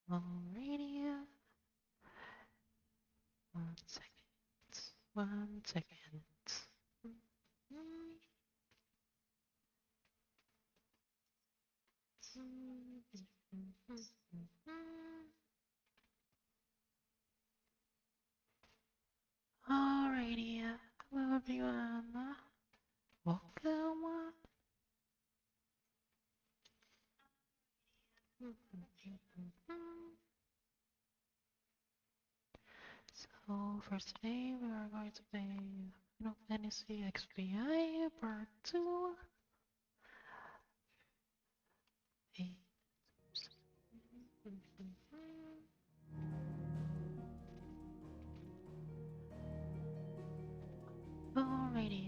Alrighty. 1 second. 1 second. Alrighty. Hello everyone. Welcome. So first today we are going to play Final Fantasy XVI Part 2. Alrighty.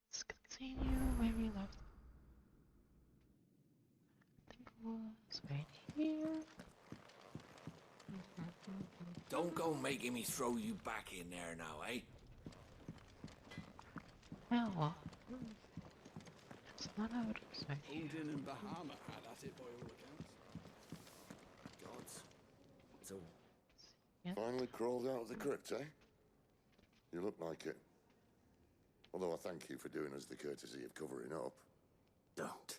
Let's continue where we left. I think it was right here. Don't go making me throw you back in there now, eh? Well, it's not how it is right here. Odin and Bahama had at it by all accounts. Gods. So, Yeah. Finally crawled out of the crypt, eh? You look like it. Although I thank you for doing us the courtesy of covering up. don't.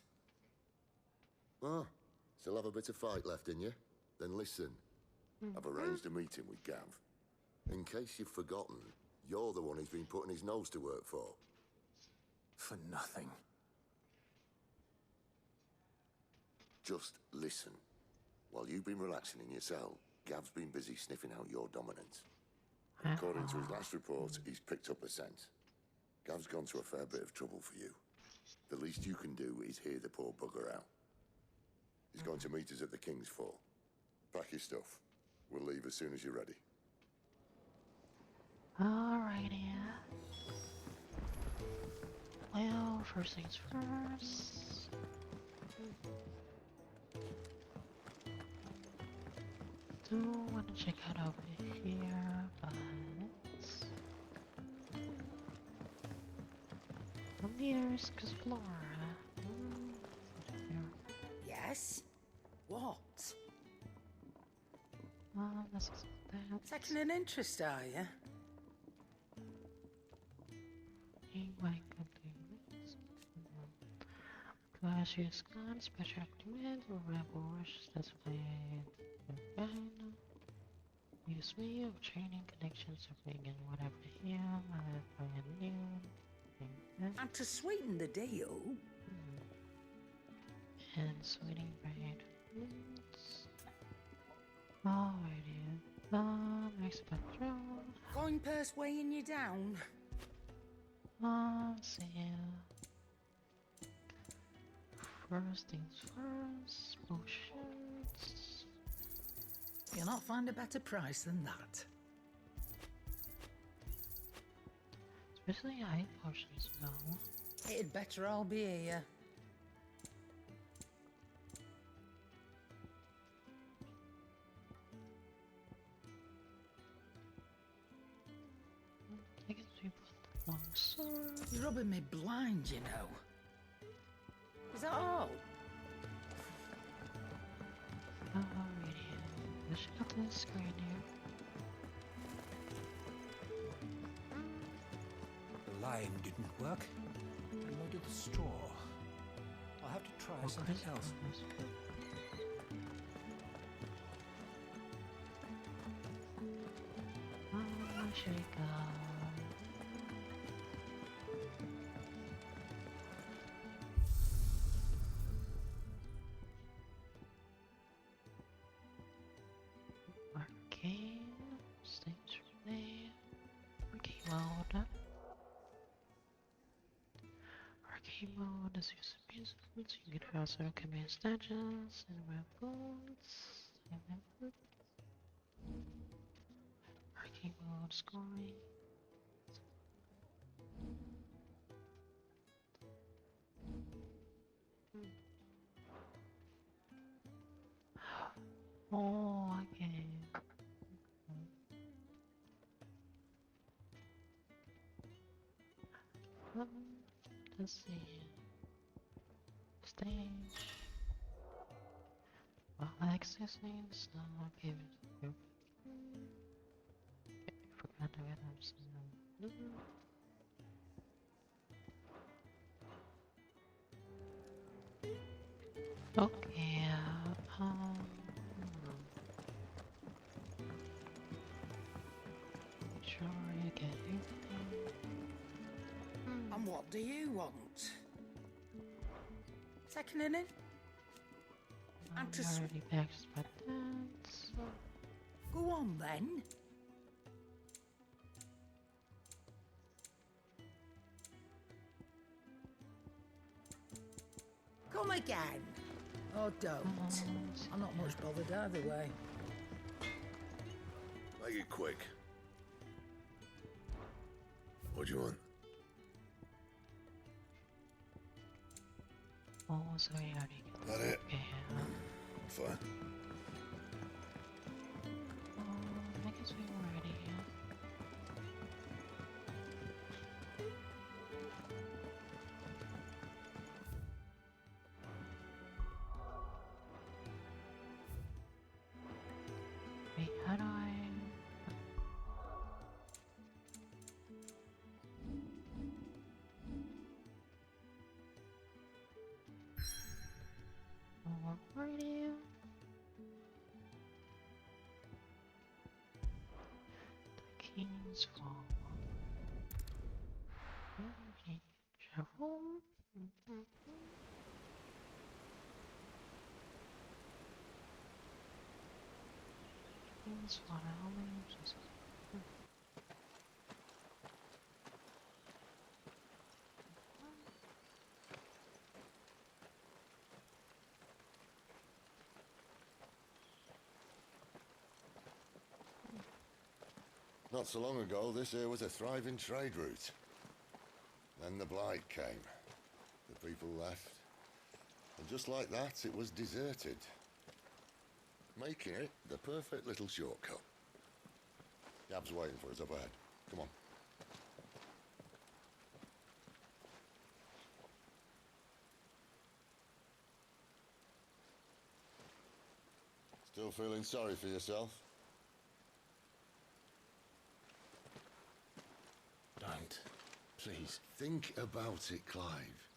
Ah, still have a bit of fight left in you? Then listen. I've arranged a meeting with Gav. In case you've forgotten, you're the one he's been putting his nose to work for. For nothing. Just listen. While you've been relaxing in your cell, Gav's been busy sniffing out your dominance. According to his last report, he's picked up a scent. Gav's gone to a fair bit of trouble for you. The least you can do is hear the poor bugger out. He's going to meet us at the King's Fall. Pack your stuff. We'll leave as soon as you're ready. Alrighty. Well, first things first. Do want to check out over here, but I'm here's Explorer. Yes? What? This is that. Taking an interest, are you? Anyway, could do this. Class use gun, special activate, or rebel rushes displayed. Use me of training connections or begin whatever here. Brand new. And to sweeten the deal, And sweetie bread. Alrighty. Next patrol. coin purse weighing you down. See ya. First things first. Potions. You'll not find a better price than that. Especially high potions though. It'd better all be here. I guess we put the long sword. You're rubbing me blind, you know. Is that all? Alrighty. Let's look at the screen here. The lime didn't work. And nor did the straw. I'll have to try something else. Where should we go? Arcane stage play. Arcane mode. Arcane mode is use of music. You can also command stages and weapons. Arcane mode scoring. Oh, okay. Let's see. stage. While accessing the snow, give it to you. Forgot to get up some. Okay, make sure you get everything. And what do you want? Taking it in? I'm to s- already packed my tents. Go on then. Come again. Or don't. I'm not much bothered either way. Make it quick. What do you want? Oh, sorry, already. That it? Okay, Fine. I guess we were ready, yeah. Wait, how do I... Where are you? The King's Fall. Okay, travel. King's Fall, just... Not so long ago, this here was a thriving trade route. Then the Blight came. The people left. And just like that, it was deserted. Making it the perfect little shortcut. Gab's waiting for us up ahead. Come on. Still feeling sorry for yourself? Don't. Please. Think about it, Clive.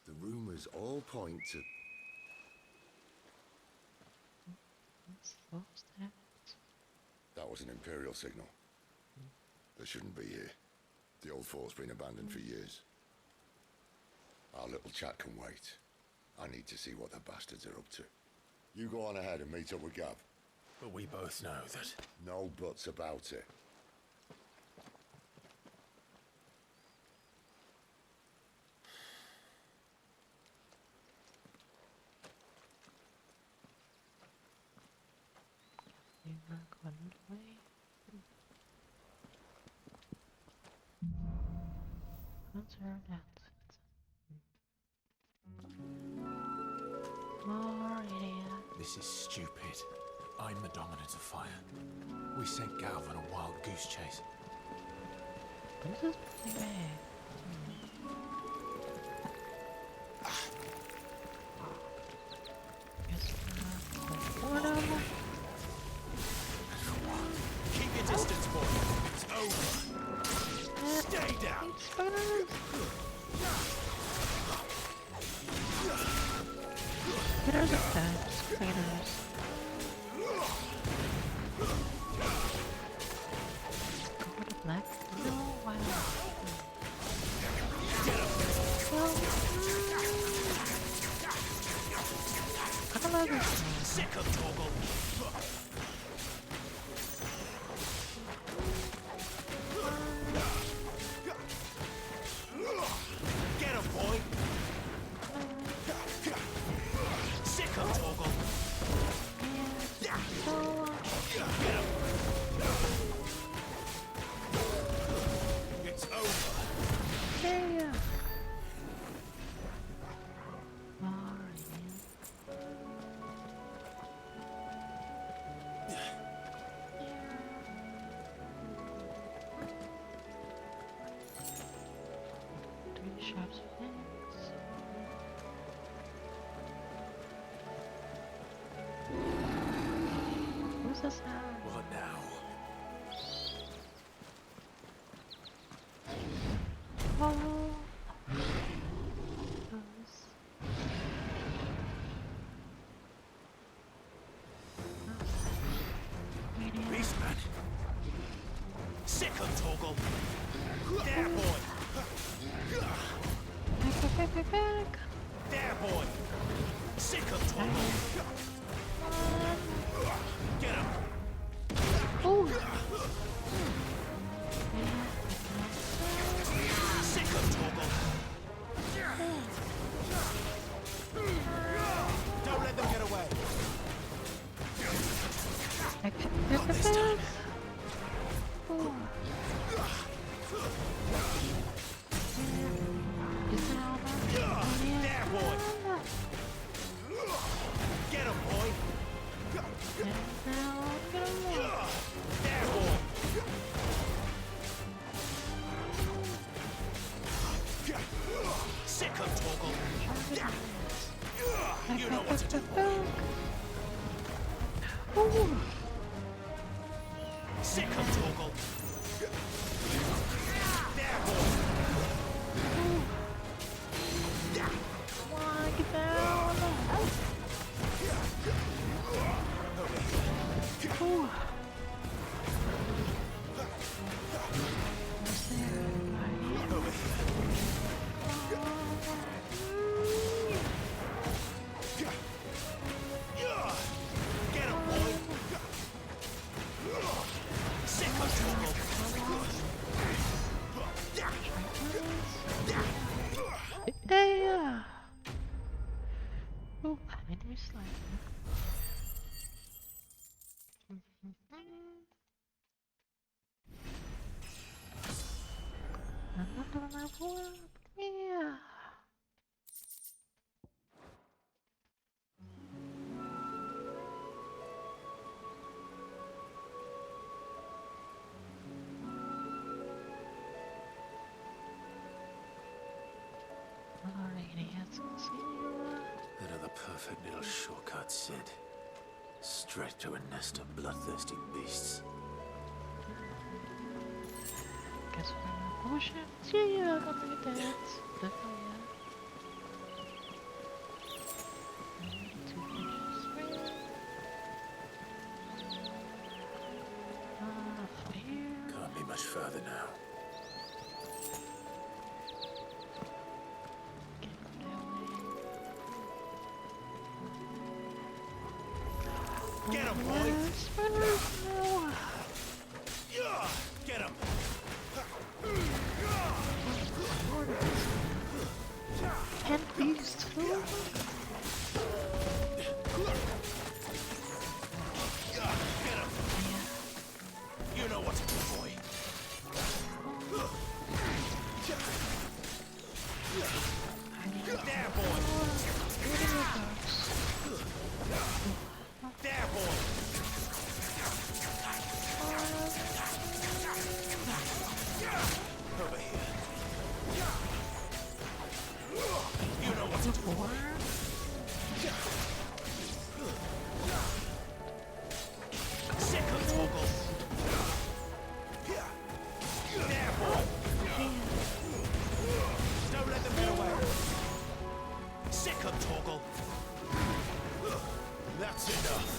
The rumours all point to... What was that? That was an Imperial signal. They shouldn't be here. The old fort's been abandoned for years. Our little chat can wait. I need to see what the bastards are up to. You go on ahead and meet up with Gab. But we both know that... No buts about it. You are going away. Answer that. More idiot. This is stupid. I'm the dominant of fire. We sent Gav on a wild goose chase. This is pretty bad. Guess we're not going. Keep your distance, boy. It's over. Stay down. Spinners are bad. Spinners. Go to black. No, wow. Well, I love this. Sick of Toggle. Get him, boy. Sick of Toggle. It's over. There you go. Three shops of things. is the sound? What now? Oh. Beastman! Sick of Toggle! There, boy! Back. There, boy! Sick of Toggle! Get him! Oh. Sick of Toggle! Don't let them get away! Not this time. Oh. There, boy! Get him, boy! There, boy! Sick of Toggle! You know what to do, boy! Sick of Toggle! There, boy! Come on, get down. Ooh. Over here! Get him, boy! Sick of Toggle! Yeah. Oh, enemy slime. Another level up. Yeah. Alrighty, let's continue. Another perfect little shortcut, Sid. Straight to a nest of bloodthirsty beasts. Guess we're gonna potions. Yeah, don't forget that. Definitely, yeah. 2 potions. Here. Can't be much further now. Get him, boy! No. Get him! And these two. Get him! You know what to do, boy. There, boy! There, boy! Over here. You know what to do, boy. Sick of Toggle. There, boy. Don't let them get away. Sick of Toggle. That's enough.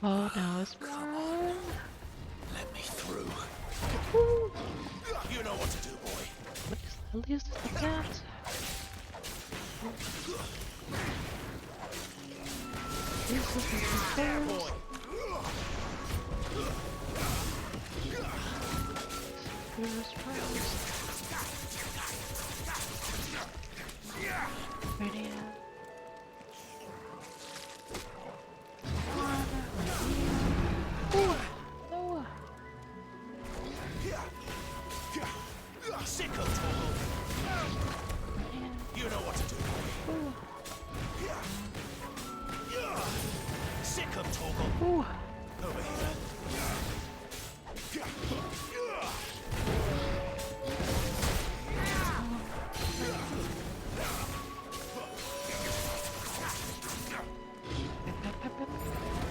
Oh, now it's Come on. Let me through. You know what to do, boy. At least it's the cat. This is the There, first. boy. First. Ready? Sick of Torgal. You know what to do. Sick of Torgal. Ooh. Over here.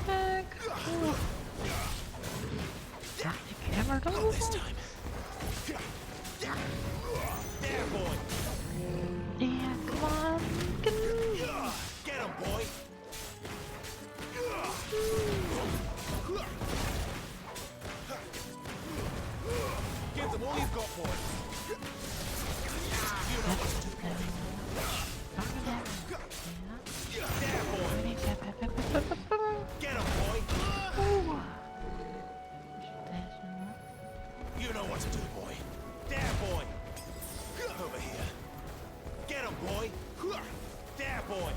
Back. Ooh. Got the camera Not done. this time. There, boy. Yeah, come on. Get him, boy. Give them all you've got, boy. You know what to do. There, boy. Get him, boy. You know what to do, boy. There, boy. Over here. Get him, boy. There, boy.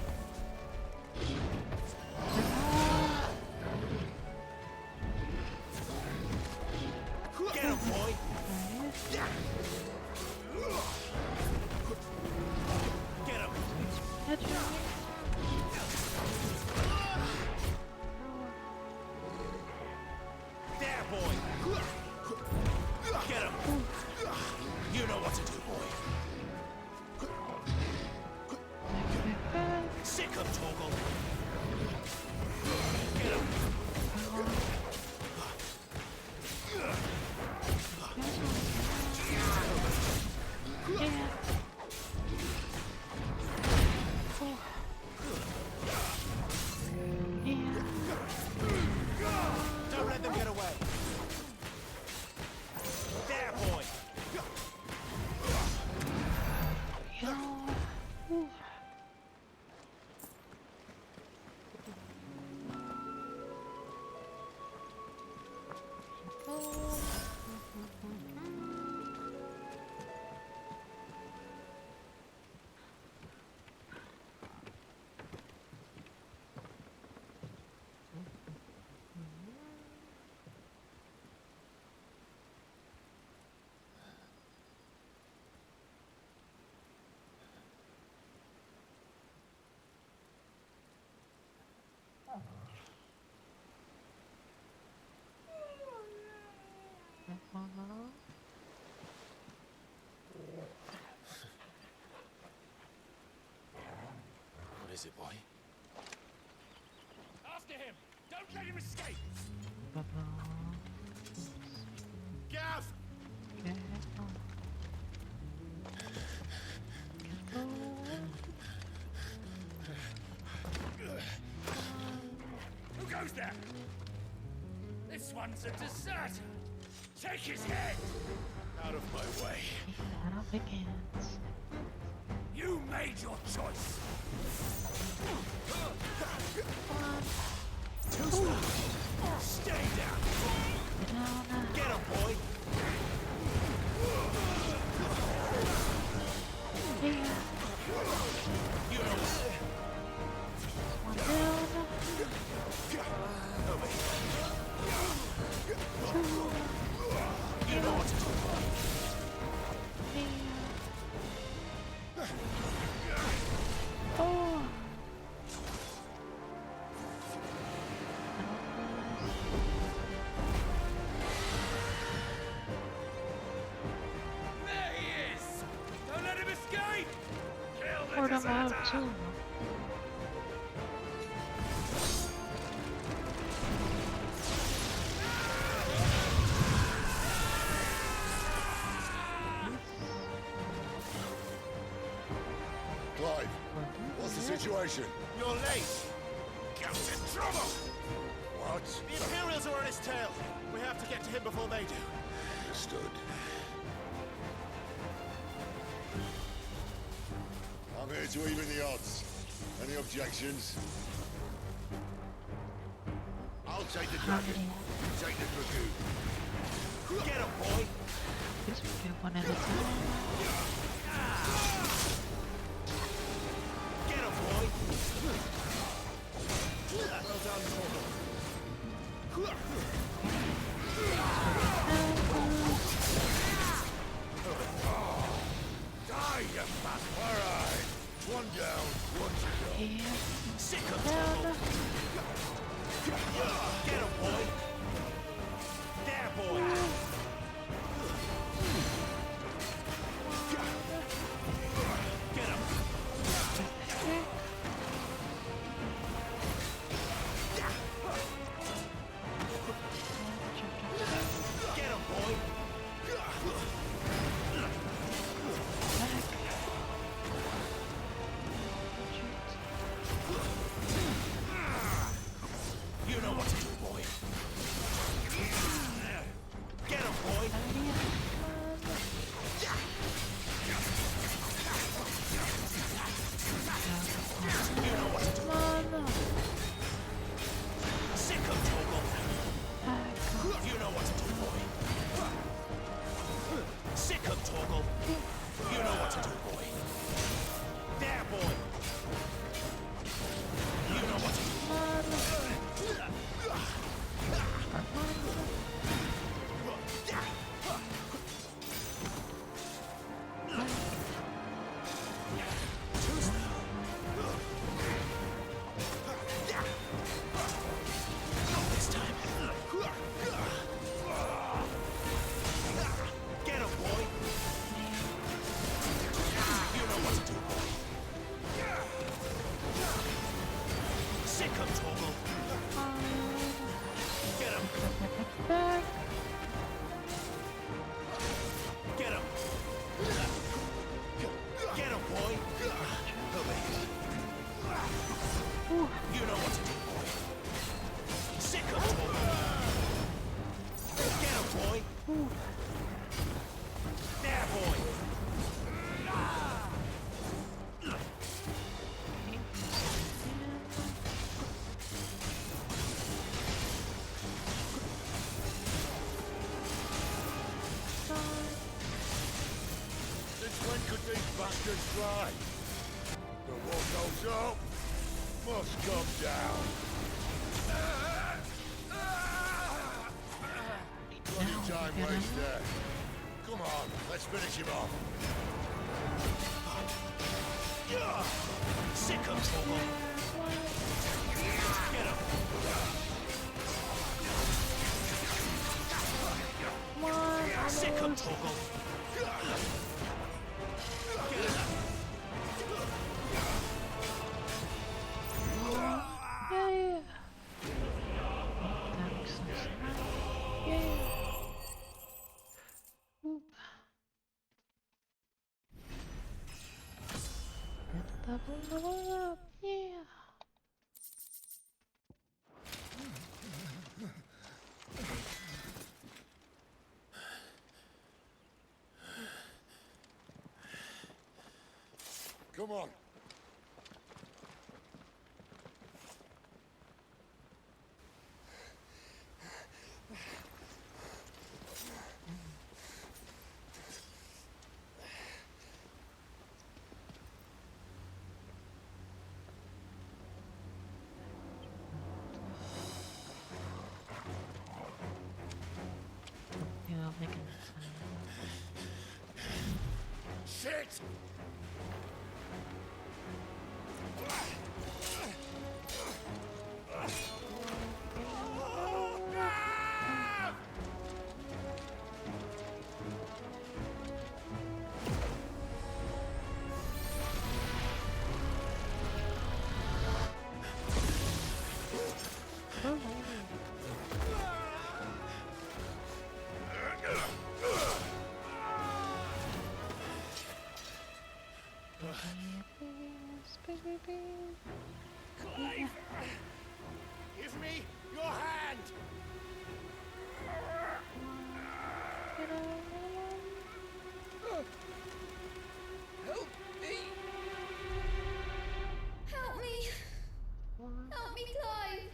Get him, boy. Get him. There, boy. Get him. You know what to do, boy. Sick of Torgal. Get him. Don't let them get away. There, boy. What is it, boy? After him! Don't let him escape! Gav! Who goes there? This one's a deserter! Take his head! Out of my way. Battle begins. You made your choice! Too slow! Stay down! Get him, boy! You know One down. over here. You know what to do. Oh. There he is! Don't let him escape! Kill the Poured them out deserter! too. Clive, what's the situation? You're late! Gamp's in trouble! What? The Imperials are on his tail! We have to get to him before they do. Understood. I'm here to even the odds. Any objections? I'll take the dragon. You take the dragoon. Get him, boy! Guess we do one at a time. Get him, boy! Well done, Torgal. One down, one to go. Yeah. Sick of Toggle. Get him, boy. There, boy. Get him. Get him, boy. You know what to do, boy. Get him, boy. You know what to do. Sick of Toggle. You know what to do, boy. Sick of Toggle. You know what to do, boy. There, boy. You know what to do. Not this time. Get him, boy. You know what to do, boy. Sick of Toggle. Get him. Get him. Get him, boy. Over here. You know what to do, boy. Sick of Toggle. Get him, boy. There, boy. Since when could these bastards fly? But what goes up must come down. Bloody time waste there. Come on, let's finish him off. Sick of Toggle. Get him. Sick of Toggle. Get him. Yeah. That makes sense. Yeah. Oop. Level up. Yeah. Come on. Yeah, I'm making Shit! Clive! Give me your hand! Help me! Help me! Help me, Clive!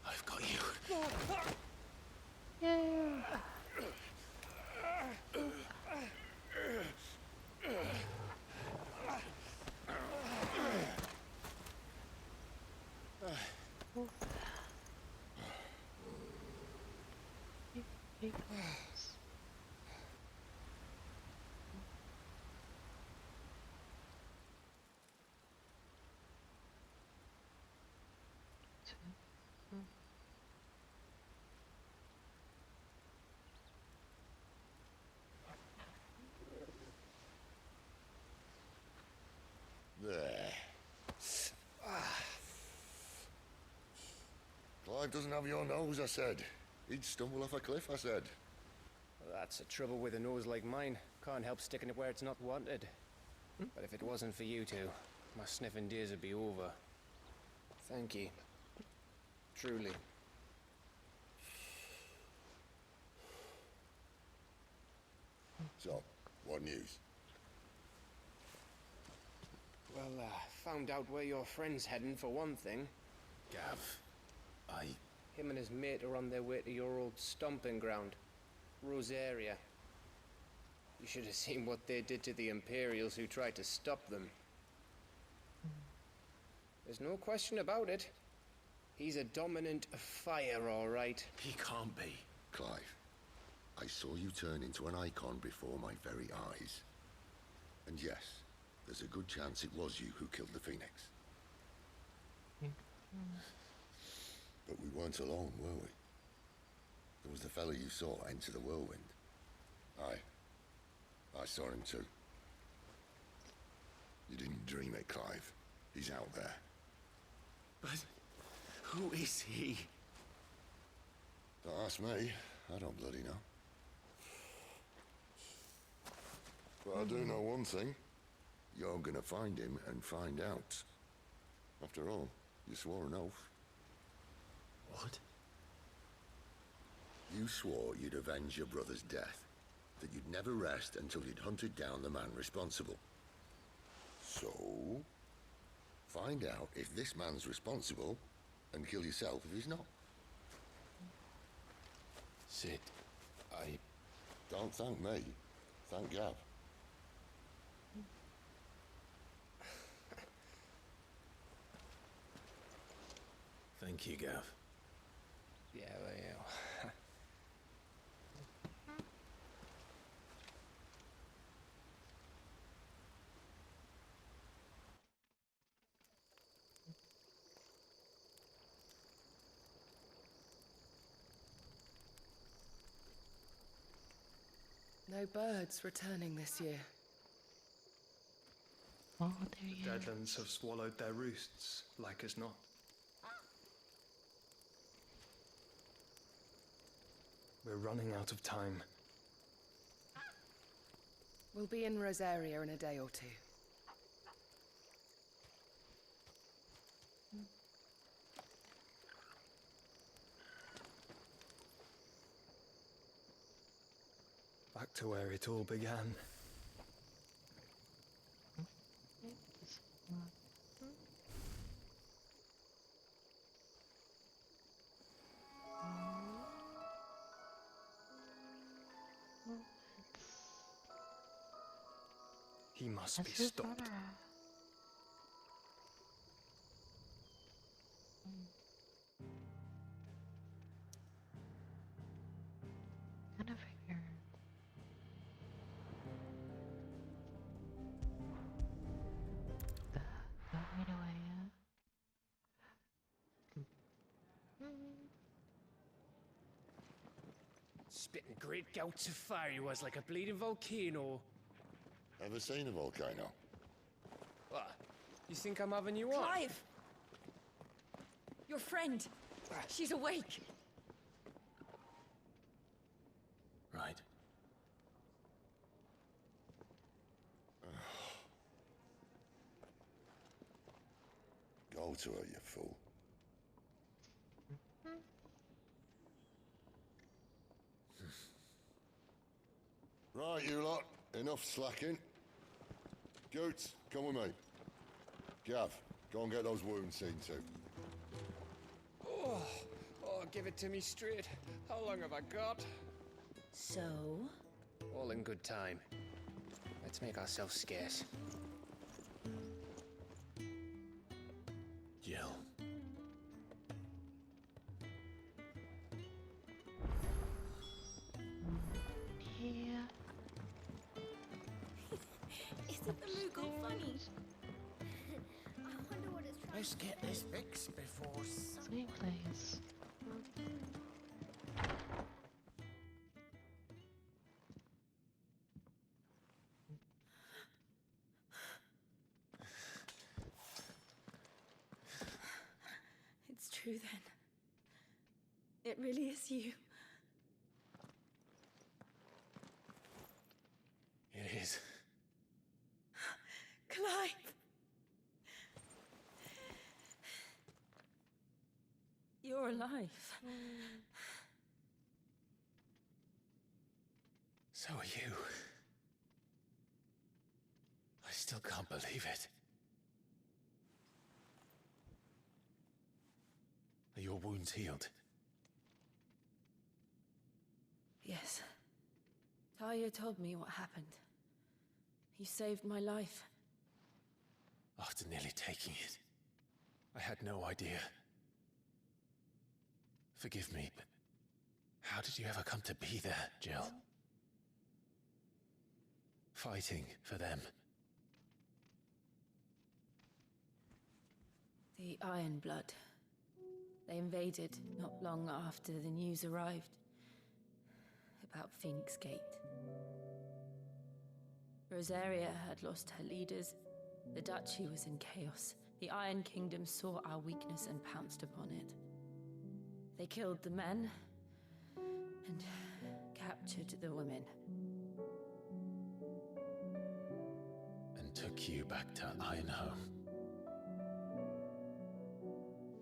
I've got you. Yeah. Clive doesn't have your nose, I said. He'd stumble off a cliff, I said. Well, that's the trouble with a nose like mine. Can't help sticking it where it's not wanted. But if it wasn't for you two, my sniffing days would be over. Thank you. Truly. So, what news? Well, found out where your friend's heading for one thing. Gav, Him and his mate are on their way to your old stomping ground, Rosaria. You should have seen what they did to the Imperials who tried to stop them. There's no question about it. He's a dominant fire, all right. he can't be. Clive, I saw you turn into an icon before my very eyes. And yes, there's a good chance it was you who killed the Phoenix. But we weren't alone, were we? There was the fellow you saw enter the whirlwind. I saw him too. You didn't dream it, Clive. He's out there. But who is he? Don't ask me. I don't bloody know. But I do know one thing. You're gonna find him and find out. After all, you swore an oath. What? You swore you'd avenge your brother's death. That you'd never rest until you'd hunted down the man responsible. So, find out if this man's responsible and kill yourself if he's not. Sid, Don't thank me. Thank Gav. Thank you, Gav. Yeah, well, yeah. No birds returning this year. Oh, there he is. Deadlands have swallowed their roosts, like as not. We're running out of time. We'll be in Rosaria in a day or two. Back to where it all began. He must be That's his stopped. brother. Kinda figured. Right away, Spitting great gouts of fire he was like a bleeding volcano. Ever seen a volcano? What? You think I'm having you on? Clive! Your friend! She's awake! Right. Go to her, you fool. Right, you lot. Enough slacking. Goots, come with me. Gav, go and get those wounds seen to. Oh, give it to me straight. How long have I got? So? All in good time. Let's make ourselves scarce. Jill. yeah. Isn't the Moogle funny? I wonder what it's trying Let's get this fixed before... Same place. It's true then. really is you. It is. Clive! You're alive. So are you. I still can't believe it. Are your wounds healed? Yes. Talia told me what happened. You saved my life. After nearly taking it, I had no idea. Forgive me, but how did you ever come to be there, Jill? Fighting for them. The Iron Blood. They invaded not long after the news arrived about Phoenix Gate. Rosaria had lost her leaders. The Duchy was in chaos. The Iron Kingdom saw our weakness and pounced upon it. They killed the men and captured the women. And took you back to Ironhome.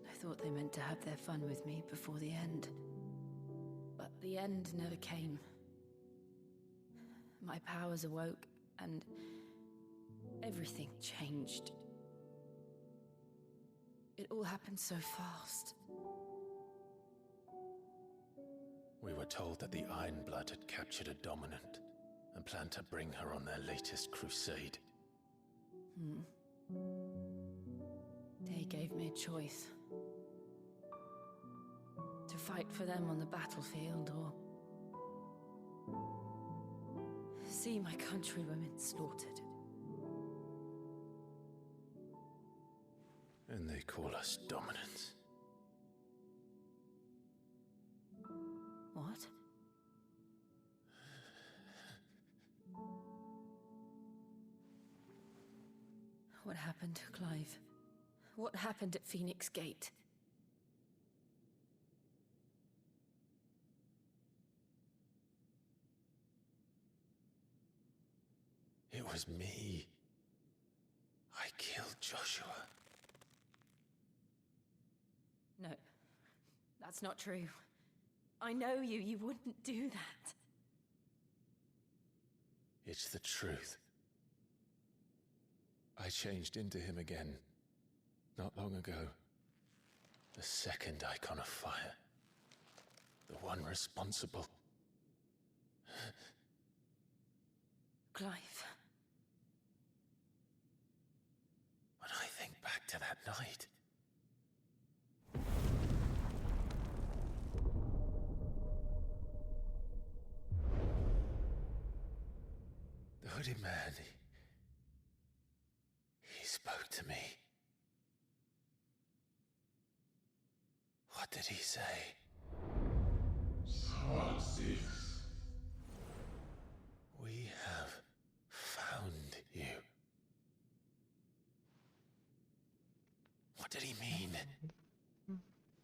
I thought they meant to have their fun with me before the end. But the end never came. My powers awoke, and everything changed. It all happened so fast. We were told that the Iron Blood had captured a dominant and planned to bring her on their latest crusade. They gave me a choice. To fight for them on the battlefield, or see my countrywomen slaughtered. And they call us dominants. What? What happened, Clive? What happened at Phoenix Gate? It was me. I killed Joshua. No, that's not true. I know you. You wouldn't do that. It's the truth. I changed into him again, not long ago. The second icon of fire. The one responsible. Clive. When I think back to that night... The hooded man, he spoke to me. What did he say? We have found you. What did he mean?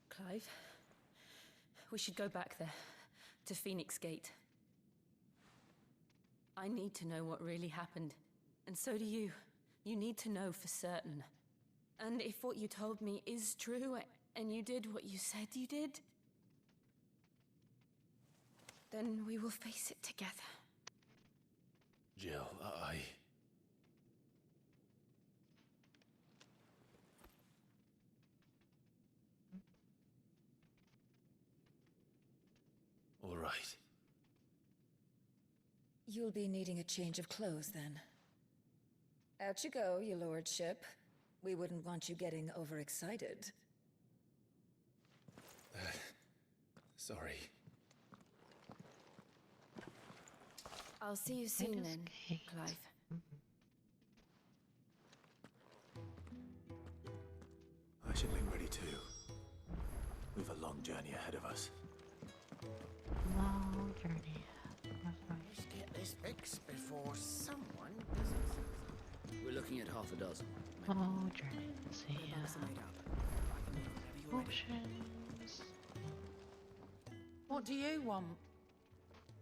Clive, we should go back there, to Phoenix Gate. I need to know what really happened, and so do you. You need to know for certain. And if what you told me is true, and you did what you said you did, then we will face it together. Jill, All right. You'll be needing a change of clothes, then. Out you go, your lordship. We wouldn't want you getting overexcited. Sorry. I'll see you soon then, Clive. I should make ready too. We've a long journey ahead of us. Long journey. Let's get this fixed before someone does. We're looking at half a dozen. Long journey. Let's see. Made up. I can leave whenever you're ready. Potions. What do you want?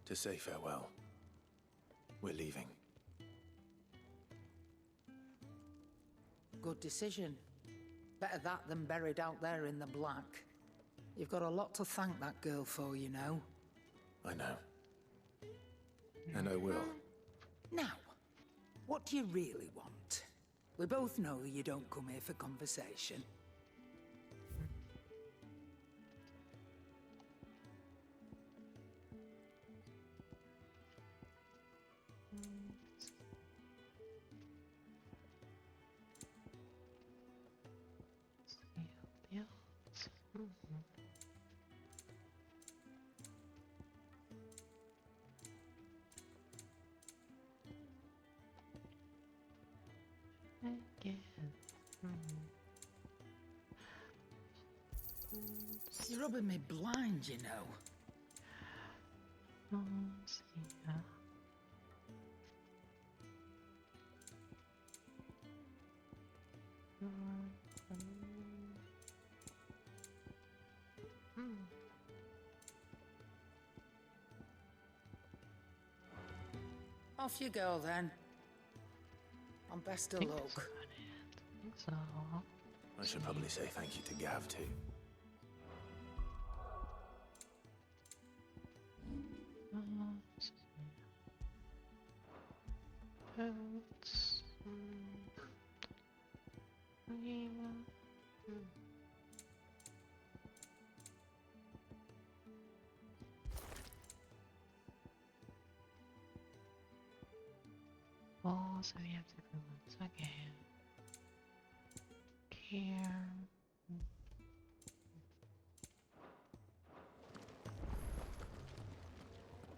To say farewell. We're leaving. Good decision. Better that than buried out there in the black. You've got a lot to thank that girl for, you know. I know. And I will. Now, what do you really want? We both know you don't come here for conversation. You're rubbing me blind, you know. Off you go, then. And best of luck. So, I should probably say thank you to Gav, too. Oh, so we have to go once again. Here.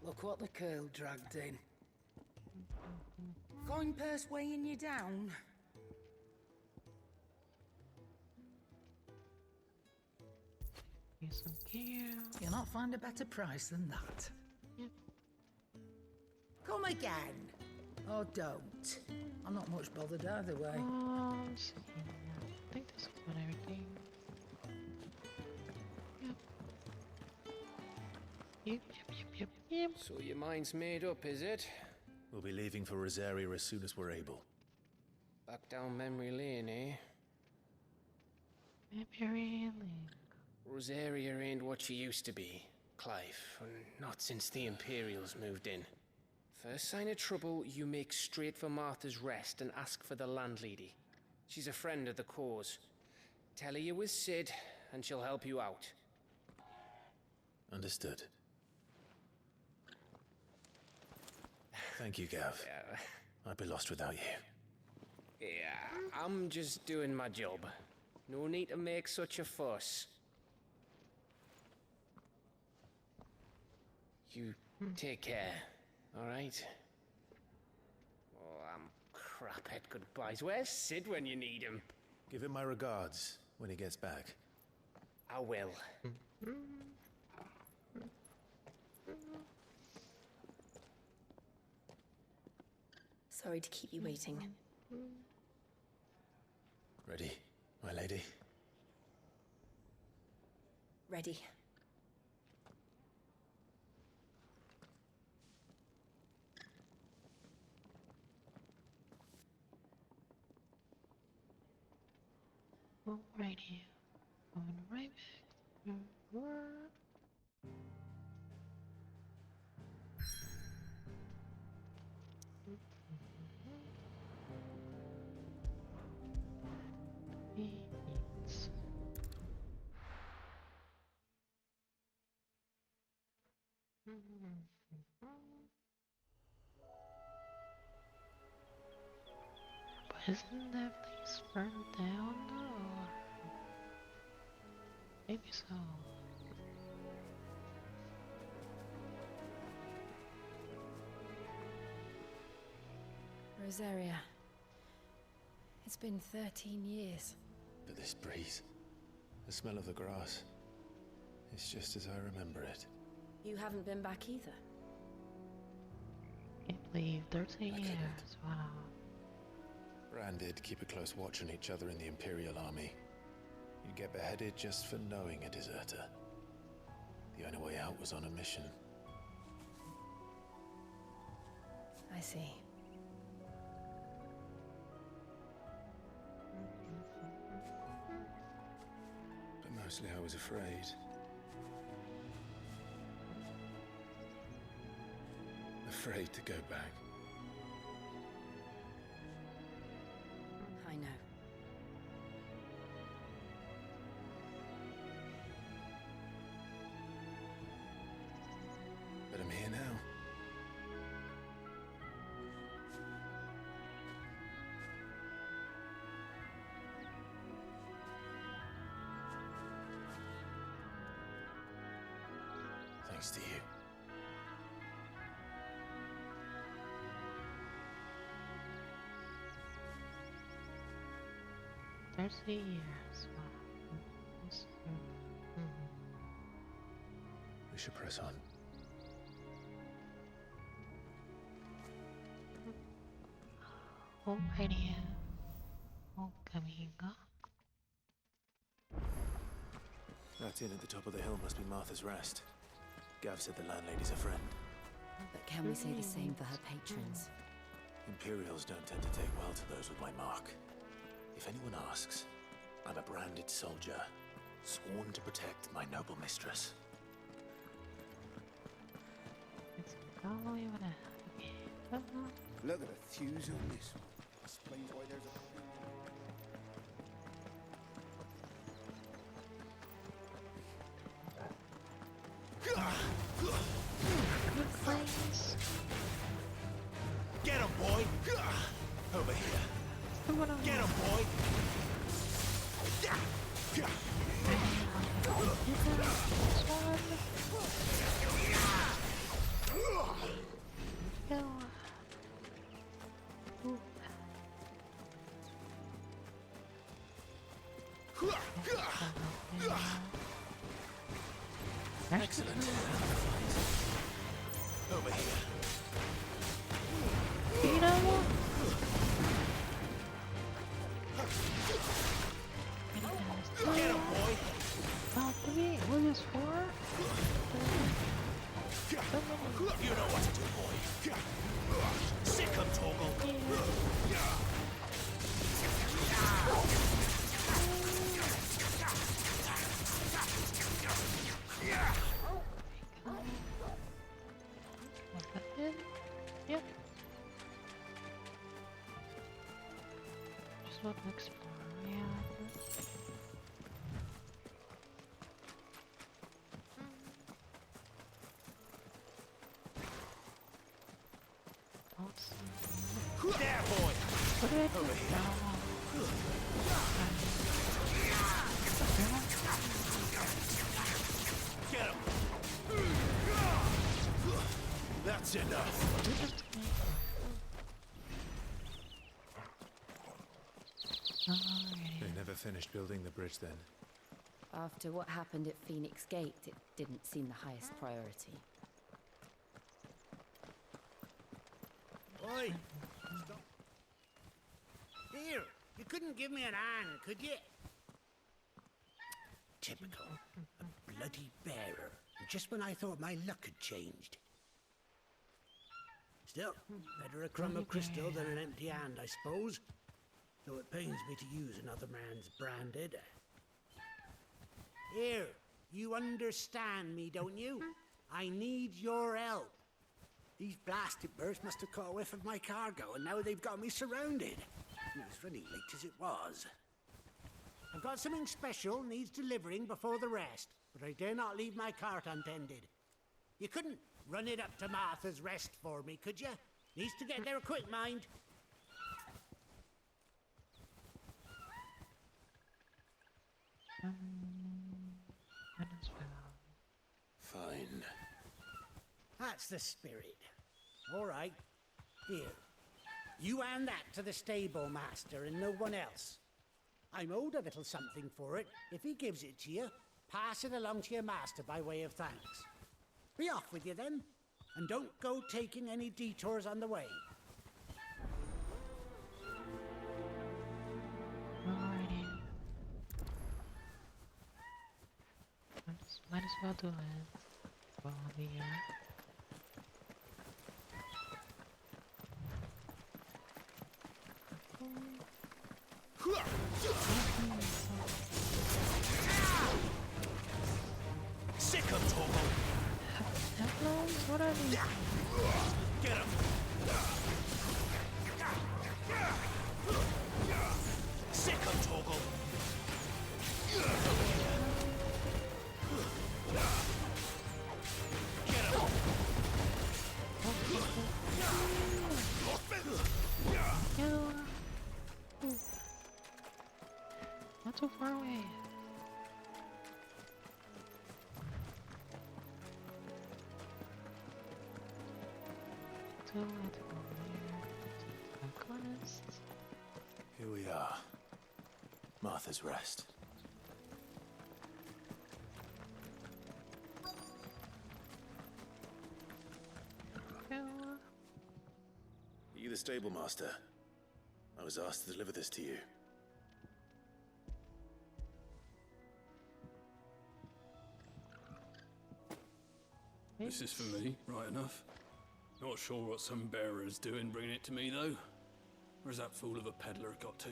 Look what the curl dragged in. Coin purse weighing you down? Here's some gear. You'll not find a better price than that. Yep. Come again. Or don't. I'm not much bothered either way. See, I think this is about everything. Yep. So your mind's made up, is it? We'll be leaving for Rosaria as soon as we're able. Back down memory lane, eh? Memory lane. Rosaria ain't what she used to be, Clive, and not since the Imperials moved in. First sign of trouble, you make straight for Martha's Rest and ask for the landlady. She's a friend of the cause. Tell her you're with Sid, and she'll help you out. Understood. Thank you, Gav. I'd be lost without you. Yeah, I'm just doing my job. No need to make such a fuss. You take care, all right? Oh, I'm crap at goodbyes. Where's Sid when you need him? Give him my regards when he gets back. I will. Sorry to keep you waiting. Ready, my lady? Ready. Right here. Going right back. But isn't that place burned down though? Maybe so. Rosaria. It's been 13 years. But this breeze, the smell of the grass, it's just as I remember it. You haven't been back either. Can't believe 13 years. Wow. Bran did keep a close watch on each other in the Imperial Army. You'd get beheaded just for knowing a deserter. The only way out was on a mission. I see. But mostly I was afraid. Afraid to go back. I know. But I'm here now. Thanks to you. There's the years. We should press on. Alrighty. Homecoming. That inn at the top of the hill must be Martha's Rest. Gav said the landlady's a friend. But can we say the same for her patrons? Imperials don't tend to take well to those with my mark. If anyone asks, I'm a branded soldier, sworn to protect my noble mistress. Look at the fuse on this one. Explains why there's a... Get him, boy! Over here. Get him, boy! Excellent. Over here. Get him, boy! What is for? You know what to do, boy. Sick him, Toggle. Yep. Just want to explore, yeah. There, boy! Over here. Get him! That's enough. They never finished building the bridge then. After what happened at Phoenix Gate, it didn't seem the highest priority. Oi! Stop. Here, you couldn't give me an hand, could you? Typical. A bloody bearer. Just when I thought my luck had changed. Still, better a crumb of crystal than an empty hand, I suppose. Though it pains me to use another man's branded. Here, you understand me, don't you? I need your help. These blasted birds must have caught a whiff of my cargo, and now they've got me surrounded. And it was running late as it was. I've got something special needs delivering before the rest, but I dare not leave my cart untended. You couldn't run it up to Martha's Rest for me, could you? Needs to get there quick, mind. Fine. That's the spirit. All right. Here. You hand that to the stable master and no one else. I'm owed a little something for it. If he gives it to you, pass it along to your master by way of thanks. Be off with you then, and don't go taking any detours on the way. Alrighty. Let's Might as well do it while I'm here. Sick of Torgal! What are these? Get him! Sick of Torgal! Get him! Not too far away. Here we are. Martha's Rest. Hello. Are you the stable master? I was asked to deliver this to you. This is for me, right enough. Not sure what some bearer's doing bringing it to me, though. Where's that fool of a peddler got to?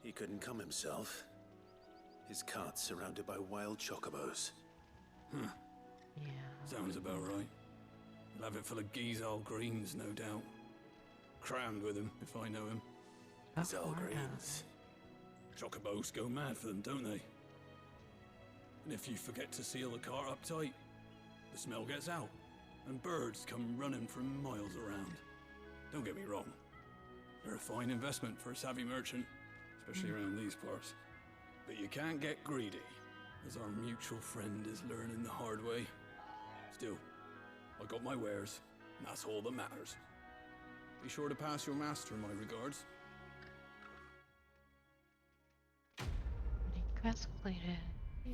He couldn't come himself. His cart's surrounded by wild chocobos. Huh. Yeah. Sounds about right. He'll have it full of Gizal greens, no doubt. Crammed with him, if I know him. Gizal greens. Chocobos go mad for them, don't they? And if you forget to seal the cart up tight, the smell gets out, and birds come running from miles around. Don't get me wrong. They're a fine investment for a savvy merchant, especially around these parts. But you can't get greedy, as our mutual friend is learning the hard way. Still, I got my wares, and that's all that matters. Be sure to pass your master my regards. Quest completed. Yeah.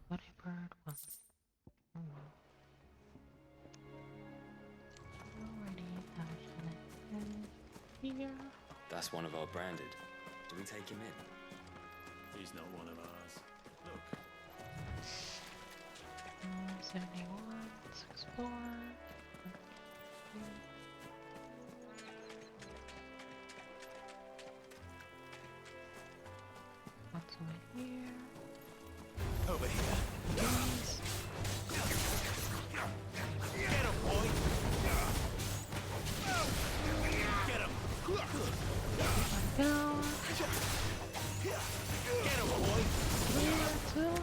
What a bird was. Alrighty, here. That's one of our branded. Do we take him in? He's not one of ours. Look. 71, 64. What's over here? Over here. Yes. Get him, boy! Get him! Go. Get him, boy! Here, too.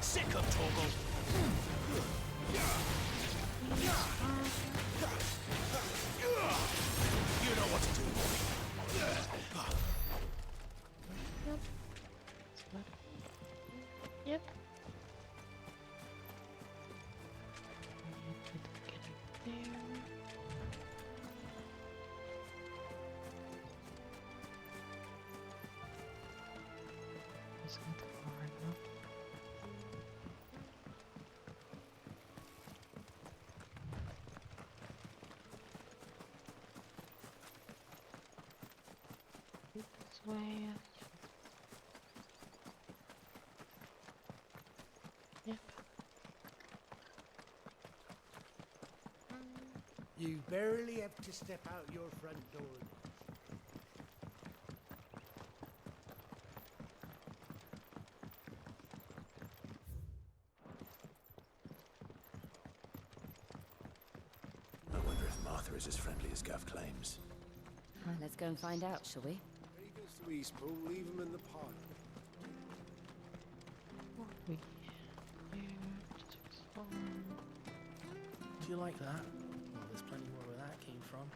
Sick of Torgal! You know what to do, boy. Yep. This way. Yep. You barely have to step out your front door. I wonder if Martha is as friendly as Gav claims. Let's go and find out, shall we? When he goes to Eastpool, leave him in the pod. Do you like that? Well, there's plenty more where that came from.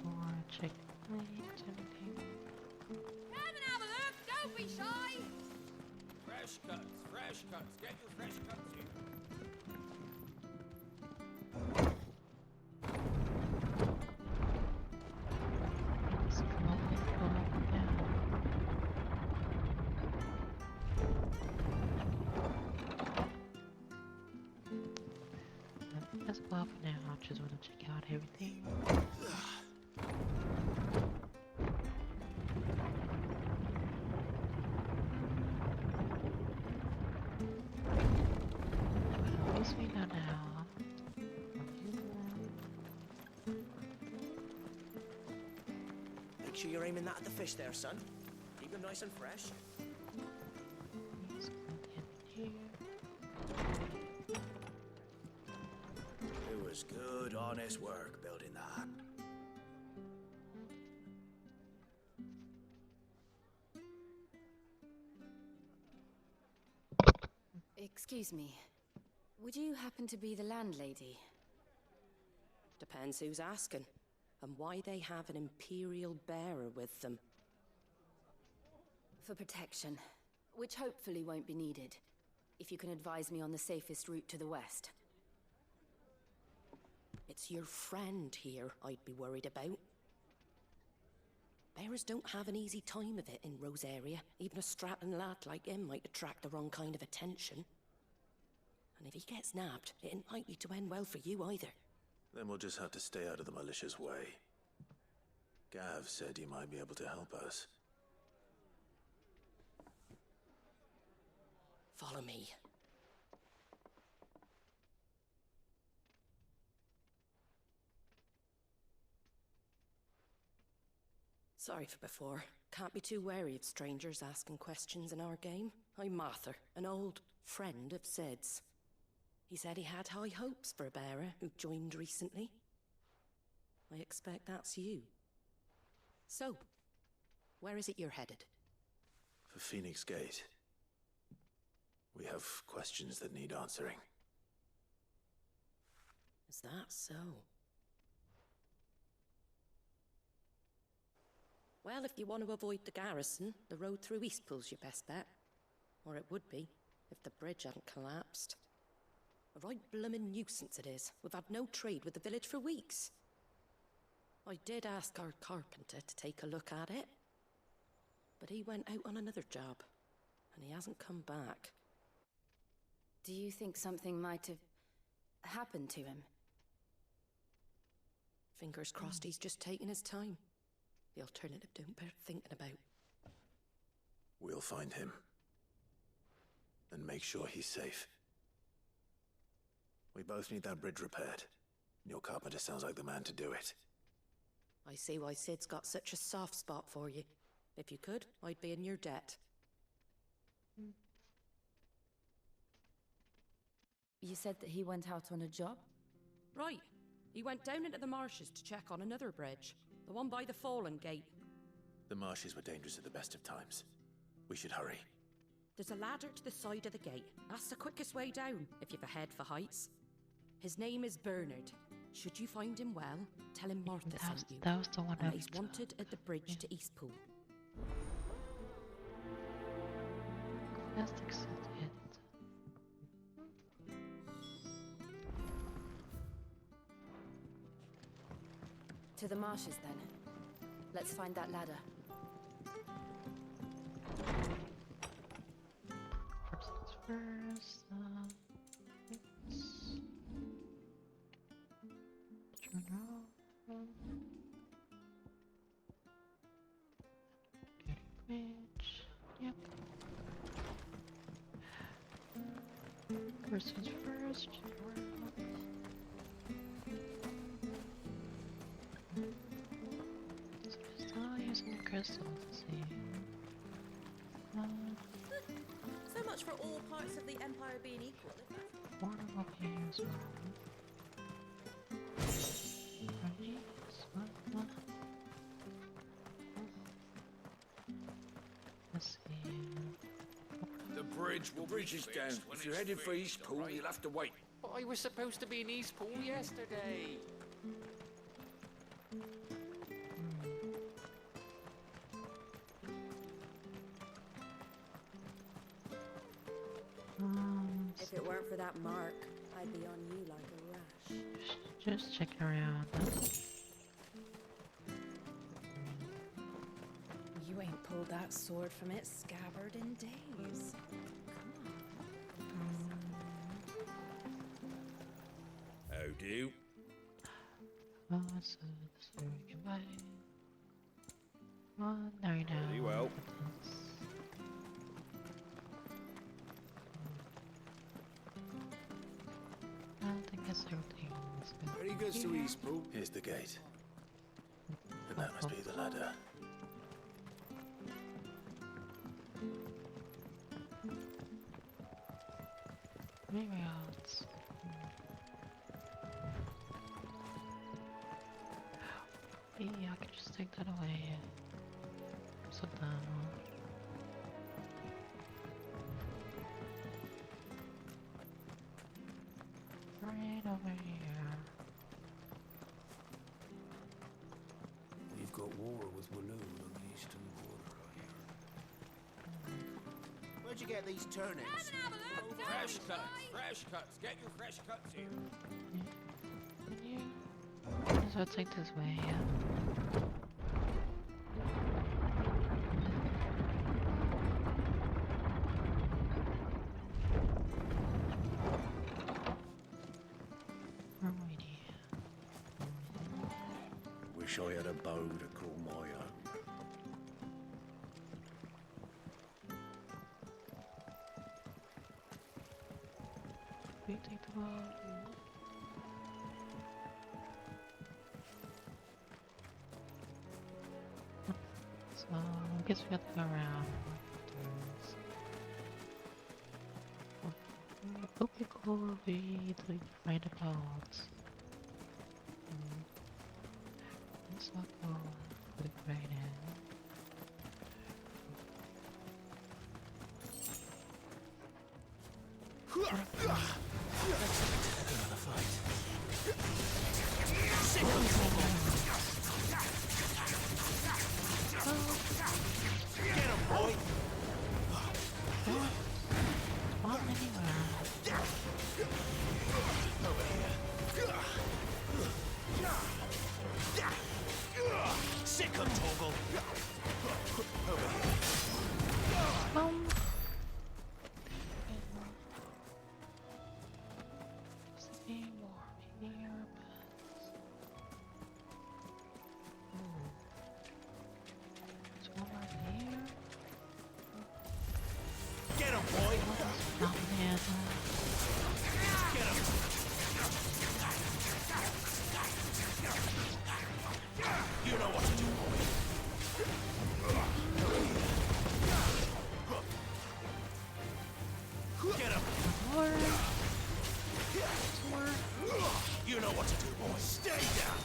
More Fresh cuts, fresh cuts. Get your fresh cuts here. Let's go off now. I just want to check out everything. But at least we know now. Make sure you're aiming that at the fish there, son. Keep them nice and fresh. It was good, honest work building that. Excuse me. Would you happen to be the landlady? Depends who's asking, and why they have an Imperial bearer with them. For protection, which hopefully won't be needed. If you can advise me on the safest route to the west. It's your friend here I'd be worried about. Bearers don't have an easy time of it in Rosaria. Even a strapping lad like him might attract the wrong kind of attention. And if he gets nabbed, it ain't likely to end well for you either. Then we'll just have to stay out of the malicious way. Gav said he might be able to help us. Follow me. Sorry for before. Can't be too wary of strangers asking questions in our game. I'm Martha, an old friend of Sid's. He said he had high hopes for a bearer who joined recently. I expect that's you. So, where is it you're headed? For Phoenix Gate. We have questions that need answering. Is that so? Well, if you want to avoid the garrison, the road through Eastpool's your best bet. Or it would be, if the bridge hadn't collapsed. A right bloomin' nuisance it is. We've had no trade with the village for weeks. I did ask our carpenter to take a look at it. But he went out on another job, and he hasn't come back. Do you think something might have happened to him? Fingers crossed he's just taking his time. The alternative don't bear thinking about. We'll find him. And make sure he's safe. We both need that bridge repaired. Your carpenter sounds like the man to do it. I see why Sid's got such a soft spot for you. If you could, I'd be in your debt. You said that he went out on a job? Right. He went down into the marshes to check on another bridge. The one by the Fallen Gate. The marshes were dangerous at the best of times. We should hurry. There's a ladder to the side of the gate. That's the quickest way down, if you've a head for heights. His name is Bernard. Should you find him well, tell him Martha sent you. That was the one and he's wanted at the bridge to Eastpool. Let's accept it. To the marshes, then. Let's find that ladder. First things first, let's turn around. Get a bridge. Yep. First things first. Using the crystals, let's see. So much for all parts of the Empire being equal, One of here as well. Ready? Let's see. The bridge is down. If you're headed for Eastpool, you'll have to wait. But I was supposed to be in Eastpool yesterday. for that mark, I'd be on you like a rash. Just checking around. You ain't pulled that sword from its scabbard in days. How do? Oh, so this is goodbye. Well, there you go. Very well. I don't think that's everything. Very good, Sir Eastpool. Here's the gate. And that must be the ladder. Maybe else. Yeah, I could just take that away. Sit down. Right over here. We've got war with Walloon on the eastern border, I hear. Where'd you get these turnips? Fresh cuts, fresh cuts. Get your fresh cuts here. So I'll take this way, yeah. Alrighty. Wish I had a bow to call my own. We take the ball. So I guess we have to go around. Okay, cool. We find a boat. Let's not go click right in. Get him, boy! Not anywhere. Over here. Sick him, Toggle! Over here. Get him, boy! Oh man. Get him! You know what to do, boy. Get him! You know what to do, boy. Stay down!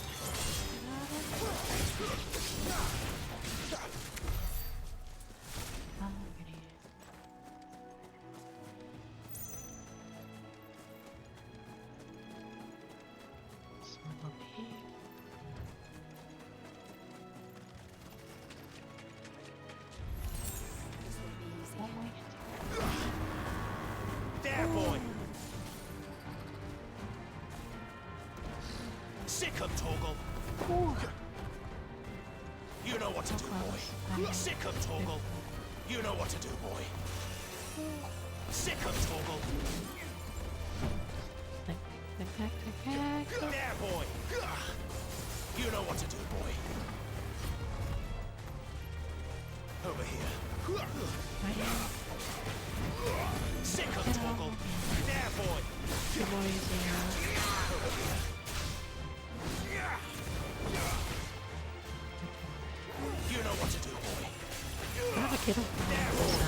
There, boy! Sick him, Toggle! You know what to do, boy. Sick him, Toggle! You know what to do, boy. Sick him, Toggle! There, boy! You know what to do, boy. Over here. Sick him, Toggle! There, boy! Over here. You know what to do, boy. How to get up there, boy.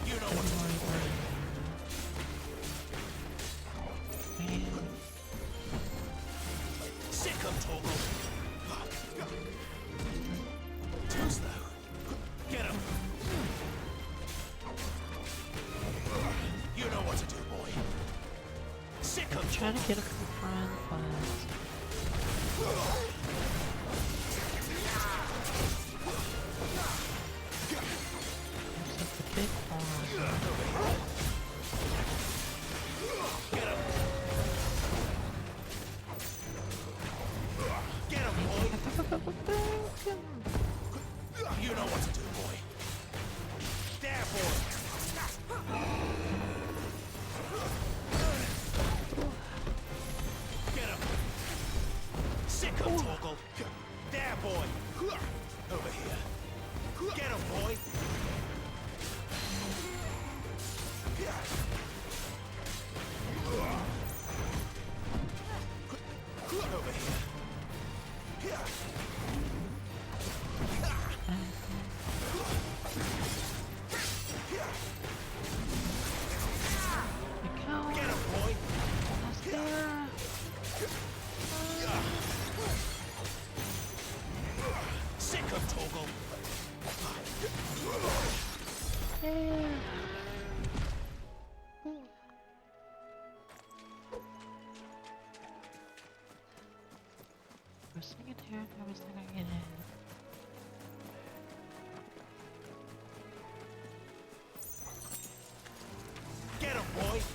You know what to do, boy. Sick him, Toggle! Too slow. Get him! You know what to do, boy. Sick him, Trying to get up in front, but it's like the big one.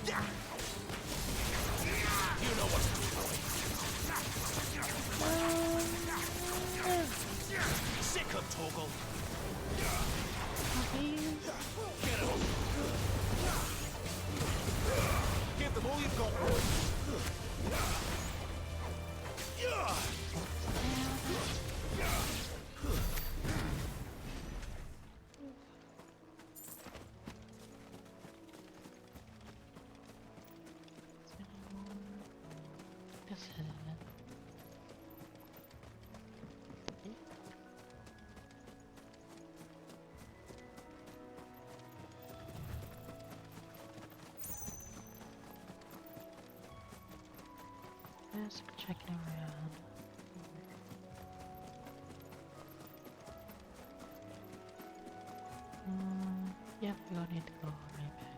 You know what to do, boy. Sick of Torgal. Get him. Give them all you've got, boy. Just checking around. Yep, we don't need to go right back.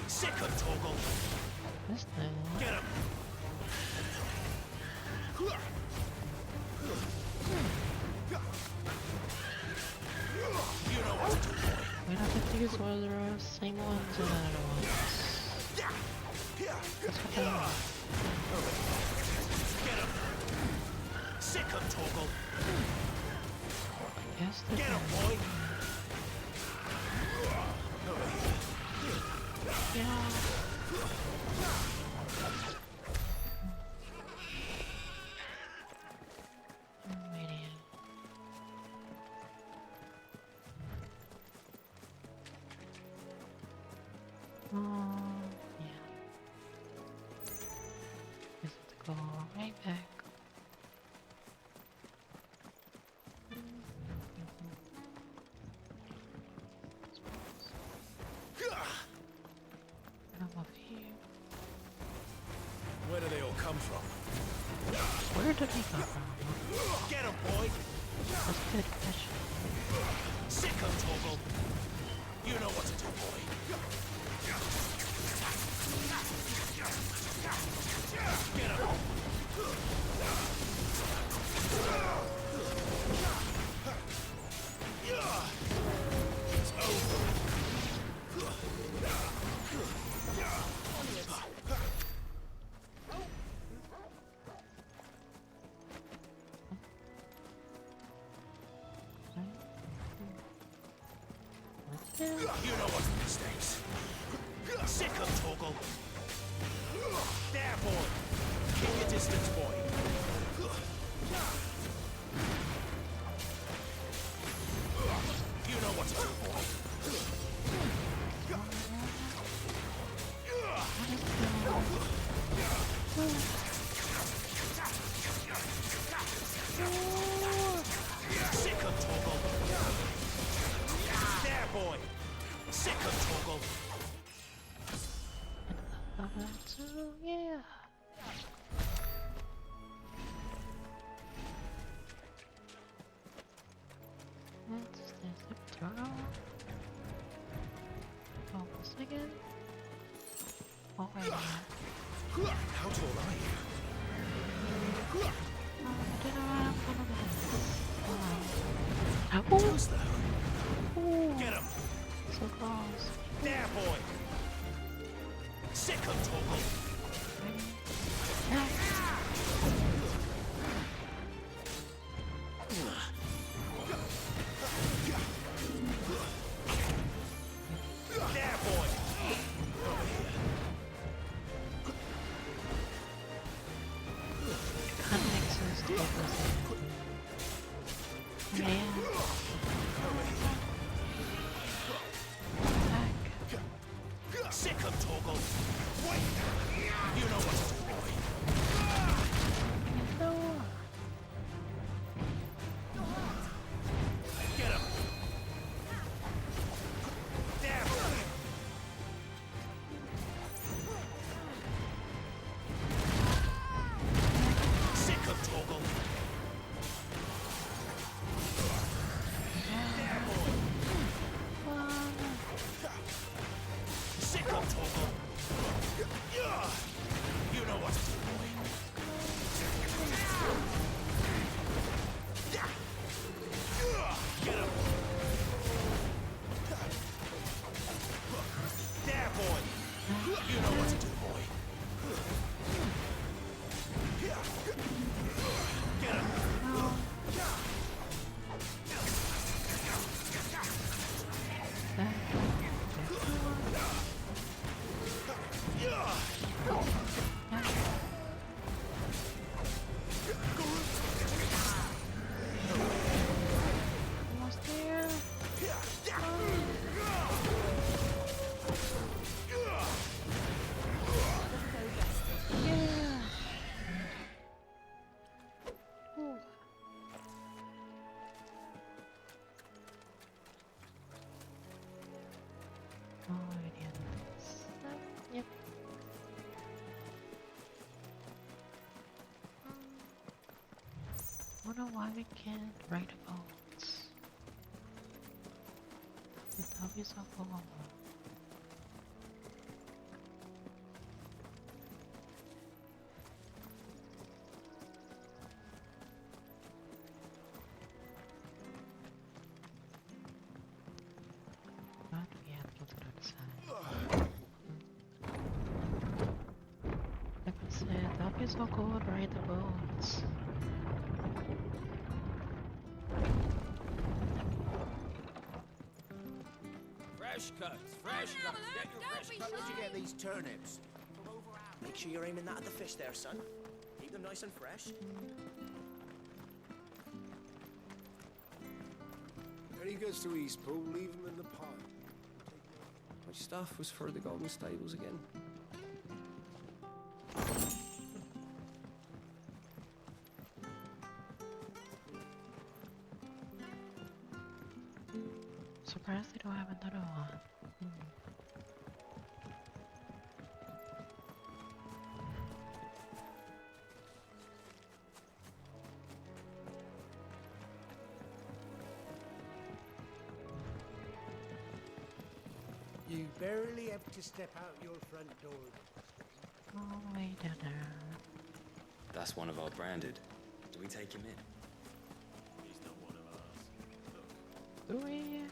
Sick of Torgal. This thing. Get him. You know what to do, boy. We don't have to use one of the same ones and other ones. That's what I want. Get him. Sick of Torgal. Yes, get him, boy. Yeah. Yeah. Just have to go right back. I'm up here. Where do they all come from? Where did he come from? Get him, boy. That's a good question. Sick of Torgal. You know what to do, boy. Get him. It's over. You know what's the mistakes. Sick of Torgal. There, boy. Keep your distance, boy. You know what to do, boy. Sick of Torgal. There, boy. Sick of Torgal. So, yeah. Let's just turtle. Focus again. Oh, wait a minute. How tall are you? Dinner around one of them. Who's that? Get him. So close. There, boy. Sick of Torgal. There, boy. Over here. Kind of makes sense to get this in. Man. Sick of Torgal. Wait! You know what to do, boy. Get him. There, boy. Sick of Torgal. There, boy. Alrighty, anyways. Yep. Wonder why we can't ride boats. The top is up over. But we have to go to the other side. Like I said, that'd be so cool to ride the boats. Fresh cuts, fresh cuts. Get your fresh cuts. Where'd you get these turnips? From over out. Make sure you're aiming that at the fish there, son. Keep them nice and fresh. When he gets to Eastpool, leave him in the pile. My stuff was for the Golden Stables again. Surprised they don't have another one. You barely have to step out your front door. All the way down there. That's one of our branded. Do we take him in? He's not one of ours. Do we?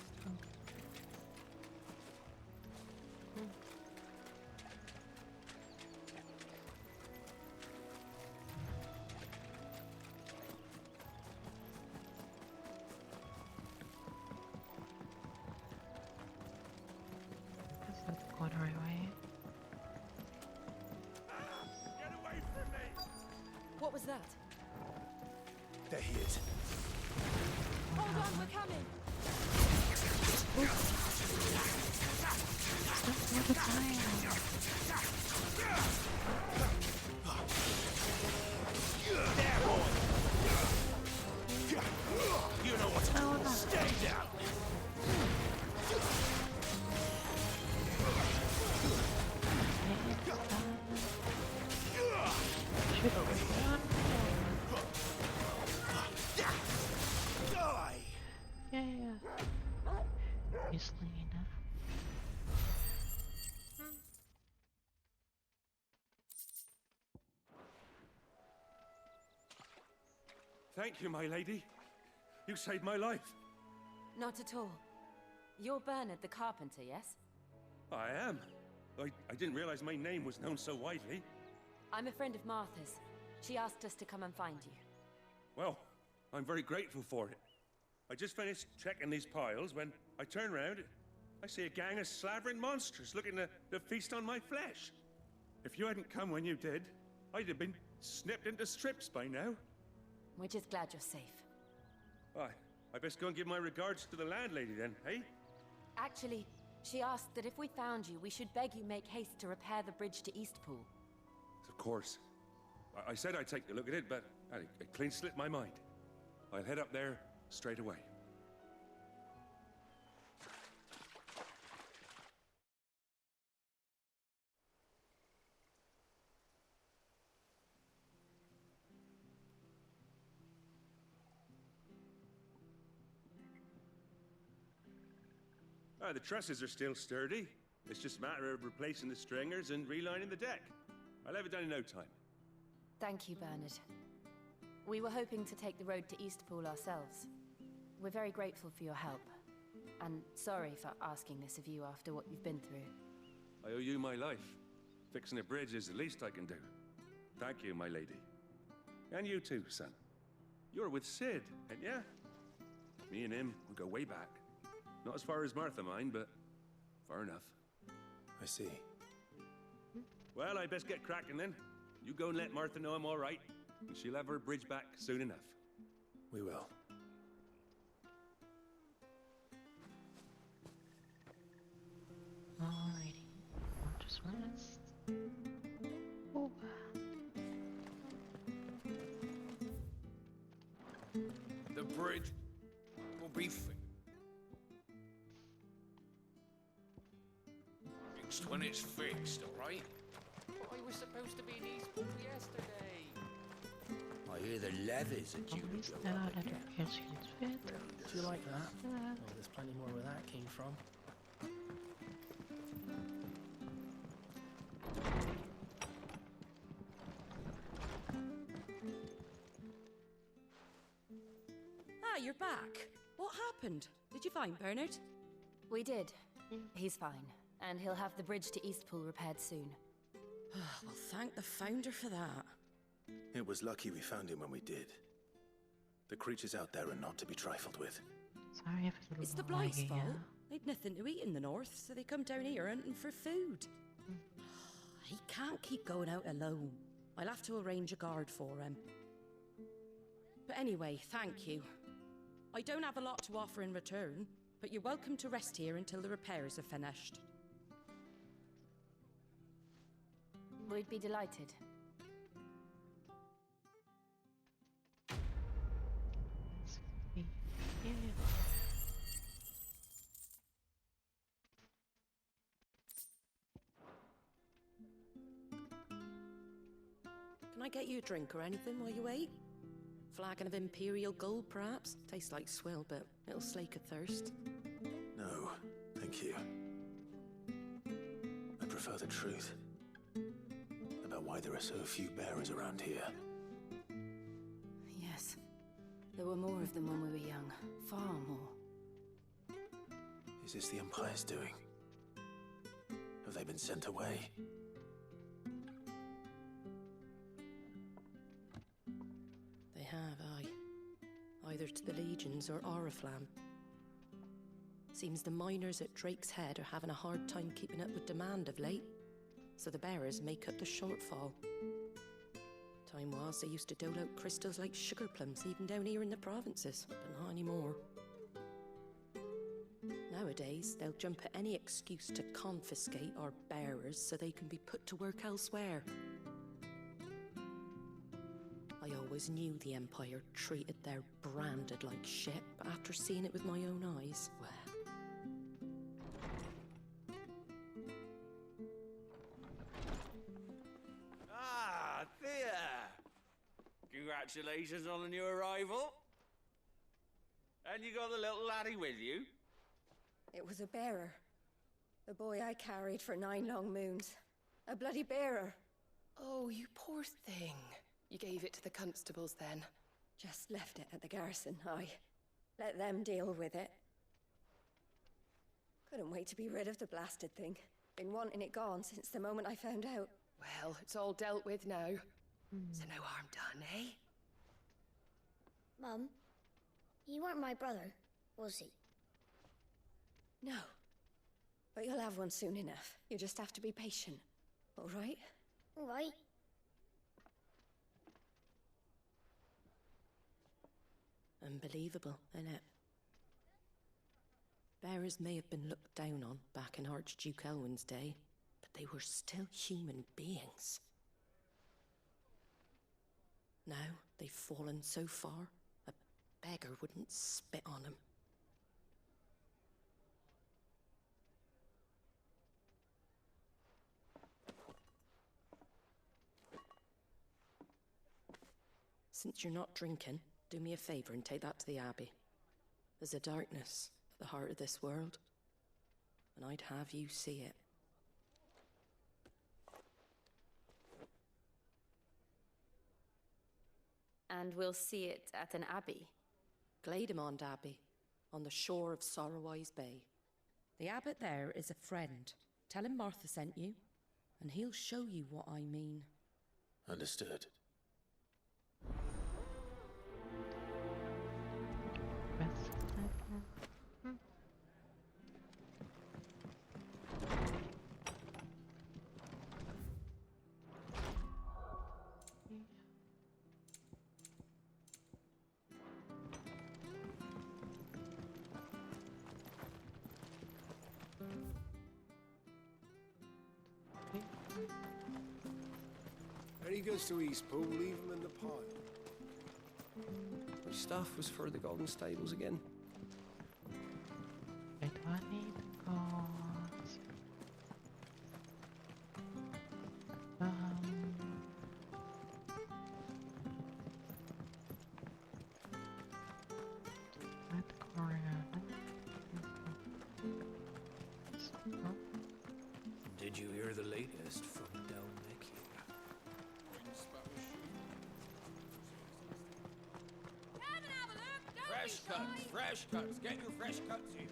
That's not going the right way. Get away from me! What was that? They're hit. Hold on, we're coming! Stop the fire! There, boy! You know what's going on. Stay down! Shoot over one. Die! Yeah. You're slinging enough. Thank you, my lady. You saved my life. Not at all. You're Bernard the carpenter, yes? I am. I didn't realize my name was known so widely. I'm a friend of Martha's. She asked us to come and find you. Well, I'm very grateful for it. I just finished checking these piles when I turn around, I see a gang of slavering monsters looking to feast on my flesh. If you hadn't come when you did, I'd have been snipped into strips by now. We're just glad you're safe. I best go and give my regards to the landlady then, hey? Actually, she asked that if we found you, we should beg you make haste to repair the bridge to Eastpool. Of course. I said I'd take a look at it, but it clean slipped my mind. I'll head up there straight away. The trusses are still sturdy. It's just a matter of replacing the stringers and relining the deck. I'll have it done in no time. Thank you, Bernard. We were hoping to take the road to Eastpool ourselves. We're very grateful for your help. And sorry for asking this of you after what you've been through. I owe you my life. Fixing a bridge is the least I can do. Thank you, my lady. And you too, son. You're with Sid, ain't ya? Me and him, we go way back. Not as far as Martha, mind, but far enough. I see. Well, I best get cracking then. You go and let Martha know I'm all right, and she'll have her bridge back soon enough. We will. Alrighty. I'll just rest. Oh. The bridge will be announced when it's fixed, all right? I was supposed to be in Eastpool yesterday. I hear the levies are due to go up again. Do you like that? Oh, there's plenty more where that came from. Ah, you're back. What happened? Did you find Bernard? We did. He's fine, and he'll have the bridge to Eastpool repaired soon. Well, thank the Founder for that. It was lucky we found him when we did. The creatures out there are not to be trifled with. Sorry if it's a It's the little Blight's laggy, fault. yeah. They'd nothing to eat in the north, so they come down here hunting for food. He can't keep going out alone. I'll have to arrange a guard for him. But anyway, thank you. I don't have a lot to offer in return, but you're welcome to rest here until the repairs are finished. We'd be delighted. Yeah. Can I get you a drink or anything while you wait? Flagon of Imperial Gold, perhaps? Tastes like swill, but it'll slake a thirst. No, thank you. I prefer the truth. About why there are so few bearers around here. Yes. There were more of them when we were young. Far more. Is this the Empire's doing? Have they been sent away? They have, aye. Either to the Legions or Oriflamme. Seems the miners at Drake's Head are having a hard time keeping up with demand of late, so the bearers make up the shortfall. Time was they used to dole out crystals like sugar plums even down here in the provinces, but not anymore. Nowadays, they'll jump at any excuse to confiscate our bearers so they can be put to work elsewhere. I always knew the Empire treated their branded like shit, but after seeing it with my own eyes, well... Ah, Thea! Congratulations on the new arrival. And you got the little laddie with you? It was a bearer. The boy I carried for 9 long moons. A bloody bearer. Oh, you poor thing. You gave it to the constables then? Just left it at the garrison, aye. Let them deal with it. Couldn't wait to be rid of the blasted thing. Been wanting it gone since the moment I found out. Well, it's all dealt with now. So no harm done, eh? Mum, you weren't my brother, was he? No. But you'll have one soon enough. You just have to be patient. All right? All right. Unbelievable, innit? Bearers may have been looked down on back in Archduke Elwin's day, but they were still human beings. Now they've fallen so far, a beggar wouldn't spit on them. Since you're not drinking, do me a favour and take that to the Abbey. There's a darkness at the heart of this world, and I'd have you see it. And we'll see it at an abbey? Glademond Abbey, on the shore of Sorrowwise Bay. The abbot there is a friend. Tell him Martha sent you, and he'll show you what I mean. Understood. When he goes to Eastpool, leave him in the pile. Which stuff was for the Golden Stables again? Where do I need the cards? Did you hear the latest from down neck here? Fresh cuts, fresh cuts. Get your fresh cuts here.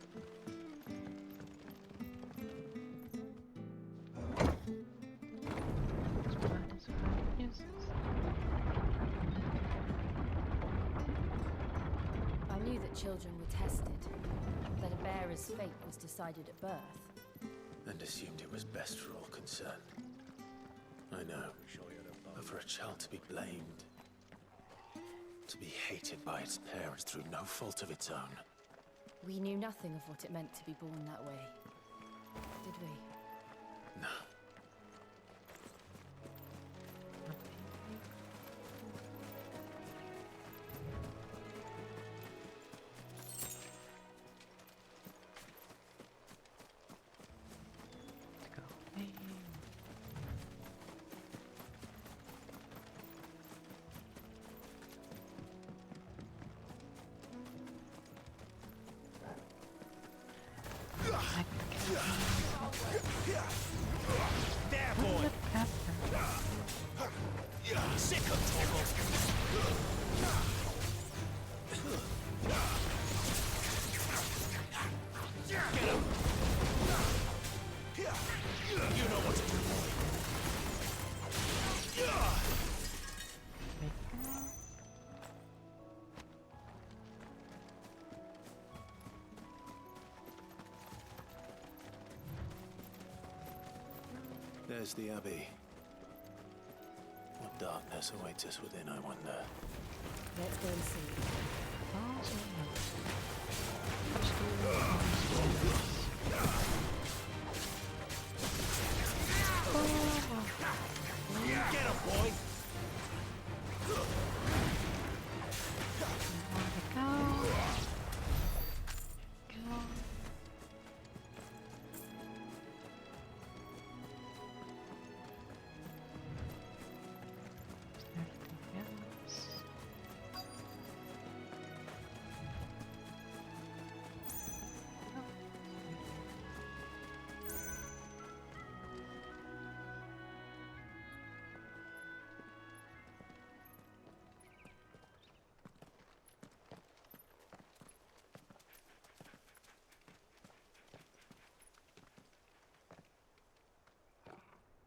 I knew that children were tested, that a bearer's fate was decided at birth. And assumed it was best for all concerned. I know. But for a child to be blamed, to be hated by its parents through no fault of its own. We knew nothing of what it meant to be born that way, did we? No. There, boy! Sick of Torgal! Get him! You know what to do, boy! There's the Abbey. What darkness awaits us within, I wonder. Let's go and see. Get him, boy!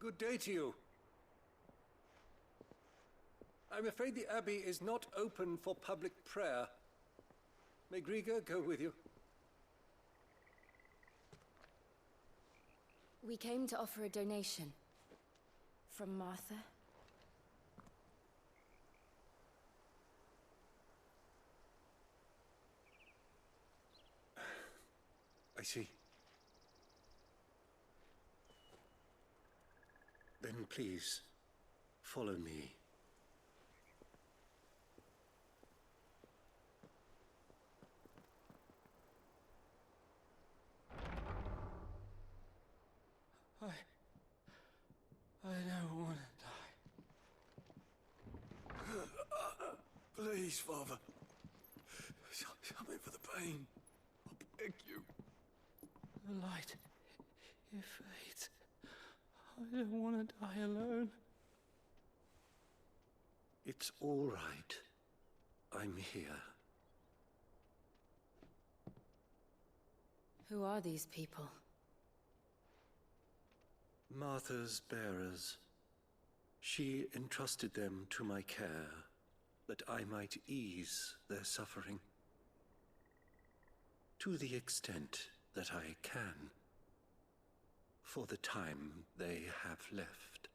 Good day to you. I'm afraid the Abbey is not open for public prayer. May Griga go with you? We came to offer a donation. From Martha. I see. Then please, follow me. I don't want to die. Please, Father. Help me for the pain. I beg you. The light, it fades. I don't want to die alone. It's all right. I'm here. Who are these people? Martha's bearers. She entrusted them to my care, that I might ease their suffering. To the extent that I can. For the time they have left.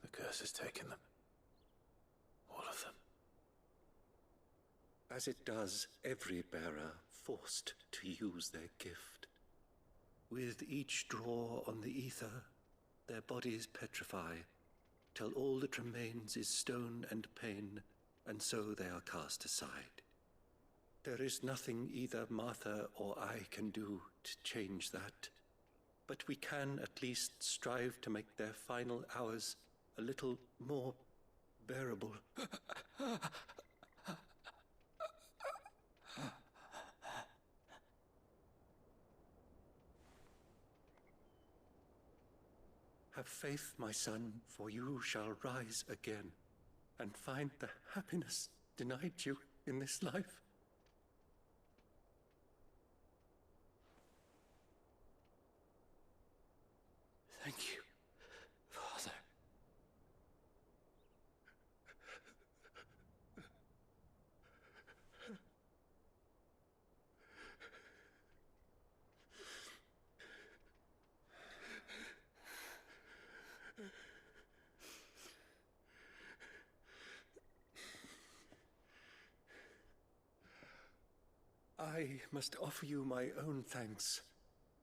The curse has taken them. All of them. As it does every bearer forced to use their gift. With each draw on the ether, their bodies petrify, till all that remains is stone and pain, and so they are cast aside. There is nothing either Martha or I can do to change that. But we can at least strive to make their final hours a little more bearable. Have faith, my son, for you shall rise again and find the happiness denied you in this life. Thank you, Father. I must offer you my own thanks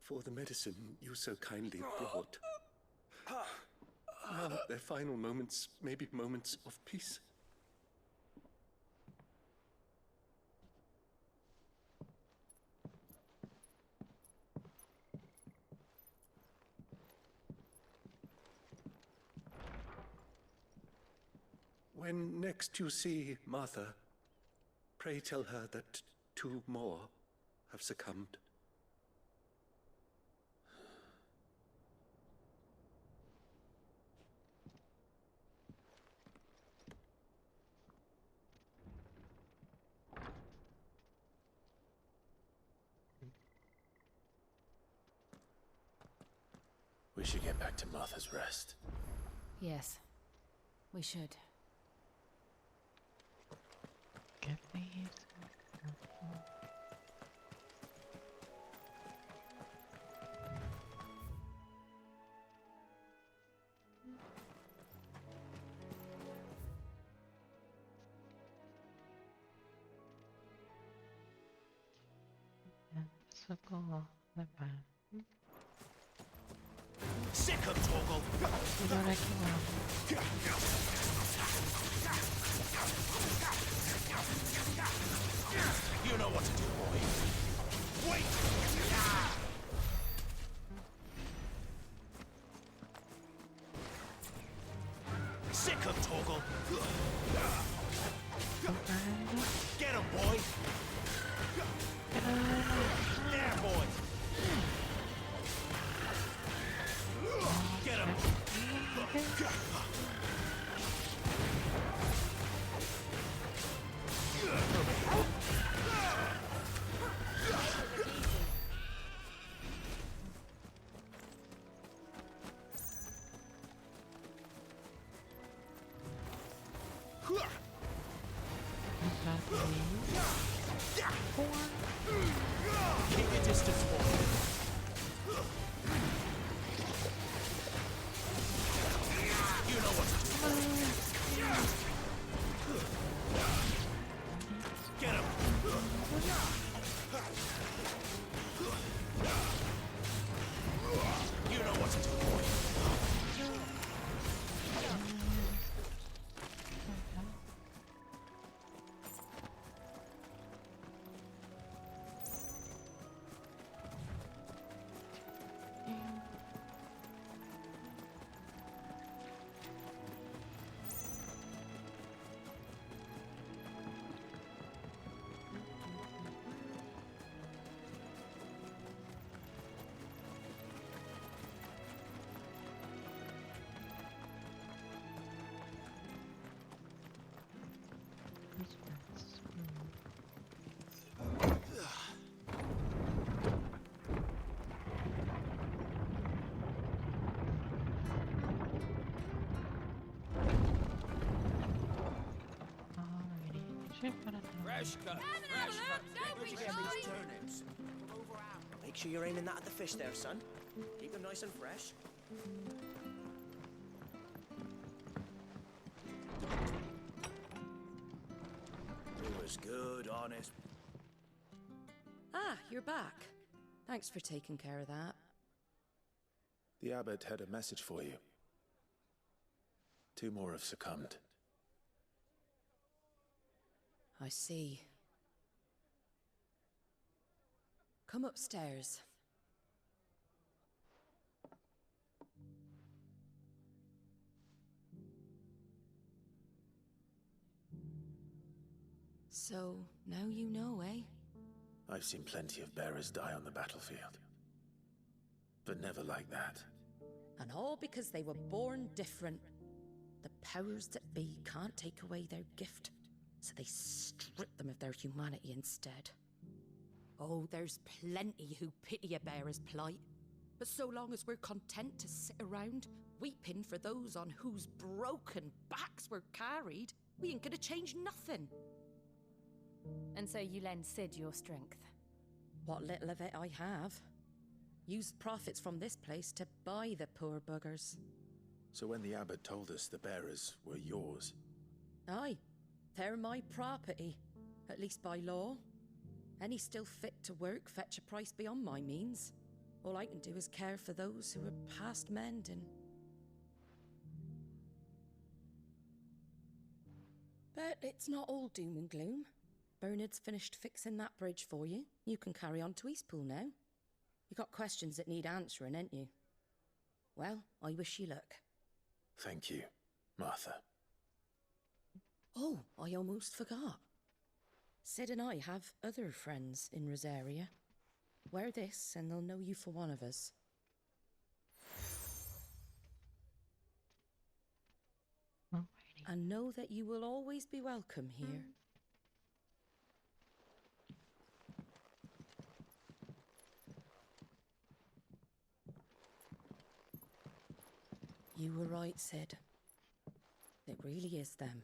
for the medicine you so kindly brought. Now, their final moments may be moments of peace. When next you see Martha, pray tell her that 2 more have succumbed. We should get back to Martha's Rest. Yes, we should. Give me so cool. The man. Sick of Torgal! You know what I came You know what to do, boy. Wait! Sick of Torgal! Get him, boy! There, boy! Get him! Keep your distance, boy. You know what to do. Get him. You know what to do, boy. Fresh cut. Fresh cut. Where'd you get these turnips? Make sure you're aiming that at the fish there, son. Keep them nice and fresh. It was good, honest. Ah, you're back. Thanks for taking care of that. The abbot had a message for you. 2 more have succumbed. I see. Come upstairs. So, now you know, eh? I've seen plenty of bearers die on the battlefield. But never like that. And all because they were born different. The powers that be can't take away their gift, so they strip them of their humanity instead. Oh, there's plenty who pity a bearer's plight. But so long as we're content to sit around, weeping for those on whose broken backs we're carried, we ain't gonna change nothing. And so you lend Sid your strength? What little of it I have. Used profits from this place to buy the poor buggers. So when the abbot told us the bearers were yours... Aye, they're my property, at least by law. Any still fit to work fetch a price beyond my means. All I can do is care for those who are past mending. But it's not all doom and gloom. Bernard's finished fixing that bridge for you. You can carry on to Eastpool now. You got questions that need answering, ain't you? Well, I wish you luck. Thank you, Martha. Oh, I almost forgot. Sid and I have other friends in Rosaria. Wear this and they'll know you for one of us. Alrighty. And know that you will always be welcome here. You were right, Sid. It really is them.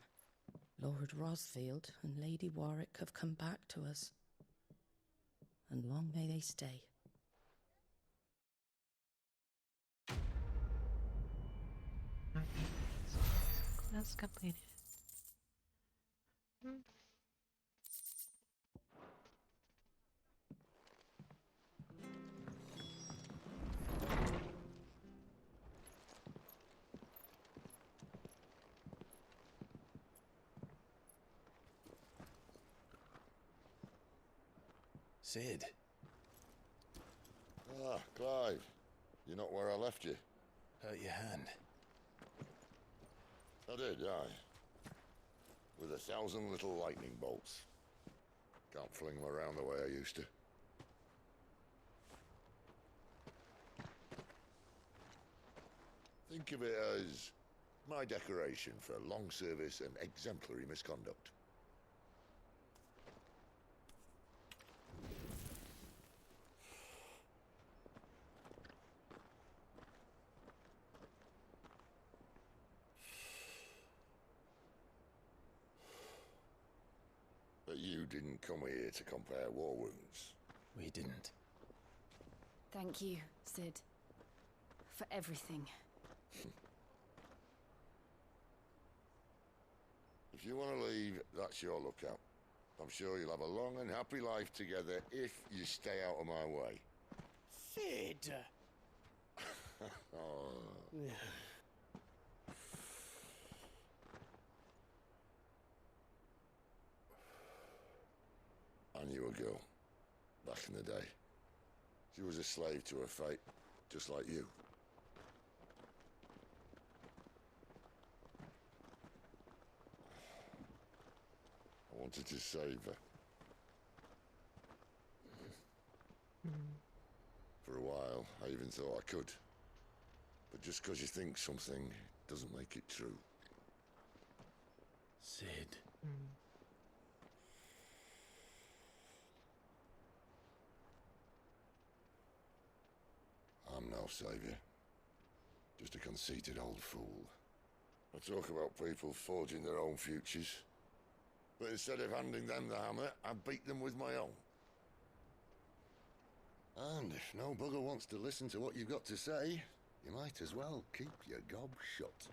Lord Rosfield and Lady Warwick have come back to us. And long may they stay. Okay. Quest completed. Sid. Ah, Clive. You're not where I left you. Hurt your hand. I did, aye. With 1,000 little lightning bolts. Can't fling them around the way I used to. Think of it as my decoration for long service and exemplary misconduct. But you didn't come here to compare war wounds. We didn't. Thank you, Sid. For everything. If you want to leave, that's your lookout. I'm sure you'll have a long and happy life together if you stay out of my way. Sid! Oh. I knew a girl, back in the day. She was a slave to her fate, just like you. I wanted to save her. For a while, I even thought I could. But just because you think something doesn't make it true. Sid. I'm no savior. Just a conceited old fool. I talk about people forging their own futures. But instead of handing them the hammer, I beat them with my own. And if no bugger wants to listen to what you've got to say, you might as well keep your gob shut.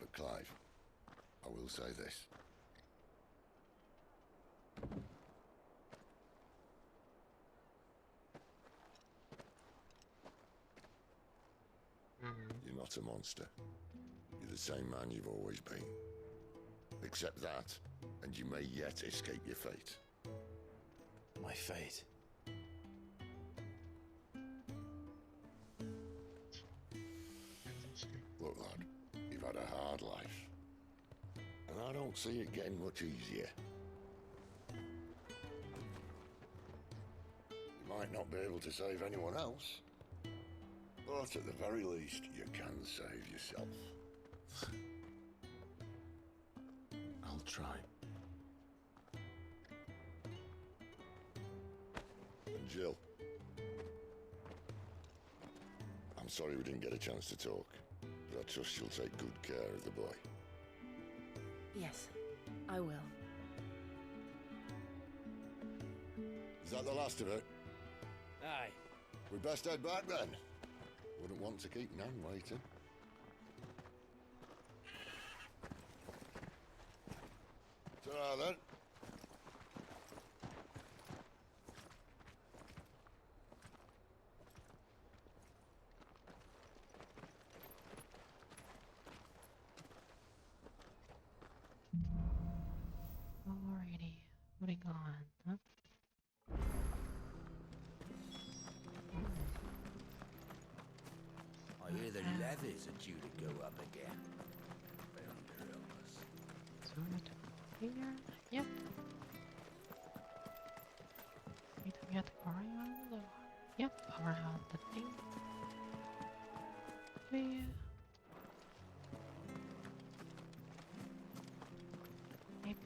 But Clive, I will say this. You're not a monster. You're the same man you've always been. Accept that, and you may yet escape your fate. my fate. Look, lad, you've had a hard life. And I don't see it getting much easier. You might not be able to save anyone else, but at the very least, you can save yourself. I'll try. And Jill, I'm sorry we didn't get a chance to talk, but I trust you'll take good care of the boy. Yes, I will. Is that the last of it? Aye. We best head back then. Wouldn't want to keep Nan waiting. Ta-ra then. Alrighty, moving on. Huh? I hear the levies are due to go up again. They're under illness. So here. Yep. Wait, we have to go around the... Yep, around the thing. Yeah. Maybe...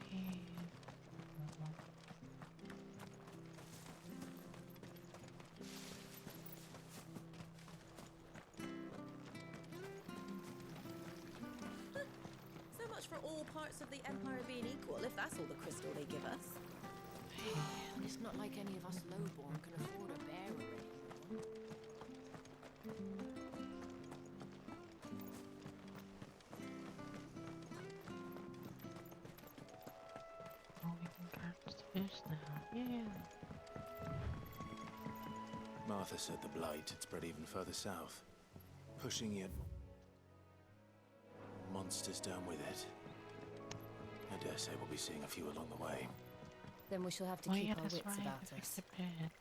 So much for all parts of the Empire being equal, if that's all the crystal they give us. It's not like any of us lowborn can afford a bearer anymore. Oh, we can catch the fish now. Yeah. Martha said the blight had spread even further south, pushing yet monsters down with it. I dare say we'll be seeing a few along the way. Then we shall have to Oh, keep yeah, our that's wits right. about I us. I was scared.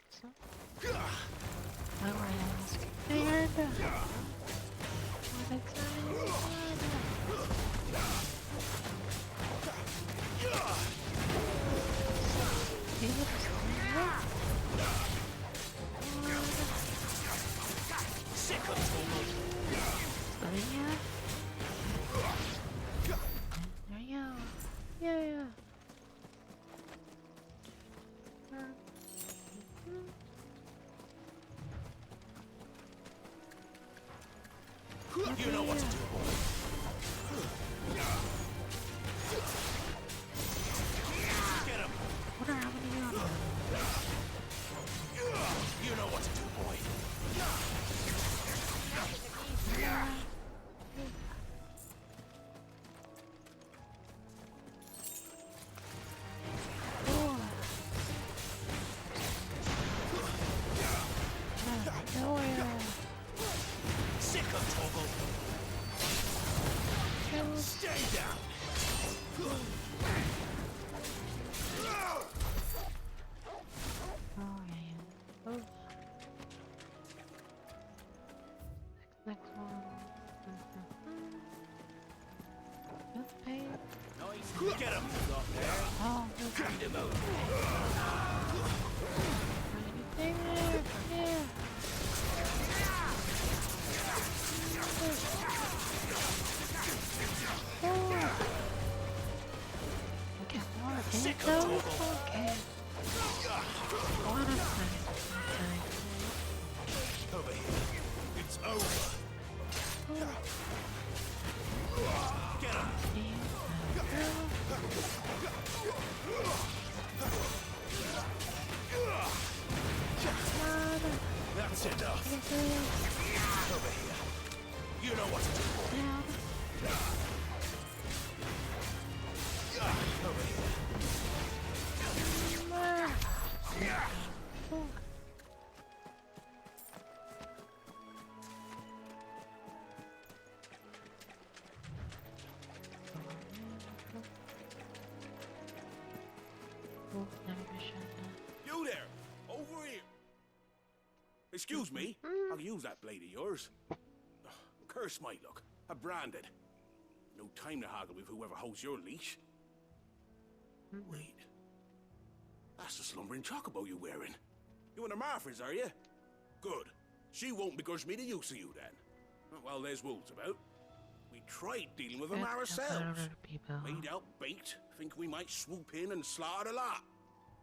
What a Sick of trouble. There you go. Yeah. You know what to do, boy. Get him. What are happening out You know what to do, boy. Sick of trouble. Stay down. Oh, yeah. Oh. Next one. That's pain. Nice. Get him. Oh, Hand him over. David. Yeah. Okay, more. Sick of Okay. What a time. Over here. It's over. Get him. That's enough. Over here. You know what to do. Over here. Oh, never mission. You there! Excuse me. I'll use that blade of yours. Curse my luck. I'm branded. No time to haggle with whoever holds your leash. Wait. That's the slumbering chocobo you're wearing. You and the Marthas, are you? Good. She won't begrudge me the use of you, then. Well, there's wolves about. We tried dealing with them ourselves. Made out bait, think we might swoop in and slaughter the lot.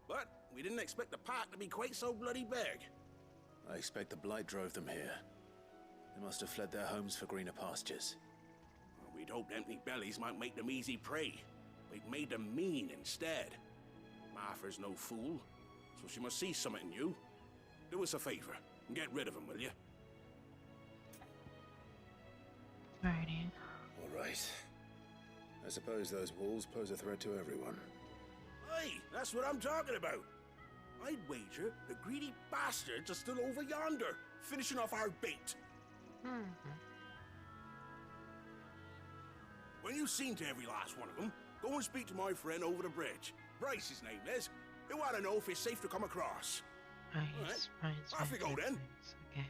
But we didn't expect the pack to be quite so bloody big. I expect the blight drove them here. They must have fled their homes for greener pastures. Well, we'd hoped empty bellies might make them easy prey. We'd made them mean instead. Martha's no fool, so she must see something in you. Do us a favor and get rid of them, will you? Alrighty. All right. I suppose those wolves pose a threat to everyone. Hey, that's what I'm talking about. I'd wager the greedy bastards are still over yonder, finishing off our bait. When you've seen to every last one of them, go and speak to my friend over the bridge. Bryce, his name is. He'll want to know if it's safe to come across. Right. Off we go then. Okay.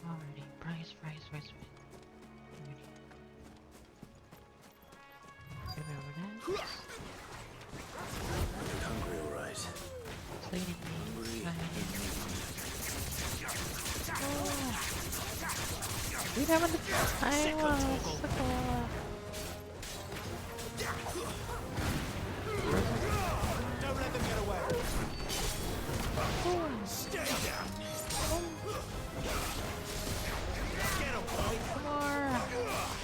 Alrighty, Bryce. Alrighty. Remember that? I'm hungry, all right. Sleeping me. We haven't the Don't let them get away. Stay down. Get him, boy. Come on.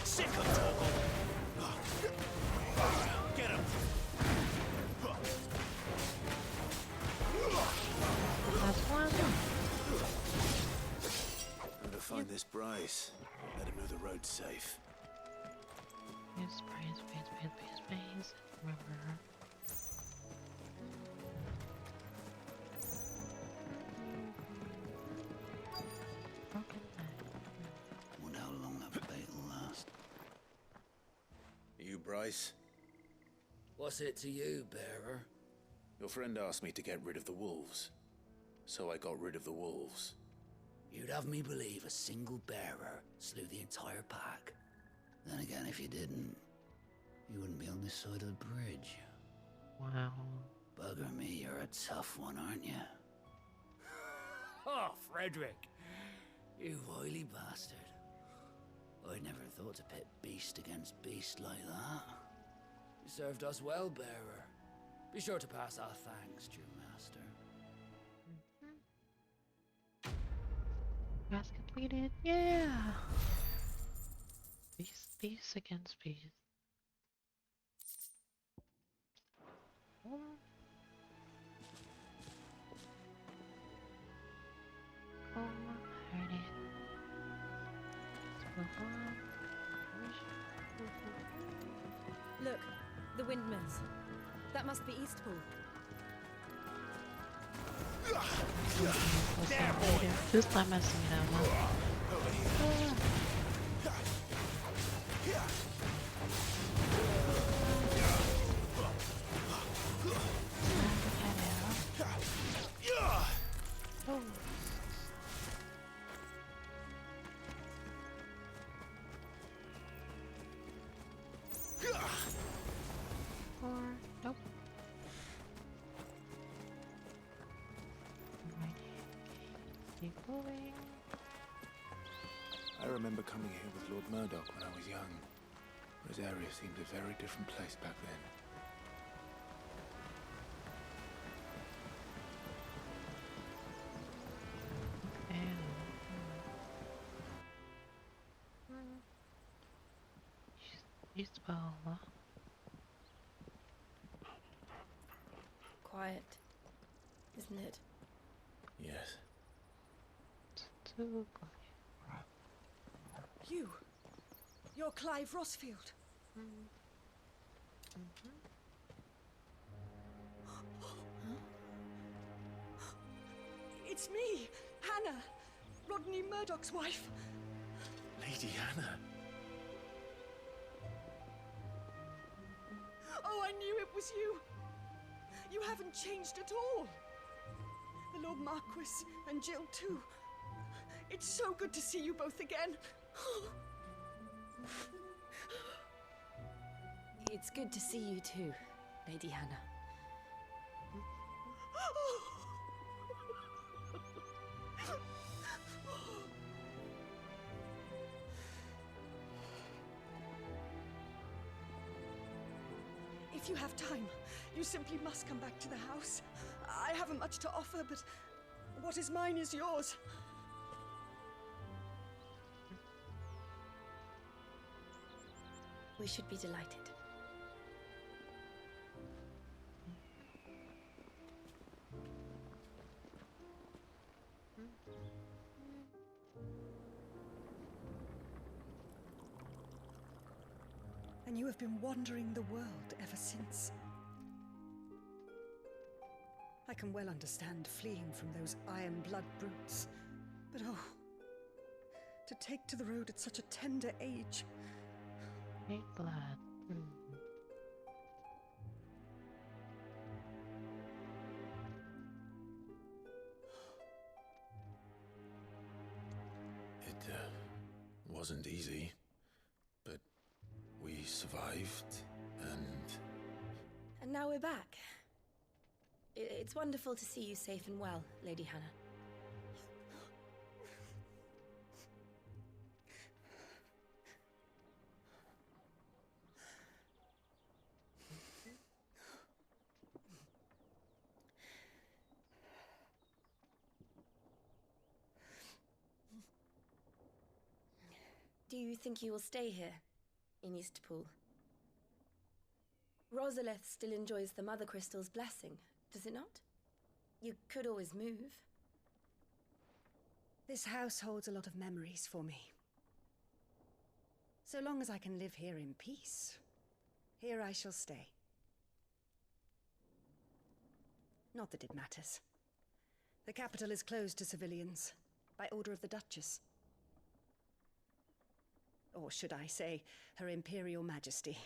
Sick of Torgal. Get him. That's one. I'm to find this Bryce. Let him know the road's safe. Yes, Bryce. Remember. Wonder how long that bait will last. You, Bryce? What's it to you, bearer? Your friend asked me to get rid of the wolves. So I got rid of the wolves. You'd have me believe a single bearer slew the entire pack. Then again, if you didn't, you wouldn't be on this side of the bridge. Wow. Bugger me, you're a tough one, aren't you? Oh, Frederick. You wily bastard. I'd never thought to pit beast against beast like that. You served us well, bearer. Be sure to pass our thanks to your master. Quest completed. Yeah. Beast against beast. Alrighty. Let's move on. Look, the windmills. That must be Eastpool. There, boy. Who's not messing it up, huh? Oh. Or nope. Keep moving. I remember coming here with Lord Murdoch when I was young. Rosaria seemed a very different place back then. Isabella. Quiet, isn't it? Yes. Too You're Clive Rossfield. It's me, Hannah, Rodney Murdoch's wife. Lady Hannah. was you. You haven't changed at all. The Lord Marquis and Jill too. It's so good to see you both again. It's good to see you too, Lady Hannah. If you have time, you simply must come back to the house. I haven't much to offer, but what is mine is yours. We should be delighted. And you have been wandering the world ever since. I can well understand fleeing from those iron blood brutes, but oh, to take to the road at such a tender age. Ain't blood. It wasn't easy, but we survived, And now we're back. It's wonderful to see you safe and well, Lady Hannah. Do you think you will stay here, in Eastpool? Rosalith still enjoys the Mother Crystal's blessing, does it not? You could always move. This house holds a lot of memories for me. So long as I can live here in peace, here I shall stay. Not that it matters. The capital is closed to civilians, by order of the Duchess. Or should I say, Her Imperial Majesty.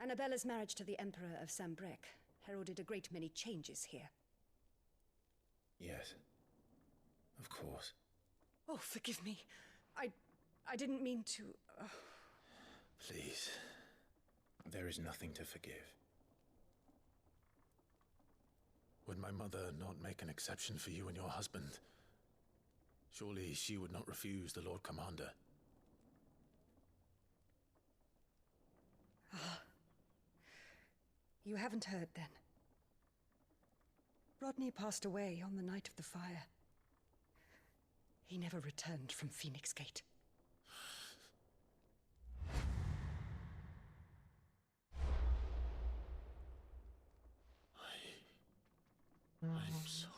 Annabella's marriage to the Emperor of Sambrec heralded a great many changes here. yes, of course. Oh, forgive me. I didn't mean to... Please, there is nothing to forgive. Would my mother not make an exception for you and your husband? Surely she would not refuse the Lord Commander. Ah. You haven't heard, then. Rodney passed away on the night of the fire. He never returned from Phoenix Gate. I'm sorry.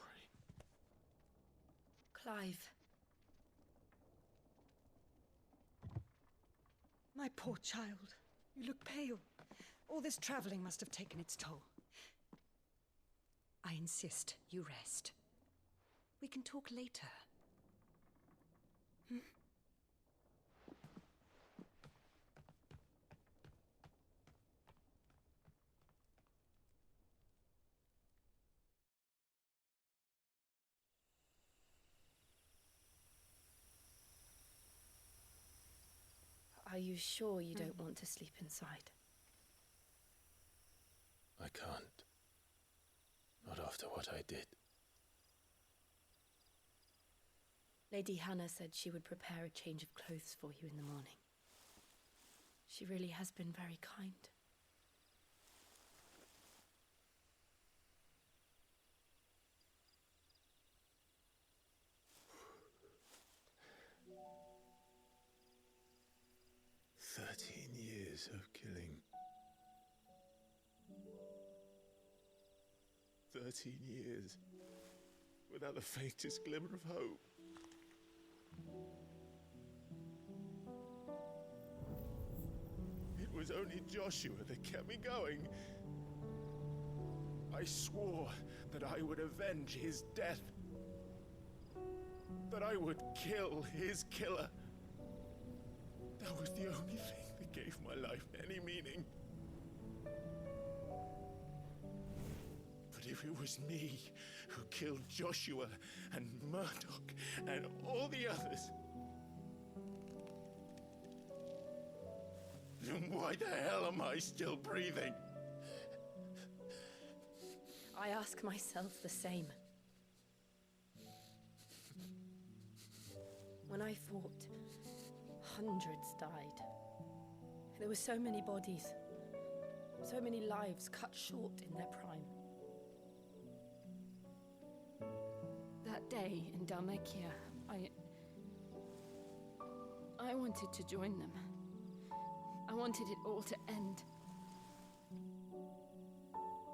Clive. My poor child. You look pale. All this traveling must have taken its toll. I insist you rest. We can talk later. Hmm? Are you sure you don't want to sleep inside? I can't. Not after what I did. Lady Hannah said she would prepare a change of clothes for you in the morning. She really has been very kind. Years of killing. 13 years without the faintest glimmer of hope. It was only Joshua that kept me going. I swore that I would avenge his death. That I would kill his killer. That was the only thing that gave my life any meaning. if it was me who killed Joshua and Murdoch and all the others, then why the hell am I still breathing? I ask myself the same. When I fought, hundreds died. There were so many bodies, so many lives cut short in their prime. That day in Dalmekia, I wanted to join them. I wanted it all to end.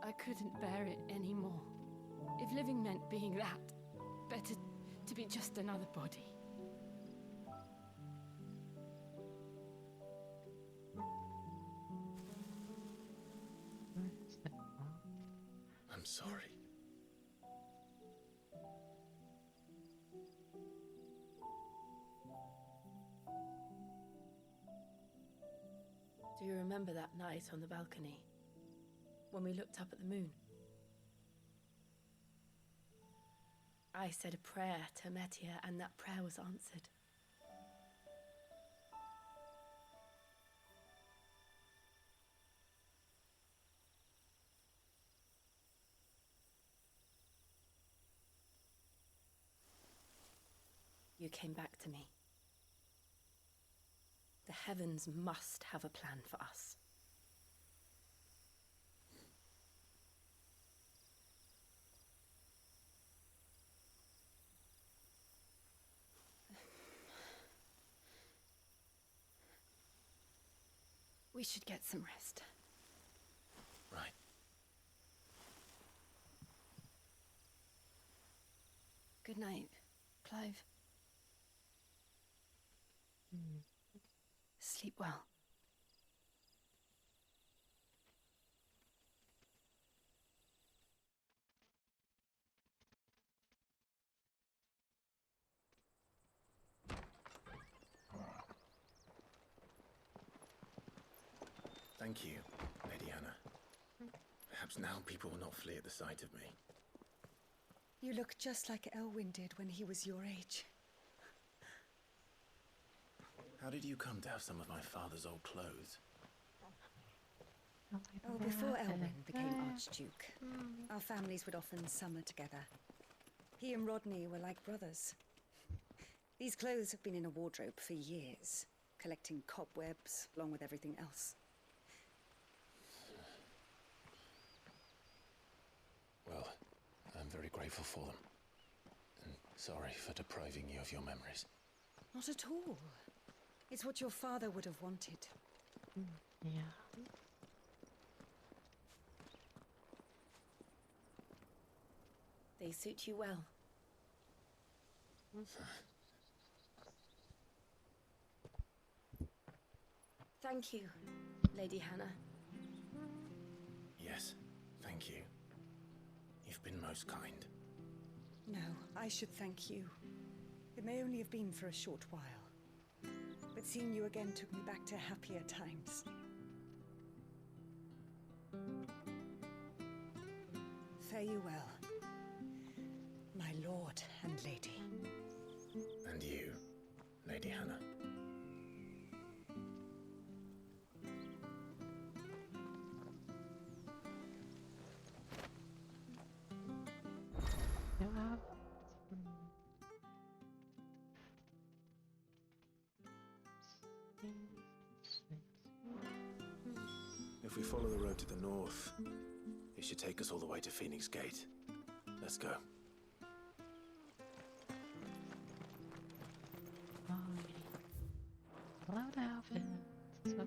I couldn't bear it anymore. If living meant being that, better to be just another body. I'm sorry. Do you remember that night on the balcony, when we looked up at the moon? I said a prayer to Metia, and that prayer was answered. You came back to me. The heavens must have a plan for us. We should get some rest. Right. Good night, Clive. Sleep well. Thank you, Lady Hannah. Perhaps now people will not flee at the sight of me. You look just like Elwyn did when he was your age. How did you come to have some of my father's old clothes? Oh, before Elwyn became Archduke, our families would often summer together. He and Rodney were like brothers. These clothes have been in a wardrobe for years, collecting cobwebs along with everything else. Well, I'm very grateful for them. And sorry for depriving you of your memories. Not at all. It's what your father would have wanted. Yeah. They suit you well. Thank you, Lady Hannah. Yes, thank you. You've been most kind. No, I should thank you. It may only have been for a short while, but seeing you again took me back to happier times. Fare you well, my lord and lady. And you, Lady Hannah. If we follow the road to the north, it should take us all the way to Phoenix Gate. Let's go. Hello, outfit. So nice.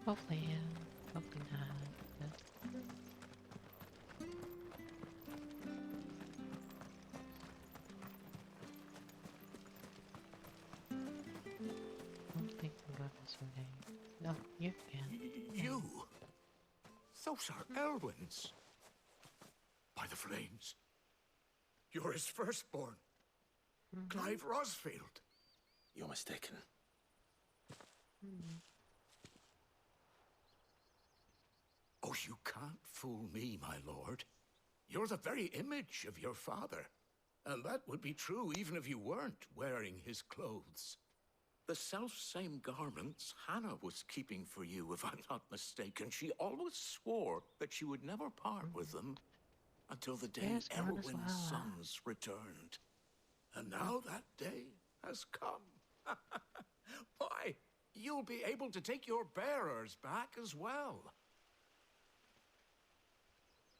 Hopefully, hopefully not. I don't think I'm going this way. No, you can. You? Those are Elwyn's. By the flames. You're his firstborn. Clive Rosfield. You're mistaken. Oh, you can't fool me, my lord. You're the very image of your father. And that would be true even if you weren't wearing his clothes. The self-same garments Hannah was keeping for you, if I'm not mistaken. She always swore that she would never part with them until the day Yes, God as Elwyn's well. sons returned. And now that day has come. Why, you'll be able to take your bearers back as well.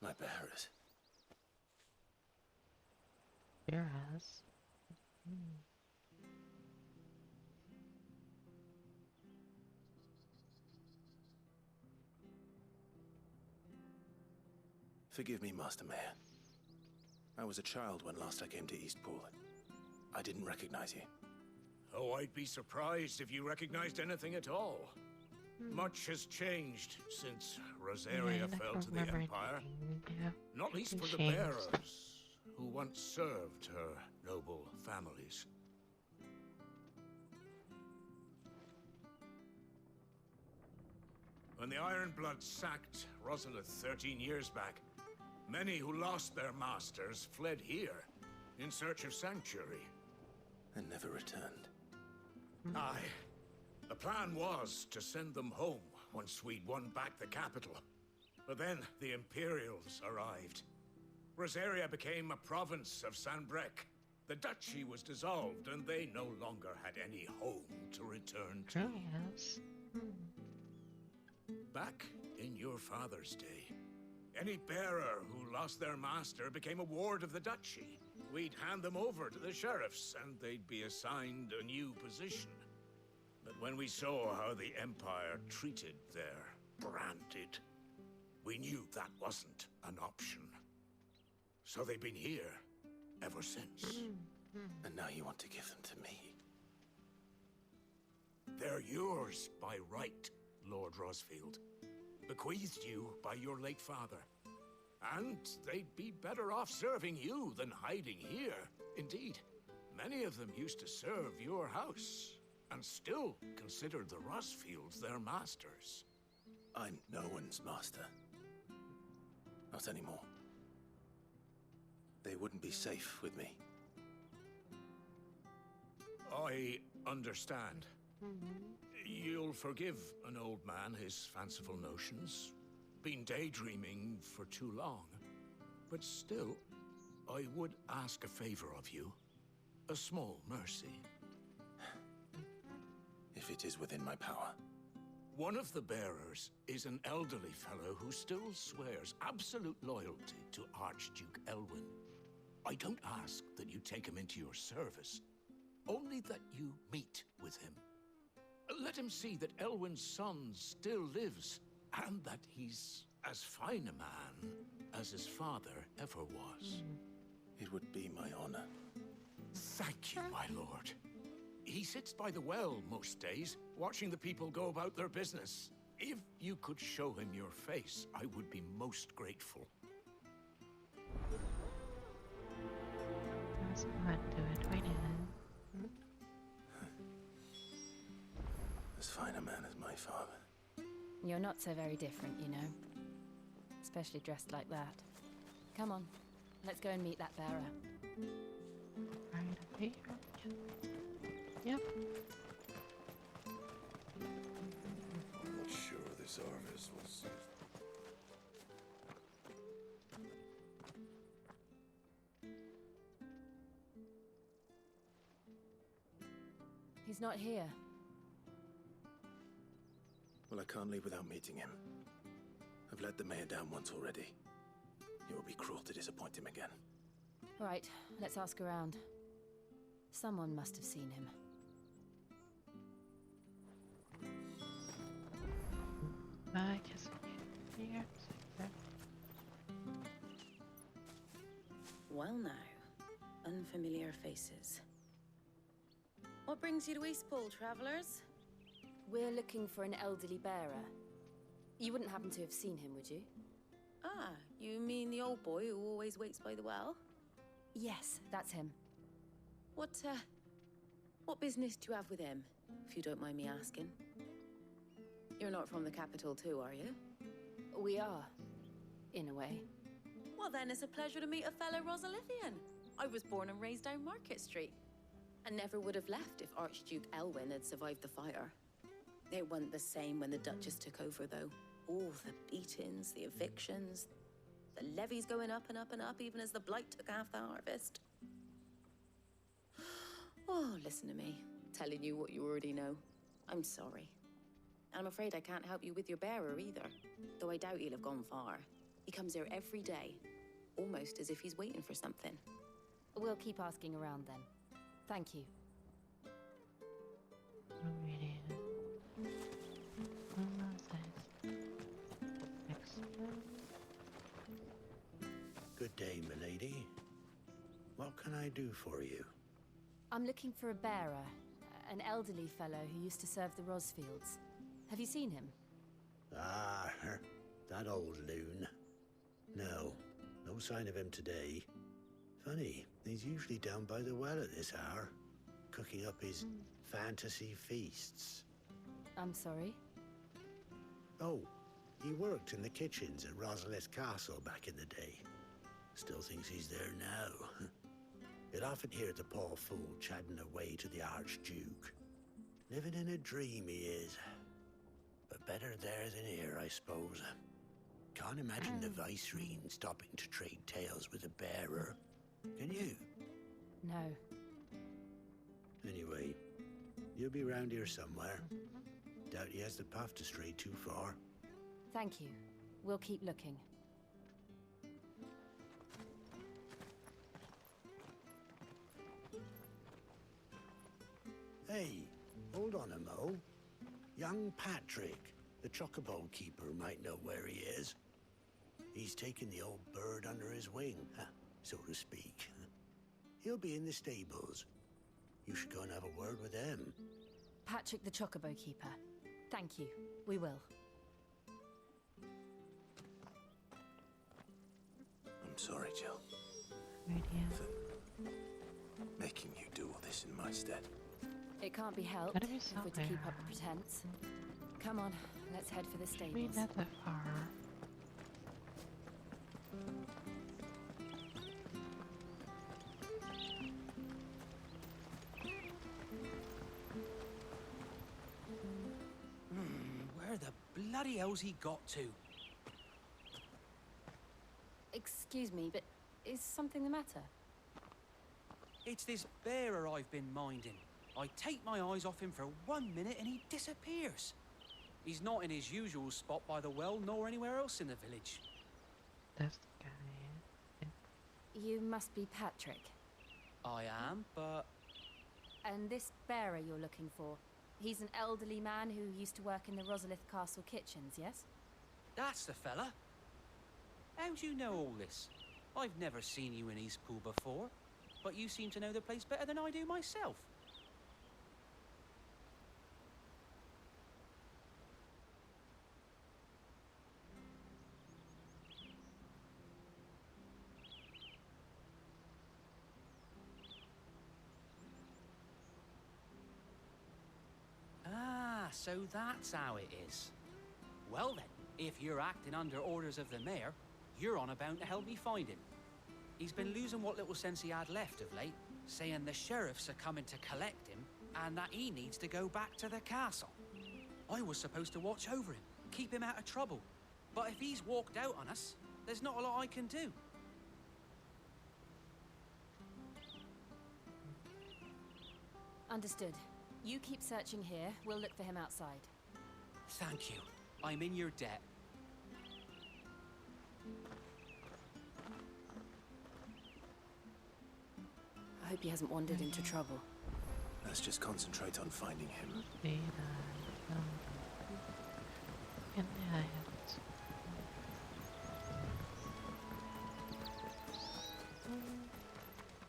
My bearers. Yes. Forgive me, Master Mayor. I was a child when last I came to Eastpool. I didn't recognize you. Oh, I'd be surprised if you recognized anything at all. Much has changed since Rosaria fell to the Empire. Not least for the bearers, who once served her noble families. When the Ironbloods sacked Rosalith 13 years back, many who lost their masters fled here in search of sanctuary. And never returned. Aye. The plan was to send them home once we'd won back the capital. But then the Imperials arrived. Rosaria became a province of Sanbreque. The duchy was dissolved, and they no longer had any home to return to. Yes. Back in your father's day, any bearer who lost their master became a ward of the duchy. We'd hand them over to the sheriffs, and they'd be assigned a new position. But when we saw how the Empire treated their branded, we knew that wasn't an option. So they've been here ever since. And now you want to give them to me? They're yours by right, Lord Rosfield. Bequeathed you by your late father. And they'd be better off serving you than hiding here. Indeed, many of them used to serve your house, and still considered the Rosfields their masters. I'm no one's master. Not anymore. They wouldn't be safe with me. I understand. You'll forgive an old man his fanciful notions. Been daydreaming for too long. But still, I would ask a favor of you. A small mercy. If it is within my power. One of the bearers is an elderly fellow who still swears absolute loyalty to Archduke Elwyn. I don't ask that you take him into your service, only that you meet with him. Let him see that Elwyn's son still lives, and that he's as fine a man as his father ever was. It would be my honor. Thank you, my lord. He sits by the well most days, watching the people go about their business. If you could show him your face, I would be most grateful. That's not do it. We did it. As fine a man as my father. You're not so very different, you know. Especially dressed like that. Come on, let's go and meet that bearer. Right up here. Yep. I'm not sure this harvest was... He's not here. Well, I can't leave without meeting him. I've let the mayor down once already. It would be cruel to disappoint him again. Right, let's ask around. Someone must have seen him. I guess here. Well now, unfamiliar faces. What brings you to Eastpool, travelers? We're looking for an elderly bearer. You wouldn't happen to have seen him, would you? Ah, you mean the old boy who always waits by the well? Yes, that's him. What business do you have with him, if you don't mind me asking? You're not from the capital too, are you? We are, in a way. Well then, it's a pleasure to meet a fellow Rosalithian. I was born and raised down Market Street. I never would have left if Archduke Elwyn had survived the fire. It wasn't the same when the Duchess took over, though. All the beatings, the evictions, the levies going up and up and up, even as the blight took half the harvest. Oh, listen to me, telling you what you already know. I'm sorry. I'm afraid I can't help you with your bearer either, though I doubt he'll have gone far. He comes here every day, almost as if he's waiting for something. We'll keep asking around then. Thank you. Good day, milady. What can I do for you? I'm looking for a bearer, an elderly fellow who used to serve the Rosfields. Have you seen him? Ah, that old loon. No sign of him today. Funny, he's usually down by the well at this hour, cooking up his fantasy feasts. I'm sorry? Oh, he worked in the kitchens at Rosalith Castle back in the day. Still thinks he's there now. You'd often hear the poor fool chatting away to the Archduke. Living in a dream he is. But better there than here, I suppose. Can't imagine the Viceroy stopping to trade tales with a bearer. Can you? No. Anyway, you'll be round here somewhere. Doubt he has the path to stray too far. Thank you. We'll keep looking. Hey, hold on a mo. Young Patrick, the chocobo keeper, might know where he is. He's taken the old bird under his wing, so to speak. He'll be in the stables. You should go and have a word with him. Patrick the chocobo keeper. Thank you. We will. I'm sorry, Jill. For making you do all this in my stead. It can't be helped if we're to keep up the pretense. Come on, let's head for the stables. Not that far. Where the bloody hell's he got to? Excuse me, but is something the matter? It's this bearer I've been minding. I take my eyes off him for 1 minute and he disappears. He's not in his usual spot by the well, nor anywhere else in the village. That's the guy. You must be Patrick. I am, but... And this bearer you're looking for, he's an elderly man who used to work in the Rosalith Castle kitchens, yes? That's the fella. How do you know all this? I've never seen you in Eastpool before, but you seem to know the place better than I do myself. So that's how it is. Well then, if you're acting under orders of the mayor, you're on about to help me find him. He's been losing what little sense he had left of late, saying the sheriffs are coming to collect him and that he needs to go back to the castle. I was supposed to watch over him, keep him out of trouble. But if he's walked out on us, there's not a lot I can do. Understood. You keep searching here. We'll look for him outside. Thank you. I'm in your debt. I hope he hasn't wandered into trouble. Let's just concentrate on finding him.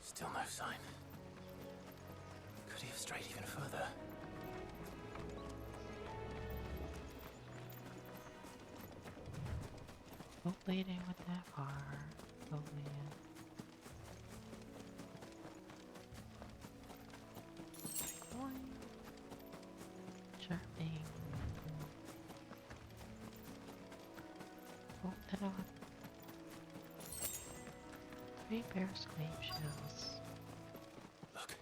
Still no sign. Could he have strayed even further? Go leading with that car. Go leading. Chirping. Oh, that on. 3 pair scream shells. Look,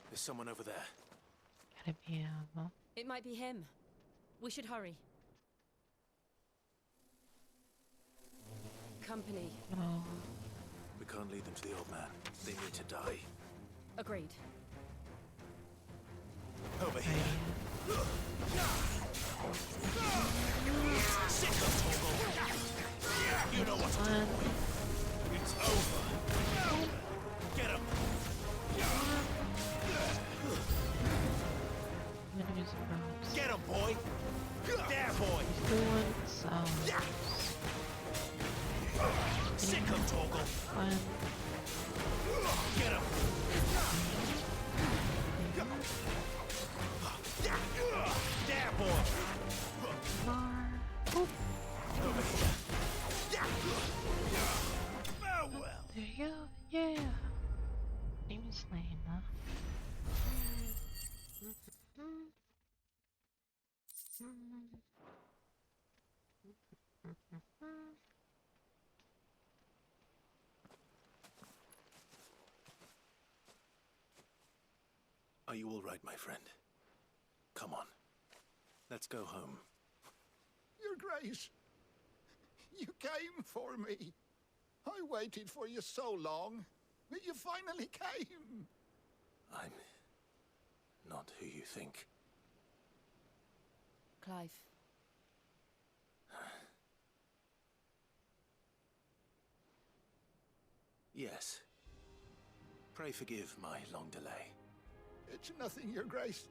there's someone over there. Gotta be It might be him. We should hurry. Company. No. We can't lead them to the old man. They need to die. Agreed. Over here. Sick of Toggle. You know what to do. It's over. Get him. Get him, boy. There, boy. He's doing sounds. Sick of Toggle. Fun. Get him. There, boy. Over here. Farewell. There you go. Yeah. Name is Lane, huh? Are you all right, my friend? Come on. Let's go home. Your Grace, you came for me. I waited for you so long, but you finally came. I'm not who you think. Clive. Yes. Pray forgive my long delay. It's nothing, Your Grace.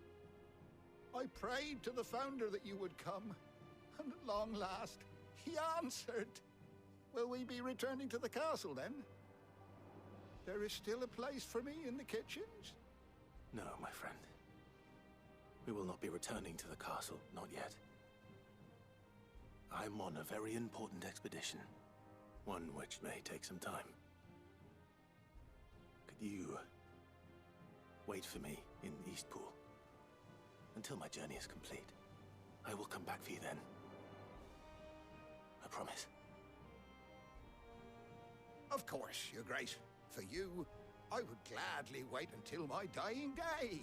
I prayed to the Founder that you would come, and at long last, he answered. Will we be returning to the castle, then? There is still a place for me in the kitchens? No, my friend. We will not be returning to the castle, not yet. I'm on a very important expedition, one which may take some time. Could you wait for me in Eastpool until my journey is complete? I will come back for you then. I promise. Of course, Your Grace. For you, I would gladly wait until my dying day.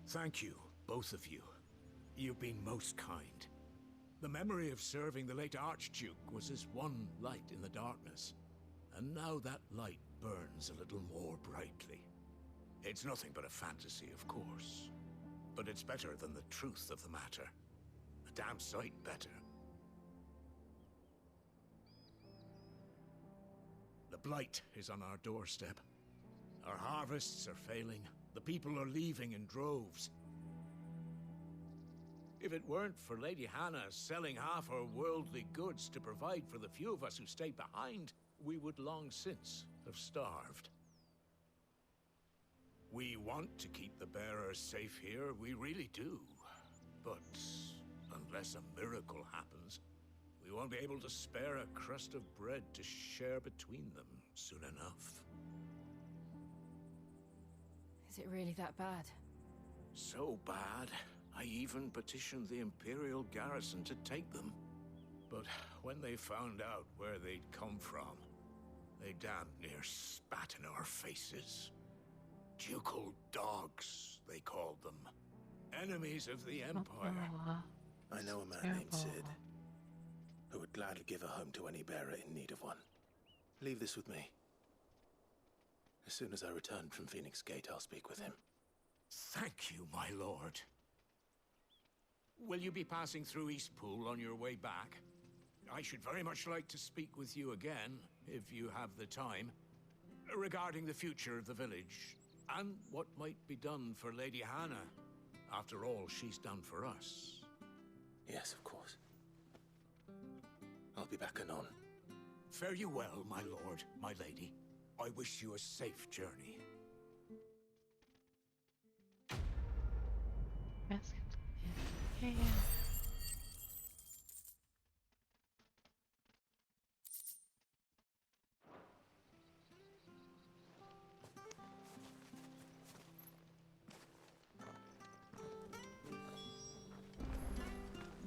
Thank you, both of you. You've been most kind. The memory of serving the late Archduke was as one light in the darkness, and now that light burns a little more brightly. It's nothing but a fantasy, of course, but it's better than the truth of the matter. A damn sight better. The blight is on our doorstep. Our harvests are failing. The people are leaving in droves. If it weren't for Lady Hannah selling half her worldly goods to provide for the few of us who stayed behind, we would long since have starved. We want to keep the bearers safe here, we really do. But unless a miracle happens, we won't be able to spare a crust of bread to share between them soon enough. Is it really that bad? So bad, I even petitioned the Imperial garrison to take them. But when they found out where they'd come from, they damn near spat in our faces. Ducal dogs, they called them. Enemies of the Empire. I know a man named Sid, who would gladly give a home to any bearer in need of one. Leave this with me. As soon as I return from Phoenix Gate, I'll speak with him. Thank you, my lord. Will you be passing through Eastpool on your way back? I should very much like to speak with you again, if you have the time, regarding the future of the village, and what might be done for Lady Hannah. After all she's done for us. Yes, of course. I'll be back anon. Fare you well, my lord, my lady. I wish you a safe journey. Yeah.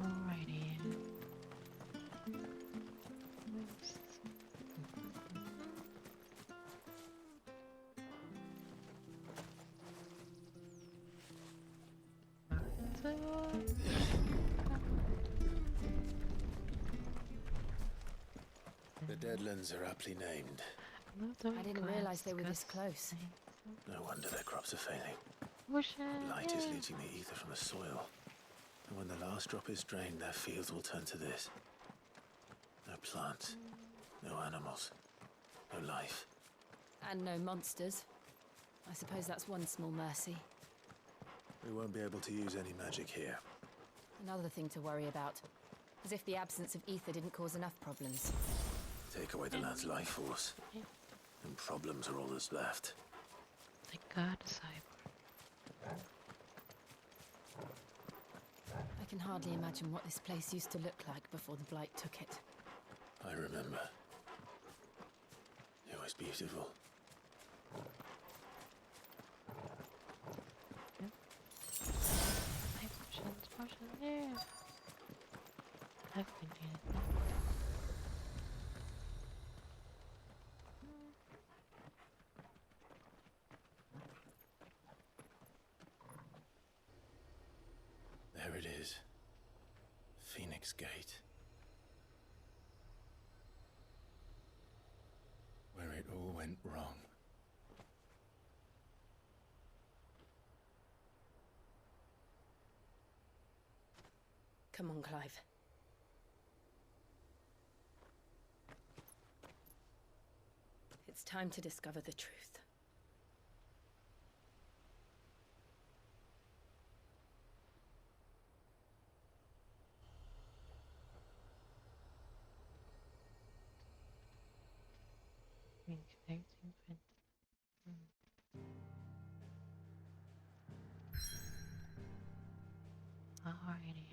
Alrighty. The Deadlands are aptly named. I didn't realize they were this close. No wonder their crops are failing. Wish Light is leaching the ether from the soil. And when the last drop is drained, their fields will turn to this. No plants, no animals, no life. And no monsters. I suppose that's one small mercy. We won't be able to use any magic here. Another thing to worry about. As if the absence of ether didn't cause enough problems. Take away the land's life force, and problems are all that's left. Thank God, Cyber. I can hardly imagine what this place used to look like before the Blight took it. I remember. It was beautiful. Potions, yeah. I've been doing it. There it is. Phoenix Gate. Where it all went wrong. Come on, Clive. It's time to discover the truth. Alrighty.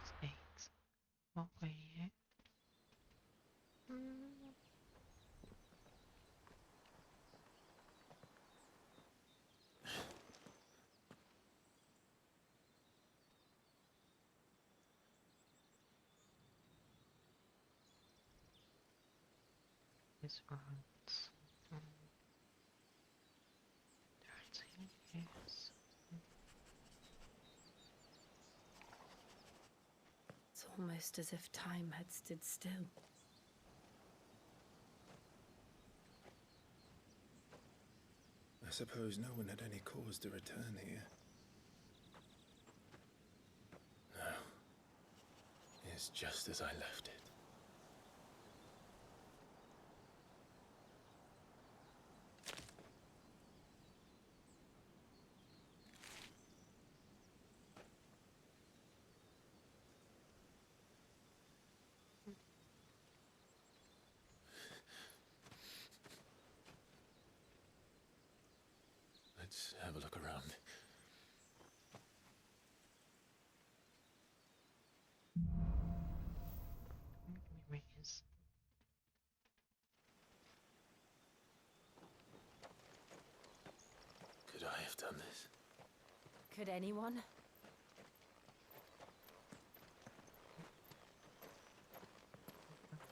Mistakes. Okay. This runs. Yes. It's almost as if time had stood still. I suppose no one had any cause to return here. No. It's just as I left it. Let's have a look around. Memories. Could I have done this? Could anyone?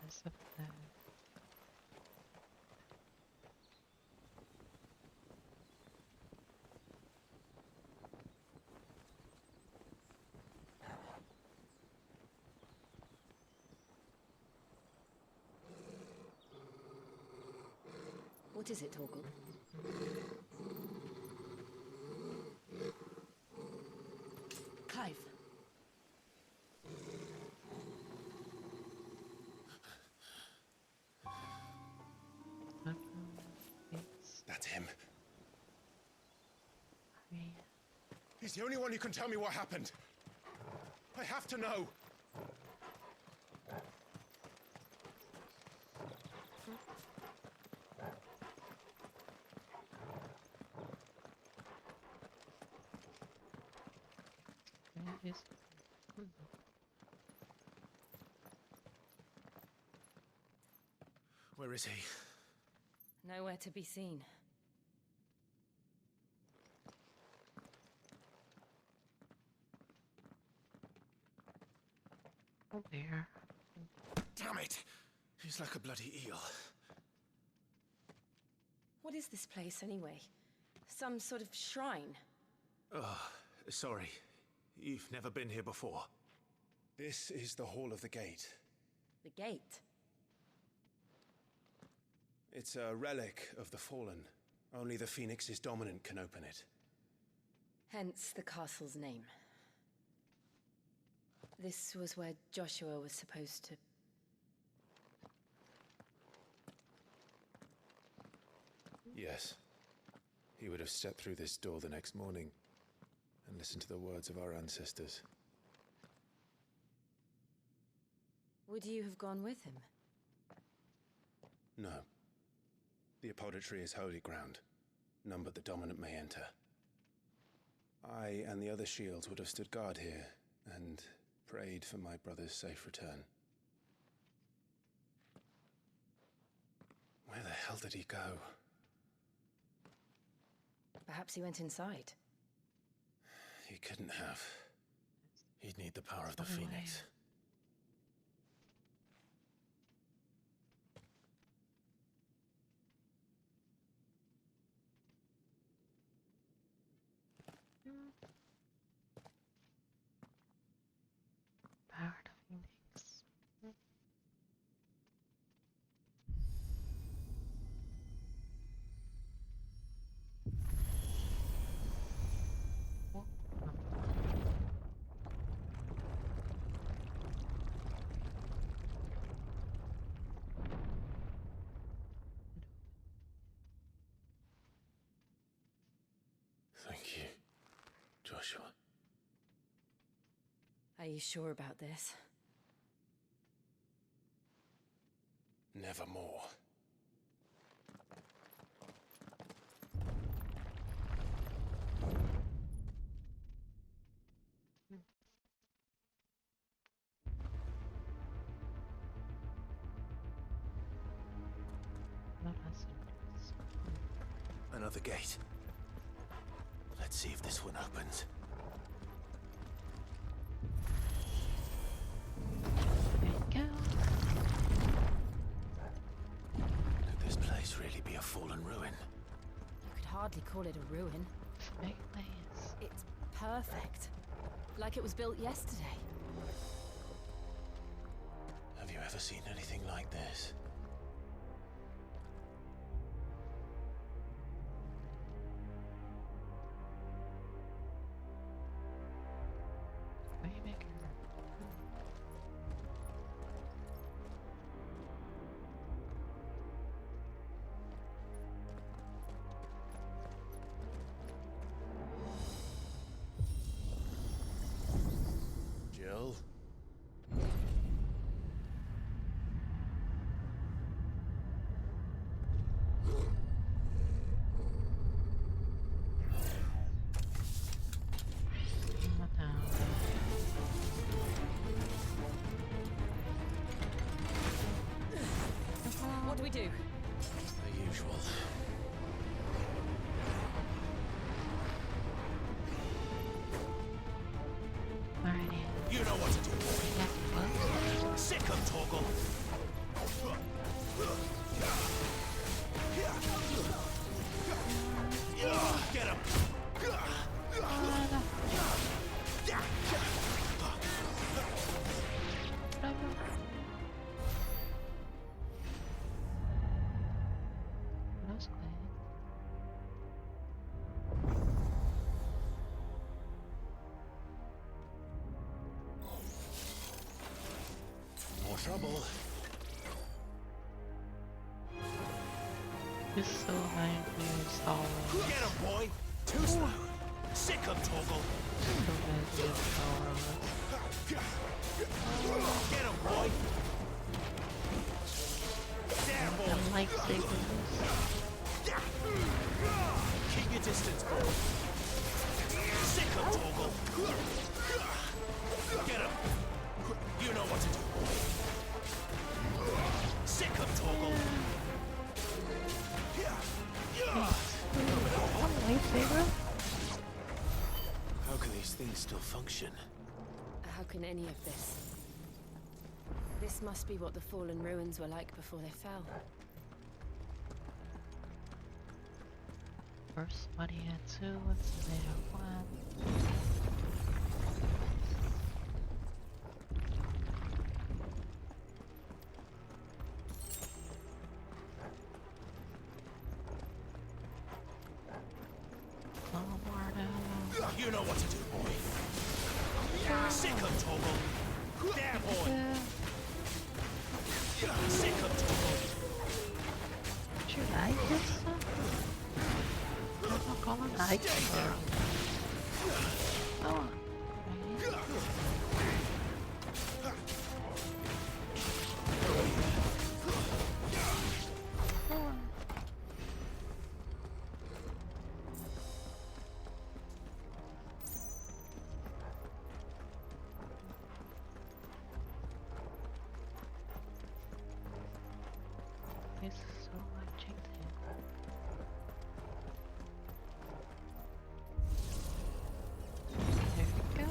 This of the What is it, Torgal? Clive. He's the only one who can tell me what happened. I have to know. Where is he? Nowhere to be seen. Oh dear. Damn it! He's like a bloody eel. What is this place, anyway? Some sort of shrine? Oh, sorry. You've never been here before. This is the Hall of the Gate. The gate? It's a relic of the Fallen. Only the Phoenix's dominant can open it. Hence the castle's name. This was where Joshua was supposed to... Yes. He would have stepped through this door the next morning and listened to the words of our ancestors. Would you have gone with him? No. The apodatory is holy ground. None but the dominant may enter. I and the other shields would have stood guard here and prayed for my brother's safe return. Where the hell did he go? Perhaps he went inside. He couldn't have. He'd need the power of the Phoenix. Power of Phoenix. Thank you, Joshua. Are you sure about this? Nevermore. Another gate. Let's see if this one opens. There you go. Could this place really be a fallen ruin? You could hardly call it a ruin. Big place. It's perfect. Like it was built yesterday. Have you ever seen anything like this? Way bigger. Jill? What do we do? The usual. Alrighty. You know what to do, boy. Sick him, Torgal. Get him. That was quick. More trouble. This so reminds me of Star Wars. Get him, boy. Too slow. Sick Sick of Toggle. Get him, boy. There, boy. Lightsabers. Keep your distance, boy. Sick of Toggle. Get him. You know what to do, boy. Sick of Toggle. Lightsaber? How can these things still function? How can any of this? This must be what the fallen ruins were like before they fell. First money at 2, what's made of 1? You know what to do, boy. Sick of Toggle. There, boy. Sick of Toggle. Should I get some? I'm not calling lightsaber. Oh. This is so watching thing. There we go.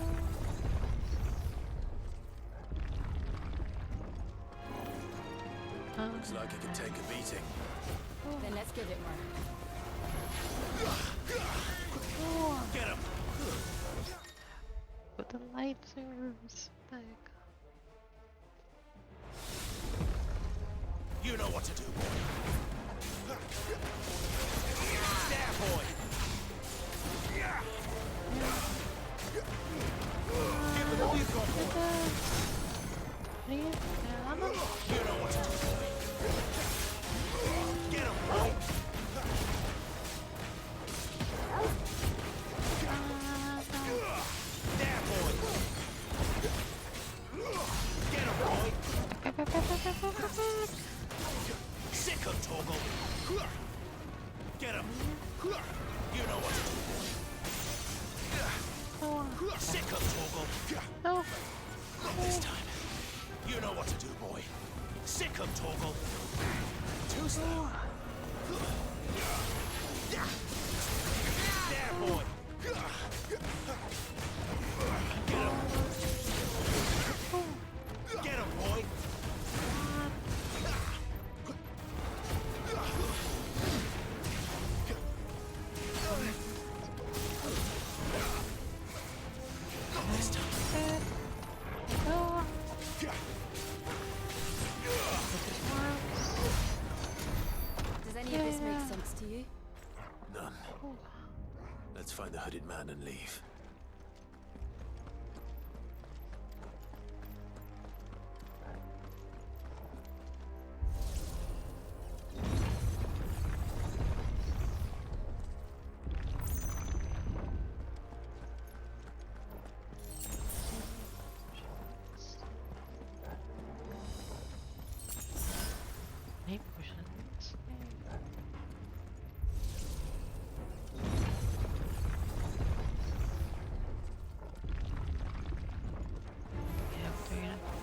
Looks like it could take a beating. Then let's give it one. Get him. With the lightsabers back. You know what to do, boy. There, boy. Give them all you've got, boy. You know what to do, boy. Get him, boy. There, boy. Get him, boy. Sick of Toggle. Get him. You know what to do, boy. Sick of Toggle. No. Not this time. You know what to do, boy. Sick of Toggle. Too slow. There, boy. Get him. Get him, boy. Not this time. Does any of this make sense to you? None. Let's find the hooded man and leave. Eight potions.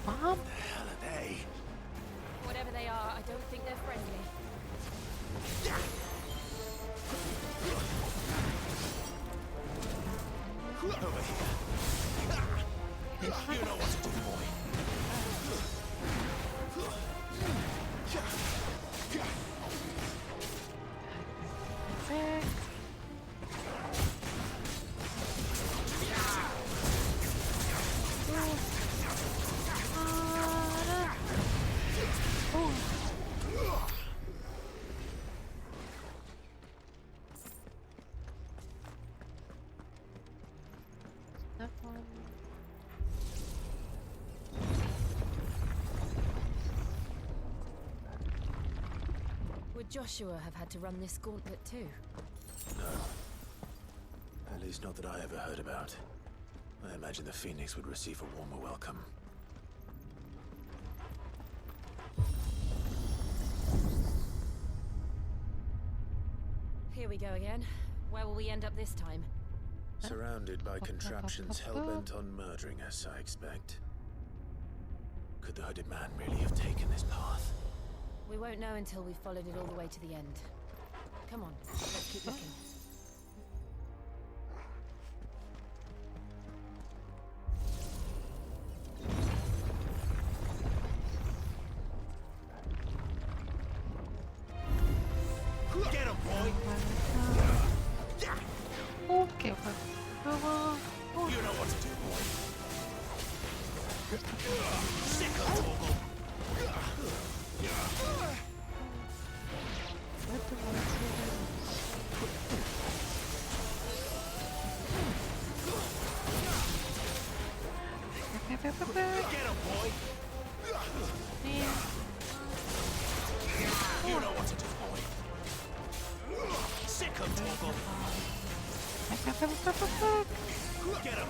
Bomb? The hell are they? Whatever they are, I don't think they're friendly. Over here. You know what to do, boy. That one. Would Joshua have had to run this gauntlet too? No. At least not that I ever heard about. I imagine the Phoenix would receive a warmer welcome. Here we go again. Where will we end up this time? Surrounded by contraptions hell-bent on murdering us, I expect. Could the hooded man really have taken this path? We won't know until we've followed it all the way to the end. Come on, let's keep looking. Get him, boy! Okay, You know what to do, boy. Sick of Torgal. Get him, boy. You know what to do, boy. Sick of Torgal. Get him.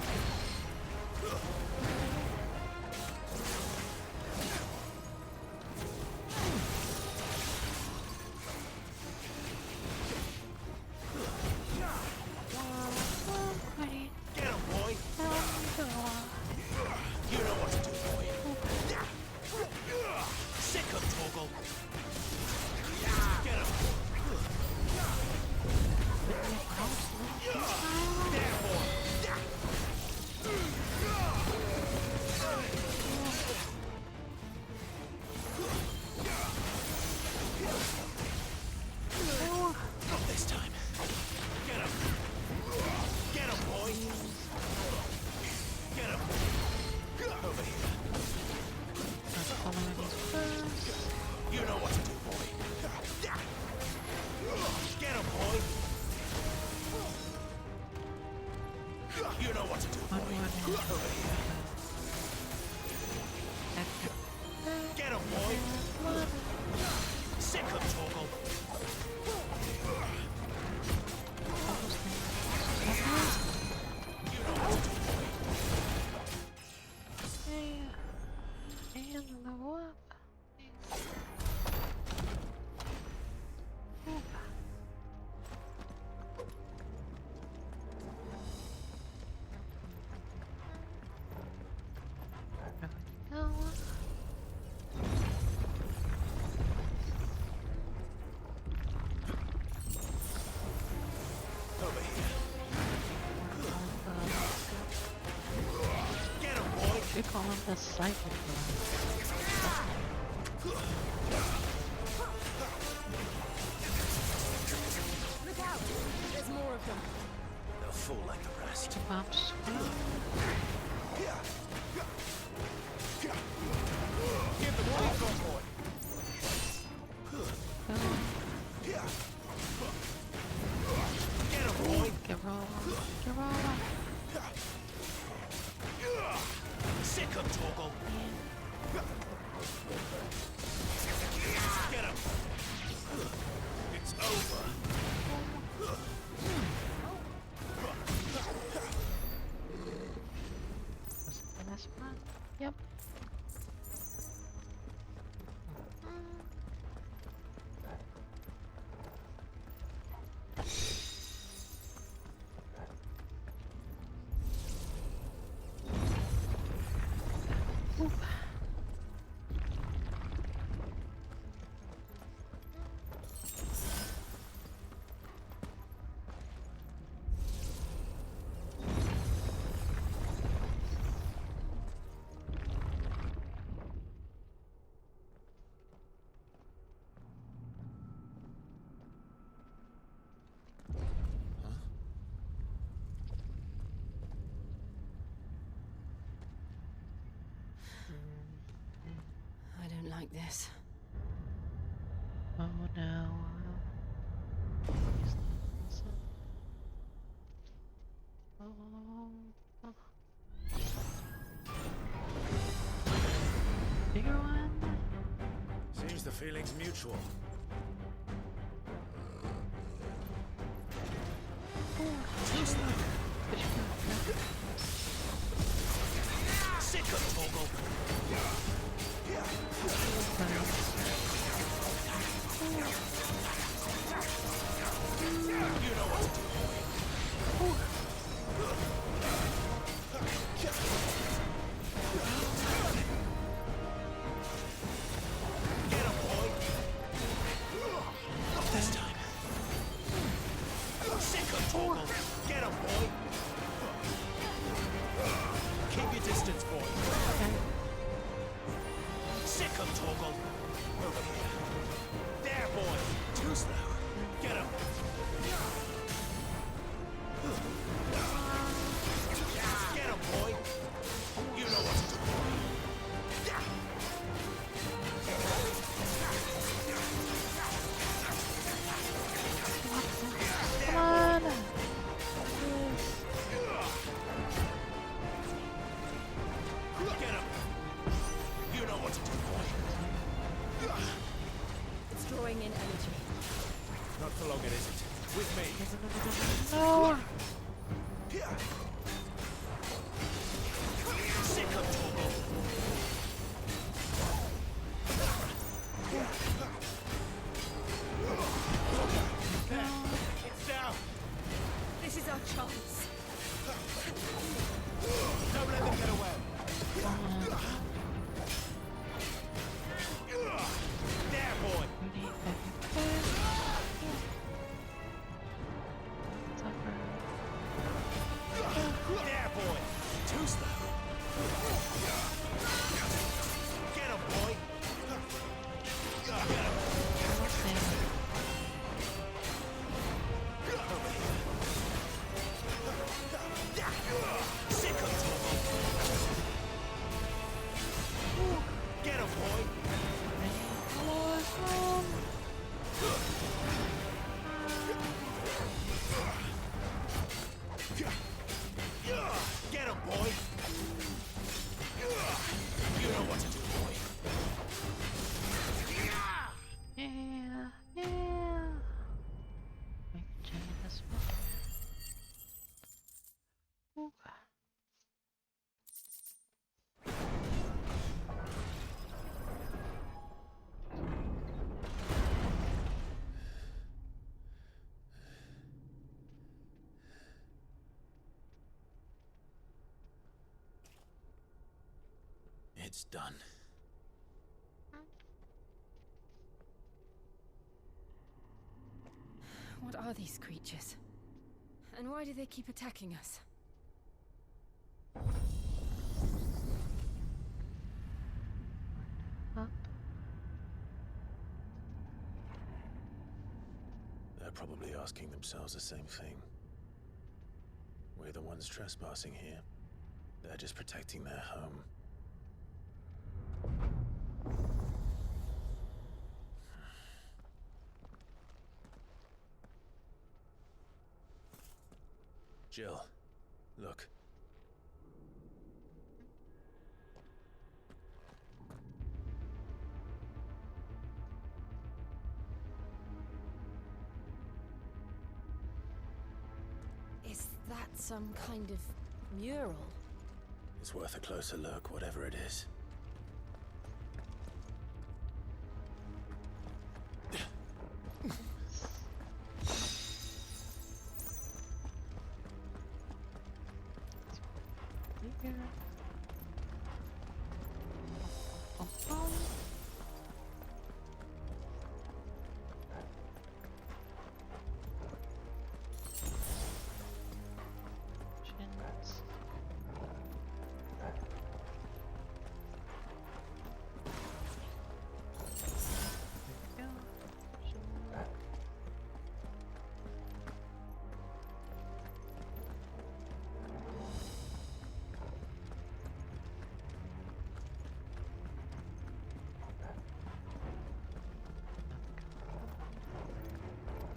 Get him, boy. You know what to do, boy. Sick of Torgal. Get him. There, boy. Not this time. Get him. Get him, boy. Get him. Over here. You know what to do, boy. Get him, boy. You know what to do, boy. Over here. Get him, boy. Sick of Torgal. You know what to do, boy. And level up. Over here. Get him, boy. We call him the cycle. Look out! There's more of them. They'll fall like the rest. Bumps. Give the ball on, boy. Get him, boy. Get roll. Get roll. Sick of Torgal. Get him. It's over. Was it the last one? Yep. Oop. I don't like this. Oh no. Bigger one? Seems the feeling's mutual. Just like me. No! Sick of trouble. It's down. This is our chance. Don't let them get away. There, boy. There, boy. Too slow. Get him, boy. Sick of trouble. Get him, boy. Get him, boy. You know what to do, boy. Yeah, yeah. I can change this one. Ooh. It's done. What are these creatures? And why do they keep attacking us? Up. They're probably asking themselves the same thing. We're the ones trespassing here. They're just protecting their home. Jill, look. Is that some kind of mural? It's worth a closer look, whatever it is. Yeah. Chins. There we go.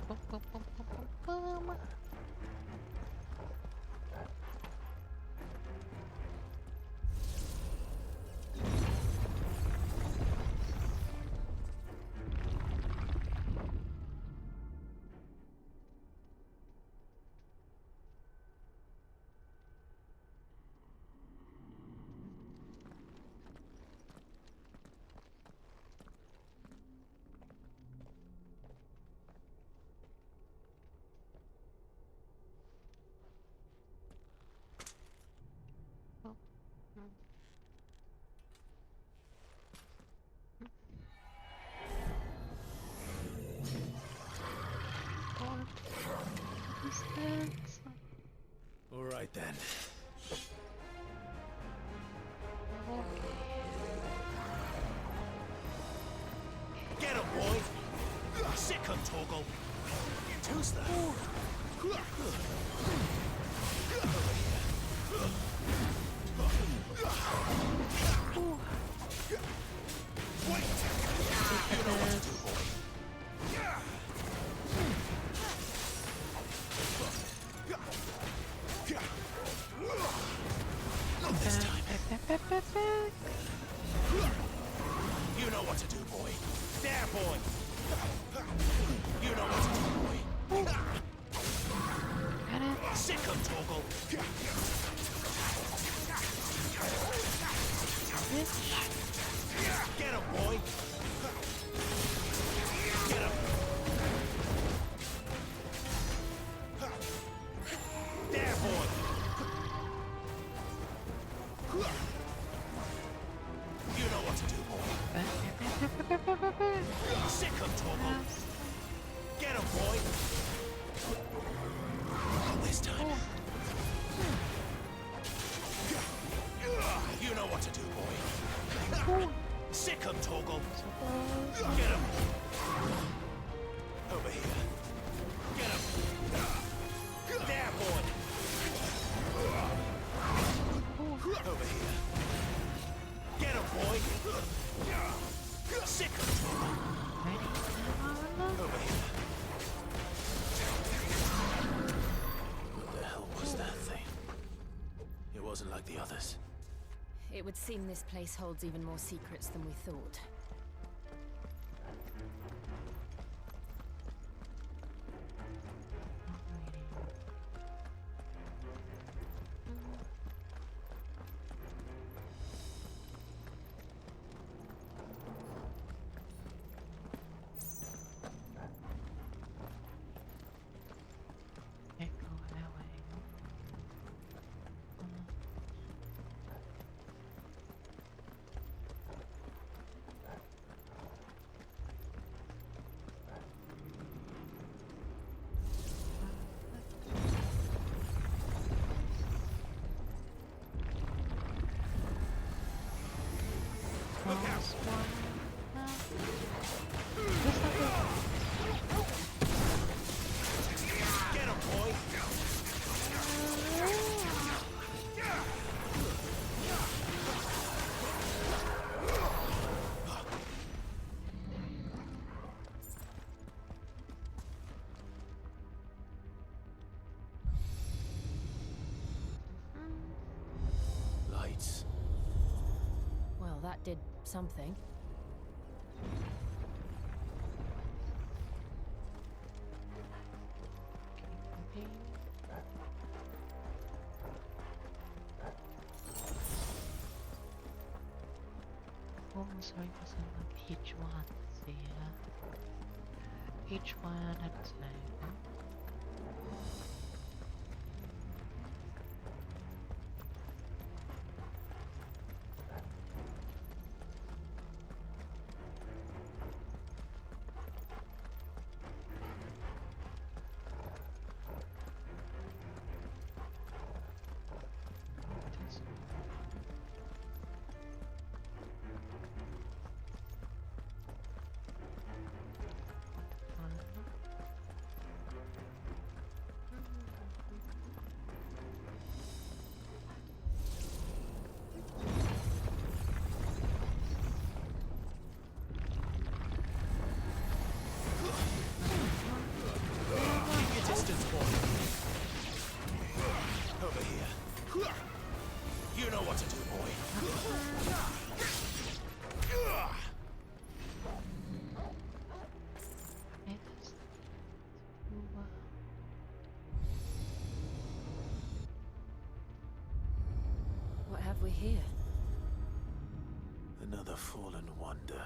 Boom, boom, boom, boom, boom, boom. All right then. Get him, boy. Sick of Toggle. You're too slow. Wait. You know what to do, boy. Not this time. You know what to do, boy. There, boy. You know what to do, boy. Sick 'em, Torgal. Get him, boy. Get him. There, boy. You know what to do, boy. Sick 'em, Torgal. Get him, boy. Not this time. You know what to do, boy. Sick 'em, Torgal. Get him. Over here. Get him. There, boy. Over here. Get him, boy. Sick 'em, Torgal. Over here. What the hell was that thing? It wasn't like the others. It would seem this place holds even more secrets than we thought. Get him, boy. Lights. Well, that did something. Oh, so I was in each one here. Each one at a time. Over here. You know what to do, boy. What have we here? Another fallen wonder.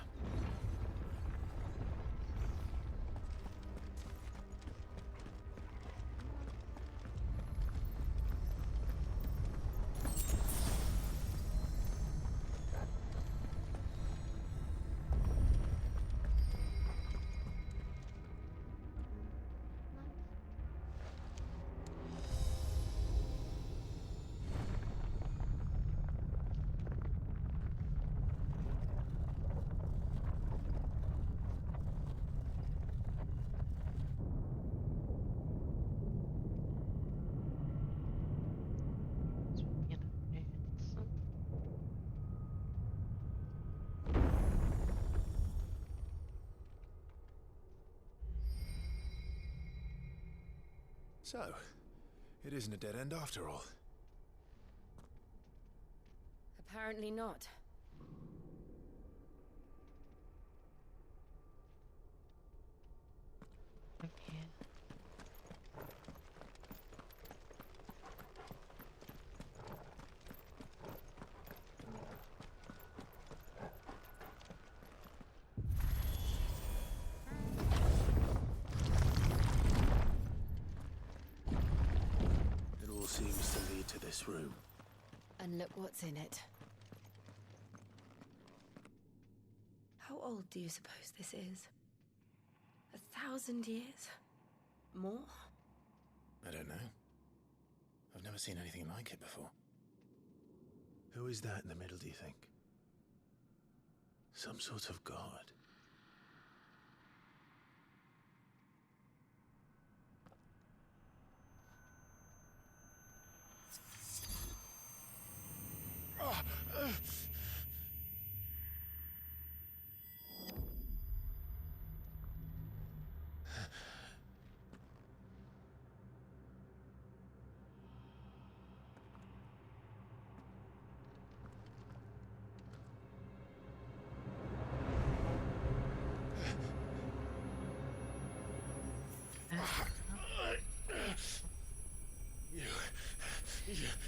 So, it isn't a dead end after all. Apparently not. Okay. to this room. And look what's in it. How old do you suppose this is? 1,000 years? More? I don't know. I've never seen anything like it before. Who is that in the middle, do you think? Some sort of god?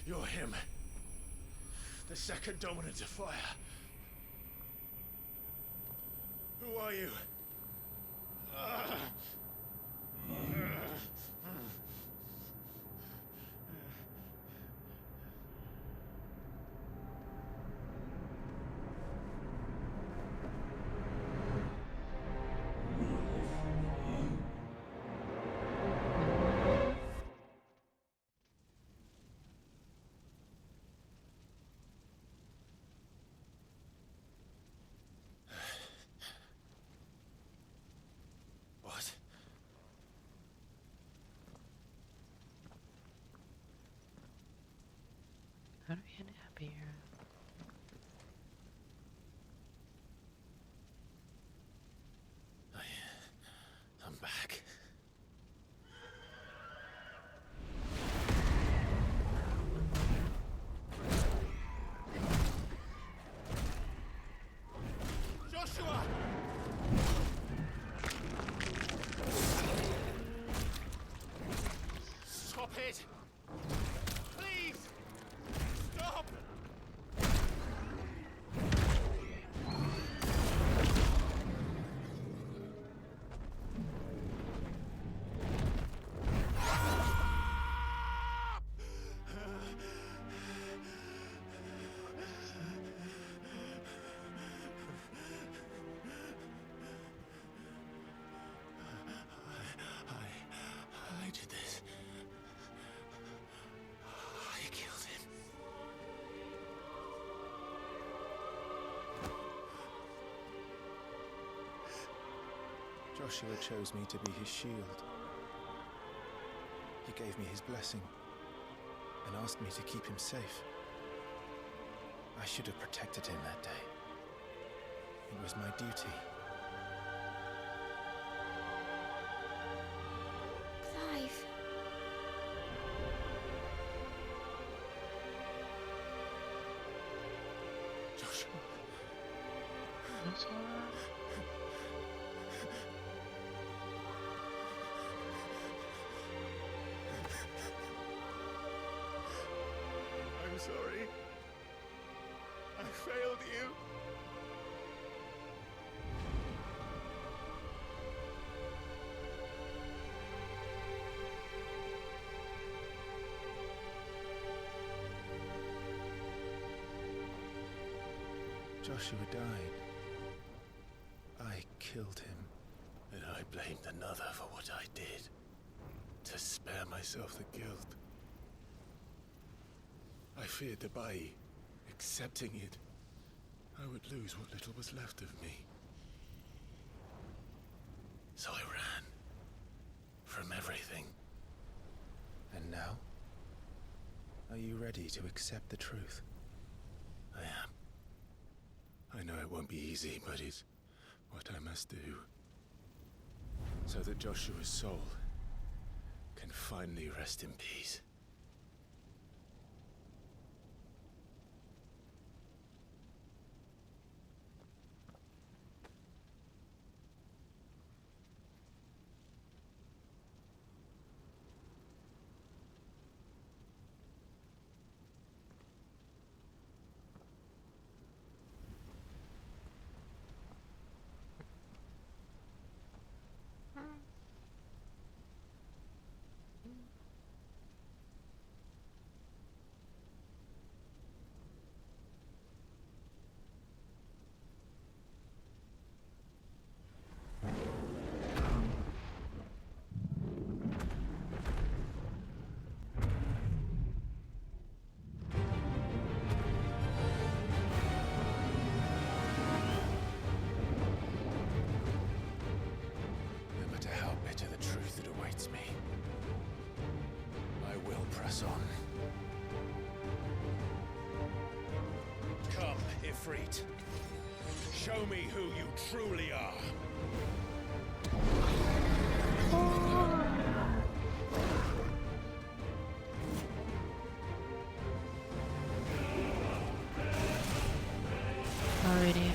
You're him. The second dominant of fire. Who are you? What? How do we end up here? I'm back. Joshua! Stop it! Please! Stop! I did this. I killed him. Joshua chose me to be his shield. He gave me his blessing and asked me to keep him safe. I should have protected him that day. It was my duty. Clive. Joshua. That's all right. I'm sorry. I failed you. Joshua died. I killed him. And I blamed another for what I did. To spare myself the guilt. I feared that by accepting it, I would lose what little was left of me. So I ran. From everything. And now? Are you ready to accept the truth? I am. I know it won't be easy, but it's what I must do. So that Joshua's soul can finally rest in peace. retreat. Show me who you truly are. Already.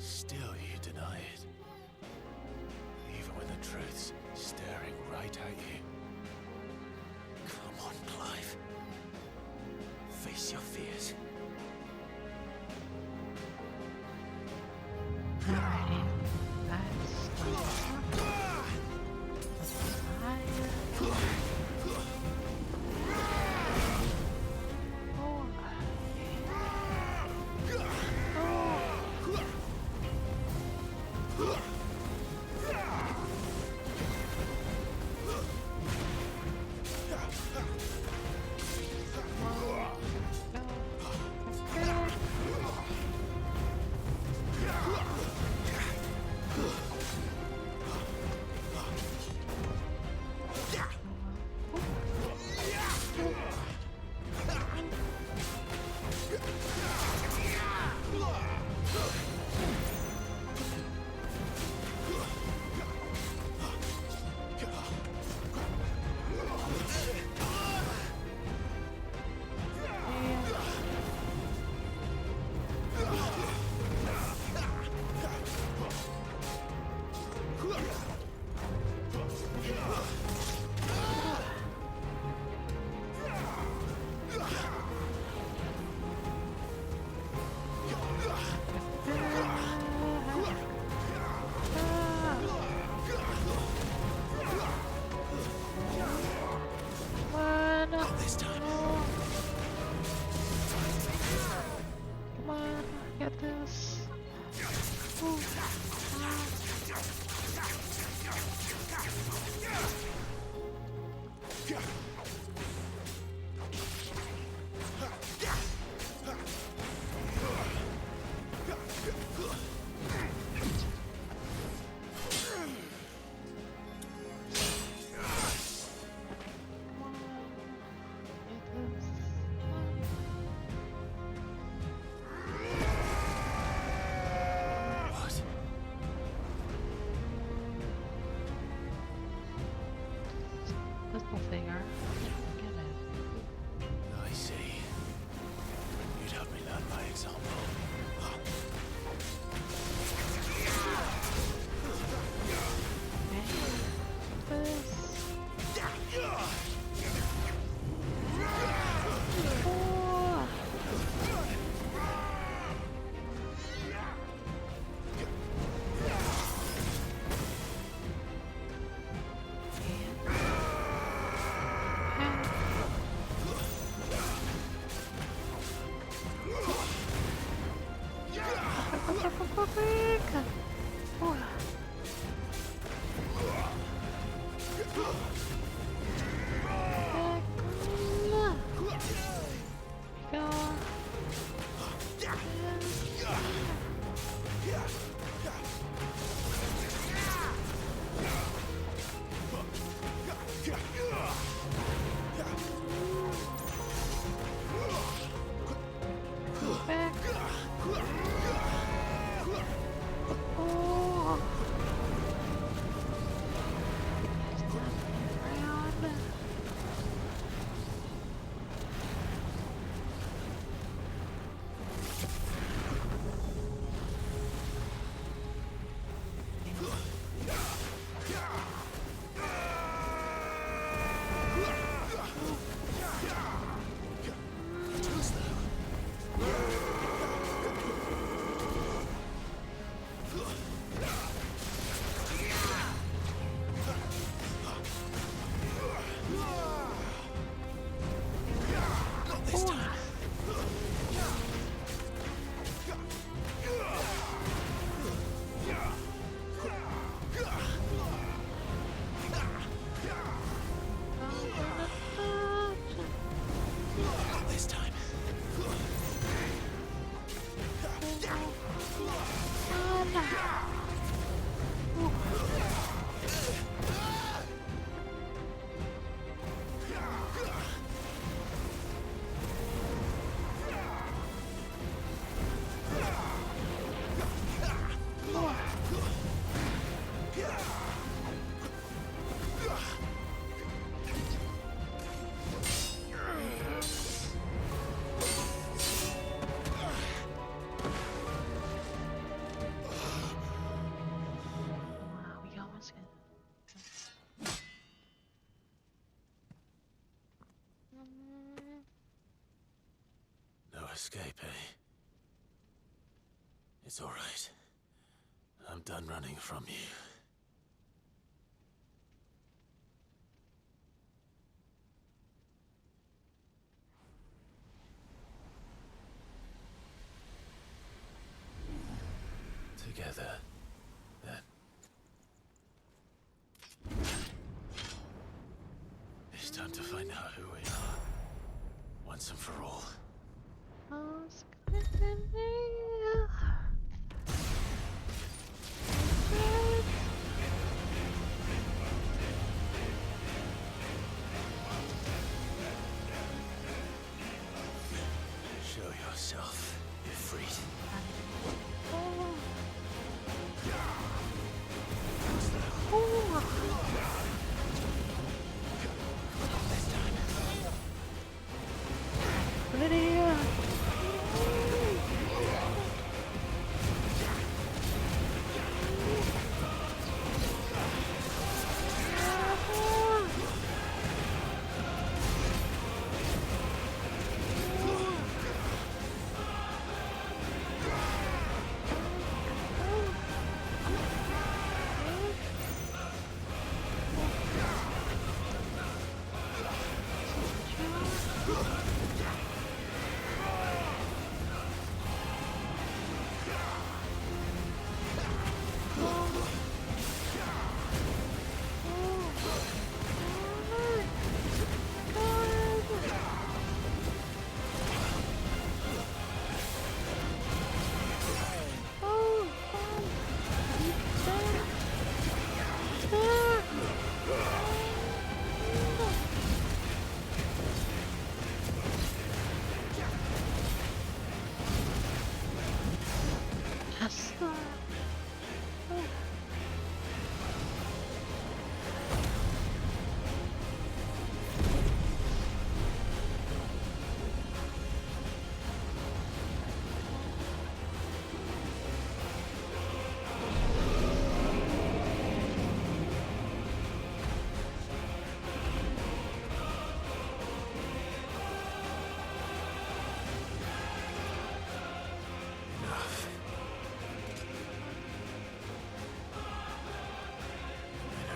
Still you deny it. Even when the truth's staring right at you. Come on, Clive. Face your fears. Alrighty, let's go. Escape, eh? It's all right. I'm done running from you. Together, then. It's time to find out who we are, once and for all. Show yourself, Ifrit. This time. Lydia!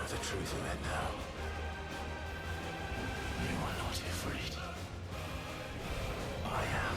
The truth of it now. You are not afraid. I am.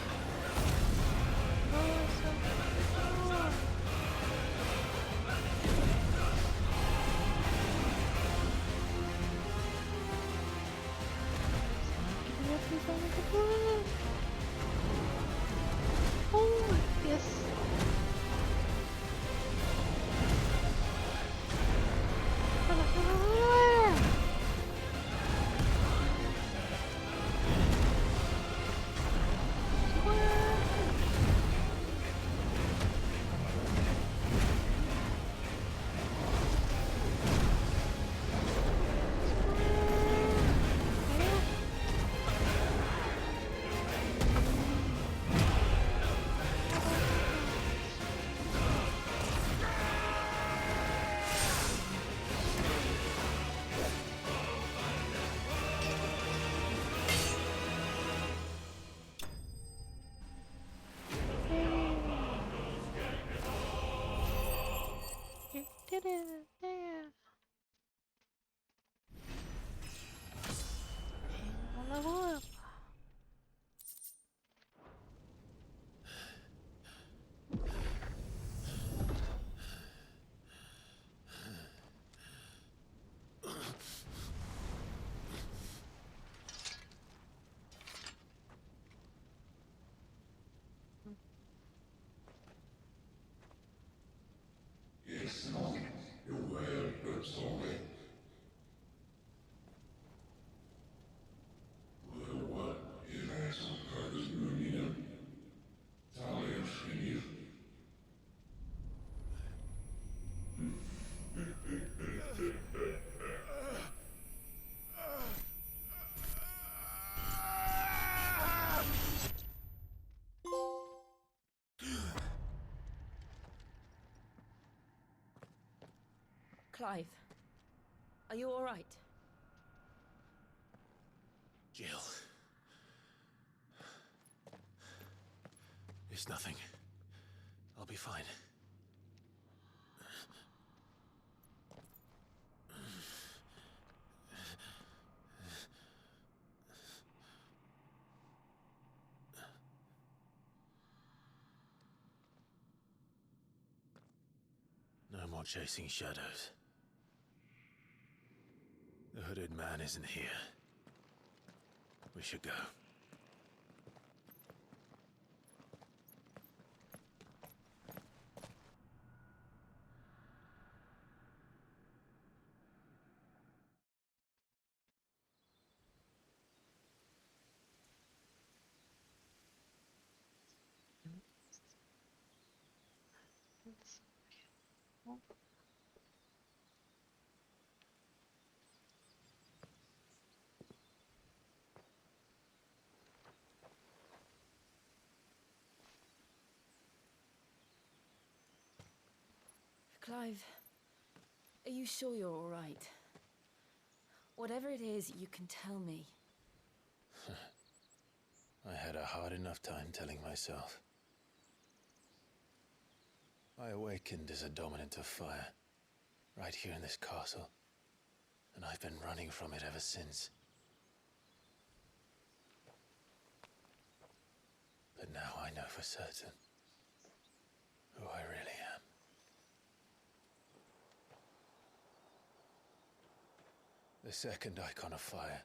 Clive, are you all right? Jill. It's nothing. I'll be fine. No more chasing shadows. The hooded man isn't here. We should go. Clive, are you sure you're all right? Whatever it is, you can tell me. I had a hard enough time telling myself. I awakened as a dominant of fire, right here in this castle, and I've been running from it ever since. But now I know for certain who I really am. The second icon of fire,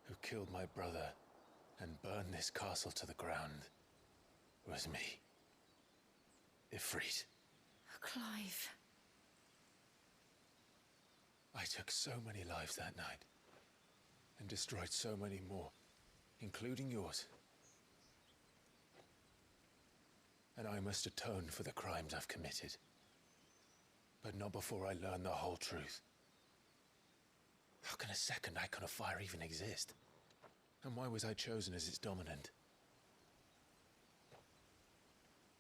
who killed my brother and burned this castle to the ground, was me. Ifrit. Clive. I took so many lives that night, and destroyed so many more, including yours. And I must atone for the crimes I've committed. But not before I learn the whole truth. How can a second icon of fire even exist? And why was I chosen as its dominant?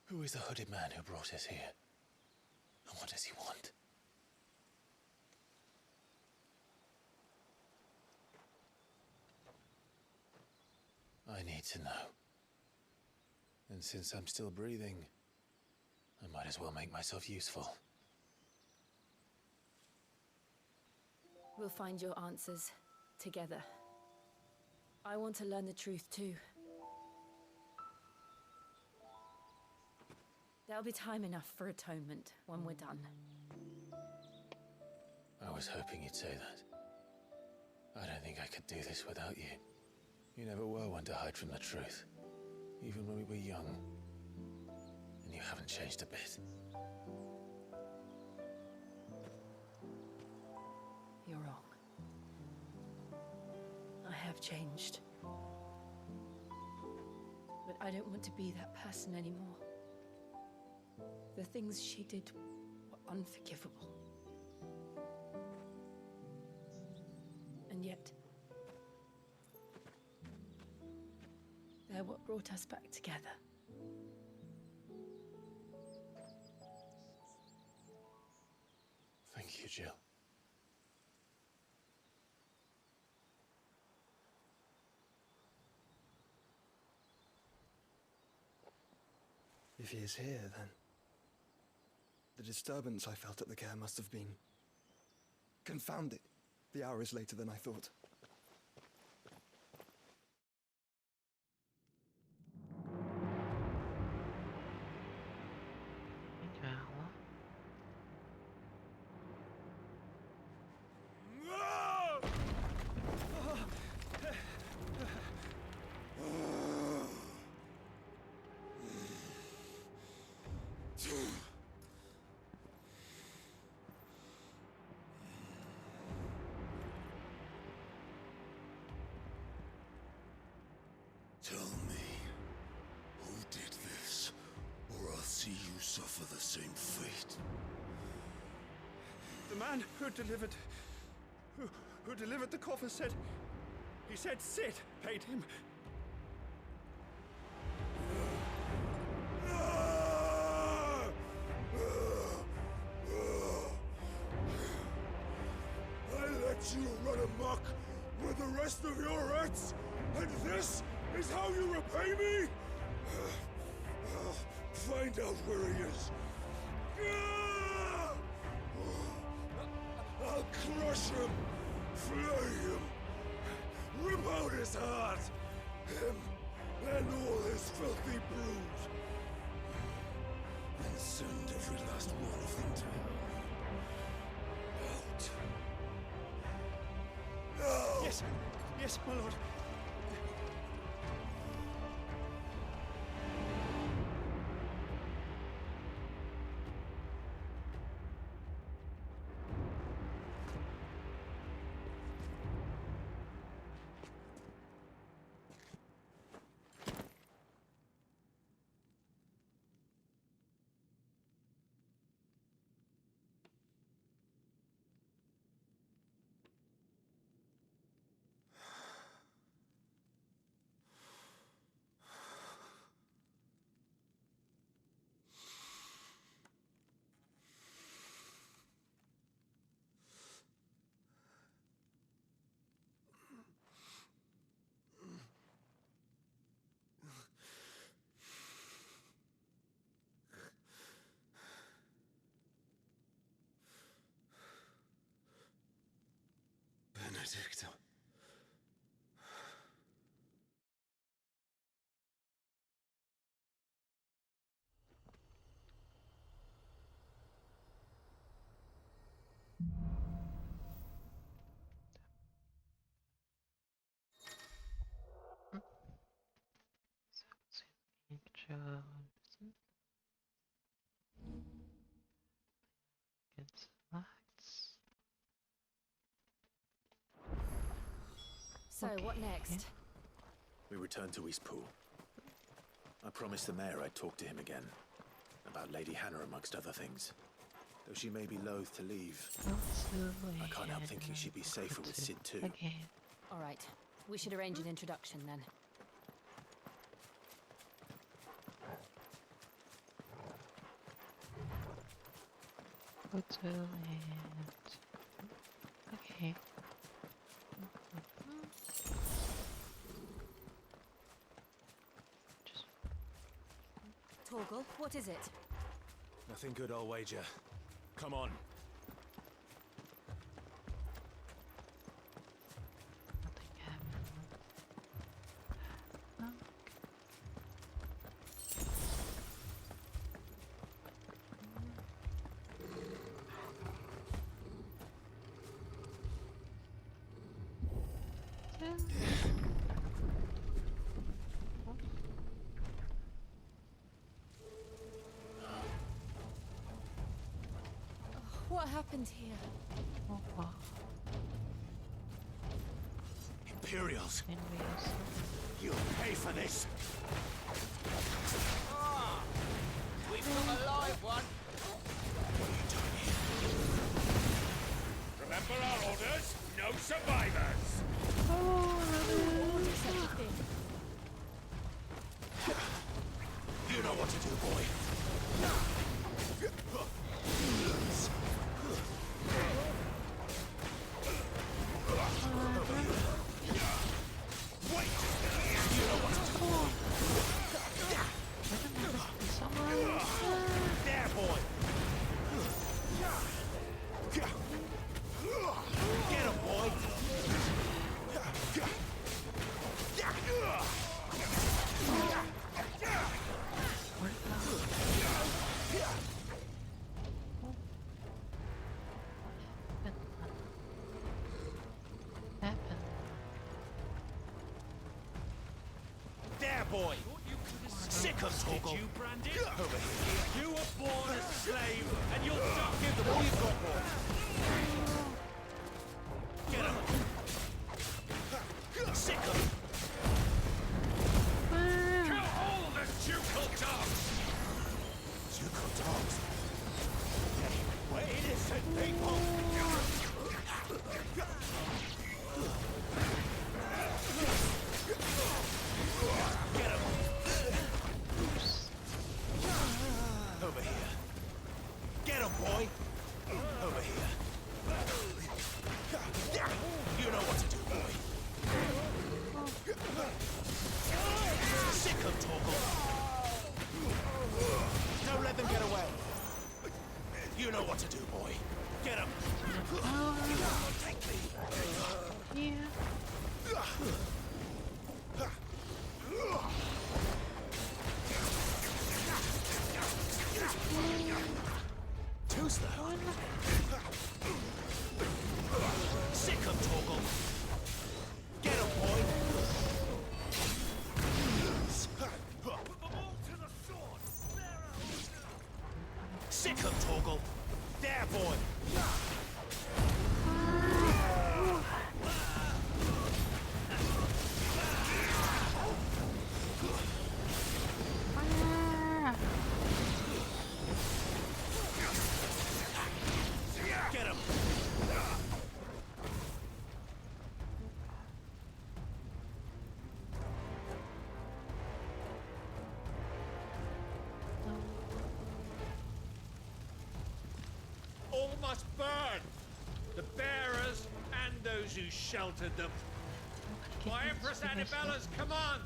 Who is the hooded man who brought us here? And what does he want? I need to know. And since I'm still breathing, I might as well make myself useful. We'll find your answers together. I want to learn the truth too. There'll be time enough for atonement when we're done. I was hoping you'd say that. I don't think I could do this without you. You never were one to hide from the truth, even when we were young. And you haven't changed a bit. You're wrong. I have changed. But I don't want to be that person anymore. The things she did were unforgivable. And yet, they're what brought us back together. Thank you, Jill. If he is here, then the disturbance I felt at the care must have been confounded. The hour is later than I thought. Tell me, who did this, or I'll see you suffer the same fate. The man who delivered the coffer said, he said Sid paid him. lets you run amok with the rest of your rats, and this is how you repay me? I'll find out where he is. I'll crush him, flay him, rip out his heart, him and all his filthy brood, and send every last one of them to hell. Out. No! Yes, yes, my lord. Benedicta. So, what next? We return to Eastpool. I promised the mayor I'd talk to him again. About Lady Hannah, amongst other things. Though she may be loath to leave, I can't help thinking she'd be safer with Sid too. All right. We should arrange an introduction then. Hotel and... Okay. Torgal, what is it? Nothing good, I'll wager. Come on. What happened here? Imperials! You'll pay for this! Ah! We've got a live one! Remember our orders? No survivors! Order such a thing. You know what to do, boy. There, boy! Get him, boy! There, boy! Sick of Torgal! You, Brandon? Over here! You were born a slave, and you'll duck in the what you've got, boy! Get him! Sick of... Kill all the ducal dogs! Ducal dogs? We're innocent people! Get him! Over here. Get him, boy! Over here. boy! Get him! All must burn! The bearers and those who sheltered them. By Empress Annabella's command!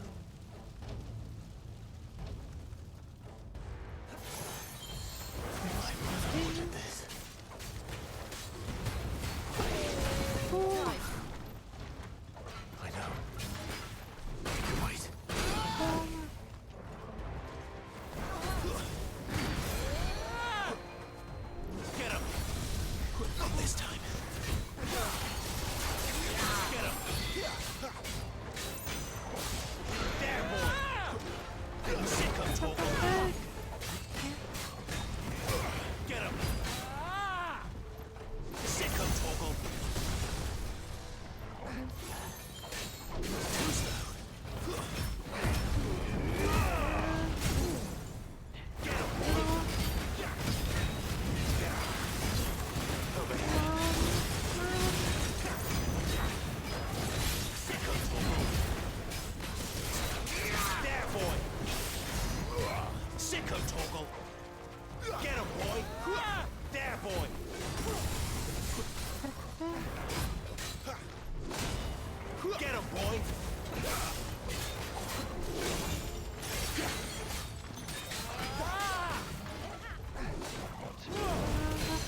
I know. Wait. Get him! Not this time. Get him! There, boy! Sick of Toggle! Get him! Sick of Toggle! Too slow. There, boy! Sicko Toggle! Get him, boy! There, boy! Get him, boy!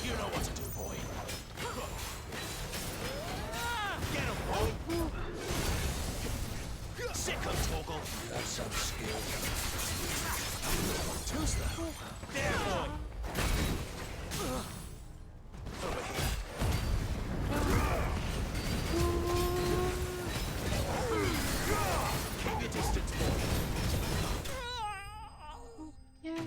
You know what to do, boy. Get him, boy! Sicko Toggle! That's some skill. Too slow. There, boy! Over here. Keep your distance, boy. Yeah.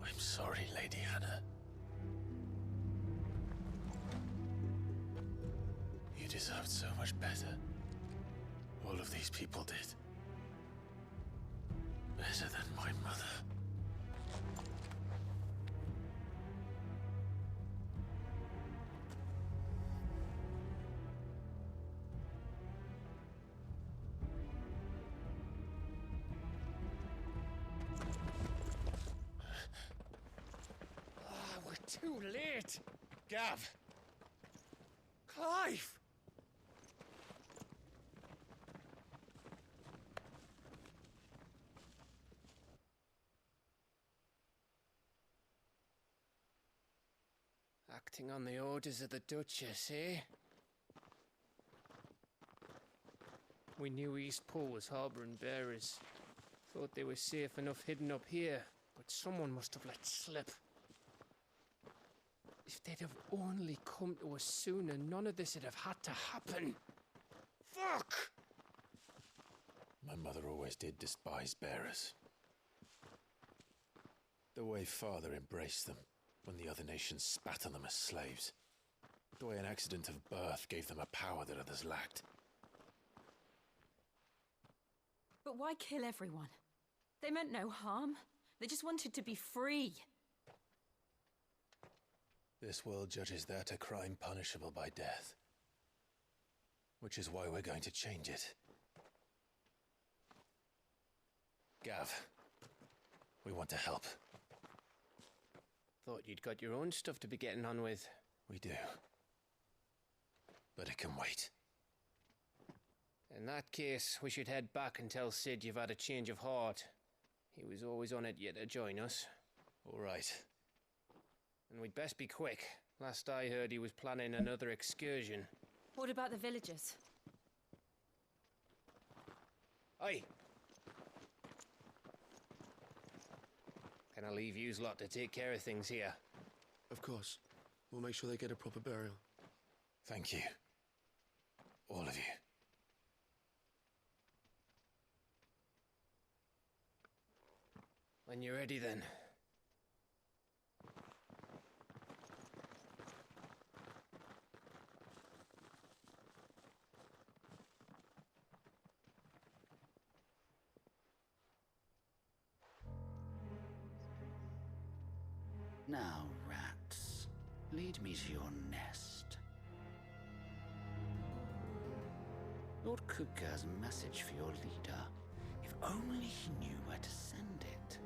I'm sorry, Lady Hannah. You deserved so much better. All of these people did. Better than my mother. We're too late. Gav. Clive. Acting on the orders of the Duchess, eh? We knew Eastpool was harbouring bearers. Thought they were safe enough hidden up here, but someone must have let slip. If they'd have only come to us sooner, none of this would have had to happen. Fuck! My mother always did despise bearers. The way Father embraced them when the other nations spat on them as slaves. The way an accident of birth gave them a power that others lacked. But why kill everyone? They meant no harm. They just wanted to be free. This world judges that a crime punishable by death. Which is why we're going to change it. Gav, we want to help. Thought you'd got your own stuff to be getting on with. We do. But it can wait. In that case, we should head back and tell Sid you've had a change of heart. He was always on it yet to join us. All right. And we'd best be quick. Last I heard, he was planning another excursion. What about the villagers? Aye. Can I leave yous lot to take care of things here? Of course. We'll make sure they get a proper burial. Thank you. All of you. When you're ready, then. Now, rats, lead me to your nest. Lord Kupka has a message for your leader. If only he knew where to send it.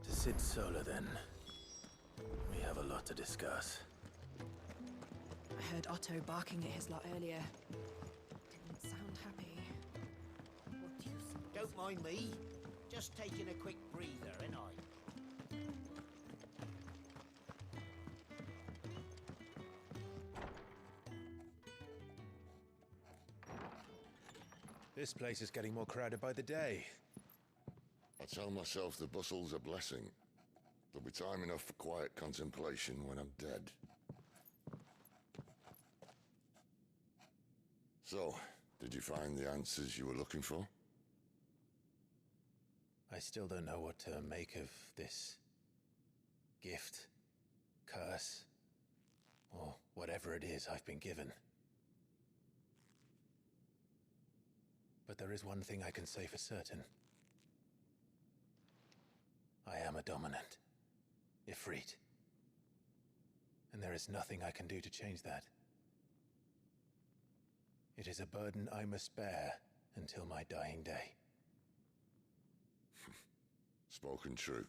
To Sid Solar, then. We have a lot to discuss. I heard Otto barking at his lot earlier. Didn't sound happy. What do you think? Don't mind me. Just taking a quick breather, ain't I? This place is getting more crowded by the day. I tell myself the bustle's a blessing. There'll be time enough for quiet contemplation when I'm dead. So, did you find the answers you were looking for? I still don't know what to make of this gift, curse, or whatever it is I've been given. But there is one thing I can say for certain. I am a dominant, Ifrit. And there is nothing I can do to change that. It is a burden I must bear until my dying day. Spoken true.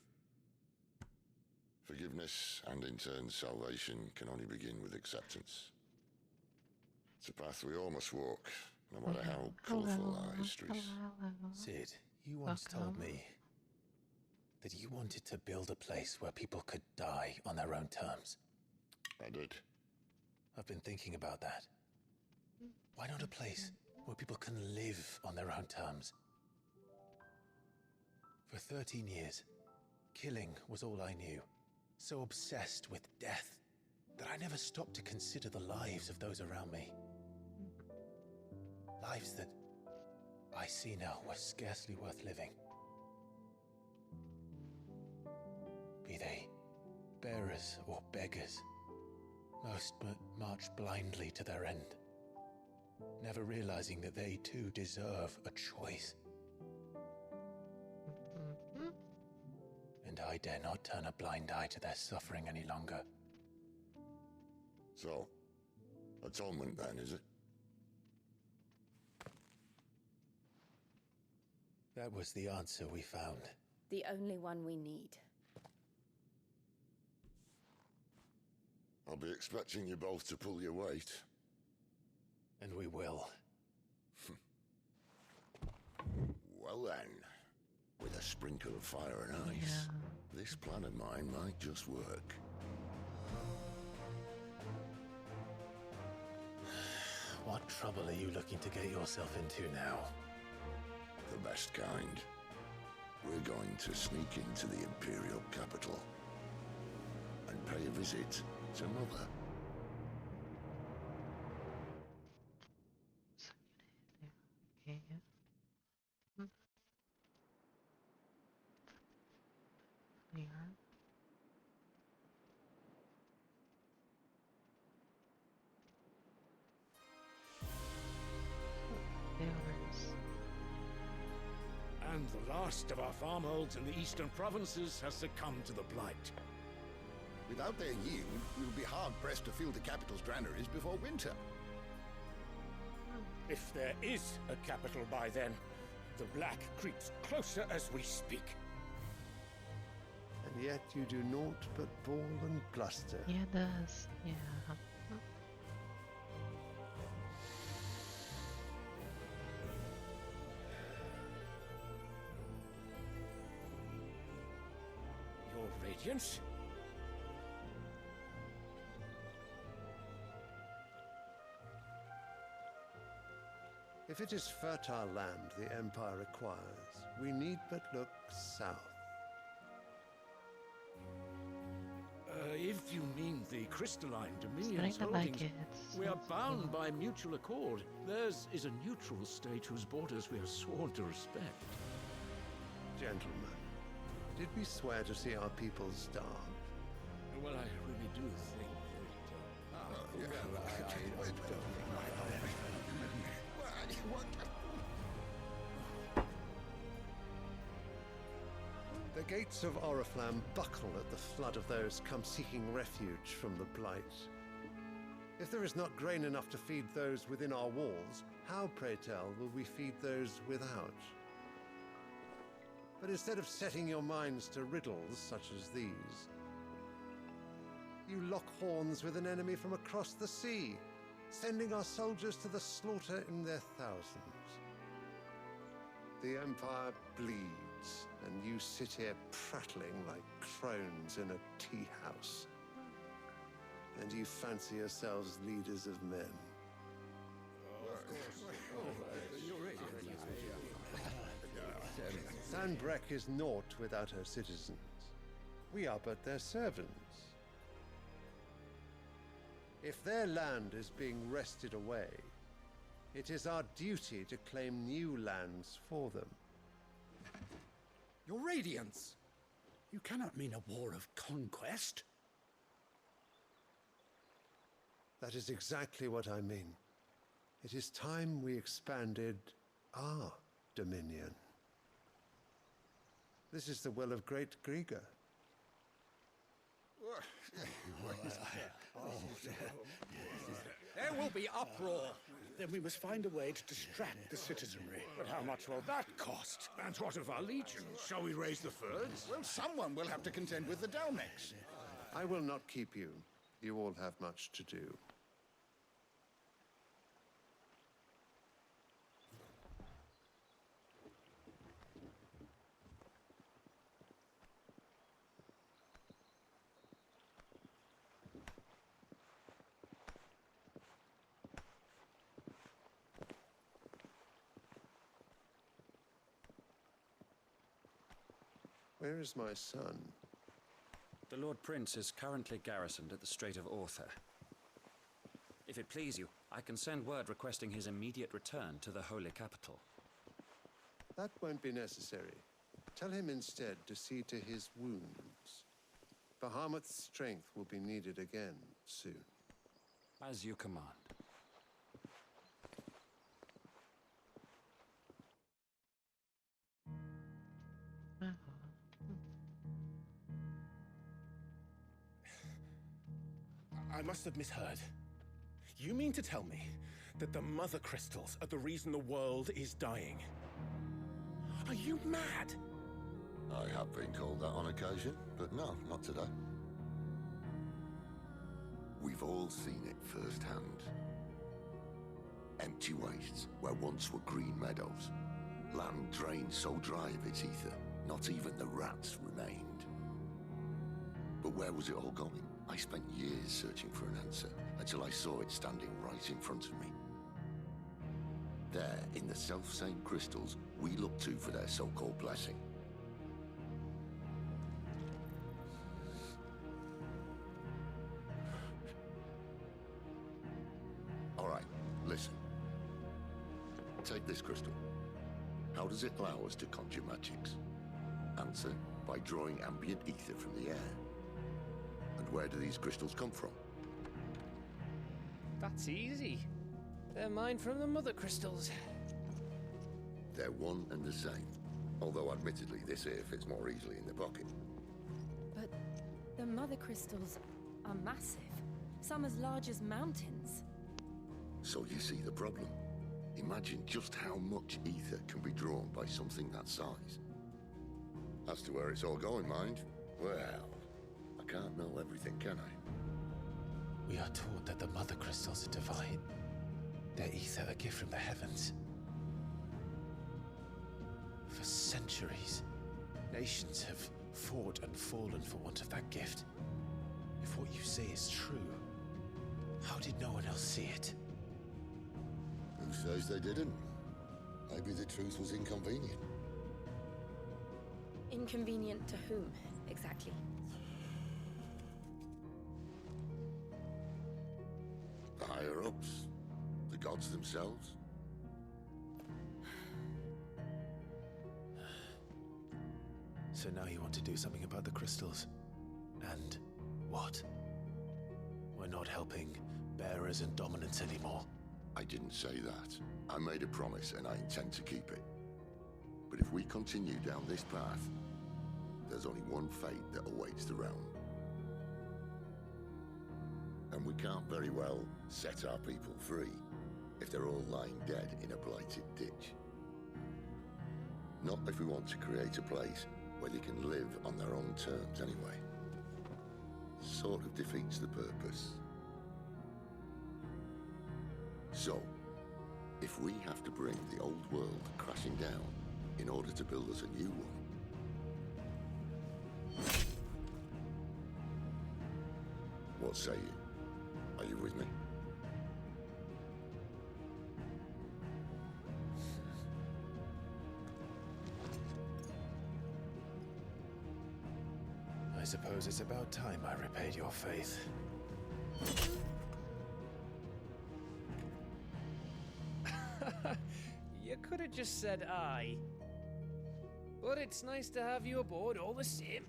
Forgiveness and in turn salvation can only begin with acceptance. It's a path we all must walk, no matter how colourful our histories. Sid, you once told me that you wanted to build a place where people could die on their own terms. I did. I've been thinking about that. Why not a place where people can live on their own terms? For 13 years, killing was all I knew. So obsessed with death that I never stopped to consider the lives of those around me. Lives that I see now were scarcely worth living. Be they bearers or beggars, most march blindly to their end, never realizing that they too deserve a choice. And I dare not turn a blind eye to their suffering any longer. So, atonement then, is it? That was the answer we found. The only one we need. I'll be expecting you both to pull your weight. And we will. Well then, with a sprinkle of fire and ice, this plan of mine might just work. What trouble are you looking to get yourself into now? The best kind. We're going to sneak into the Imperial capital and pay a visit to Mother. Okay, yeah. Clear. And the last of our farmholds in the eastern provinces has succumbed to the blight. Without their yield, we will be hard-pressed to fill the capital's granaries before winter. If there is a capital by then, the black creeps closer as we speak. yet you do naught but bawl and bluster. Yeah, it does. Yeah. Your Radiance? If it is fertile land the Empire requires, we need but look south. If you mean the crystalline dominions Starting to like holdings, it. we are bound by mutual accord. Theirs is a neutral state whose borders we are sworn to respect. Gentlemen, did we swear to see our people starve? Well, I really do think The gates of Oriflamme buckle at the flood of those come seeking refuge from the Blight. If there is not grain enough to feed those within our walls, how, pray tell, will we feed those without? But instead of setting your minds to riddles such as these, you lock horns with an enemy from across the sea, sending our soldiers to the slaughter in their thousands. The Empire bleeds, and you sit here prattling like crones in a tea house. And you fancy yourselves leaders of men. Sanbreque is naught without her citizens. We are but their servants. If their land is being wrested away, it is our duty to claim new lands for them. Your Radiance! You cannot mean a war of conquest. That is exactly what I mean. It is time we expanded our dominion. This is the will of great Grieger. There will be uproar. Then we must find a way to distract the citizenry. But how much will that cost? And what of our legions? Shall we raise the furs? Well, someone will have to contend with the Dalnecs. I will not keep you. You all have much to do. Where is my son? The Lord Prince is currently garrisoned at the Strait of Arthur. If it please you, I can send word requesting his immediate return to the Holy Capital. That won't be necessary. Tell him instead to see to his wounds. Bahamut's strength will be needed again soon. As you command. I must have misheard. You mean to tell me that the Mother Crystals are the reason the world is dying? Are you mad? I have been called that on occasion, but no, not today. We've all seen it firsthand. Empty wastes where once were green meadows. Land drained so dry of its ether, not even the rats remained. But where was it all going? I spent years searching for an answer, until I saw it standing right in front of me. There, in the self-same crystals, we look to for their so-called blessing. All right, listen. Take this crystal. How does it allow us to conjure magics? Answer, by drawing ambient ether from the air. And where do these crystals come from? That's easy. They're mine from the Mother Crystals. They're one and the same. Although admittedly, this here fits more easily in the pocket. But the Mother Crystals are massive. Some as large as mountains. So you see the problem. Imagine just how much ether can be drawn by something that size. As to where it's all going, mind, Well, I can't know everything, can I? We are taught that the Mother Crystals are divine. Their ether a gift from the heavens. For centuries, nations have fought and fallen for want of that gift. If what you say is true, how did no one else see it? Who says they didn't? Maybe the truth was inconvenient. Inconvenient to whom, exactly? The higher-ups? The gods themselves? So now you want to do something about the crystals? And what? We're not helping bearers and dominants anymore. I didn't say that. I made a promise and I intend to keep it. But if we continue down this path, there's only one fate that awaits the realm. And we can't very well set our people free if they're all lying dead in a blighted ditch. Not if we want to create a place where they can live on their own terms anyway. Sort of defeats the purpose. So, if we have to bring the old world crashing down in order to build us a new one, what say you? Are you with me? I suppose it's about time I repaid your faith. You could have just said aye. But it's nice to have you aboard all the same.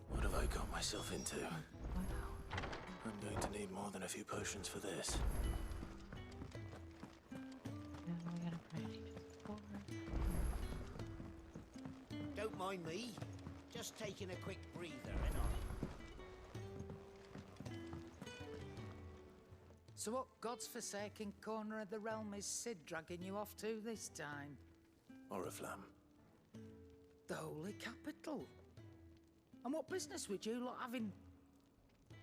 What have I got myself into? I'm going to need more than a few potions for this. Don't mind me. Just taking a quick breather, and all. So what God's forsaken corner of the realm is Sid dragging you off to this time? Oriflamme. The Holy Capital. And what business would you lot having?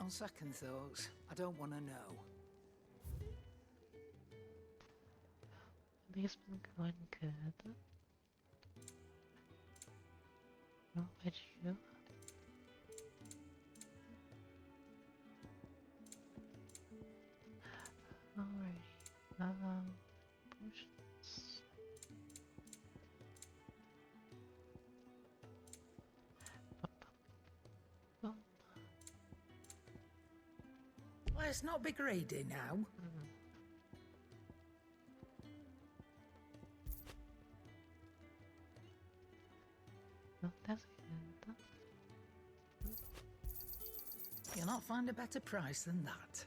On second thoughts, I don't want to know. These been going good. No, I do. Alrighty. Potions. Let's not be greedy now. Oh, that's good. You'll not find a better price than that.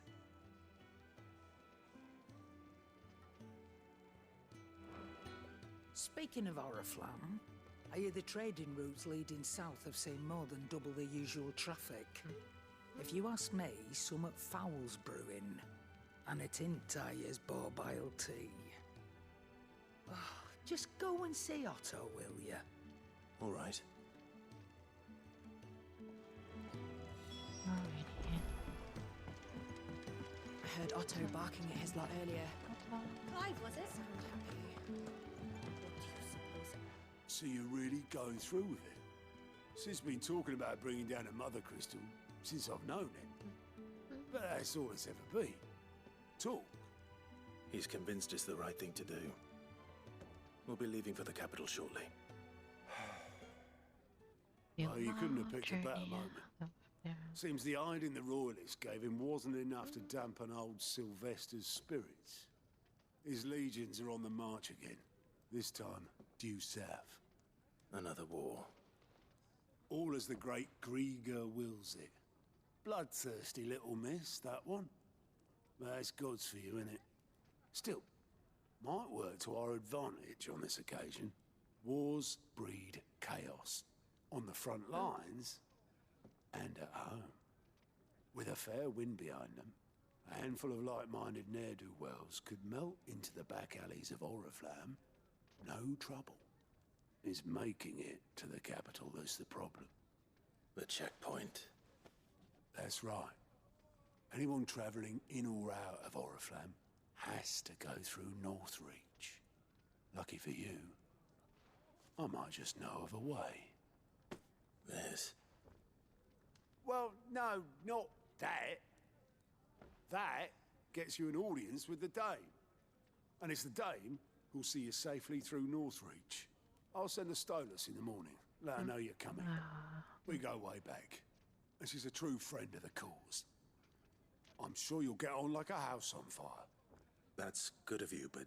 Speaking of Oriflamme, I hear the trading routes leading south have seen more than double the usual traffic. If you ask me, summat foul's brewing, and it ain't Tyre's borbile tea. Oh, just go and see Otto, will ya? All right. I heard Otto barking at his lot earlier. Clive, was it? So you're really going through with it? Sid's been talking about bringing down a mother crystal since I've known it. But that's all it's ever been. Talk. He's convinced it's the right thing to do. We'll be leaving for the capital shortly. Oh, you couldn't have picked a better moment. Seems the hiding the royalists gave him wasn't enough to dampen old Sylvester's spirits. His legions are on the march again. This time, due south. Another war. All as the great Grieger wills it. Bloodthirsty little miss, that one. But that's God's for you, innit? Still, might work to our advantage on this occasion. Wars breed chaos. On the front lines, With a fair wind behind them, a handful of like-minded ne'er-do-wells could melt into the back alleys of Oriflamme. No trouble. It's making it to the capital that's the problem. The checkpoint. That's right. Anyone travelling in or out of Oriflamme has to go through Northreach. Lucky for you, I might just know of a way. This? Well, no, not that. That gets you an audience with the Dame. And it's the Dame who'll see you safely through Northreach. I'll send a Stolas in the morning. Let her know you're coming. We go way back. And she's a true friend of the cause. I'm sure you'll get on like a house on fire. That's good of you, but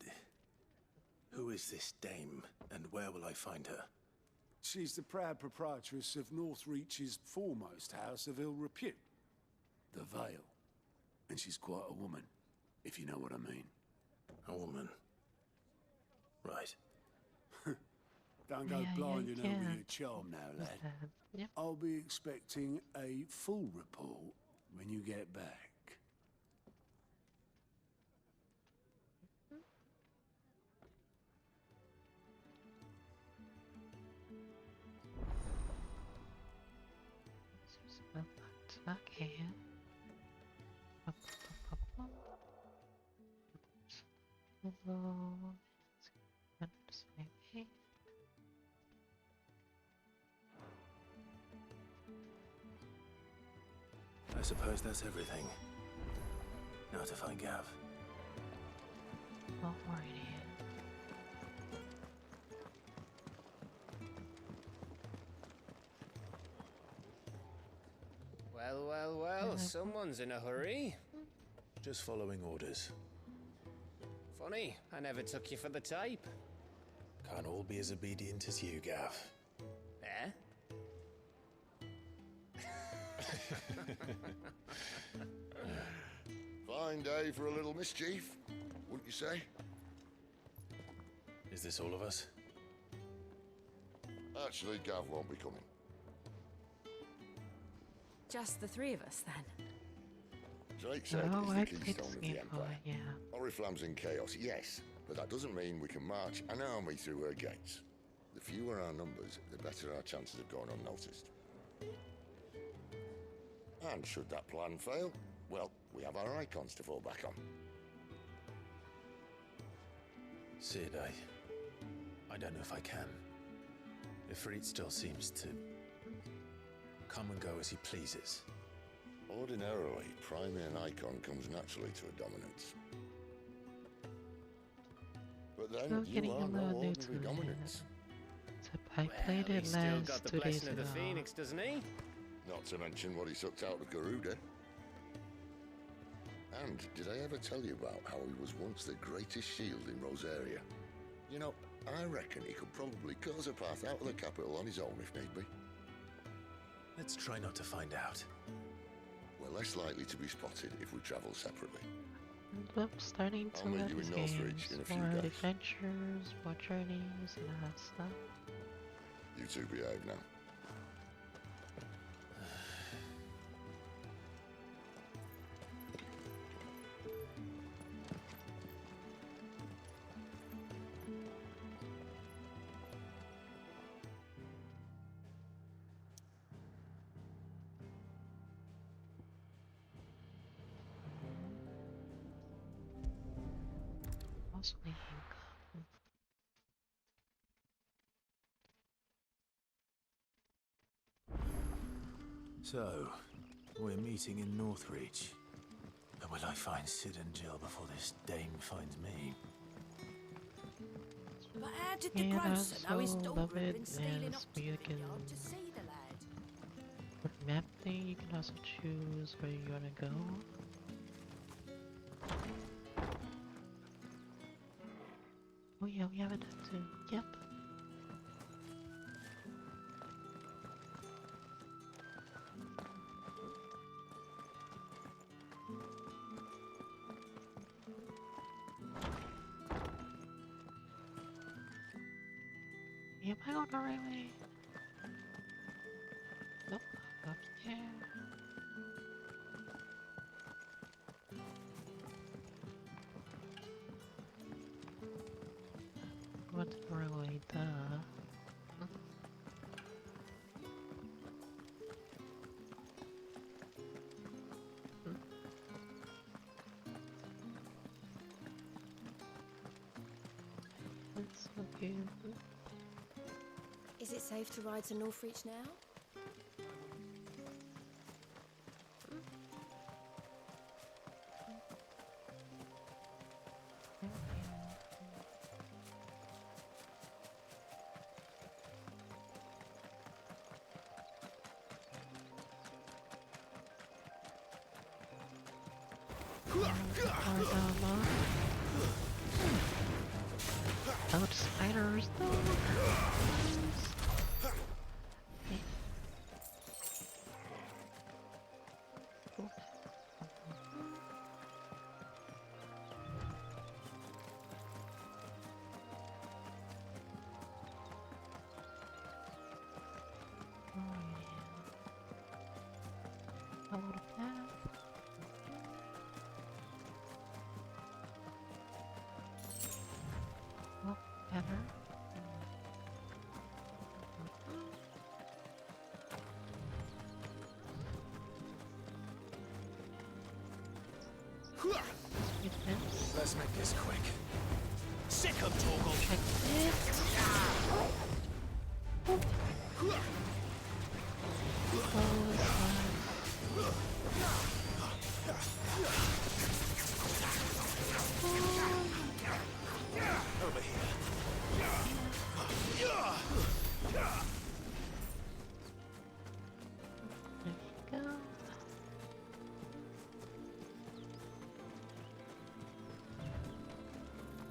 who is this dame, and where will I find her? She's the proud proprietress of Northreach's foremost house of ill repute, the Vale. And she's quite a woman, if you know what I mean. A woman? Right. Don't go blinding her with your charm now, lad. Yep. I'll be expecting a full report when you get back. Okay. I suppose that's everything. Now to find Gav. Alrighty. Well, well, well, someone's in a hurry. Just following orders. Funny, I never took you for the type. Can't all be as obedient as you, Gav. Eh? Fine day for a little mischief, wouldn't you say? Is this all of us? Actually, Gav won't be coming. Just the three of us, then? Drake said Oh, he's I the picked keystone of the Sneak Empire. Boy, yeah. Oriflamme's in chaos, yes, but that doesn't mean we can march an army through her gates. The fewer our numbers, the better our chances of going unnoticed. And should that plan fail, well, we have our icons to fall back on. Sid, I don't know if I can. Ifrit still seems to come and go as he pleases. Ordinarily, priming an icon comes naturally to a dominance. But then Still you getting are a no little new ordinary to it. dominance. I played it He's still last got the 2 days blessing of the ago. Phoenix, doesn't he? Not to mention what he sucked out of Garuda. And did I ever tell you about how he was once the greatest shield in Rosaria? You know, I reckon he could probably cut us a path out of the capital on his own if need be. Let's try not to find out. We're less likely to be spotted if we travel separately. I'm starting to I'll meet love you in these Northreach games. in a few More days. adventures, more journeys, and all that stuff. You two behave now. Also making coffee. So, we're meeting in Northreach. But will I find Sid and Jill before this dame finds me? But how did the Yeah, I grocer know his also daughter love had it been stealing as up to where you the can vineyard to see the lad? with the map thing, you can also choose where you want to go. Oh yeah, we have it too. Yep. Am I going the right way? Nope. Up here. you. Is it safe to ride to Northreach now? Outsiders, though. Let's make this quick. Sick of Torgal. Over here.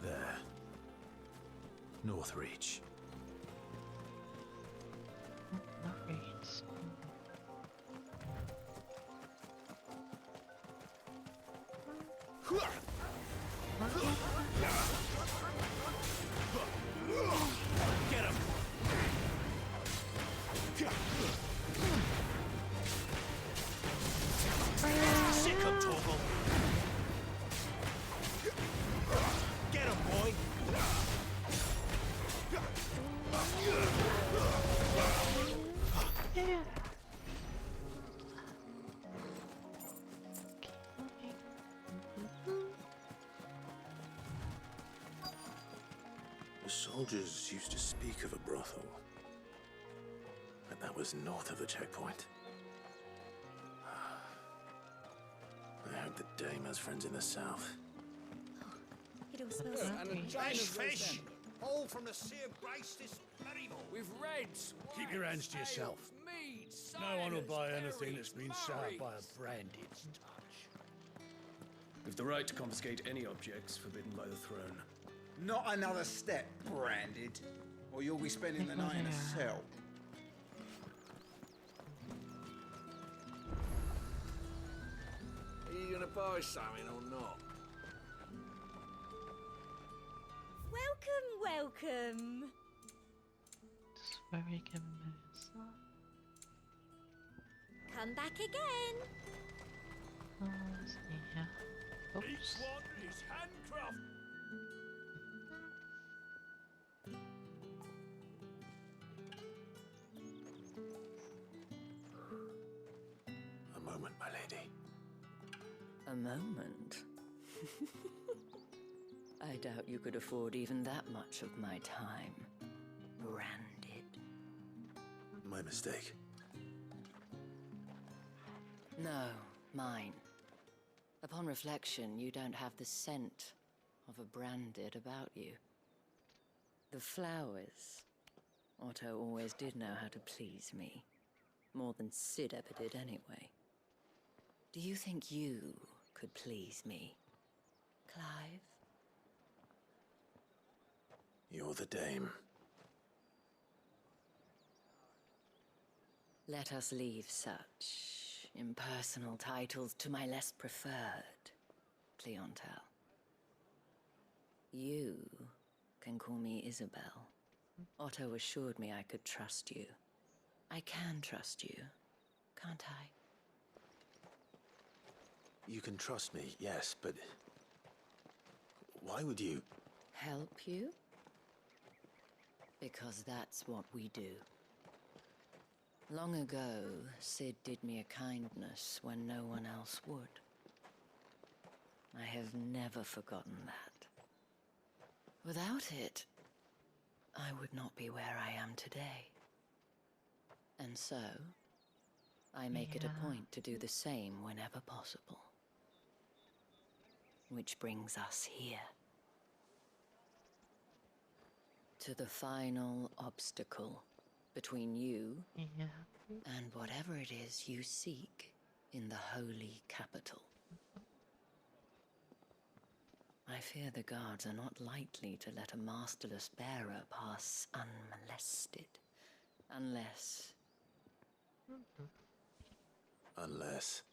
There. Northreach. Northreach. Get him! Sick of Torgal. Get him, boy! Yeah. The soldiers used to speak of a brothel, but that was north of the checkpoint. I hope the dame has friends in the south. It all smells And like a giant fish! All from the Sea of Grace this merrymo. With reds. Keep your hands to yourself. No one will buy anything that's been soured by a branded touch. We've the right to confiscate any objects forbidden by the throne. Not another step, branded, or you'll be spending the night in a cell. Are you gonna buy something or not? welcome. Where we can mess up. Come back again. Oh, let's see here. Oops. Each one is handcraft. A moment, my lady. A moment? I doubt you could afford even that much of my time. Branded. My mistake. No, mine. Upon reflection, you don't have the scent of a branded about you. The flowers. Otto always did know how to please me. More than Sid ever did anyway. Do you think you could please me, Clive? You're the dame. Let us leave such impersonal titles to my less preferred clientele. You can call me Isabel. Otto assured me I could trust you. I can trust you, can't I? You can trust me, yes, but why would you? Help you? Because that's what we do. Long ago, Sid did me a kindness when no one else would. I have never forgotten that. Without it, I would not be where I am today. And so, I make it a point to do the same whenever possible. Which brings us here. To the final obstacle between you and whatever it is you seek in the holy capital. I fear the guards are not likely to let a masterless bearer pass unmolested. Unless... Unless...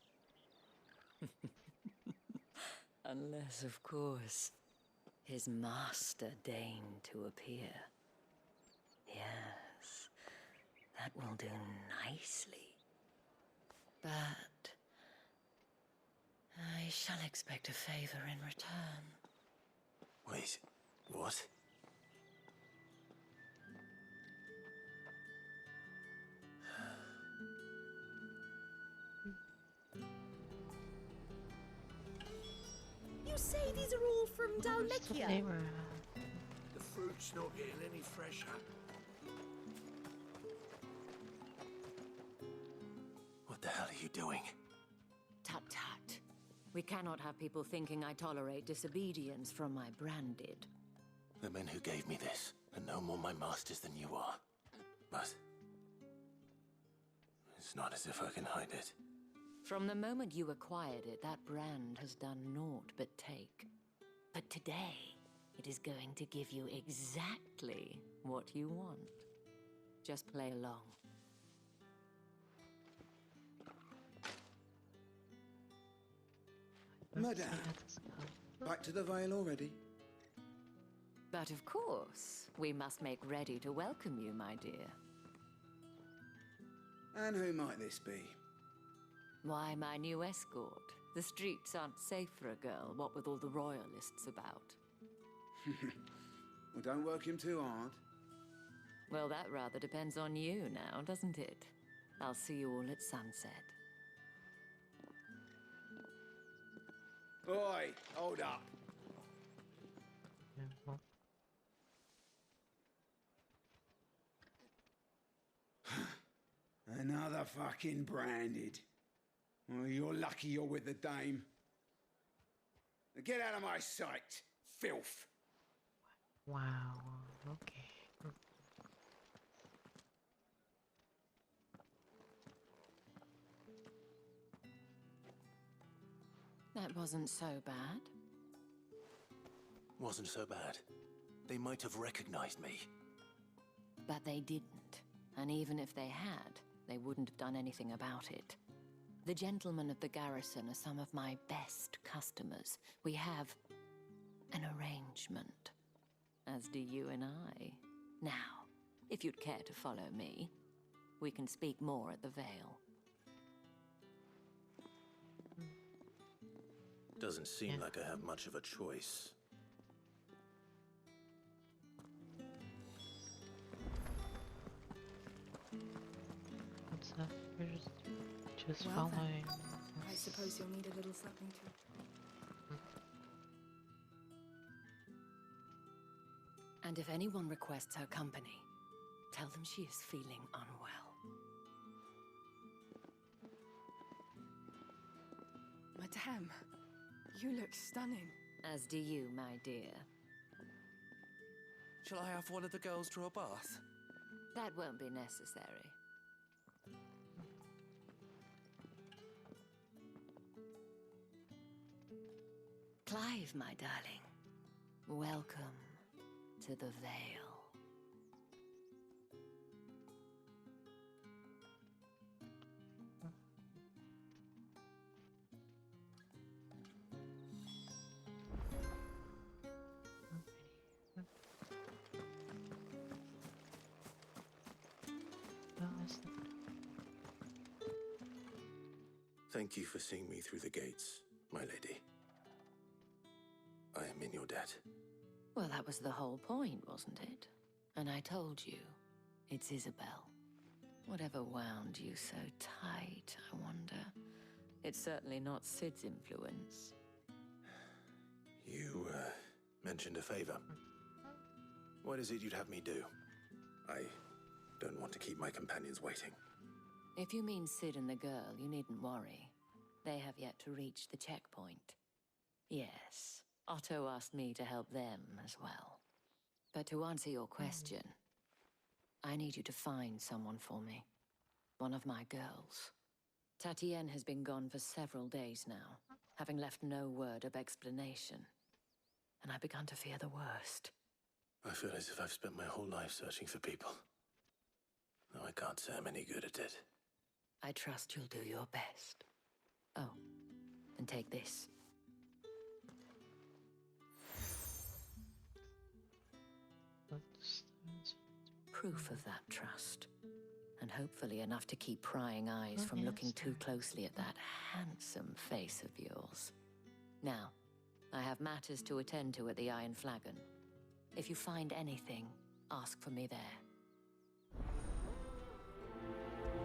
Unless, of course, his master deigned to appear. Yes, that will do nicely. But... I shall expect a favor in return. Wait, what? You say these are all from Dalmekia? The fruit's not getting any fresher. What the hell are you doing? Tut tut. We cannot have people thinking I tolerate disobedience from my branded. The men who gave me this are no more my masters than you are. But... it's not as if I can hide it. From the moment you acquired it, that brand has done naught but take. But today, it is going to give you exactly what you want. Just play along. Madame, back to the Vale already? But of course, we must make ready to welcome you, my dear. And who might this be? Why, my new escort. The streets aren't safe for a girl, what with all the royalists about. Well, don't work him too hard. Well, that rather depends on you now, doesn't it? I'll see you all at sunset. Oi, hold up. Another fucking branded. Well, you're lucky you're with the dame. Now get out of my sight, filth. Wow, okay. That wasn't so bad. Wasn't so bad. They might have recognized me. But they didn't. And even if they had, they wouldn't have done anything about it. The gentlemen of the garrison are some of my best customers. We have an arrangement, as do you and I. Now, if you'd care to follow me, we can speak more at the Vale. Doesn't seem like I have much of a choice. What's that? We're just Well, following. I suppose you'll need a little something to... And if anyone requests her company, tell them she is feeling unwell. Madame, you look stunning. As do you, my dear. Shall I have one of the girls draw a bath? That won't be necessary. Clive, my darling. Welcome to the Vale. Thank you for seeing me through the gates, my lady. I am in your debt. Well, that was the whole point, wasn't it? And I told you, it's Isabel. Whatever wound you so tight, I wonder. It's certainly not Sid's influence. You, mentioned a favor. What is it you'd have me do? I don't want to keep my companions waiting. If you mean Sid and the girl, you needn't worry. They have yet to reach the checkpoint. Yes, Otto asked me to help them as well. But to answer your question, I need you to find someone for me. One of my girls. Tatienne has been gone for several days now, having left no word of explanation. And I've begun to fear the worst. I feel as if I've spent my whole life searching for people. Though I can't say I'm any good at it. I trust you'll do your best. Oh, and take this. Proof of that trust. And hopefully enough to keep prying eyes from looking too closely at that handsome face of yours. Now, I have matters to attend to at the Iron Flagon. If you find anything, ask for me there.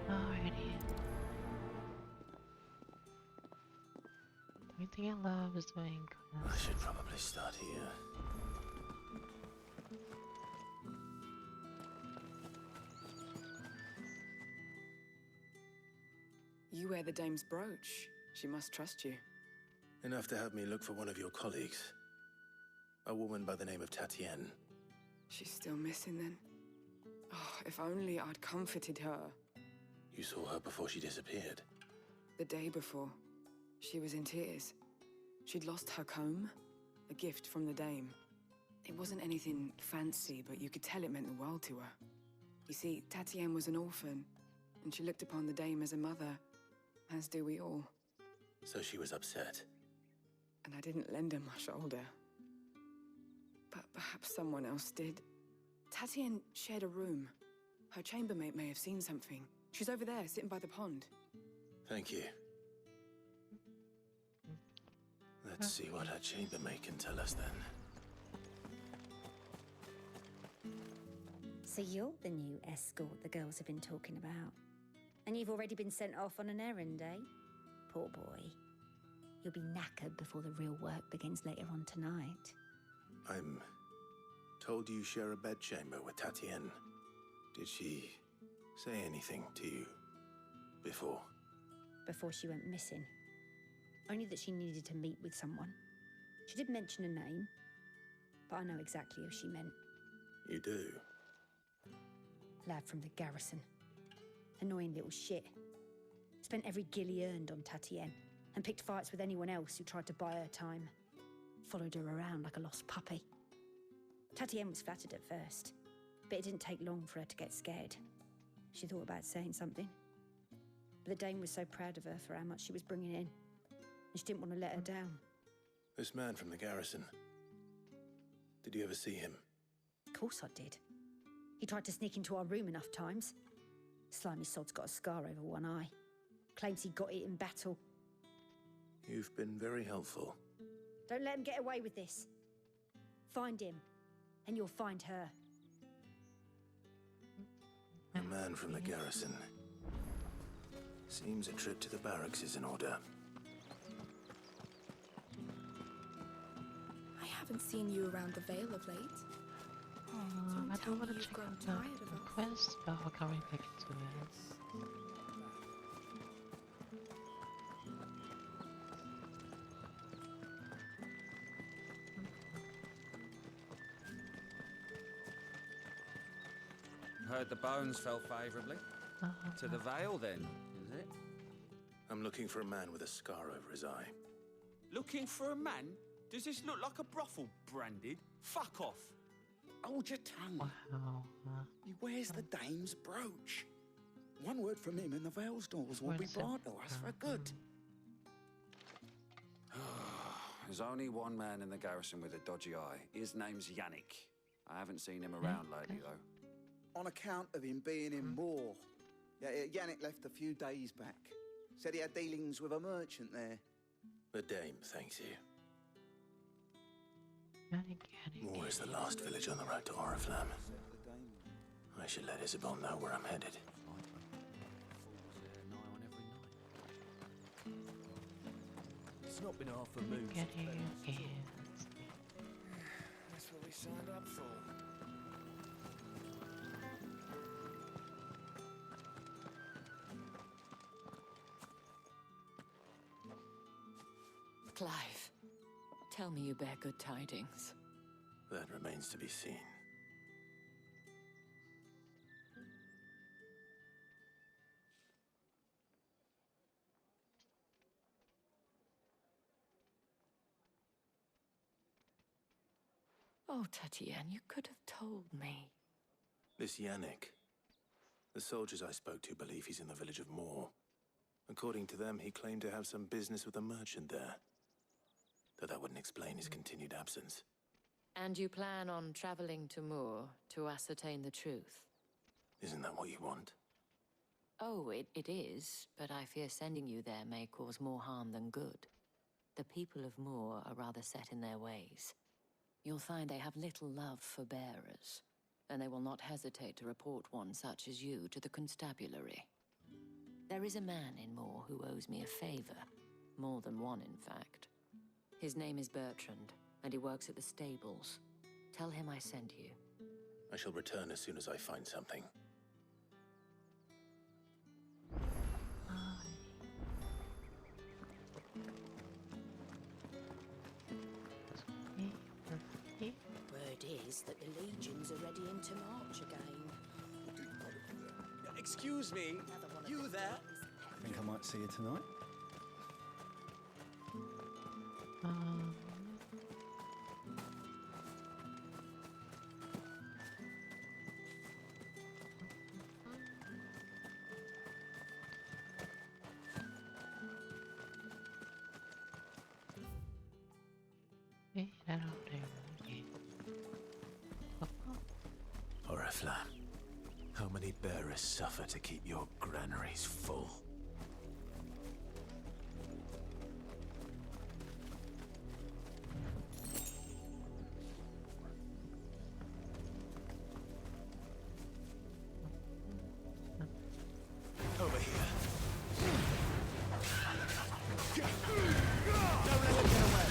Alrighty. The only thing I love is doing I should probably start here. You wear the dame's brooch. She must trust you. Enough to have me look for one of your colleagues. A woman by the name of Tatienne. She's still missing then. Oh, if only I'd comforted her. You saw her before she disappeared. The day before, she was in tears. She'd lost her comb, a gift from the dame. It wasn't anything fancy, but you could tell it meant the world to her. You see, Tatienne was an orphan, and she looked upon the dame as a mother, as do we all. So she was upset. And I didn't lend her my shoulder. But perhaps someone else did. Tatienne shared a room. Her chambermaid may have seen something. She's over there, sitting by the pond. Thank you. Let's see what her chambermaid can tell us then. So you're the new escort the girls have been talking about. And you've already been sent off on an errand, eh? Poor boy. You'll be knackered before the real work begins later on tonight. I'm told you share a bedchamber with Tatienne. Did she say anything to you before? Before she went missing. Only that she needed to meet with someone. She did mention a name, but I know exactly who she meant. You do? Lad from the garrison. Annoying little shit. Spent every guil he earned on Tatienne, and picked fights with anyone else who tried to buy her time. Followed her around like a lost puppy. Tatienne was flattered at first, but it didn't take long for her to get scared. She thought about saying something. But the dame was so proud of her for how much she was bringing in, and she didn't want to let her down. This man from the garrison. Did you ever see him? Of course I did. He tried to sneak into our room enough times. Slimy sod's got a scar over one eye. Claims he got it in battle. You've been very helpful. Don't let him get away with this. Find him, and you'll find her. A man from the garrison. Seems a trip to the barracks is in order. I haven't seen you around the Vale of late. I don't want to check out the quest, but I'll come right back into it. Heard the bones fell favourably. To the Vale, then, is it? I'm looking for a man with a scar over his eye. Looking for a man? Does this look like a brothel, Branded? Fuck off! Hold your tongue. Wow. He wears the dame's brooch. One word from him and the Vale's doors will be brought to us for good. There's only one man in the garrison with a dodgy eye. His name's Yannick. I haven't seen him around lately, though. On account of him being in war. Yeah, Yannick left a few days back. Said he had dealings with a merchant there. The dame thanks you. Moor is the last village on the road to Oriflamme. I should let Isabel know where I'm headed. It's not been half a move. That's what we signed up for. Clive, tell me you bear good tidings. That remains to be seen. Oh, Tatienne, you could have told me. This Yannick. The soldiers I spoke to believe he's in the village of Moor. According to them, he claimed to have some business with a merchant there. Though that wouldn't explain his continued absence. And you plan on traveling to Moor to ascertain the truth? Isn't that what you want? Oh, it is, but I fear sending you there may cause more harm than good. The people of Moor are rather set in their ways. You'll find they have little love for bearers, and they will not hesitate to report one such as you to the constabulary. There is a man in Moor who owes me a favor. More than one, in fact. His name is Bertrand, and he works at the stables. Tell him I sent you. I shall return as soon as I find something. Word is that the legions are ready into march again. Excuse me, you there? I think I might see you tonight. Oriflamme, how many bearers suffer to keep your granaries full? Over here. Don't let him get away.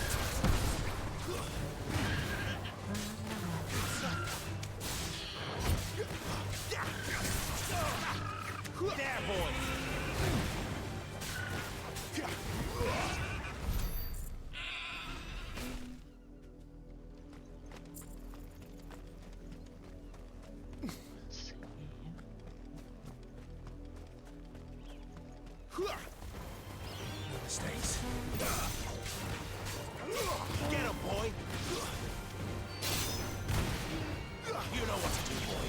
There, boy! No mistakes. Get him, boy! You know what to do, boy.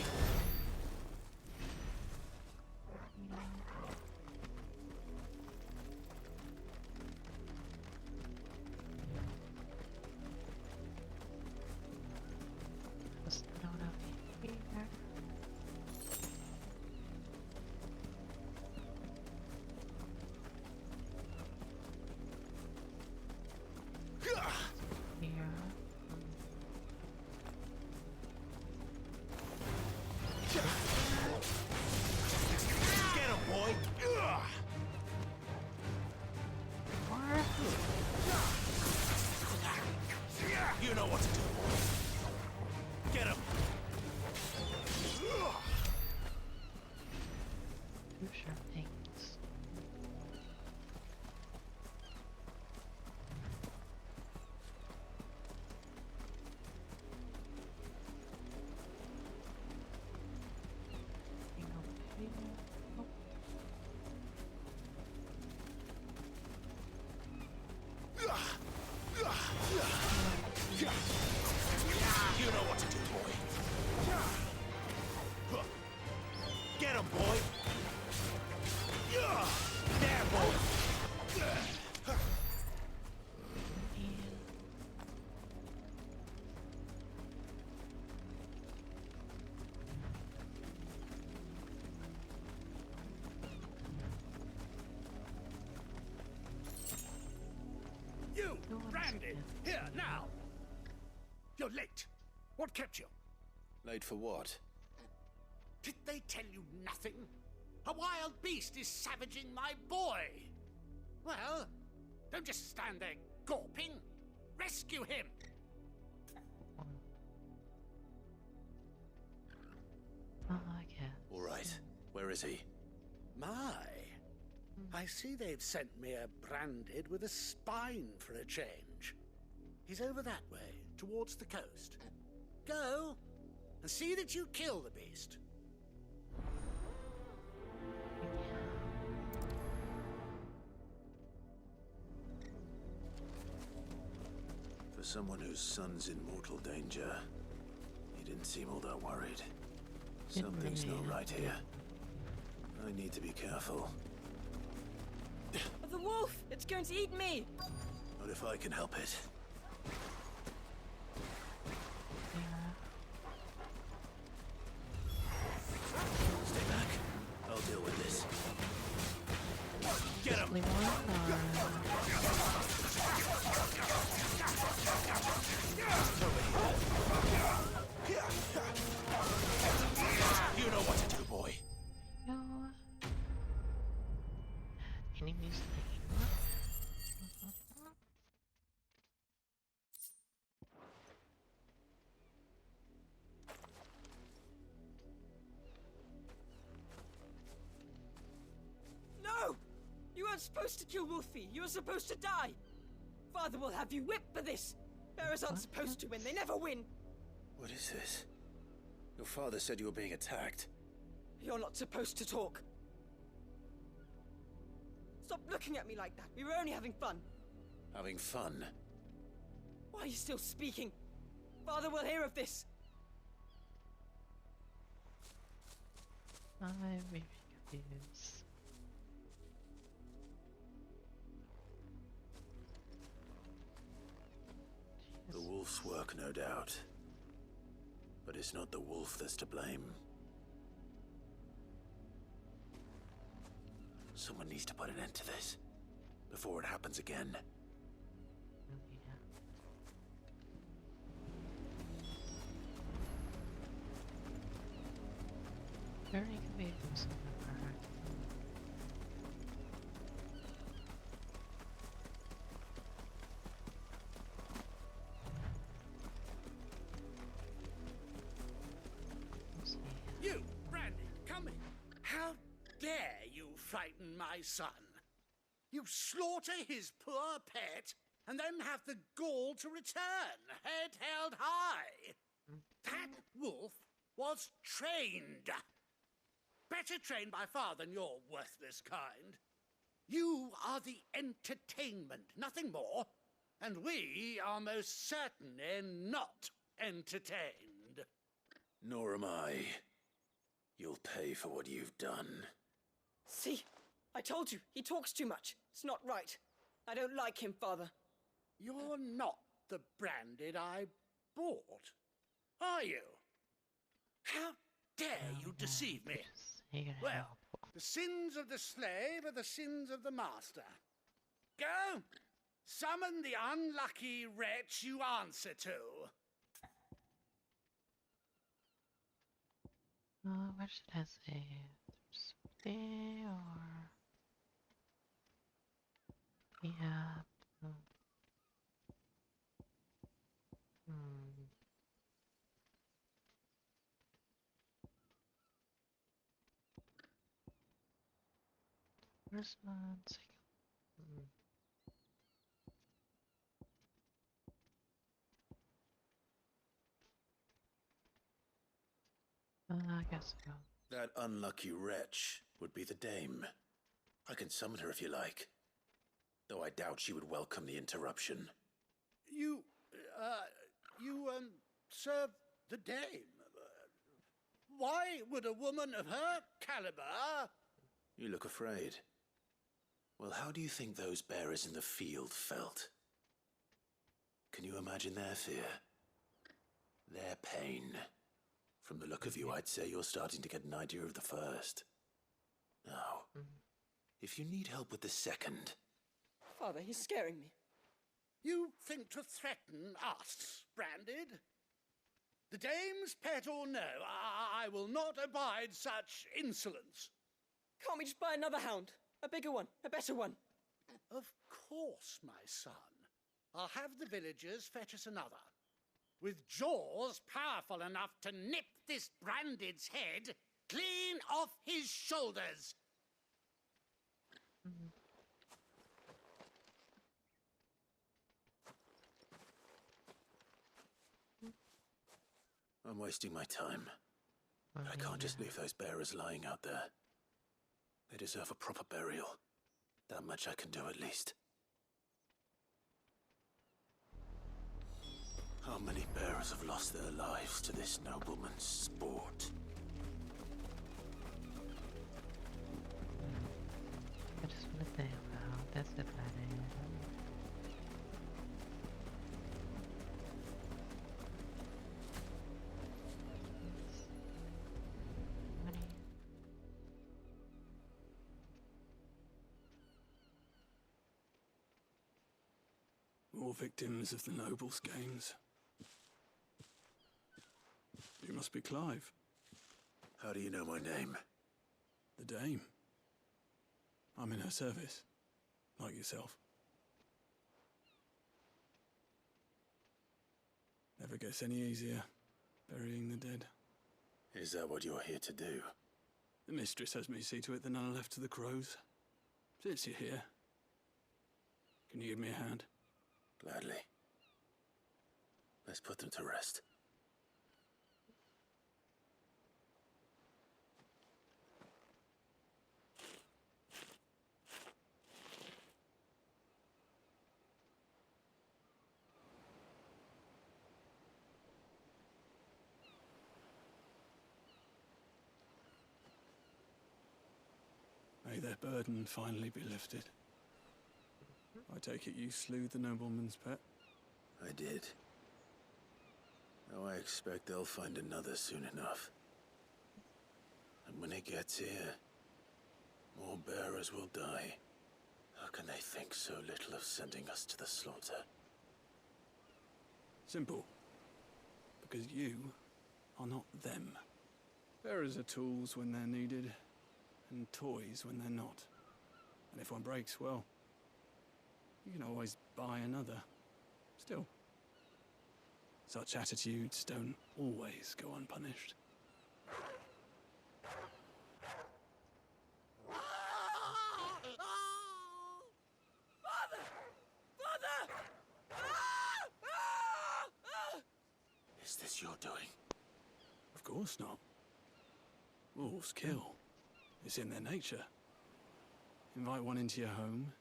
Get him, boy! You know what to do, boy. Get him! Do sharp things. You know what to do, boy. Get him, boy. There, boy. You, Randy, here, now! You're late. What kept you? Late for what? Did they tell you nothing? A wild beast is savaging my boy! Well, don't just stand there gawping. Rescue him! Oh, I guess. All right. Where is he? My. I see they've sent me a branded with a spine for a change. He's over that way, towards the coast. Go, and see that you kill the beast. For someone whose son's in mortal danger, he didn't seem all that worried. Something's not right here. I need to be careful. The wolf! It's going to eat me! What if I can help it? Stay back. I'll deal with this. Get him! You know what to do, boy. No. Enemies. No! You weren't supposed to kill Wolfie. You were supposed to die. Father will have you whipped for this. Bearers aren't supposed to win. They never win. What is this? Your father said you were being attacked. You're not supposed to talk. Stop looking at me like that. We were only having fun. Having fun? Why are you still speaking? Father will hear of this. I'm very confused. The wolf's work, no doubt. But it's not the wolf that's to blame. Someone needs to put an end to this before it happens again. Very confused. You, Brandy, come in. How dare you frighten my son? You slaughter his poor pet, and then have the gall to return, head held high. That wolf was trained. Better trained by far than your worthless kind. You are the entertainment, nothing more. And we are most certainly not entertained. Nor am I. You'll pay for what you've done. See? I told you. He talks too much. It's not right. I don't like him, Father. You're not the branded I bought, are you? How dare you deceive me? Well, the sins of the slave are the sins of the master. Go, summon the unlucky wretch you answer to. What should I say? There or yeah. First one, second. I guess so. That unlucky wretch would be the dame. I can summon her if you like. Though I doubt she would welcome the interruption. You serve the dame. Why would a woman of her caliber... You look afraid. Well, how do you think those bearers in the field felt? Can you imagine their fear? Their pain? From the look of you, I'd say you're starting to get an idea of the first. Now, if you need help with the second... Father, he's scaring me. You think to threaten us, Branded? The dame's pet or no, I will not abide such insolence. Can't we just buy another hound? A bigger one, a better one. Of course, my son. I'll have the villagers fetch us another. With jaws powerful enough to nip this Branded's head clean off his shoulders. I'm wasting my time. I can't just leave those bearers lying out there. They deserve a proper burial. That much I can do at least. How many bearers have lost their lives to this nobleman's sport? I just want to think about that's about it. More victims of the nobles' games. You must be Clive. How do you know my name? The Dame. I'm in her service, like yourself. Never gets any easier, burying the dead. Is that what you're here to do? The mistress has me see to it that none are left to the crows. Since you're here, can you give me a hand? Gladly. Let's put them to rest. May their burden finally be lifted. I take it you slew the nobleman's pet? I did. Now I expect they'll find another soon enough. And when it gets here, more bearers will die. How can they think so little of sending us to the slaughter? Simple. Because you are not them. Bearers are tools when they're needed, and toys when they're not. And if one breaks, well, you can always buy another. Still, such attitudes don't always go unpunished. Is this your doing? Of course not. Wolves kill. It's in their nature. Invite one into your home,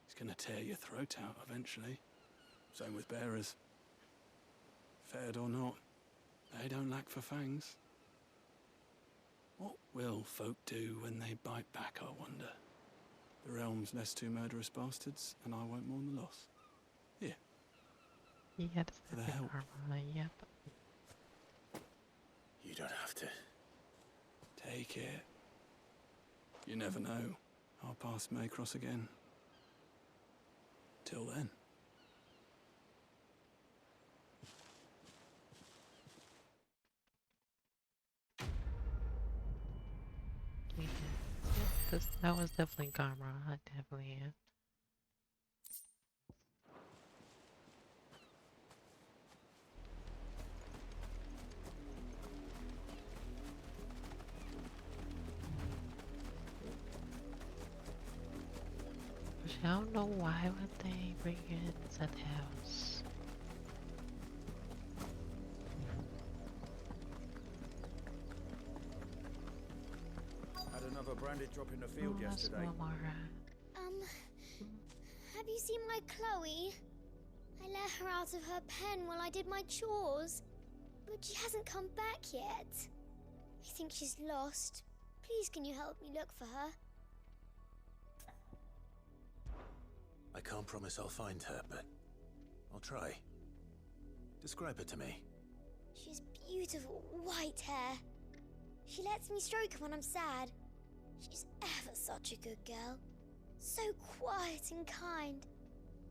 he's gonna tear your throat out eventually. Same with bearers. Fed or not, they don't lack for fangs. What will folk do when they bite back, I wonder? The realm's less two murderous bastards, and I won't mourn the loss. Here. Yeah, for the help. Yep. You don't have to. Take it. You never know. Our paths may cross again. Till then. Yeah, that was definitely karma. I definitely am. I don't know why would they bring it at the house. Had another branded drop in the field yesterday. Have you seen my Chloe? I let her out of her pen while I did my chores, but she hasn't come back yet. I think she's lost. Please, can you help me look for her? I can't promise I'll find her, but I'll try. Describe her to me. She's beautiful white hair. She lets me stroke her when I'm sad. She's ever such a good girl. So quiet and kind.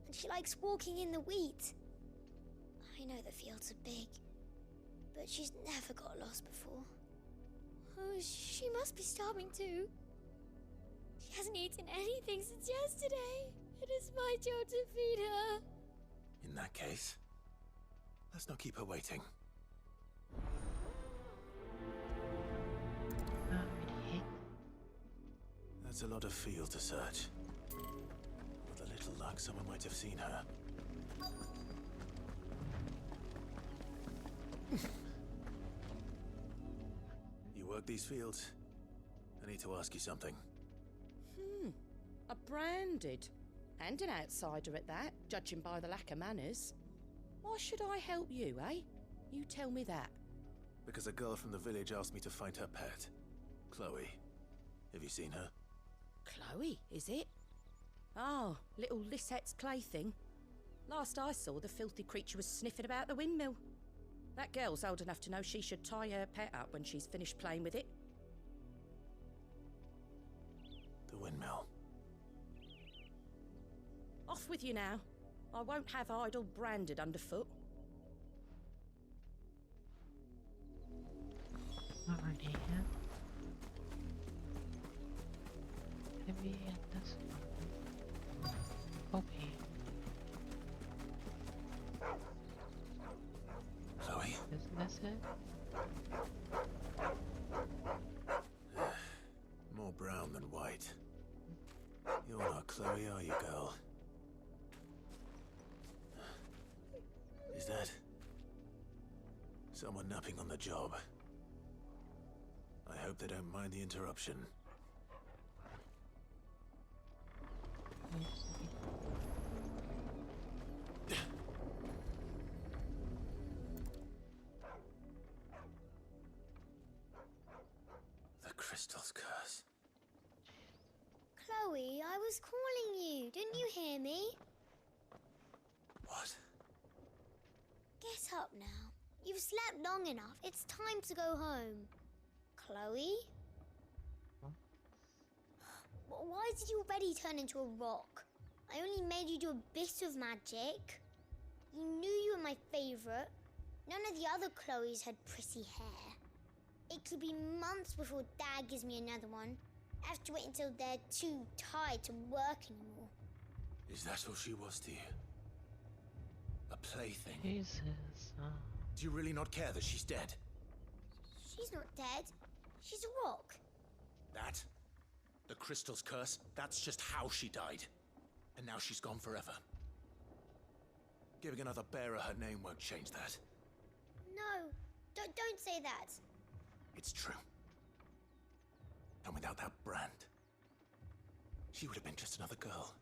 And she likes walking in the wheat. I know the fields are big, but she's never got lost before. Oh, she must be starving too. She hasn't eaten anything since yesterday. It is my job to feed her. In that case, let's not keep her waiting. That's a lot of field to search. With a little luck, someone might have seen her. work these fields? I need to ask you something. A branded. And an outsider at that, judging by the lack of manners. Why should I help you, eh? You tell me that. Because a girl from the village asked me to find her pet. Chloe. Have you seen her? Chloe, is it? Oh, little Lisette's plaything. Last I saw, the filthy creature was sniffing about the windmill. That girl's old enough to know she should tie her pet up when she's finished playing with it. The windmill. Off with you now. I won't have idle branded underfoot. Alrighty, yeah. Maybe at this okay. Chloe? Isn't this it? More brown than white. You're not Chloe, are you, girl? Is that someone napping on the job? I hope they don't mind the interruption. The crystal's curse. Chloe, I was calling you. Didn't you hear me? What? Get up now. You've slept long enough. It's time to go home. Chloe? Why did you already turn into a rock? I only made you do a bit of magic. You knew you were my favorite. None of the other Chloes had pretty hair. It could be months before Dad gives me another one. I have to wait until they're too tired to work anymore. Is that all she was to you? A plaything? Jesus. Do you really not care that she's dead? She's not dead. She's a rock. That? The crystal's curse? That's just how she died. And now she's gone forever. Giving another bearer her name won't change that. No, don't say that. It's true. And without that brand, she would have been just another girl.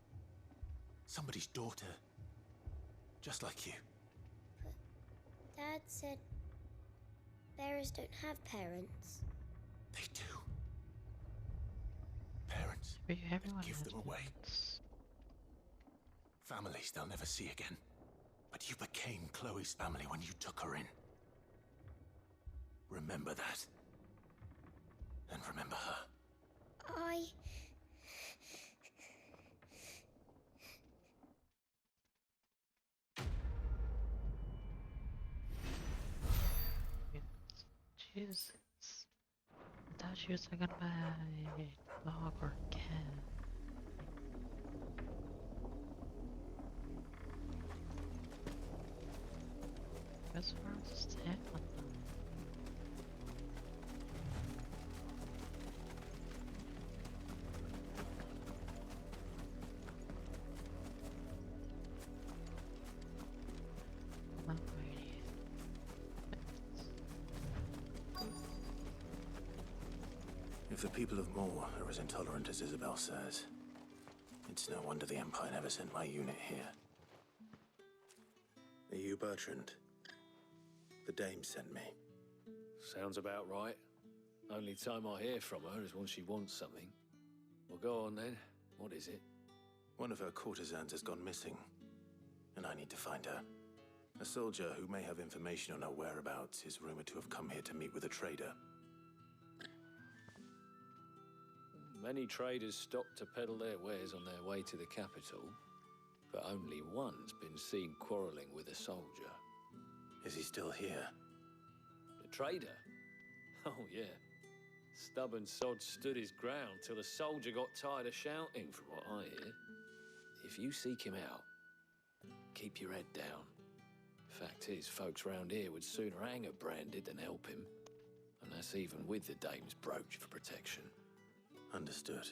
Somebody's daughter. Just like you. But Dad said bearers don't have parents. They do. Parents Everyone give them away. parents. Families they'll never see again. But you became Chloe's family when you took her in. Remember that. And remember her. Jesus. I thought she was gonna buy a dog or a cat. As far as it's happening. If the people of Moor are as intolerant as Isabel says, it's no wonder the Empire never sent my unit here. Are you Bertrand? The dame sent me. Sounds about right. Only time I hear from her is when she wants something. Well, go on then. What is it? One of her courtesans has gone missing, and I need to find her. A soldier who may have information on her whereabouts is rumored to have come here to meet with a trader. Many traders stop to peddle their wares on their way to the capital, but only one's been seen quarrelling with a soldier. Is he still here? The trader? Oh, yeah. Stubborn sod stood his ground till the soldier got tired of shouting, from what I hear. If you seek him out, keep your head down. Fact is, folks round here would sooner hang a branded than help him. And that's even with the dame's brooch for protection. Understood.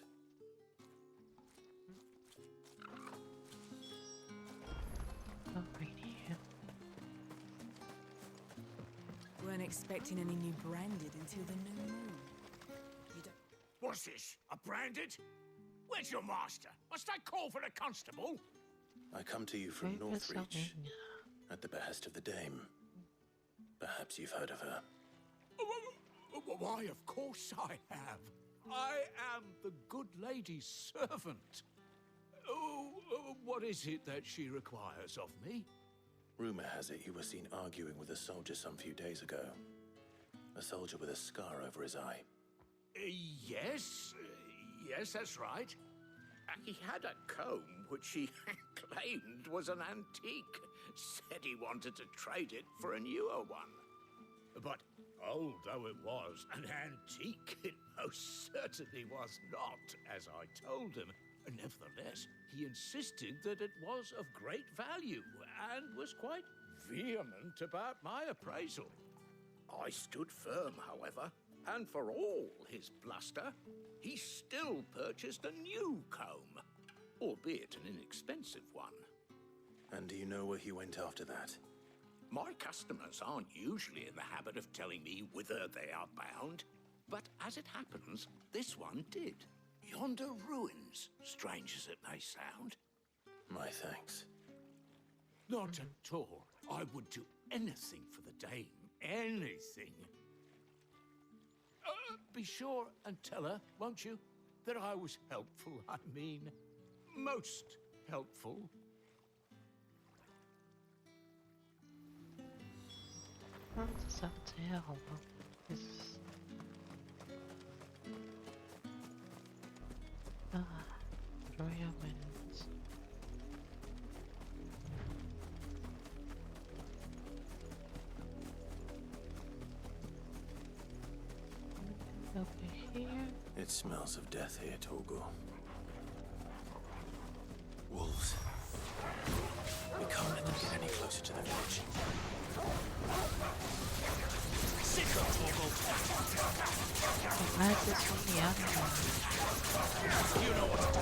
Weren't expecting any new branded until the new moon. What's this? A branded? Where's your master? Must I call for the constable? I come to you from Northreach, at the behest of the Dame. Perhaps you've heard of her. Why, of course I have. I am the good lady's servant. What is it that she requires of me? Rumor has it you were seen arguing with a soldier some few days ago. A soldier with a scar over his eye. Yes, that's right. He had a comb which he claimed was an antique. Said he wanted to trade it for a newer one. But old though it was, an antique it most certainly was not, as I told him. Nevertheless, he insisted that it was of great value and was quite vehement about my appraisal. I stood firm, however, and for all his bluster, he still purchased a new comb, albeit an inexpensive one. And do you know where he went after that? My customers aren't usually in the habit of telling me whither they are bound, but as it happens, this one did. Yonder ruins, strange as it may sound. My thanks. Not at all. I would do anything for the Dame. Anything. Be sure and tell her, won't you, that I was helpful. I mean, most helpful. That's up to hell. Royal winds. Over here. It smells of death here, Torgal. Wolves. We can't let them get any closer to the village. Sit up, Torgal! Why is this from the animal? You know what to do.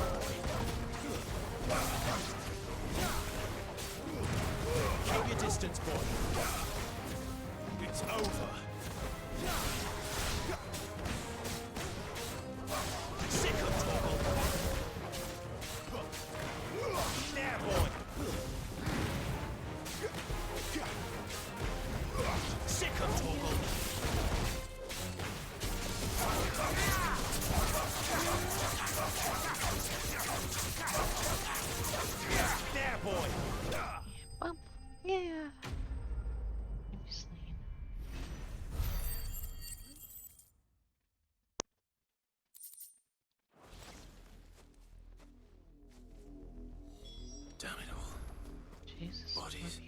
Keep your distance, boy. It's over. Sick of Torgal. There, boy. Sick of Torgal. There, boy. Bump. Yeah. Maybe slain. Damn it all. Jesus. Bodies.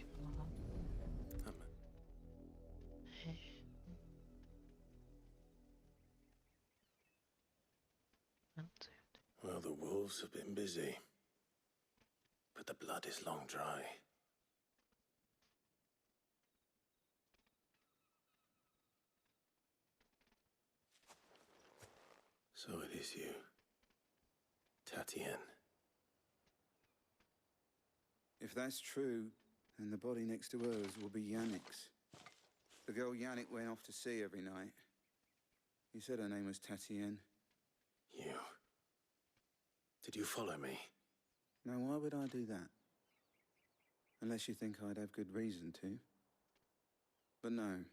Well, the wolves have been busy. But the blood is long dry. So it is you, Tatienne. If that's true, then the body next to hers will be Yannick's. The girl Yannick went off to sea every night. He said her name was Tatienne. You. Did you follow me? Now, why would I do that? Unless you think I'd have good reason to. But no.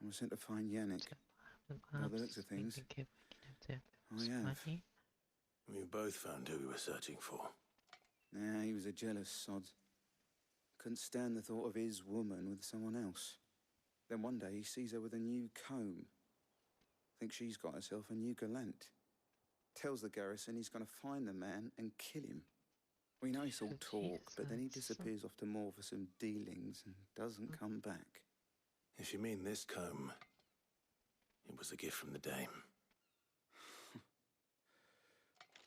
I was sent to find Yannick. By the looks of things, I have. We both found who we were searching for. Nah, he was a jealous sod. Couldn't stand the thought of his woman with someone else. Then one day he sees her with a new comb. Thinks she's got herself a new gallant. Tells the garrison he's going to find the man and kill him. We know it's all talk, but then he disappears off to Moor for some dealings and doesn't come back. If you mean this comb, it was a gift from the Dame.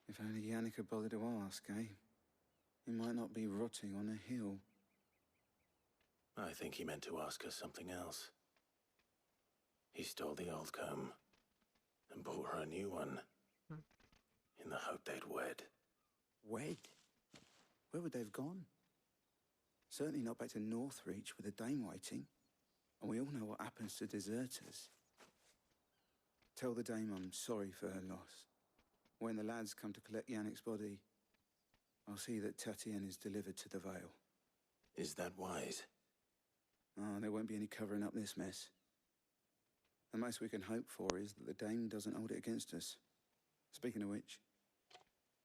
If only Yannick had bothered to ask, eh? He might not be rotting on a hill. I think he meant to ask us something else. He stole the old comb and bought her a new one in the hope they'd wed. Wed? Where would they have gone? Certainly not back to Northreach with the Dame waiting. And we all know what happens to deserters. Tell the dame I'm sorry for her loss. When the lads come to collect Yannick's body, I'll see that Tatienne is delivered to the Vale. Is that wise? Oh, there won't be any covering up this mess. The most we can hope for is that the dame doesn't hold it against us. Speaking of which,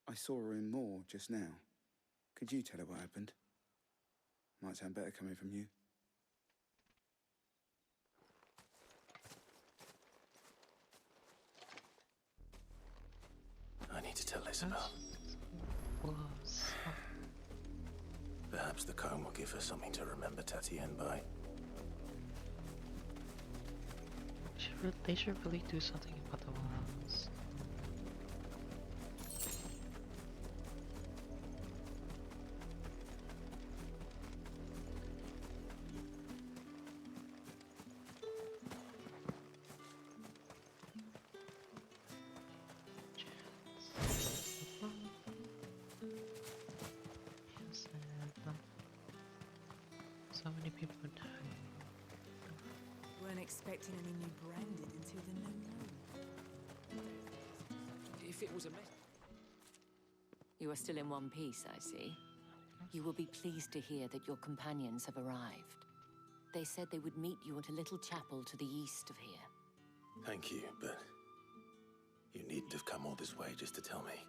I saw her in Moor just now. Could you tell her what happened? Might sound better coming from you. I need to tell Isabel. Perhaps the comb will give her something to remember Tatienne by. They should really do something about the walls. So many people are dying. Weren't expecting any new branded until the new moon. If it was a mess. You are still in one piece, I see. You will be pleased to hear that your companions have arrived. They said they would meet you at a little chapel to the east of here. Thank you, but you needn't have come all this way just to tell me.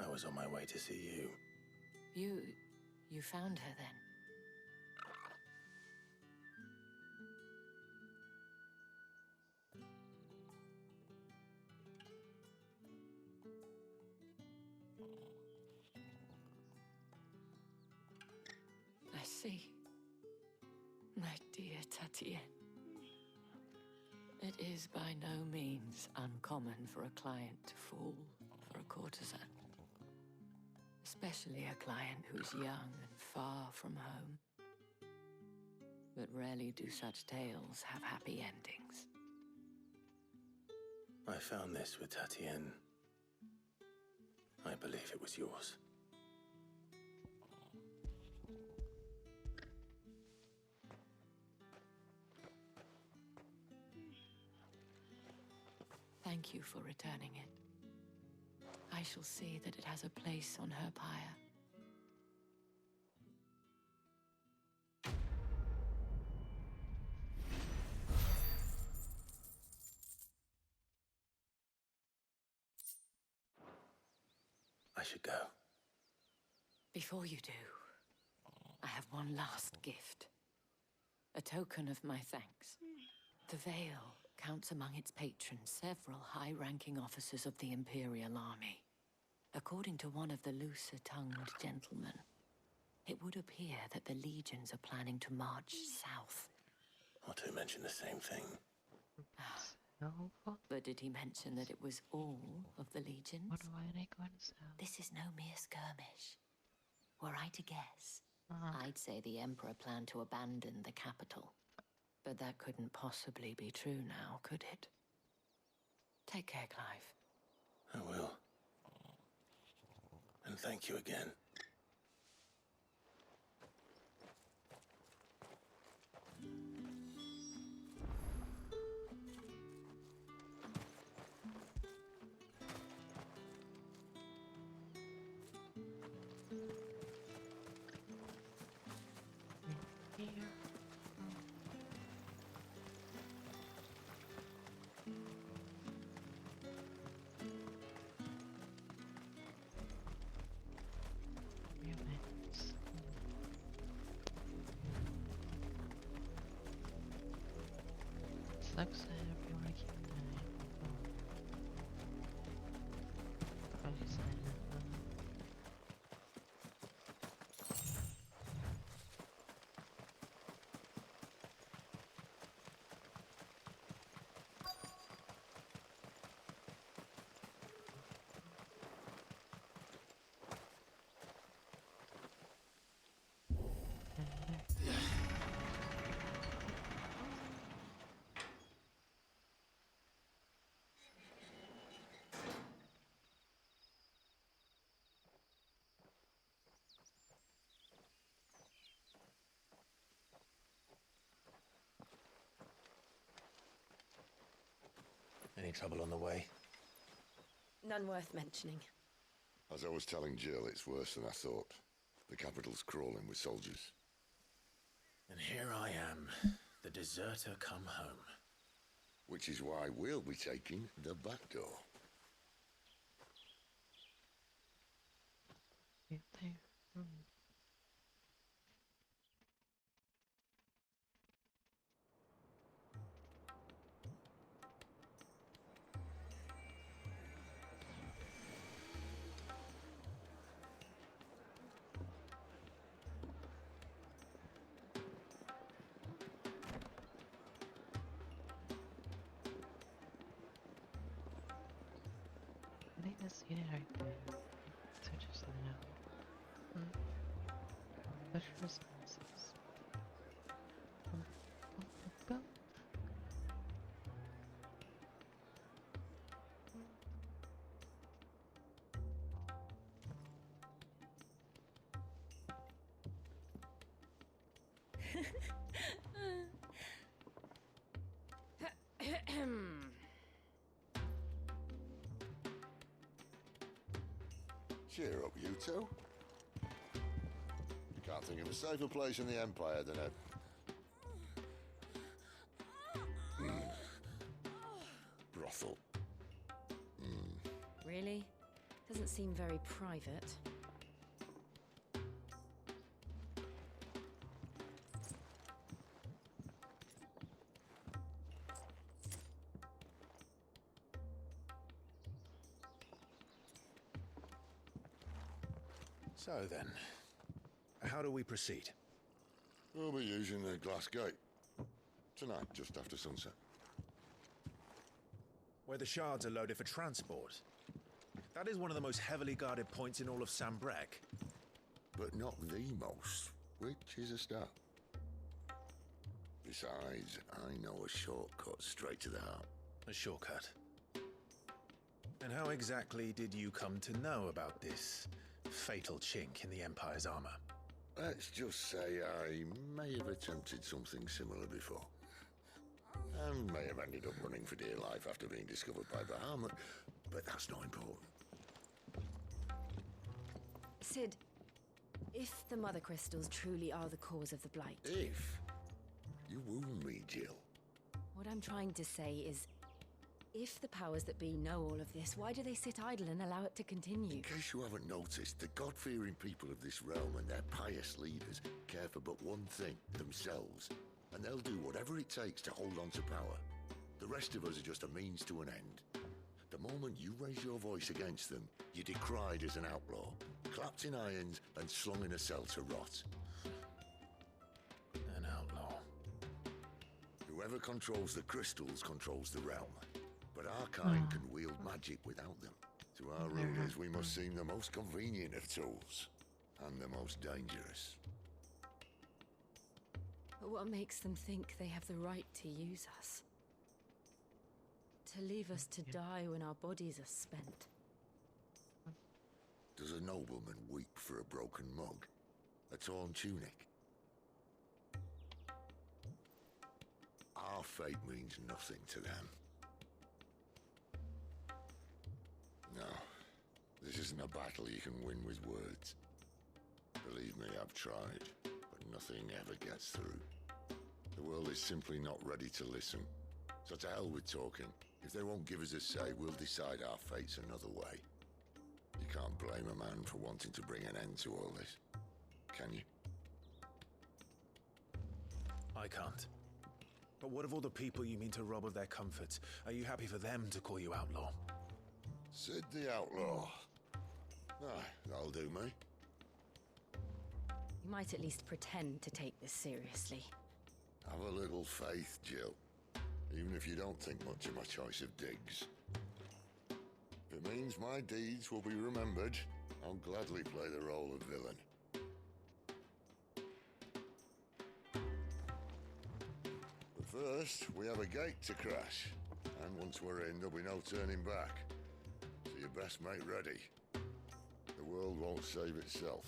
I was on my way to see you. You found her then? I see. My dear Tatienne. It is by no means uncommon for a client to fall for a courtesan. Especially a client who's young and far from home. But rarely do such tales have happy endings. I found this with Tatienne. I believe it was yours. Thank you for returning it. I shall see that it has a place on her pyre. I should go. Before you do, I have one last gift. A token of my thanks. The Vale counts among its patrons several high-ranking officers of the Imperial Army. According to one of the looser-tongued gentlemen, it would appear that the legions are planning to march south. Or to mention the same thing. But did he mention that it was all of the legions? What are they going to say? This is no mere skirmish. Were I to guess, I'd say the Emperor planned to abandon the capital. But that couldn't possibly be true now, could it? Take care, Clive. I will. And thank you again. Sucks that everyone keep trouble on the way? None worth mentioning. As I was telling Jill, it's worse than I thought. The capital's crawling with soldiers. And here I am, the deserter come home. Which is why we'll be taking the back door. Right there. I think that's it right there. So just now. Push responses. Boom, boom, boom, boom. Cheer up, you two. Can't think of a safer place in the Empire than a... brothel. Really? Doesn't seem very private. So then, how do we proceed? We'll be using the glass gate. Tonight, just after sunset. Where the shards are loaded for transport. That is one of the most heavily guarded points in all of Sambrec. But not the most, which is a start. Besides, I know a shortcut straight to the heart. A shortcut? And how exactly did you come to know about this fatal chink in the Empire's armor? Let's just say I may have attempted something similar before. And may have ended up running for dear life after being discovered by Bahamut, but that's not important. Sid, if the Mother Crystals truly are the cause of the Blight... If? You wound me, Jill. What I'm trying to say is, if the powers that be know all of this, why do they sit idle and allow it to continue? In case you haven't noticed, the God-fearing people of this realm and their pious leaders care for but one thing, themselves. And they'll do whatever it takes to hold on to power. The rest of us are just a means to an end. The moment you raise your voice against them, you're decried as an outlaw, clapped in irons and slung in a cell to rot. An outlaw. Whoever controls the crystals controls the realm. But our kind can wield magic without them. To our rulers, we must seem the most convenient of tools. And the most dangerous. But what makes them think they have the right to use us? To leave us to die when our bodies are spent? Does a nobleman weep for a broken mug? A torn tunic? Our fate means nothing to them. No, this isn't a battle you can win with words. Believe me, I've tried, but nothing ever gets through. The world is simply not ready to listen. So to hell with talking. If they won't give us a say, we'll decide our fates another way. You can't blame a man for wanting to bring an end to all this, can you? I can't. But what of all the people you mean to rob of their comforts? Are you happy for them to call you outlaw? Sid the Outlaw. Aye, that'll do me. You might at least pretend to take this seriously. Have a little faith, Jill. Even if you don't think much of my choice of digs. If it means my deeds will be remembered, I'll gladly play the role of villain. But first, we have a gate to crash. And once we're in, there'll be no turning back. So you best make ready. The world won't save itself.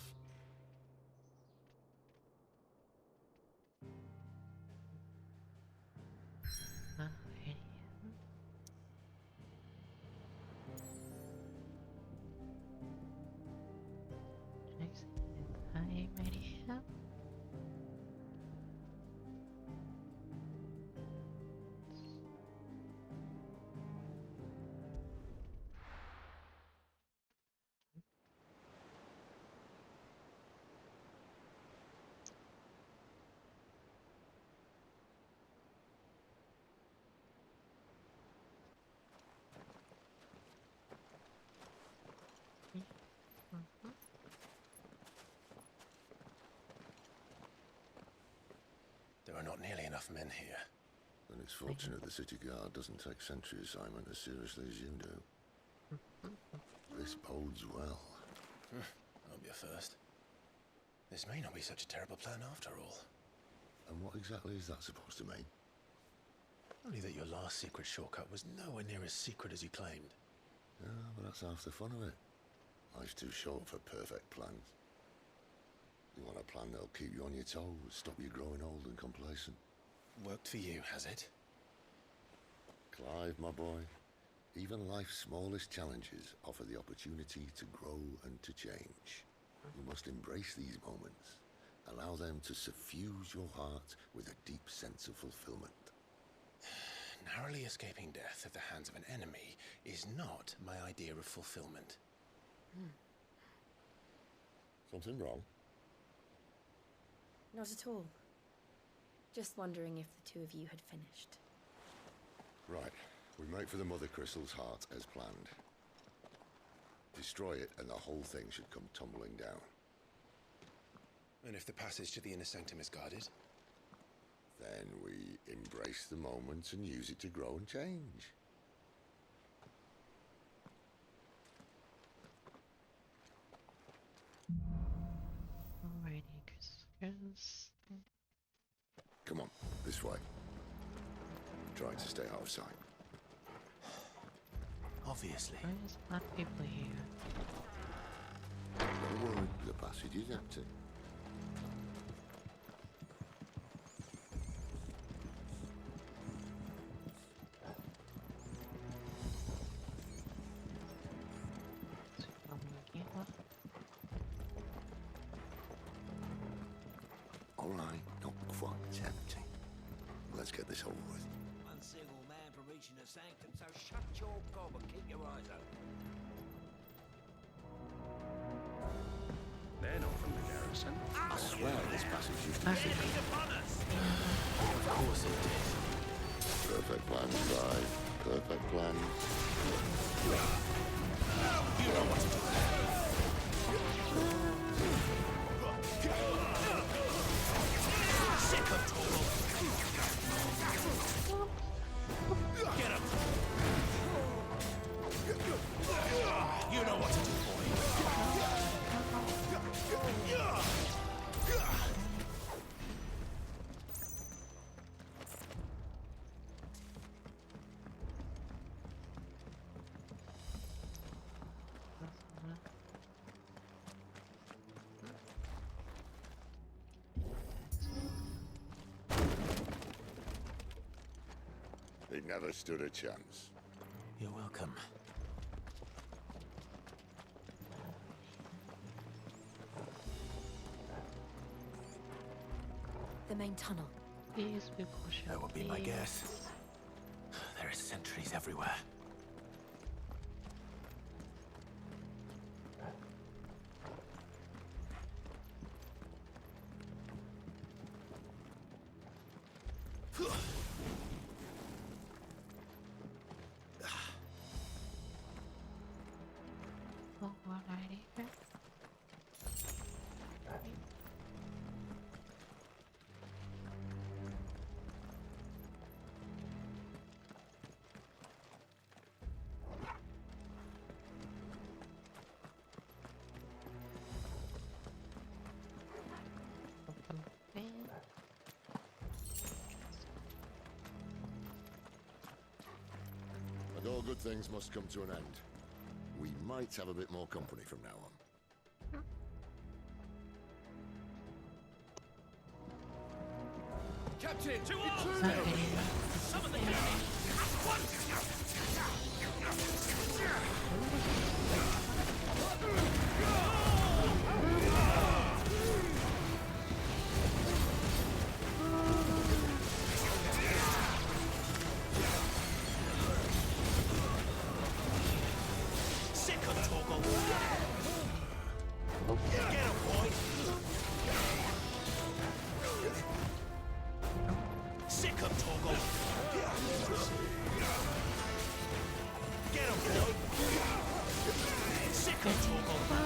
not nearly enough men here. Then it's fortunate the city guard doesn't take sentry assignment as seriously as you do. This bodes well. That'll be a first. This may not be such a terrible plan after all. And what exactly is that supposed to mean? Only that your last secret shortcut was nowhere near as secret as you claimed. Yeah, but that's half the fun of it. Life's too short for perfect plans. You want a plan that'll keep you on your toes, stop you growing old and complacent. Worked for you, has it? Clive, my boy, even life's smallest challenges offer the opportunity to grow and to change. You must embrace these moments. Allow them to suffuse your heart with a deep sense of fulfillment. Narrowly escaping death at the hands of an enemy is not my idea of fulfillment. Something wrong? Not at all. Just wondering if the two of you had finished. Right. We make for the Mother Crystal's heart as planned. Destroy it and the whole thing should come tumbling down. And if the passage to the inner sanctum is guarded? Then we embrace the moment and use it to grow and change. Alrighty, Chris. Come on, this way. Try to stay out of sight. Obviously. Why is not people here? Don't worry, the passage is empty. All right, not quite empty. Let's get this over with. One single man from reaching the sanctum, so shut your gob and keep your eyes open. They're not from the garrison. I swear this passage used to be secret. Of course it did. Perfect plan, Clive. Perfect plan. You know what to do. Sick of Total. Get him. You know what to do, boy. They never stood a chance. You're welcome. The main tunnel. These people should That would be my guess. There are sentries everywhere. Oh, alrighty. And all good things must come to an end. We might have a bit more company from now on. Captain! To arms! Summon the enemy! At once! Sick of Toggle. Get him, boy. Sick of Toggle. Get him, boy. Sick of Toggle.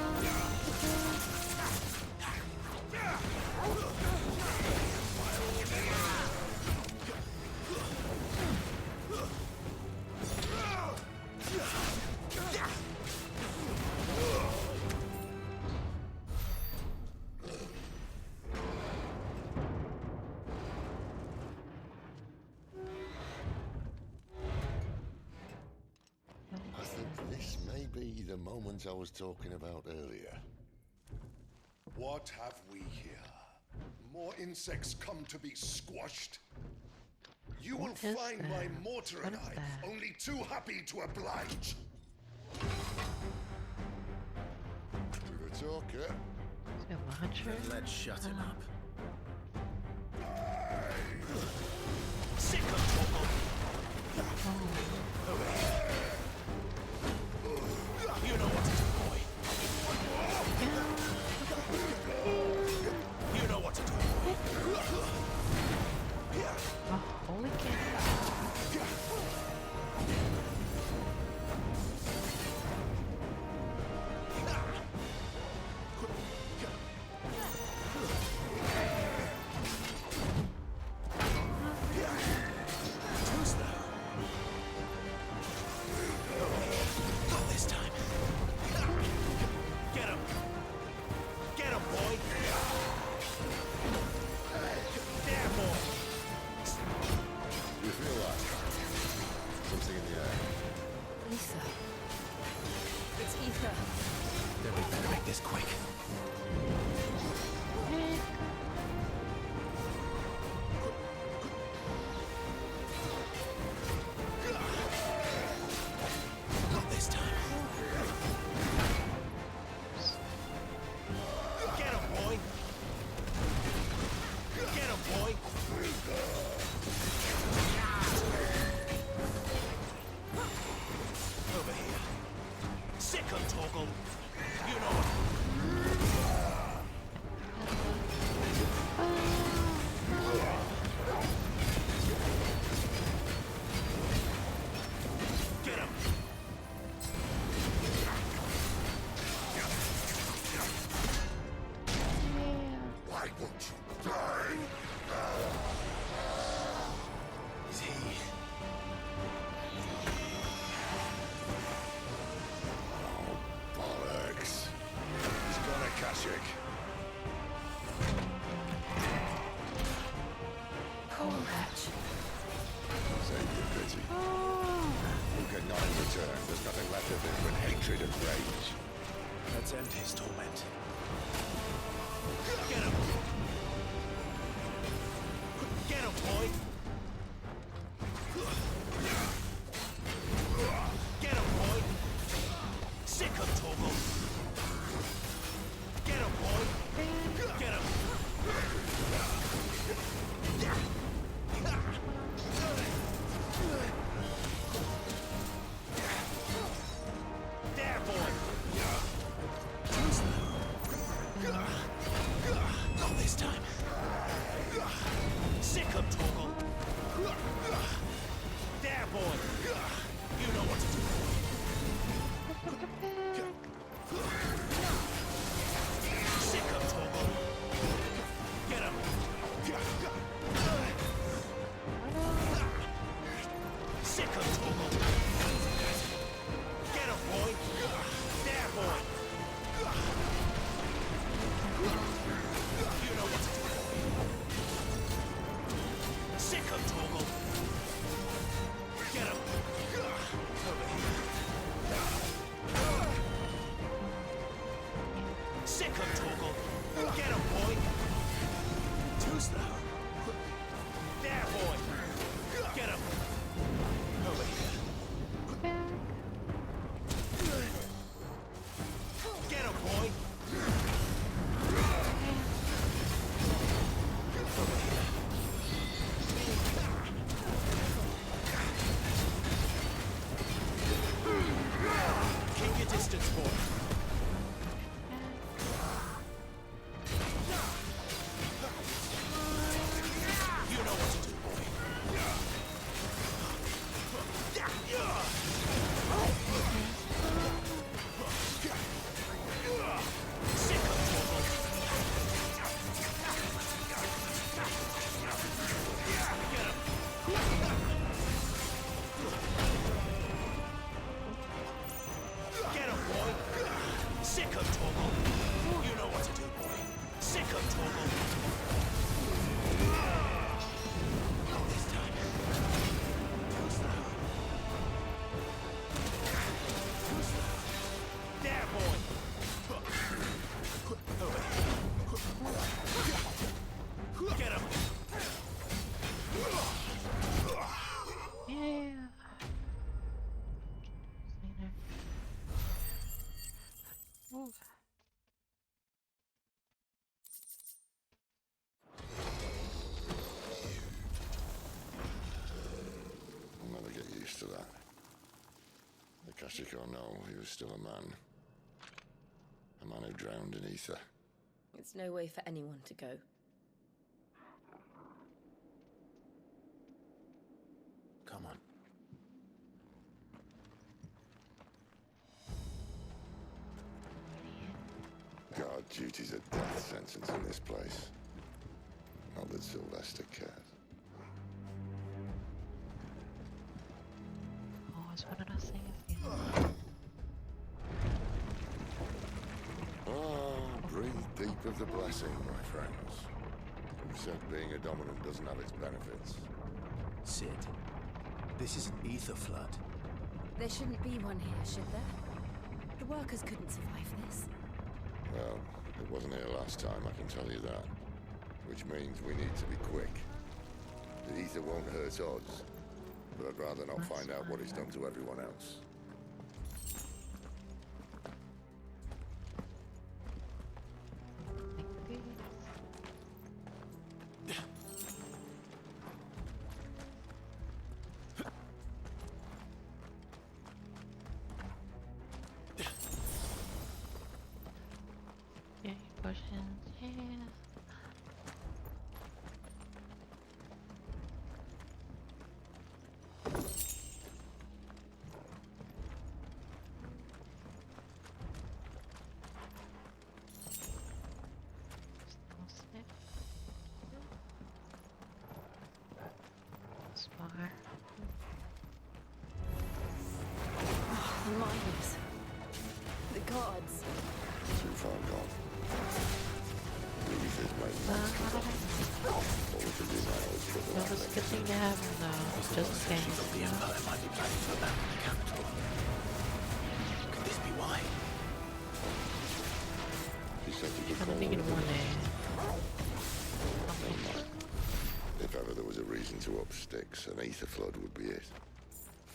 be the moment I was talking about earlier. What have we here? More insects come to be squashed? You will find my mortar and I only too happy to oblige. To the talker. Let's shut him up. Sick of trouble. You know what to do, boy. You know what to do, boy. Holy cow. Let's end his torment. Get him! Get him, boy! Get him, boy! Sick of Toggle! Get him, boy! Get him! There, boy! Akashic or no, he was still a man. A man who drowned in ether. It's no way for anyone to go. Come on. Guard duty's a death sentence in this place. Not that Sylvester cares. Always wanted to sing a few. Breathe deep of the blessing, my friends. Who said being a dominant doesn't have its benefits? Sid, this is an ether flood. There shouldn't be one here, should there? The workers couldn't survive this. Well, it wasn't here last time, I can tell you that. Which means we need to be quick. The ether won't hurt us, but I'd rather not find out what it's done to everyone else. Yeah, potions, yeah. Spar. The miners. The gods. Too far gone. The ether's made all we can do now is put the That was a good thing to have him though, just in case. The Empire might be planning for that in the capital. Could this be why? He said he I'm could call thinking it. one day. If ever there was a reason to up sticks, an ether flood would be it.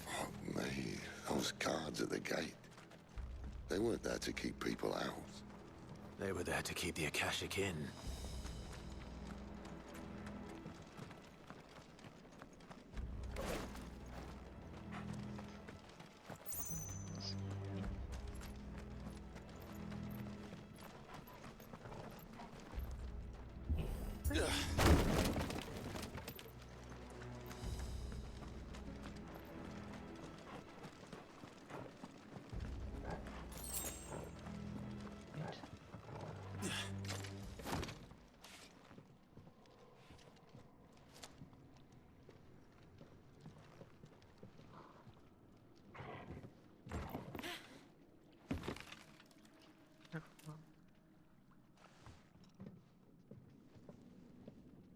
Fuck me. Those guards at the gate. They weren't there to keep people out. They were there to keep the Akashic in.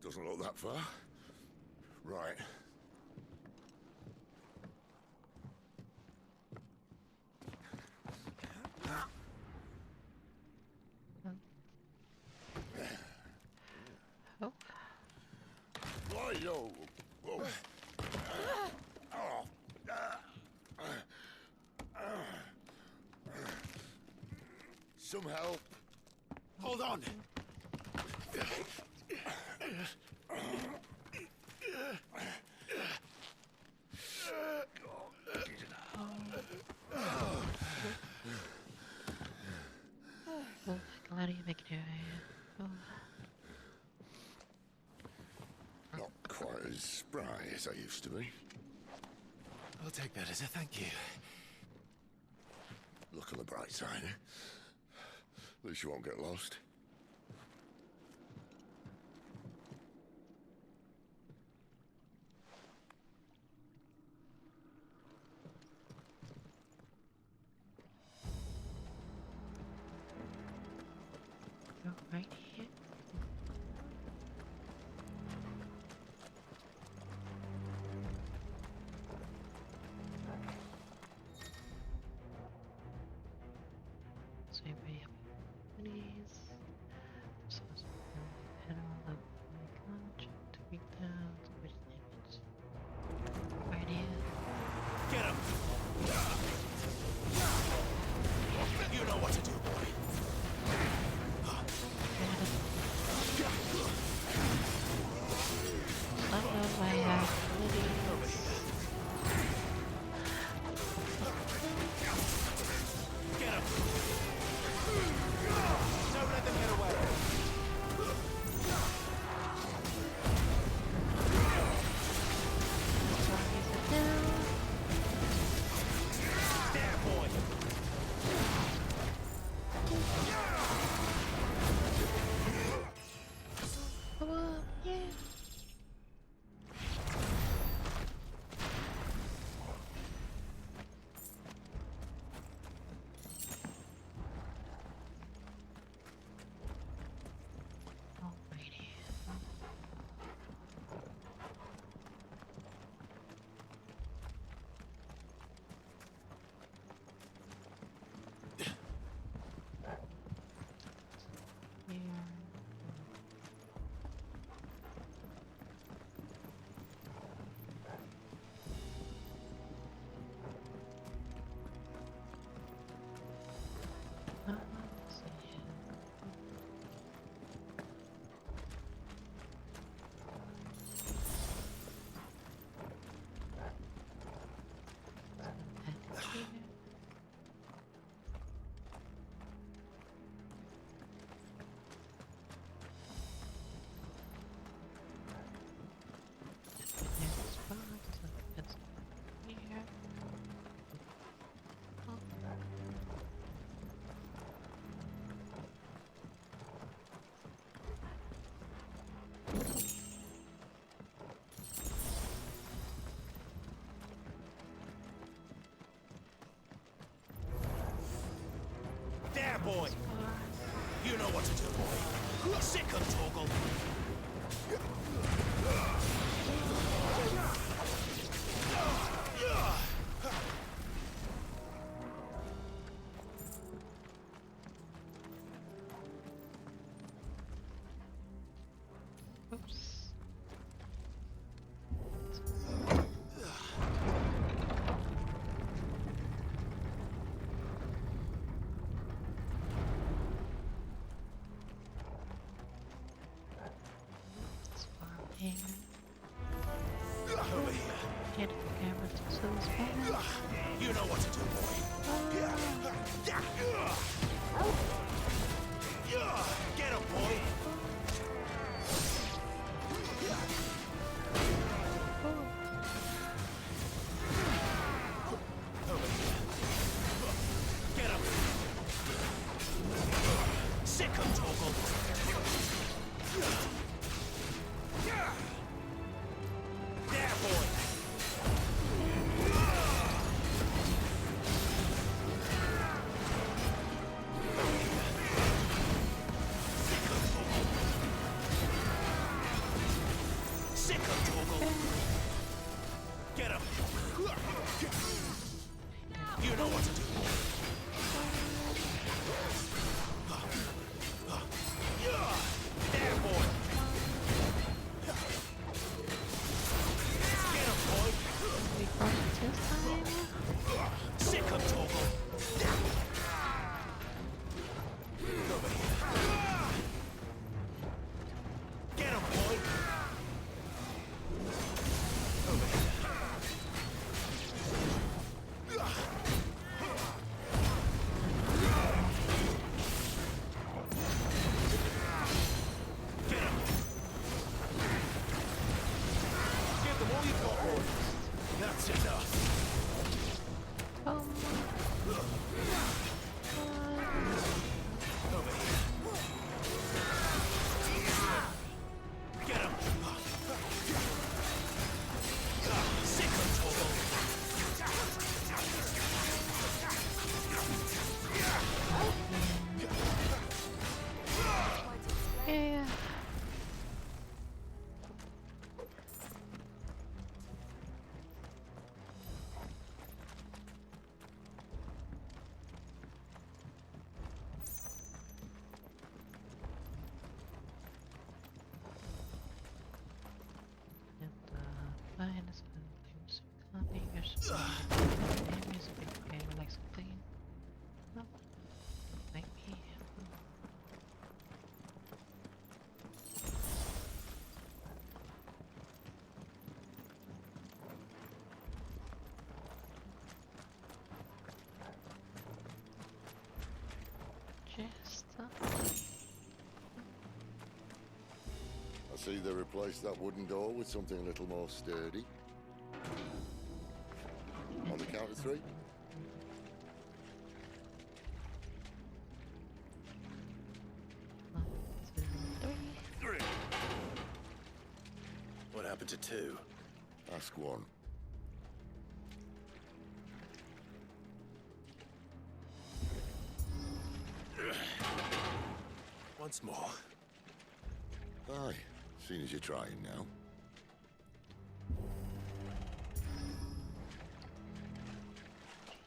Doesn't look that far. Right. Oh. Why, yo? Whoa. Some help. Hold on. Oh, glad you make it here. Oh. Not quite as spry as I used to be. I'll take that as a thank you. Look on the bright side, eh? At least you won't get lost. Go right here. So we have minis. So head all up contract to be down to which image. Right here. Get him! You know what to do, boy. Some of I have minis. up, yeah. There, boy! You know what to do, boy. Sick of Torgal. Oops. Over here. Can't camera to this bad. You know what to do, boy. Get him, boy. Over here. Get him. Sick him, Torgal. There, boy. Sick of Torgal. Get him. You know what to do. There, boy. Get him, boy. Sick of Torgal. Over here. Get him, boy. Over here. Get him. Give them all you've got, boy. That's enough. Over here. Get him. Sick of Torgal. Yeah. Minus things. Copy your name is a big game like something. No. Might be. Just I see they replaced that wooden door with something a little more sturdy. On the count of three. happened to two? Ask one. Once more. Aye, seeing as you're trying now.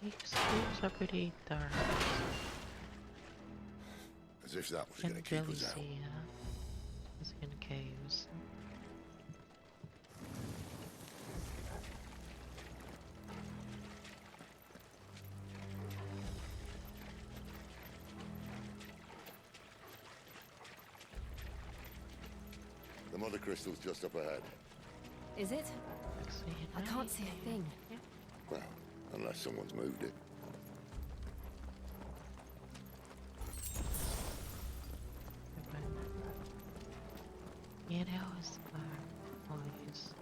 These schools are pretty dark. As if that was going to keep us out. It's in caves. The mother crystal's just up ahead. Is it? I can't see a thing. Well, unless someone's moved it. Yeah, that was always.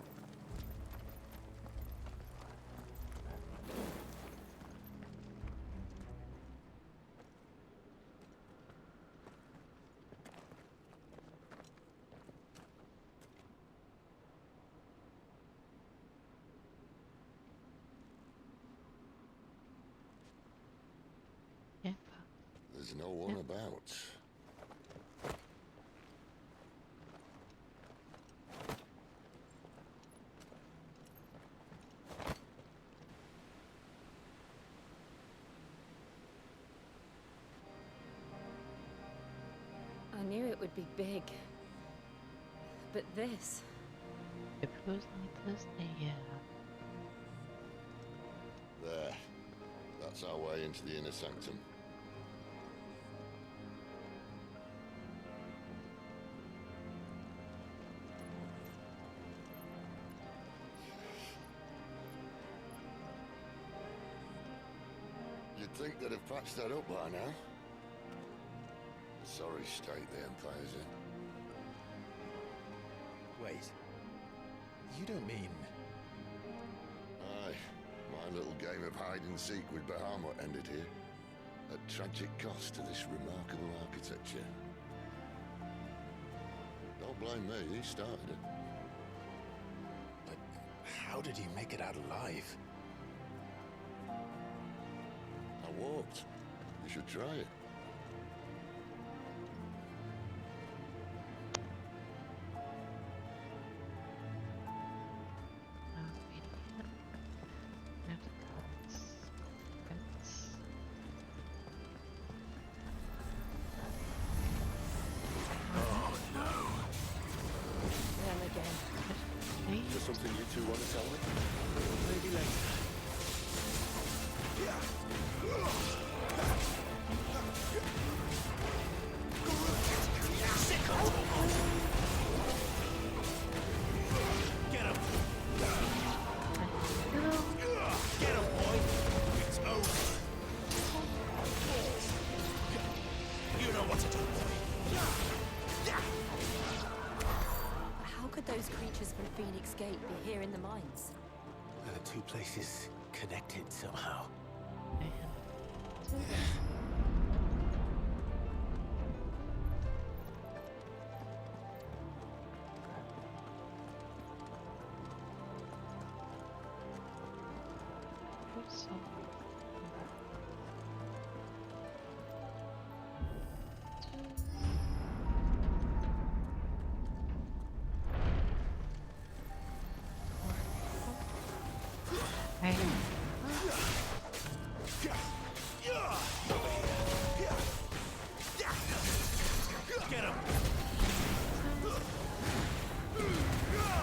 There's no one about. I knew it would be big. But this... If it was like this, then yeah. There. That's our way into the inner sanctum. You'd think they'd have patched that up by now. Sorry state the Empire's in. Wait. You don't mean... Aye. My little game of hide-and-seek with Bahamut ended here. At tragic cost to this remarkable architecture. Don't blame me, he started it. But how did he make it out alive? I walked. You should try it. Is there something you two want to tell me? Maybe later. Get him! Get him, boy! It's over. You know what to do, boy. How could those creatures from Phoenix Gate be here in the mines? Are the two places connected somehow? Get him!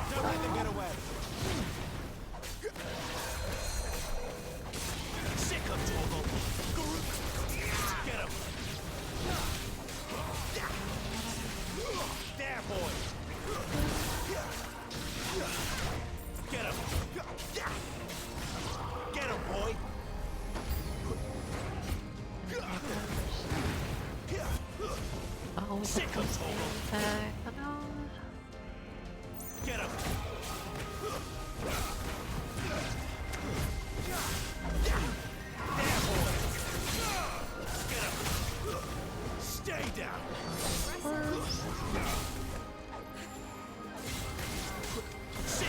Don't let them get away! Sick of Torgal! Get him! There, boy! Get him! Get him, boy! Oh, sick of Torgal! Get him! There, boy! Get him! Stay down! Sick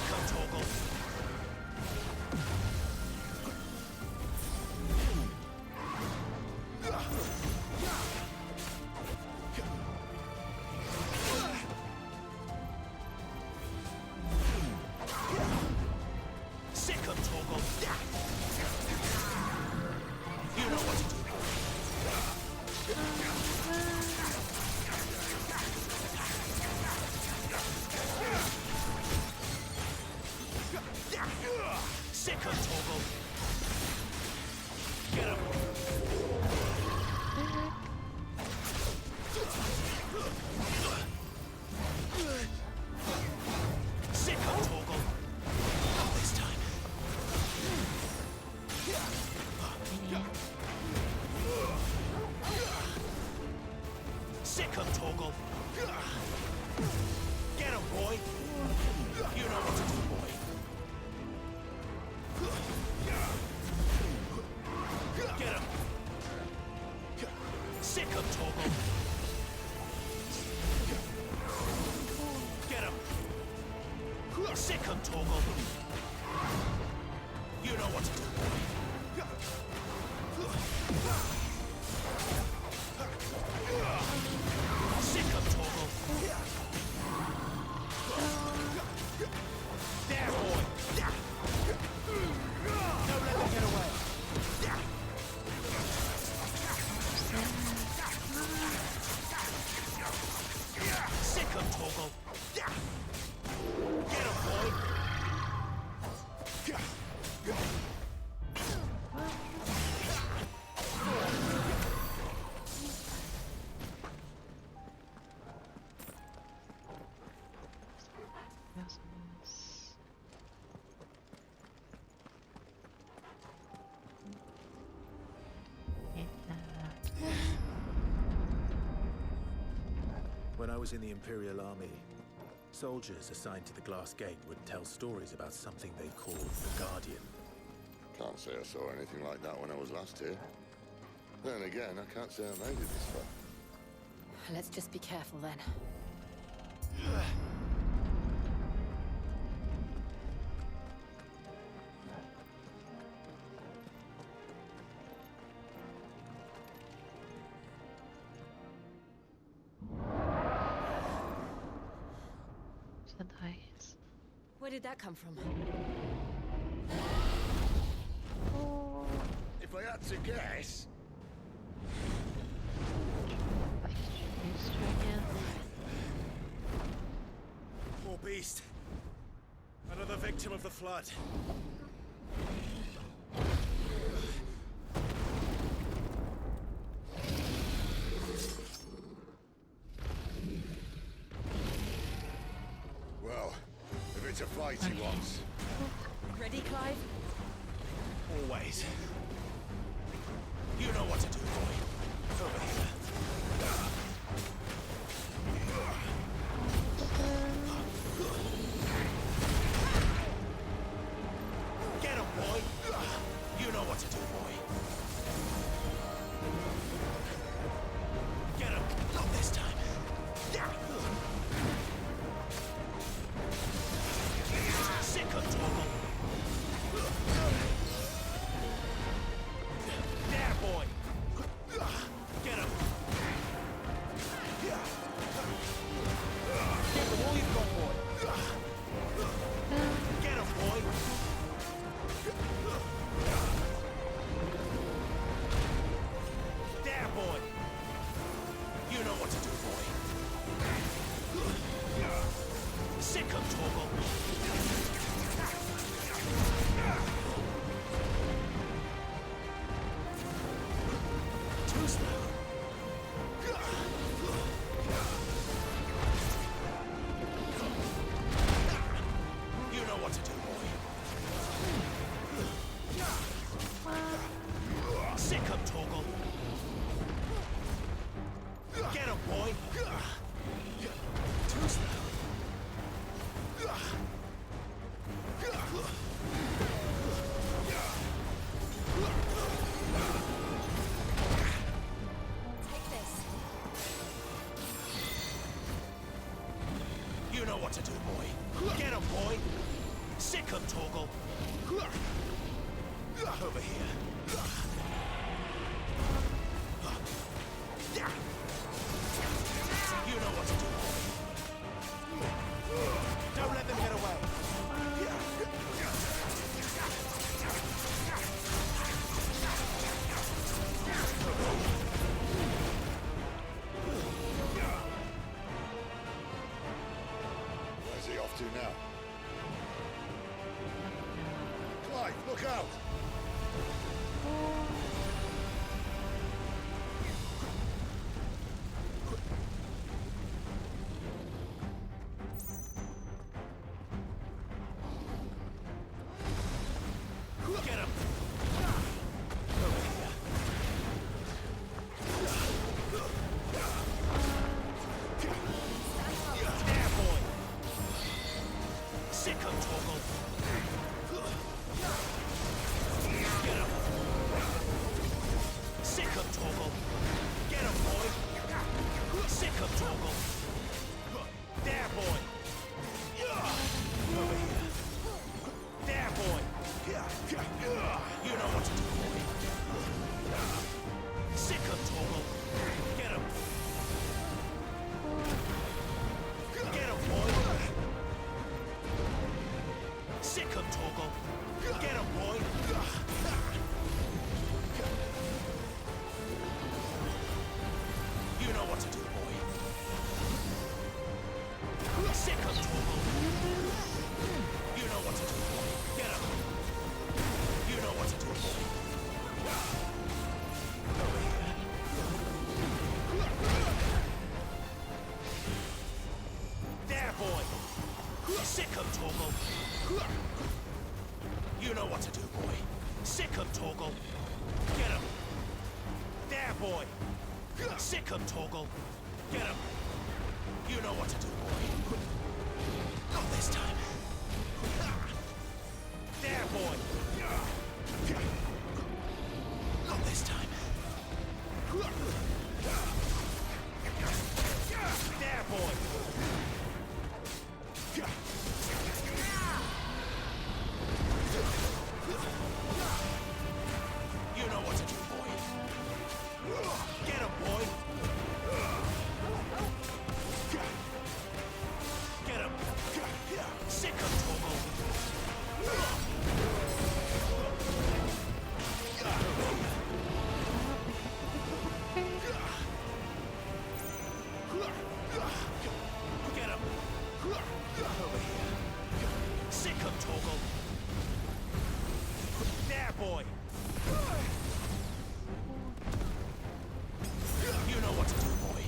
Sick 'em, Torgal. You know what to do, boy. Sick 'em, Torgal. There, boy. Don't let them get away. Sick 'em, Torgal. Get 'em, boy. When I was in the Imperial Army, soldiers assigned to the Glass Gate would tell stories about something they called the Guardian. Can't say I saw anything like that when I was last here. Then again, I can't say I made it this far. Let's just be careful then. Where did that come from? If I had to guess... Poor beast. Another victim of the flood. Well, if it's a fight he wants. Ready, Clive? Always. You know what to do, boy. Over here. Get him, boy. You know what to do, boy. Get him. Not this time. Sick of trouble. There, boy. Get him. Get him all you've got, boy. Get him, boy. There, boy. You know what to do, boy. Sick of trouble. Too slow. You know what to do, boy. Sick of Torgal. Get him, boy. Too slow. You know what to do, boy. Get him, boy. Sick of Torgal. Over here. You know what to do, boy. Don't let them get away. Where's he off to now? Clive, look out! Get him. There, boy. Sick of Torgal. Get him. Sick of Torgal. Get him, boy. Sick of Torgal. There, boy. Over here. Sick 'em, Torgal. Get 'em, boy. You know what to do, boy. Sick 'em, Torgal. You know what to do, boy. Get 'em. You know what to do, boy. Over here. There, boy. Sick 'em, Torgal. You know what to do, boy. Sick 'em, Torgal. Get 'em. There, boy. Sick 'em, Torgal. Get 'em. You know what to do, boy. Not this time. There, boy. Not this time. There, boy. You know what to do, boy. Get him, boy. Get him. Sick him, Torgal. Get him. Over here. Sick him, Torgal. There, boy. You know what to do, boy.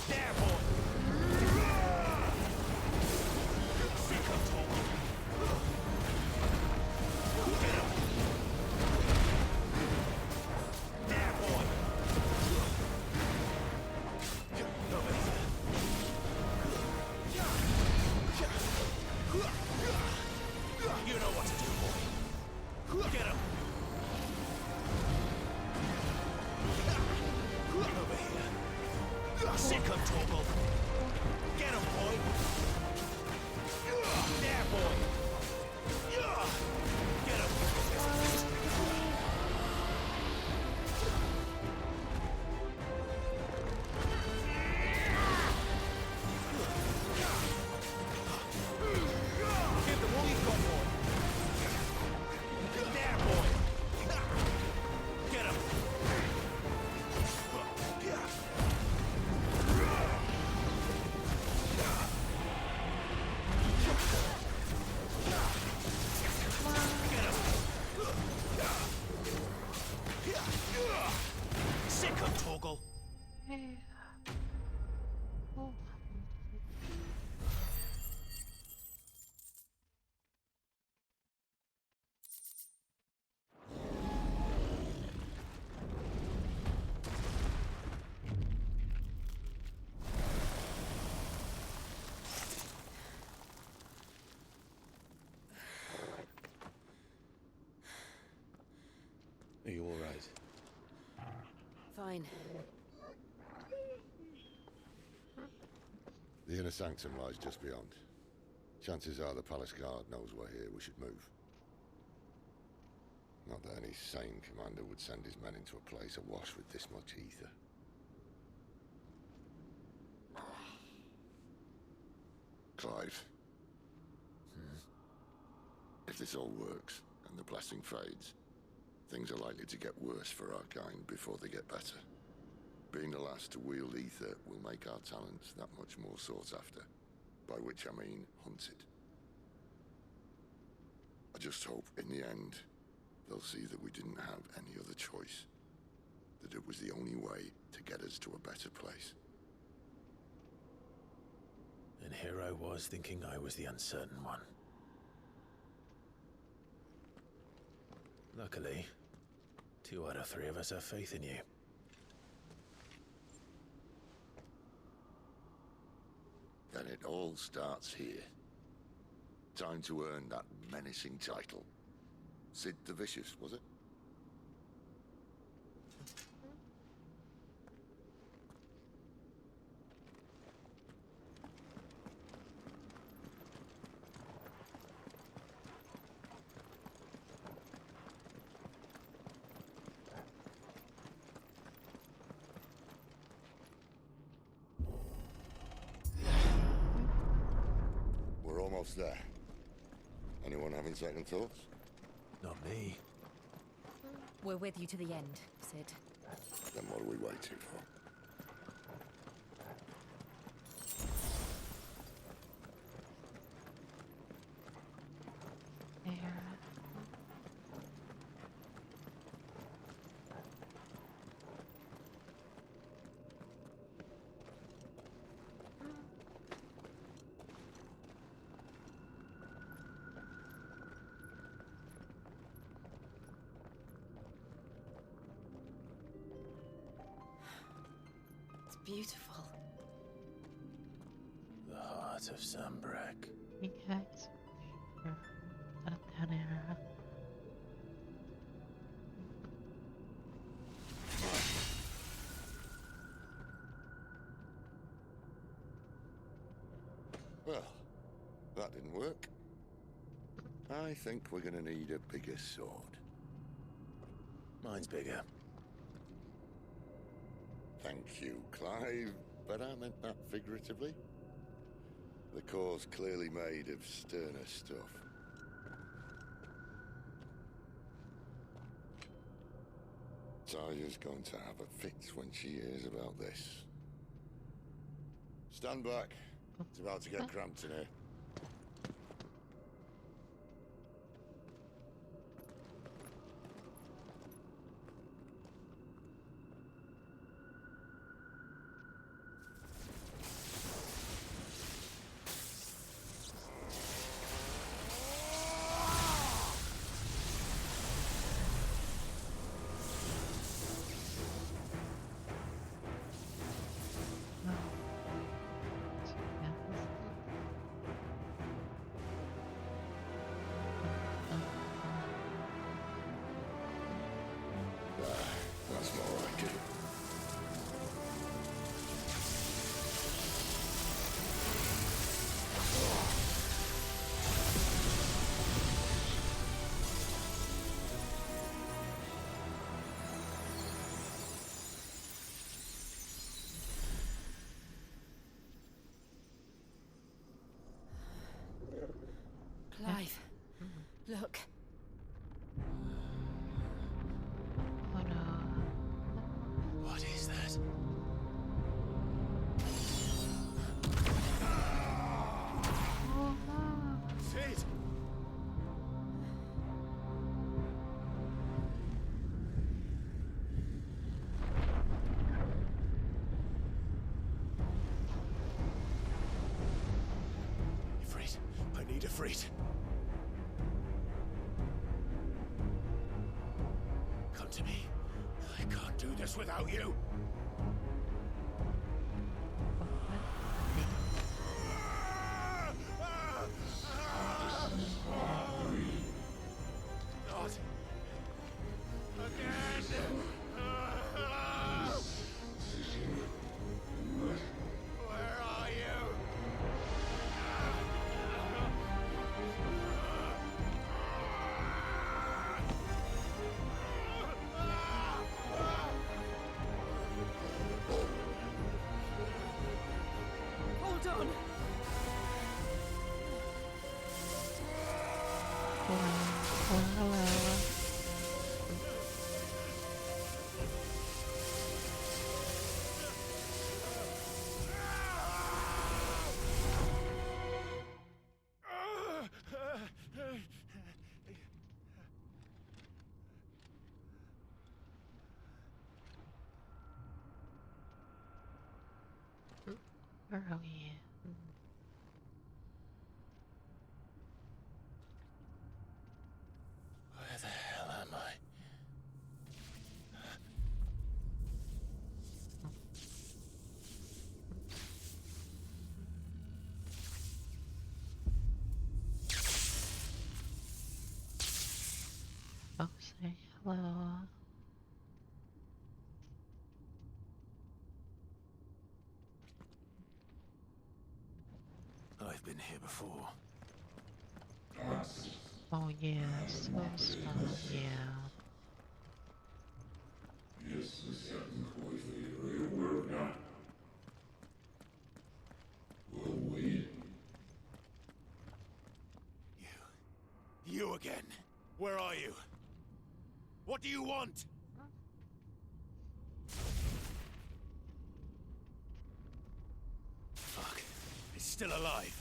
There, boy. Sick him, Torgal. Get him. There, boy. Over here. You know what to do, boy. Get him. Over here. Sick him, Torgal. Get him, boy. There, boy. Get him. Give them all you've got, boy. There, boy. Get him. Sick him, Torgal. Hey. Oh. Are you all right? Fine. The inner sanctum lies just beyond. Chances are the palace guard knows we're here. We should move. Not that any sane commander would send his men into a place awash with this much ether. Clive. If this all works, and the blessing fades, things are likely to get worse for our kind before they get better. Being the last to wield ether will make our talents that much more sought after, by which I mean hunted. I just hope, in the end, they'll see that we didn't have any other choice, that it was the only way to get us to a better place. And here I was thinking I was the uncertain one. Luckily, 2 out of 3 of us have faith in you. Then it all starts here. Time to earn that menacing title. Sid the Vicious, was it? What's there? Anyone having second thoughts? Not me. We're with you to the end, Sid. Then what are we waiting for? It's beautiful. The heart of Sunbreak. Yes. That era. Well, that didn't work. I think we're gonna need a bigger sword. Mine's bigger. Thank you, Clive, but I meant that figuratively. The core's clearly made of sterner stuff. Taya's going to have a fit when she hears about this. Stand back. It's about to get cramped in here. That's more like it. Clive, look. Oh no. What is that? Sid! Ifrit, I need Ifrit. Come to me. I can't do this without you. Not again! Where are you? Hold on. Where are we? Where the hell am I? Oh, say hello. I've been here before. Oh yeah, so stuff, yeah. again. Where are you? What do you want? Fuck. It's still alive.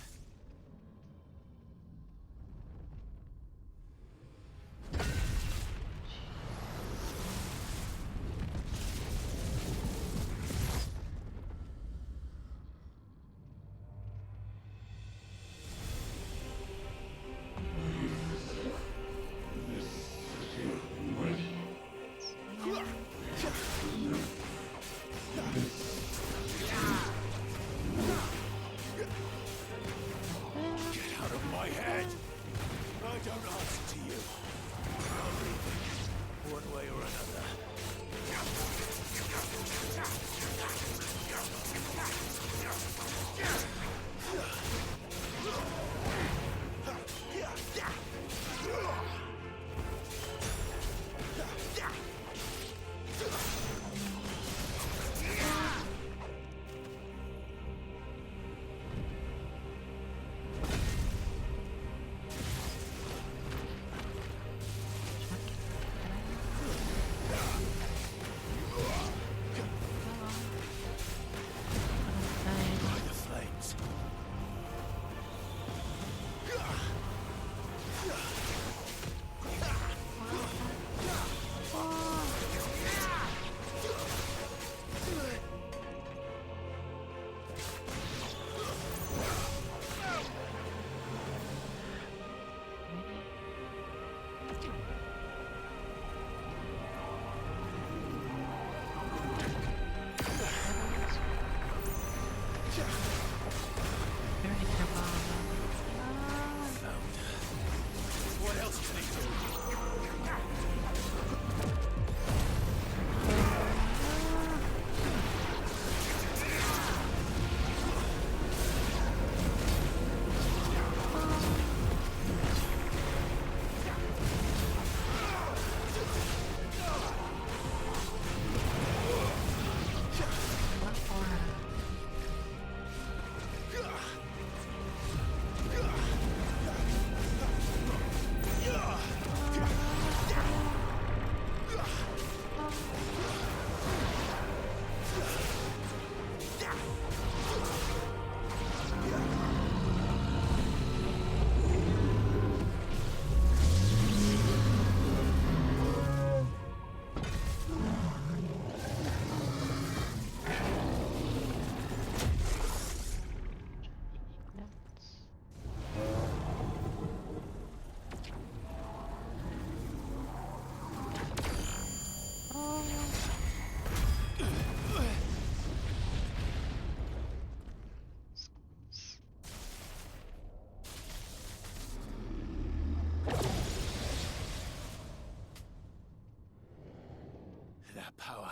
That power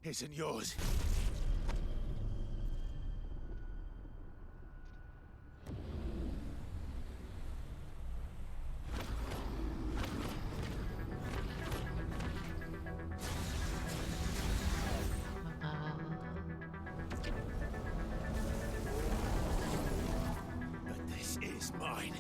isn't yours. But this is mine.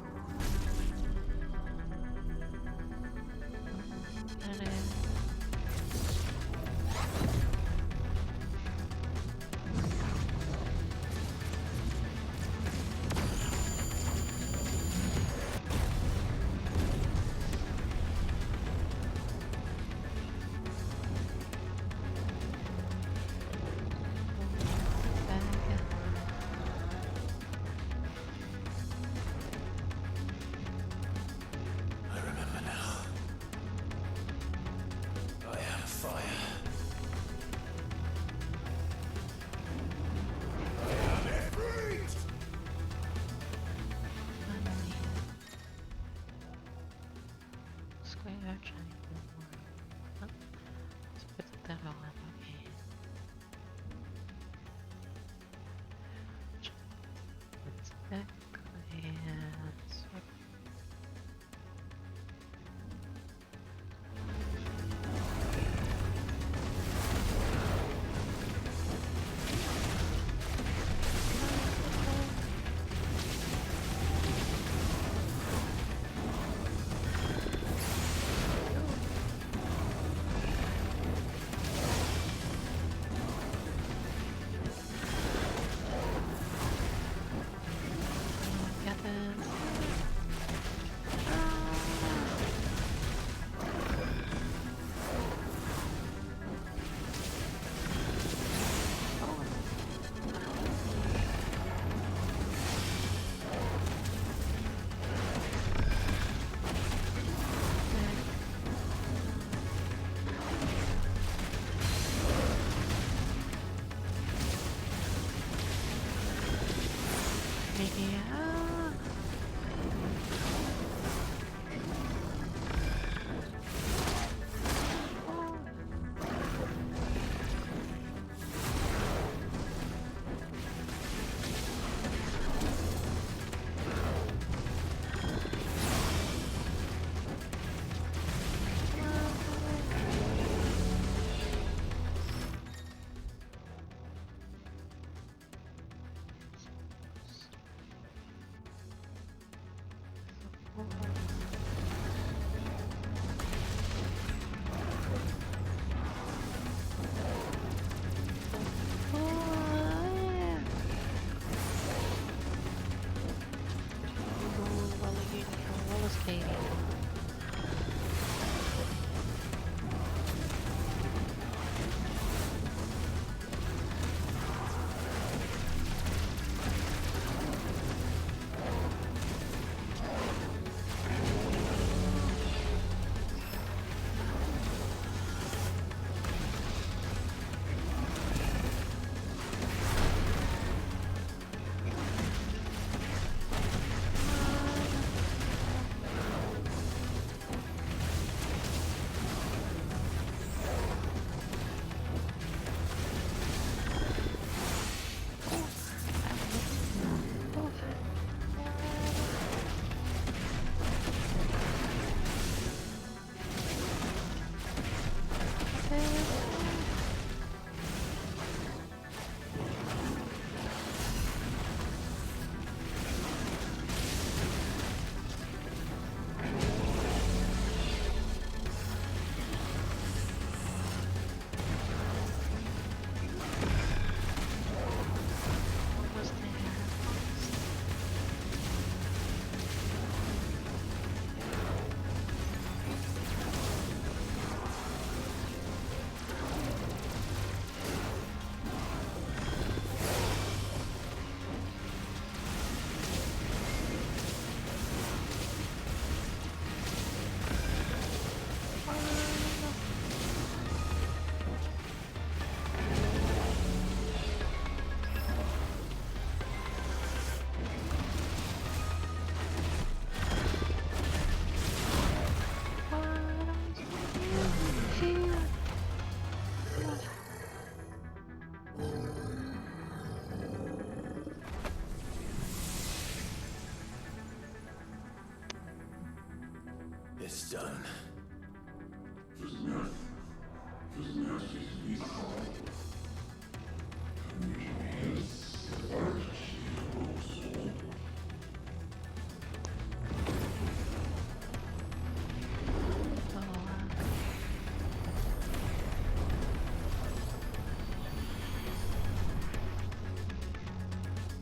It's done.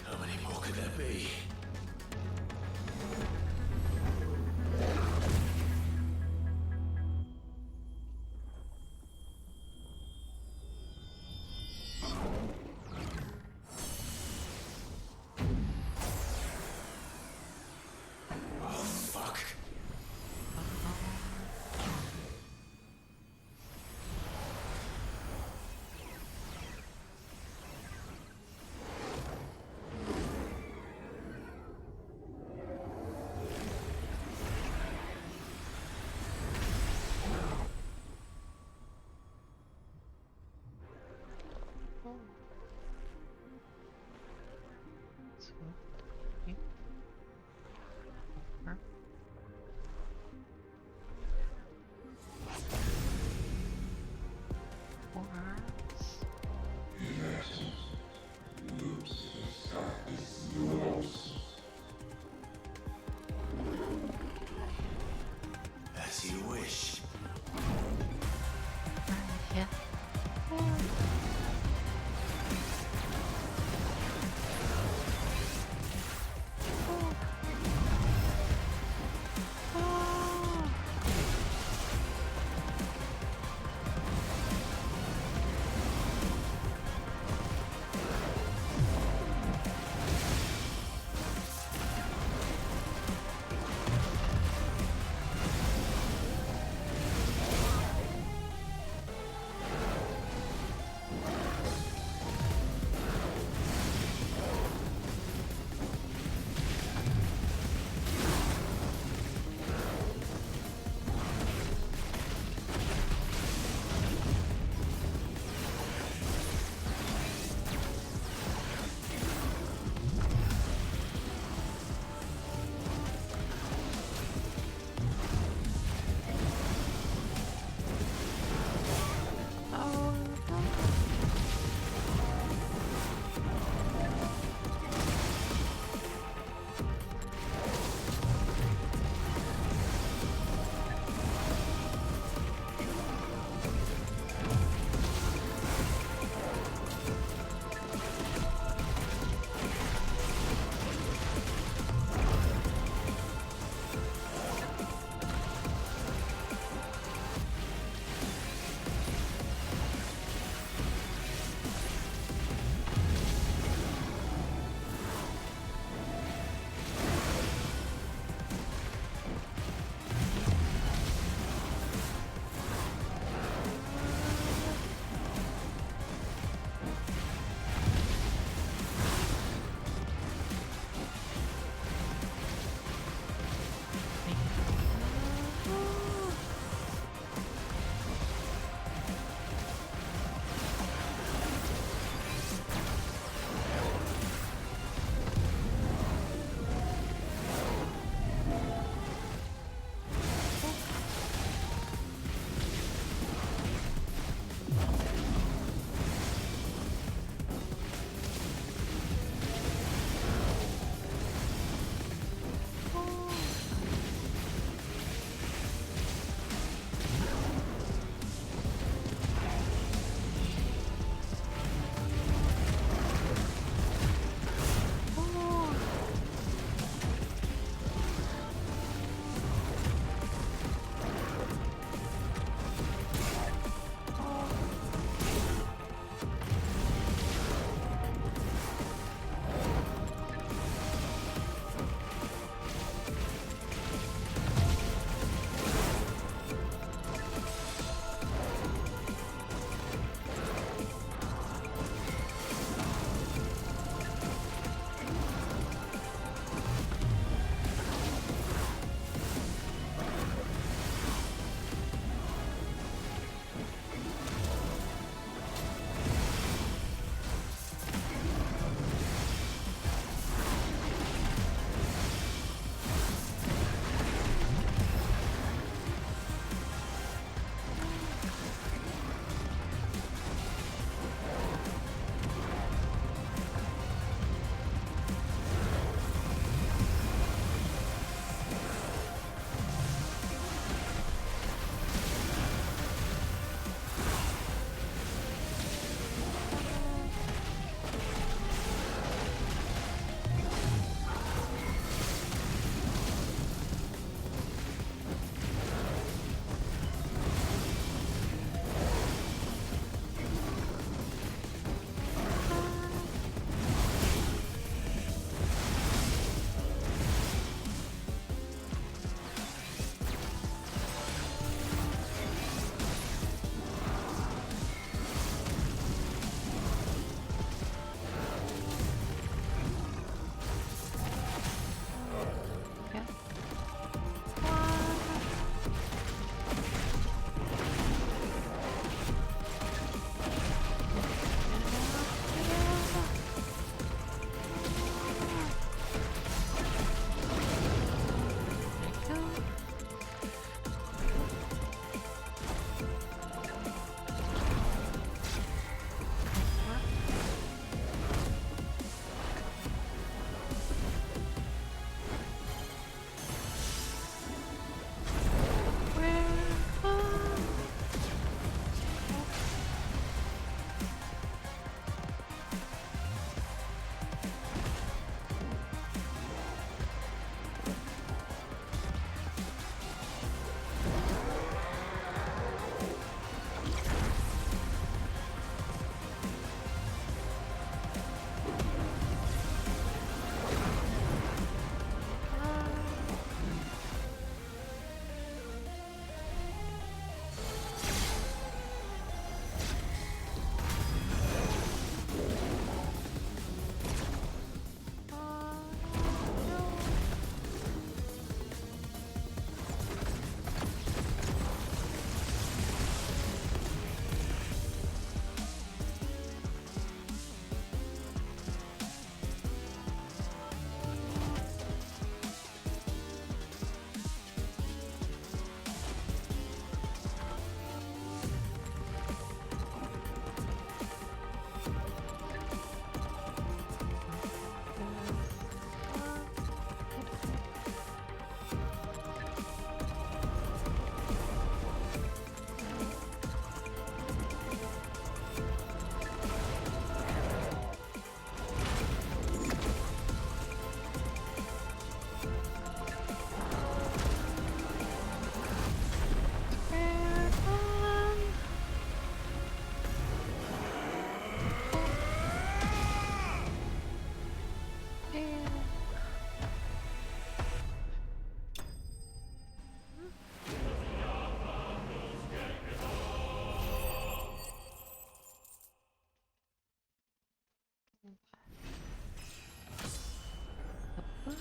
How many more could there be?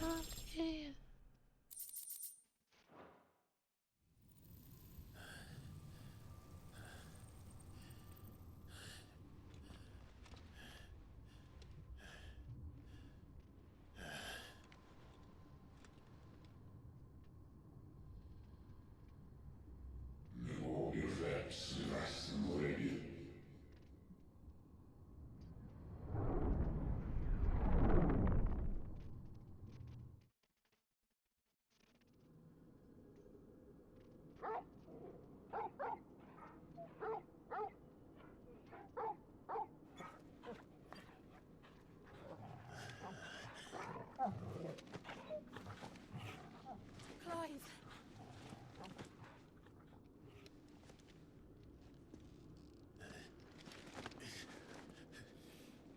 yeah. Clive.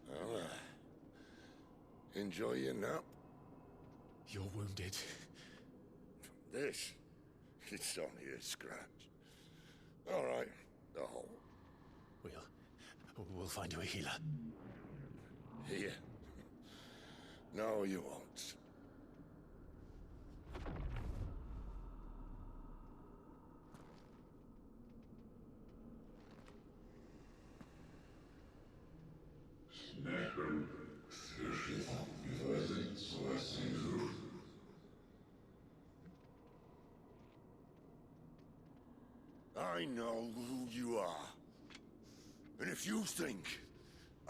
Well, enjoy your nap. You're wounded. This? It's only a scratch. All right, the hole. We'll find you a healer. Here? No, you won't. I know who you are. And if you think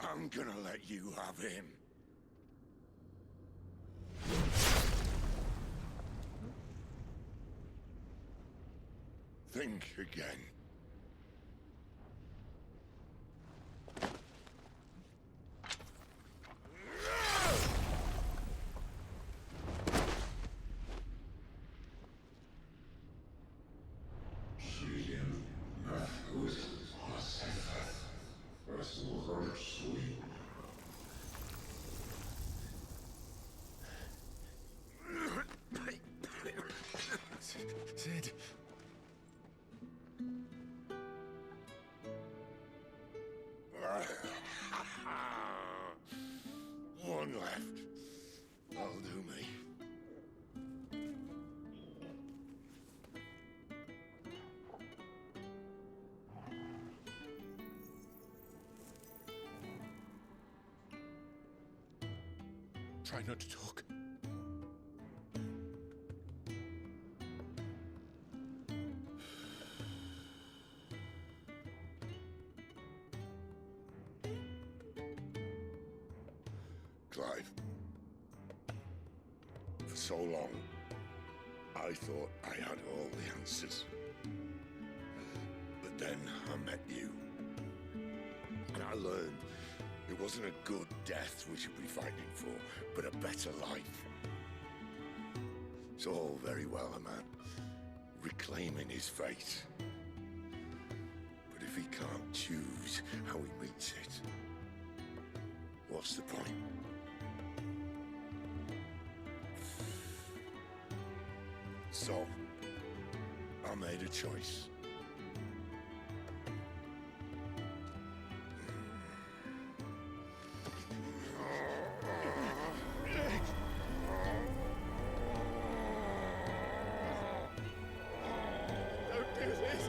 I'm gonna let you have him... think again. Sid. One left. That'll do me. Try not to talk. Clive. For so long, I thought I had all the answers. But then I met you. And I learned it wasn't a good death we should be fighting for, but a better life. It's all very well, a man reclaiming his fate. But if he can't choose how he meets it, what's the point? So, I made a choice. Don't do this.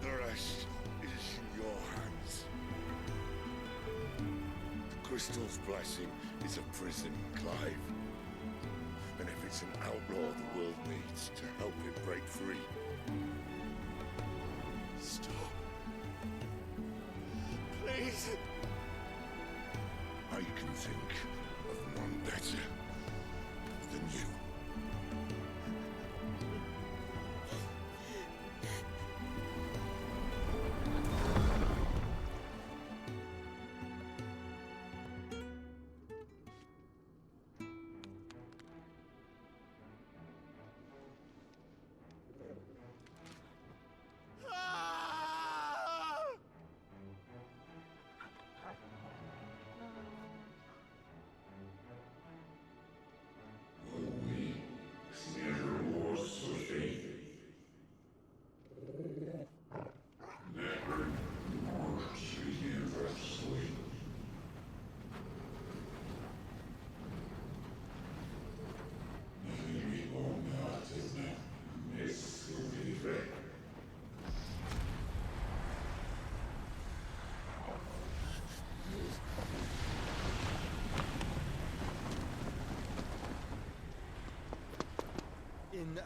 The rest is in your hands. The crystal's blessing is a prison, Clive. And if it's an outlaw the world needs to help it break free. Stop. Please. I can think of none better than you.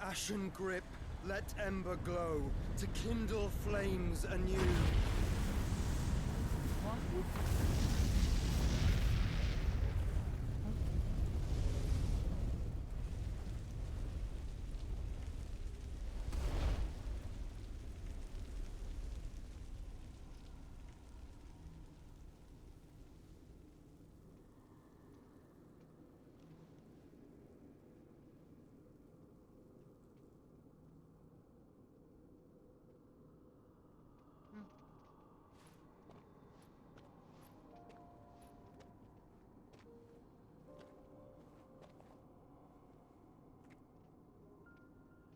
ashen grip, let ember glow, to kindle flames anew.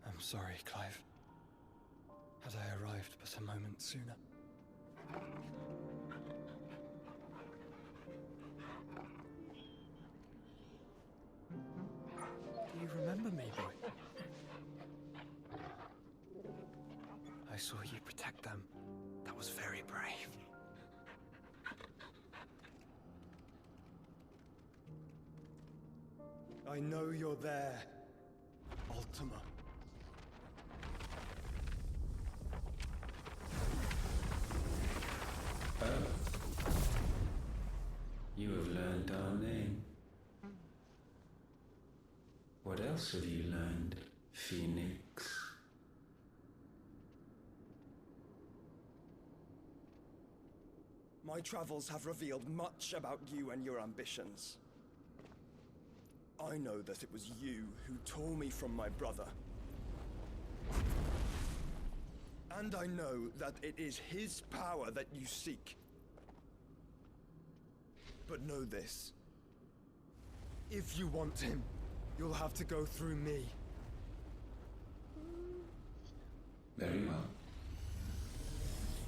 I'm sorry, Clive. Had I arrived but a moment sooner. Do you remember me, boy? I saw you protect them. That was very brave. I know you're there, Ultima. You have learned our name. What else have you learned, Phoenix? My travels have revealed much about you and your ambitions. I know that it was you who tore me from my brother. And I know that it is his power that you seek. But know this. If you want him, you'll have to go through me. Very well.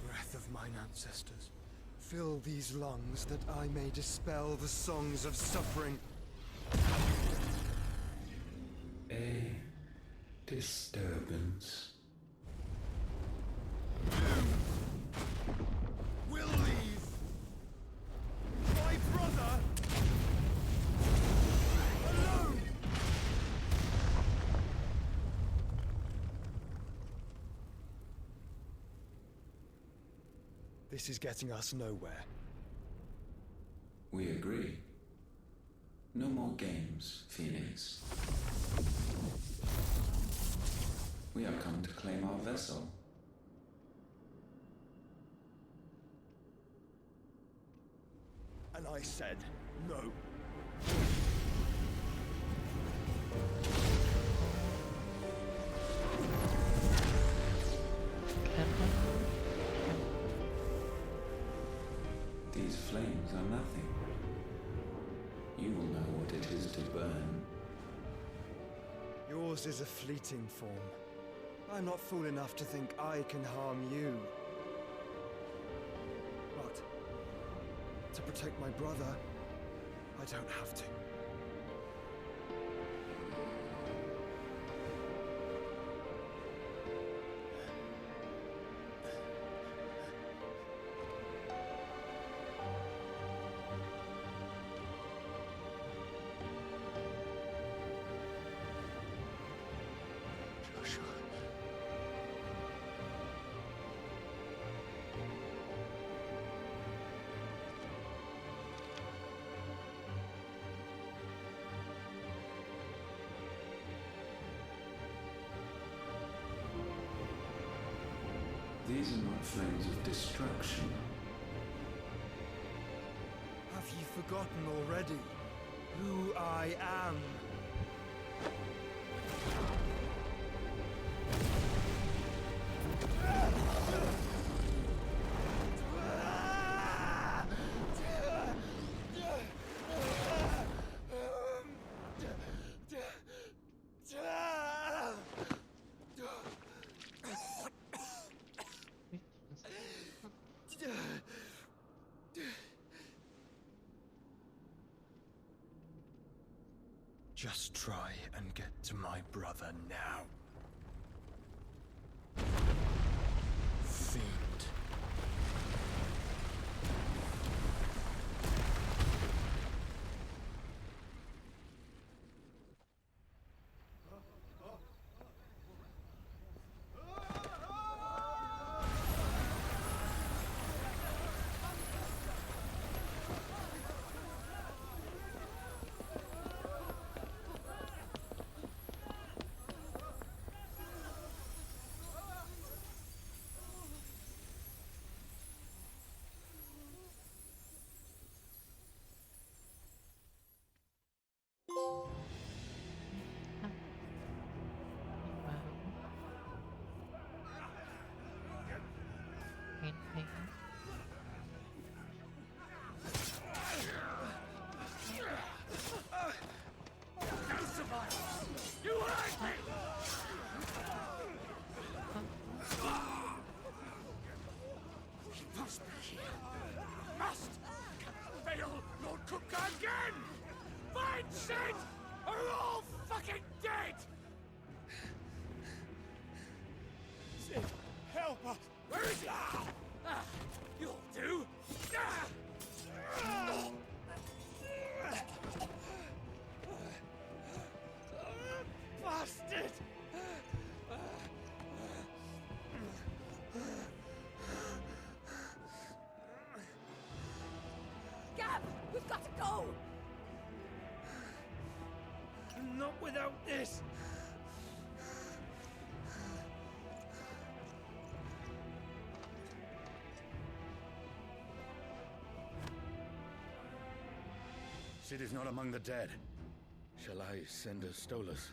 Breath of mine ancestors, fill these lungs that I may dispel the songs of suffering. A disturbance. We'll leave. My brother alone. This is getting us nowhere. We agree. No more games, Phoenix. We have come to claim our vessel. And I said no. These flames are nothing. You will know what it is to burn. Yours is a fleeting form. I'm not fool enough to think I can harm you. But to protect my brother, I don't have to. These are not flames of destruction. Have you forgotten already who I am? Just try and get to my brother now. Fiend. must be here. Must! Cannot fail, Lord Cook again! Find Sid! Or we're all fucking dead! Sid, help us! Where is he? You'll do! Bastard! Gab, we've got to go! Not without this! Sid is not among the dead. Shall I send a Stolas?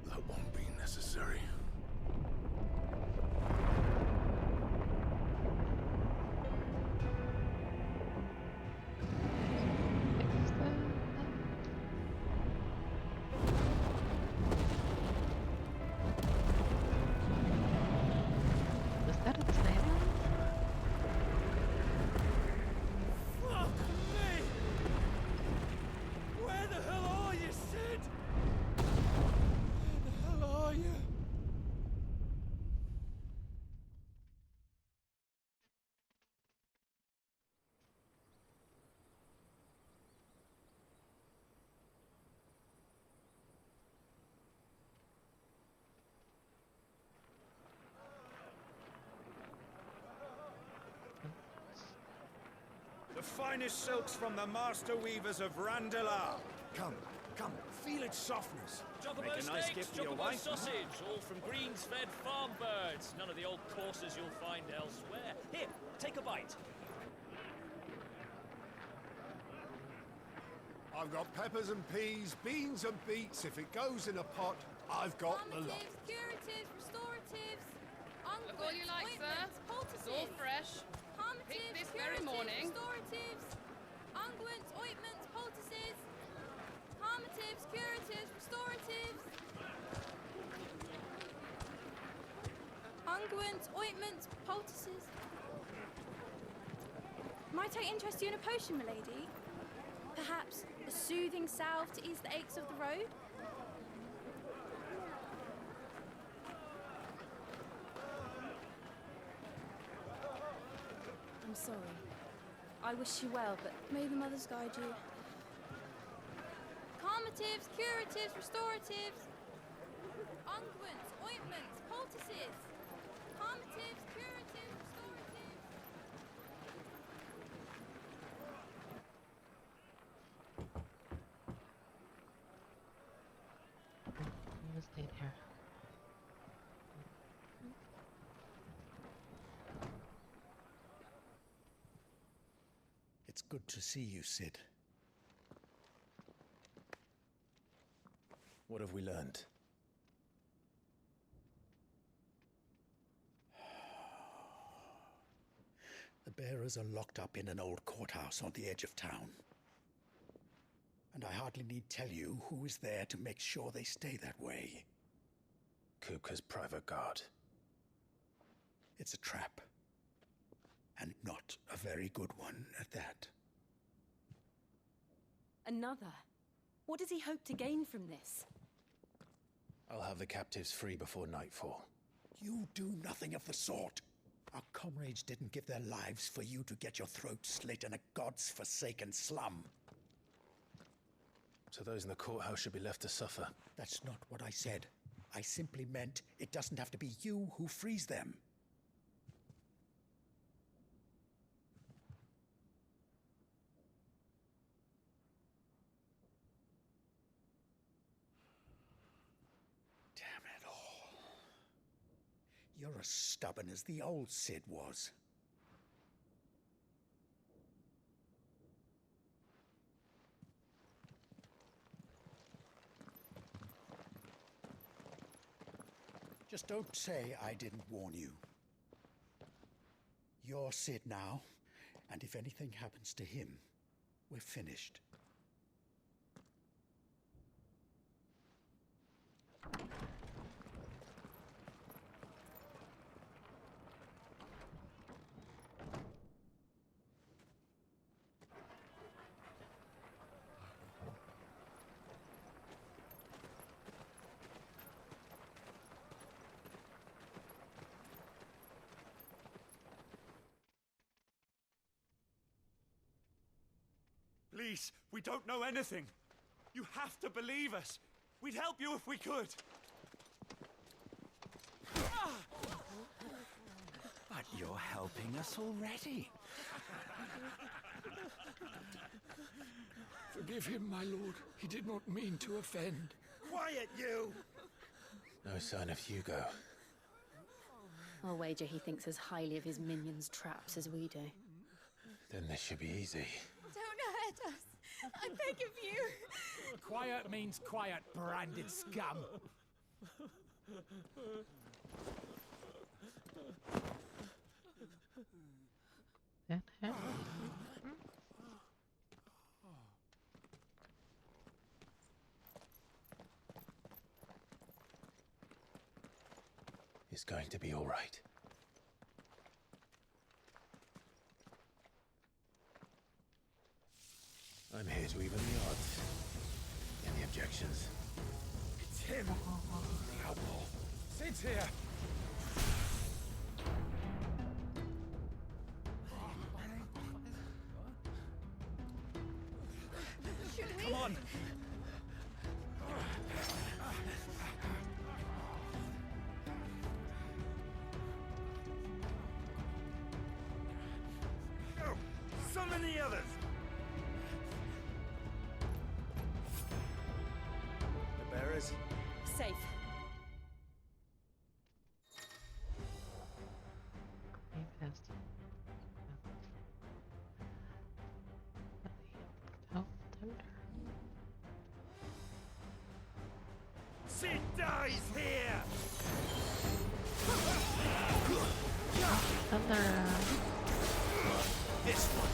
That won't be necessary. Was that a title? Fuck me! Where the hell are you, Sid? Where the hell are you? The finest silks from the master weavers of Randalar. Come, feel its softness. Chocobo Make a nice steaks, gift for your chocobo wife. sausage, all from greens-fed farm birds. None of the old courses you'll find elsewhere. Here, take a bite. I've got peppers and peas, beans and beets. If it goes in a pot, I've got the lot. Curatives, restoratives, Look all you like, sir. It's all fresh. Picked this very morning. Restoratives, unguents, ointments, poultices, calmatives, curatives, restoratives. Unguents, ointments, poultices. Might I interest you in a potion, milady? Perhaps a soothing salve to ease the aches of the road? I'm sorry. I wish you well, but may the mothers guide you. Calmatives, curatives, restoratives, unguents, ointments, poultices. Calmatives, curatives, restoratives. I'm gonna stay there. It's good to see you, Sid. What have we learned? The bearers are locked up in an old courthouse on the edge of town. And I hardly need tell you who is there to make sure they stay that way. Kupka's private guard. It's a trap. And not a very good one at that. Another? What does he hope to gain from this? I'll have the captives free before nightfall. You do nothing of the sort. Our comrades didn't give their lives for you to get your throat slit in a god's forsaken slum. So those in the courthouse should be left to suffer. That's not what I said. I simply meant it doesn't have to be you who frees them. Damn it all. You're as stubborn as the old Sid was. Just don't say I didn't warn you. You're Sid now, and if anything happens to him, we're finished. Please, we don't know anything. You have to believe us. We'd help you if we could. But you're helping us already. Forgive him, my lord. He did not mean to offend. Quiet, you! No sign of Hugo. I'll wager he thinks as highly of his minions' traps as we do. Then this should be easy. Don't hurt us. I beg of you. Quiet means quiet, branded scum. It's going to be all right. I'm here to even the odds. Any objections? It's him! The outlaw. Sid's here! Come on! Go! Summon the others! The bearers? Safe. Sid dies here! This one!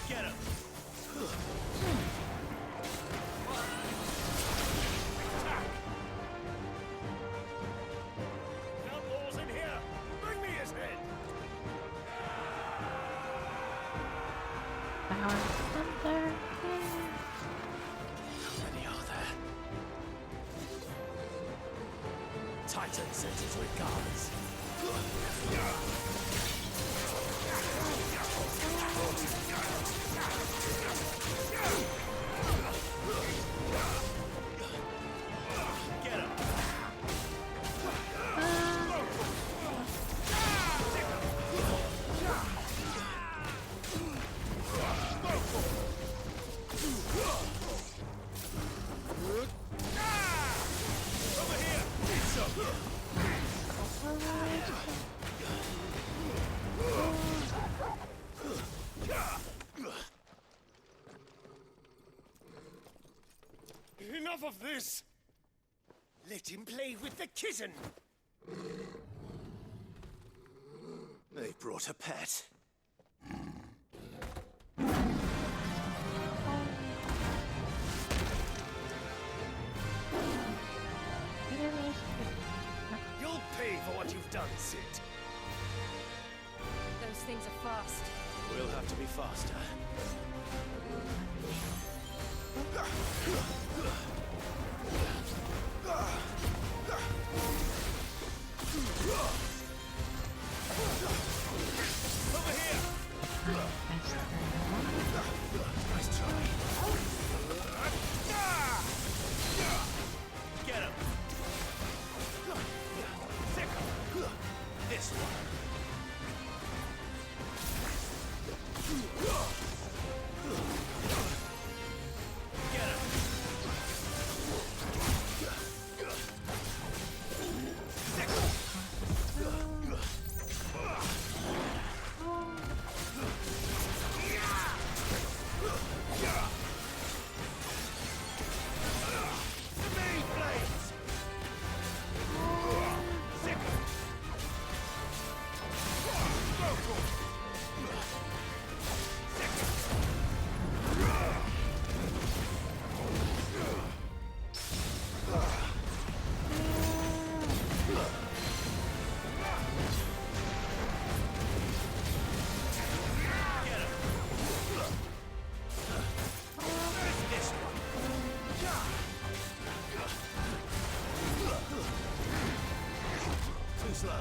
Get him! Outlaws in here! Bring me his head! How many are there? Titan sends his regards. Get him! Over here! Enough of this! Let him play with the kitten! They brought a pet. You'll pay for what you've done, Sid. Those things are fast. We'll have to be faster. Over here! Nice try. Get him! This one! Get him! slow.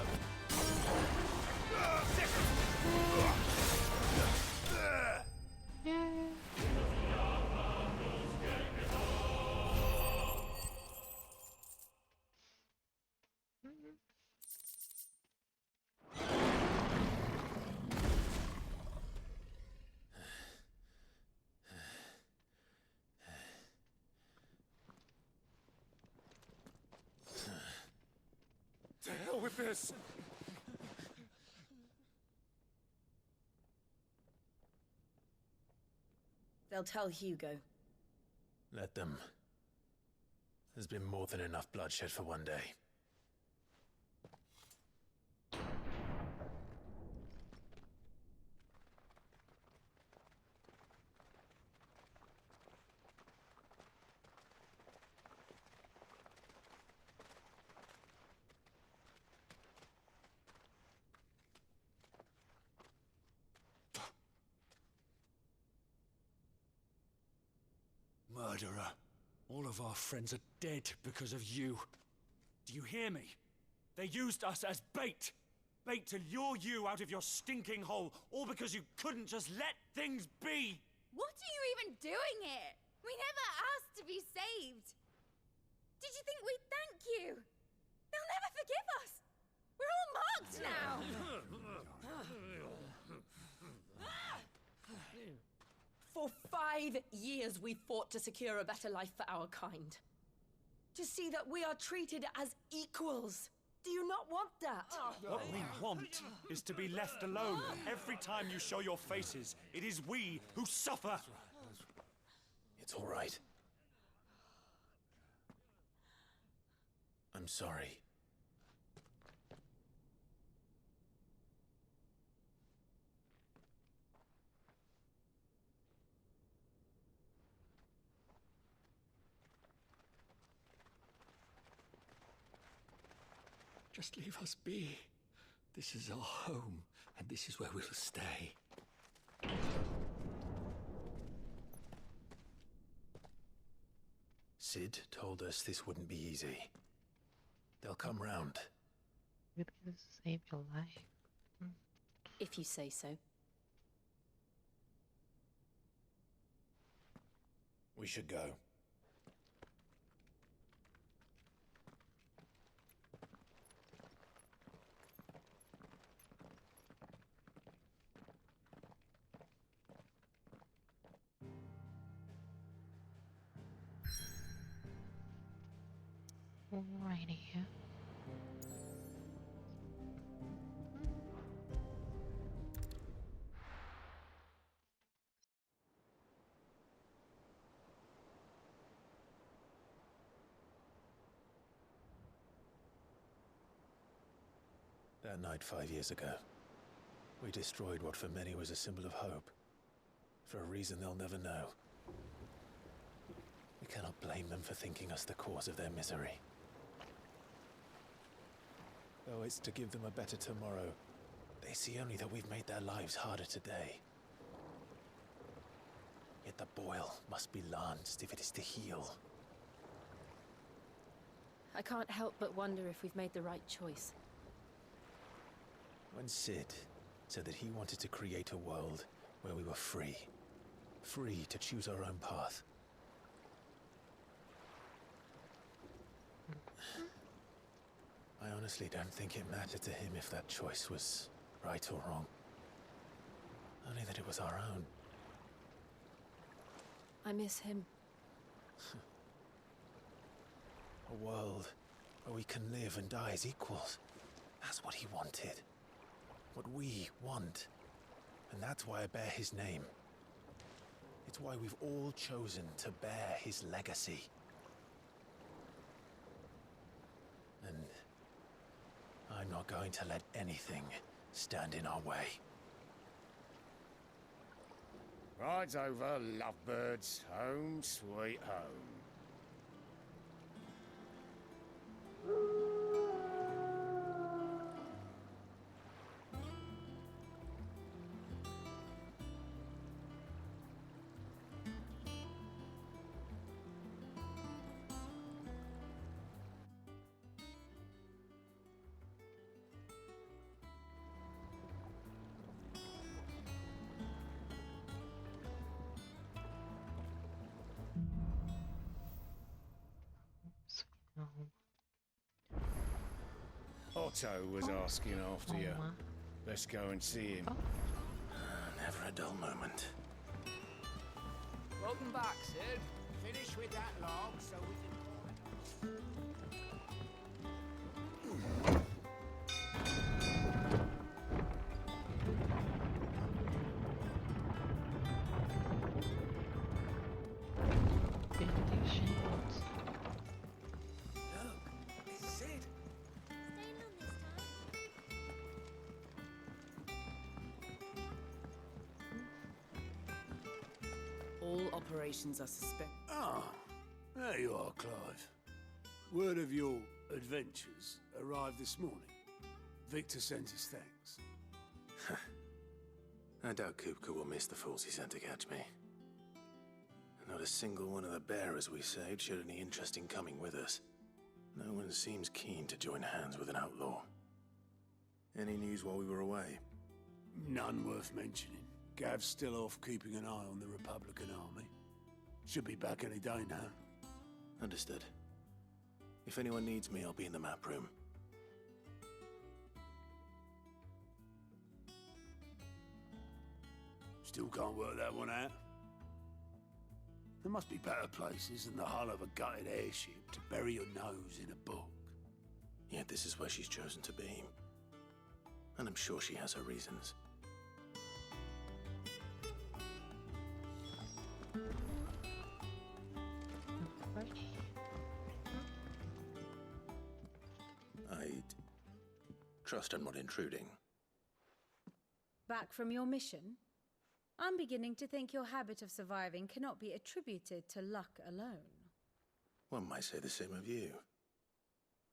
To hell with this! They'll tell Hugo. Let them. There's been more than enough bloodshed for one day. Murderer. All of our friends are dead because of you. Do you hear me? They used us as bait. Bait to lure you out of your stinking hole, all because you couldn't just let things be. What are you even doing here? We never asked to be saved. Did you think we'd thank you? They'll never forgive us. We're all marked now. For 5 years we fought to secure a better life for our kind. To see that we are treated as equals. Do you not want that? What we want is to be left alone. Every time you show your faces, it is we who suffer. It's all right. I'm sorry. Just leave us be. This is our home, and this is where we'll stay. Sid told us this wouldn't be easy. They'll come round. Really, this saved your life. If you say so. We should go. Alrighty. That night 5 years ago, we destroyed what for many was a symbol of hope. For a reason they'll never know. We cannot blame them for thinking us the cause of their misery. Though it's to give them a better tomorrow, they see only that we've made their lives harder today. Yet the boil must be lanced if it is to heal. I can't help but wonder if we've made the right choice. When Sid said that he wanted to create a world where we were free. Free to choose our own path. I honestly don't think it mattered to him if that choice was right or wrong. Only that it was our own. I miss him. A world where we can live and die as equals. That's what he wanted. What we want. And that's why I bear his name. It's why we've all chosen to bear his legacy. And I'm not going to let anything stand in our way. Rides over, lovebirds. Home, sweet home. Otto was asking after you. Let's go and see him. Never a dull moment. Welcome back, Sid. Finish with that log so we can... All operations are suspended. Ah, there you are, Clive. Word of your adventures arrived this morning. Victor sent his thanks. I doubt Kupka will miss the fools he sent to catch me. Not a single one of the bearers we saved showed any interest in coming with us. No one seems keen to join hands with an outlaw. Any news while we were away? None worth mentioning. Gav's still off keeping an eye on the Republican army. Should be back any day now. Understood. If anyone needs me, I'll be in the map room. Still can't work that one out. There must be better places than the hull of a gutted airship to bury your nose in a book. Yet this is where she's chosen to be. And I'm sure she has her reasons. I'd trust I'm not intruding. Back from your mission? I'm beginning to think your habit of surviving cannot be attributed to luck alone. One might say the same of you,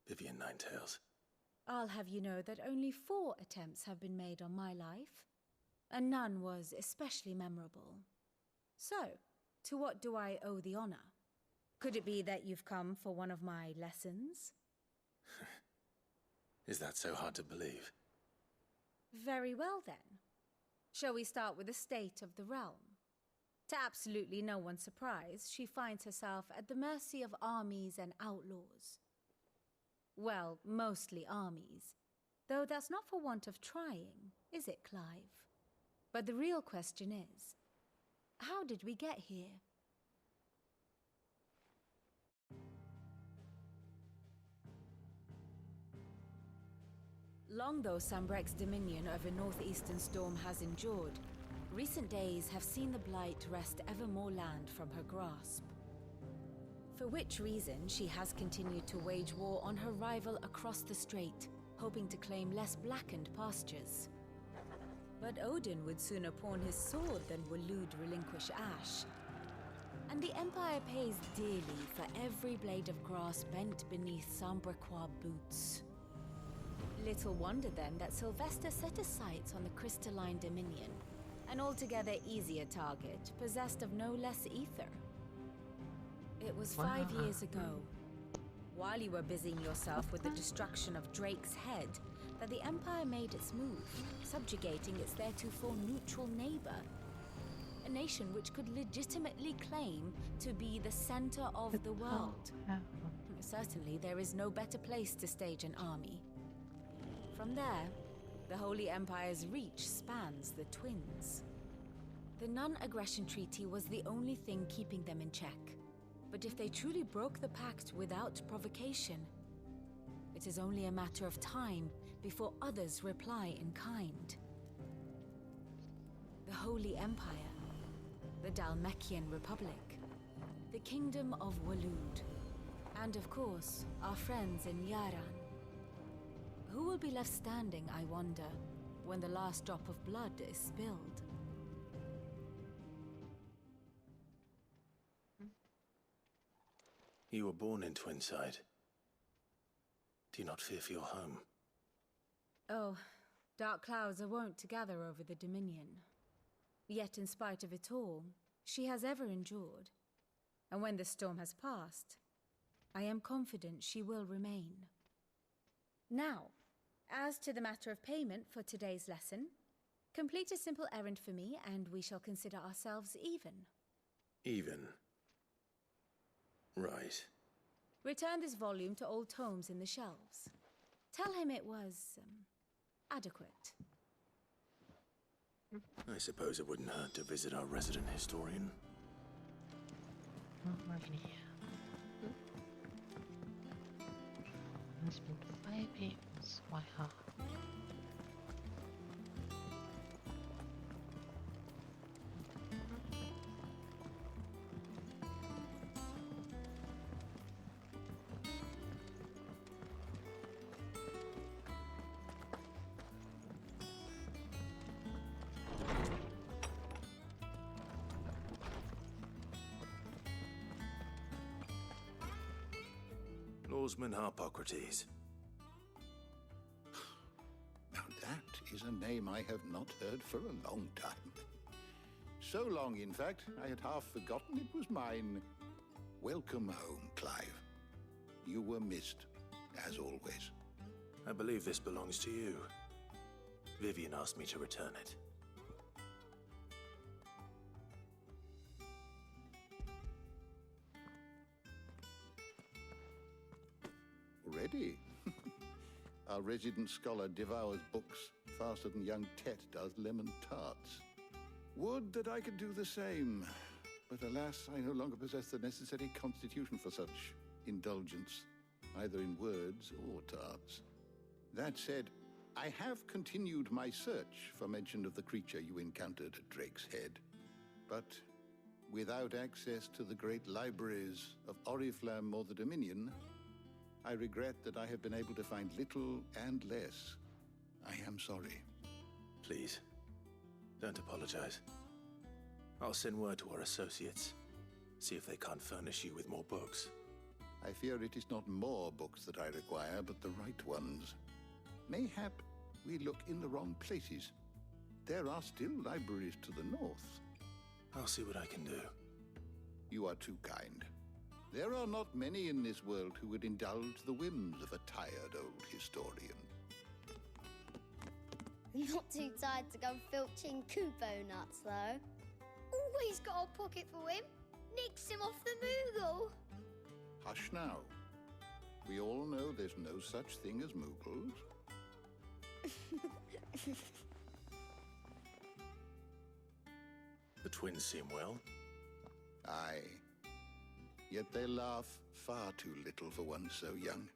Vivian Ninetails. I'll have you know that only 4 attempts have been made on my life, and none was especially memorable. So, to what do I owe the honor? Could it be that you've come for one of my lessons? Is that so hard to believe? Very well then. Shall we start with the state of the realm? To absolutely no one's surprise, she finds herself at the mercy of armies and outlaws. Well, mostly armies. Though that's not for want of trying, is it, Clive? But the real question is, how did we get here? Long though Sambrek's dominion over northeastern Storm has endured, recent days have seen the Blight wrest ever more land from her grasp. For which reason she has continued to wage war on her rival across the strait, hoping to claim less blackened pastures. But Odin would sooner pawn his sword than Waloed relinquish Ash. And the Empire pays dearly for every blade of grass bent beneath Sambrequois boots. Little wonder then that Sylvester set his sights on the crystalline dominion, an altogether easier target, possessed of no less ether. It was 5 years ago, while you were busying yourself with the destruction of Drake's head, that the Empire made its move, subjugating its theretofore neutral neighbor. A nation which could legitimately claim to be the center of the world. Certainly, there is no better place to stage an army. From there, the Holy Empire's reach spans the Twins. The non-aggression treaty was the only thing keeping them in check. But if they truly broke the pact without provocation, it is only a matter of time before others reply in kind. The Holy Empire, the Dalmekian Republic, the Kingdom of Waloed, and of course, our friends in Yaran. Who will be left standing, I wonder, when the last drop of blood is spilled? You were born in Twinside. Do you not fear for your home? Oh, dark clouds are wont to gather over the Dominion. Yet in spite of it all, she has ever endured. And when the storm has passed, I am confident she will remain. Now, as to the matter of payment for today's lesson, complete a simple errand for me and we shall consider ourselves even. Even? Right. Return this volume to old tomes in the shelves. Tell him it was, adequate. I suppose it wouldn't hurt to visit our resident historian. Alrighty. It's been 5 years. Wow. Lawsman Harpocrates. Now that is a name I have not heard for a long time. So long, in fact, I had half forgotten it was mine. Welcome home, Clive. You were missed, as always. I believe this belongs to you. Vivian asked me to return it. Already? Our resident scholar devours books faster than young Tet does lemon tarts. Would that I could do the same. But alas, I no longer possess the necessary constitution for such indulgence, either in words or tarts. That said, I have continued my search for mention of the creature you encountered at Drake's Head. But without access to the great libraries of Oriflamme or the Dominion, I regret that I have been able to find little and less. I am sorry. Please, don't apologize. I'll send word to our associates. See if they can't furnish you with more books. I fear it is not more books that I require, but the right ones. Mayhap we look in the wrong places. There are still libraries to the north. I'll see what I can do. You are too kind. There are not many in this world who would indulge the whims of a tired old historian. Not too tired to go filching Kupo nuts, though. Always got a pocket for him. Nicks him off the Moogle. Hush now. We all know there's no such thing as Moogles. The twins seem well. Aye. Yet they laugh far too little for one so young.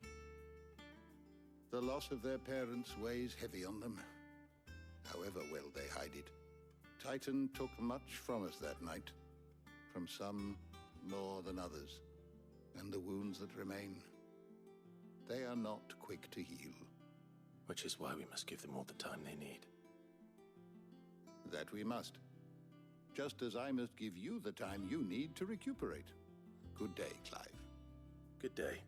The loss of their parents weighs heavy on them, however well they hide it. Titan took much from us that night, from some more than others, and the wounds that remain, they are not quick to heal. Which is why we must give them all the time they need. That we must. Just as I must give you the time you need to recuperate. Good day, Clive. Good day.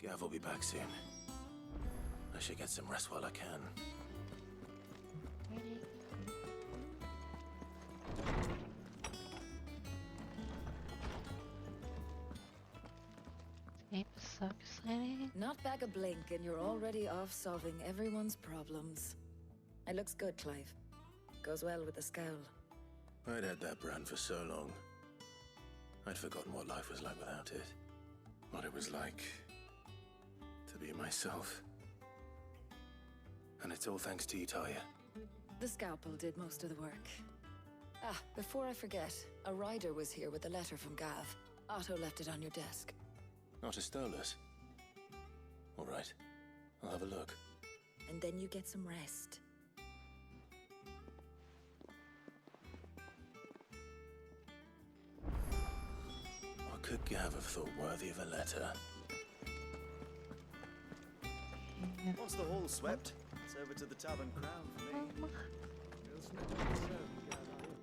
Gav will be back soon. I should get some rest while I can. It's so exciting. Not back a blink and you're already off solving everyone's problems. It looks good, Clive. Goes well with the scowl. I'd had that brand for so long. I'd forgotten what life was like without it. What it was like to be myself. And it's all thanks to you, Talia. The scalpel did most of the work. Ah, before I forget, a rider was here with a letter from Gav. Otto left it on your desk. Not stole us. All right, I'll have a look. And then you get some rest. What could Gav have thought worthy of a letter? Once the hall's swept, it's over to the Tavern Crown for me. Real snip of the show, Gav, are you?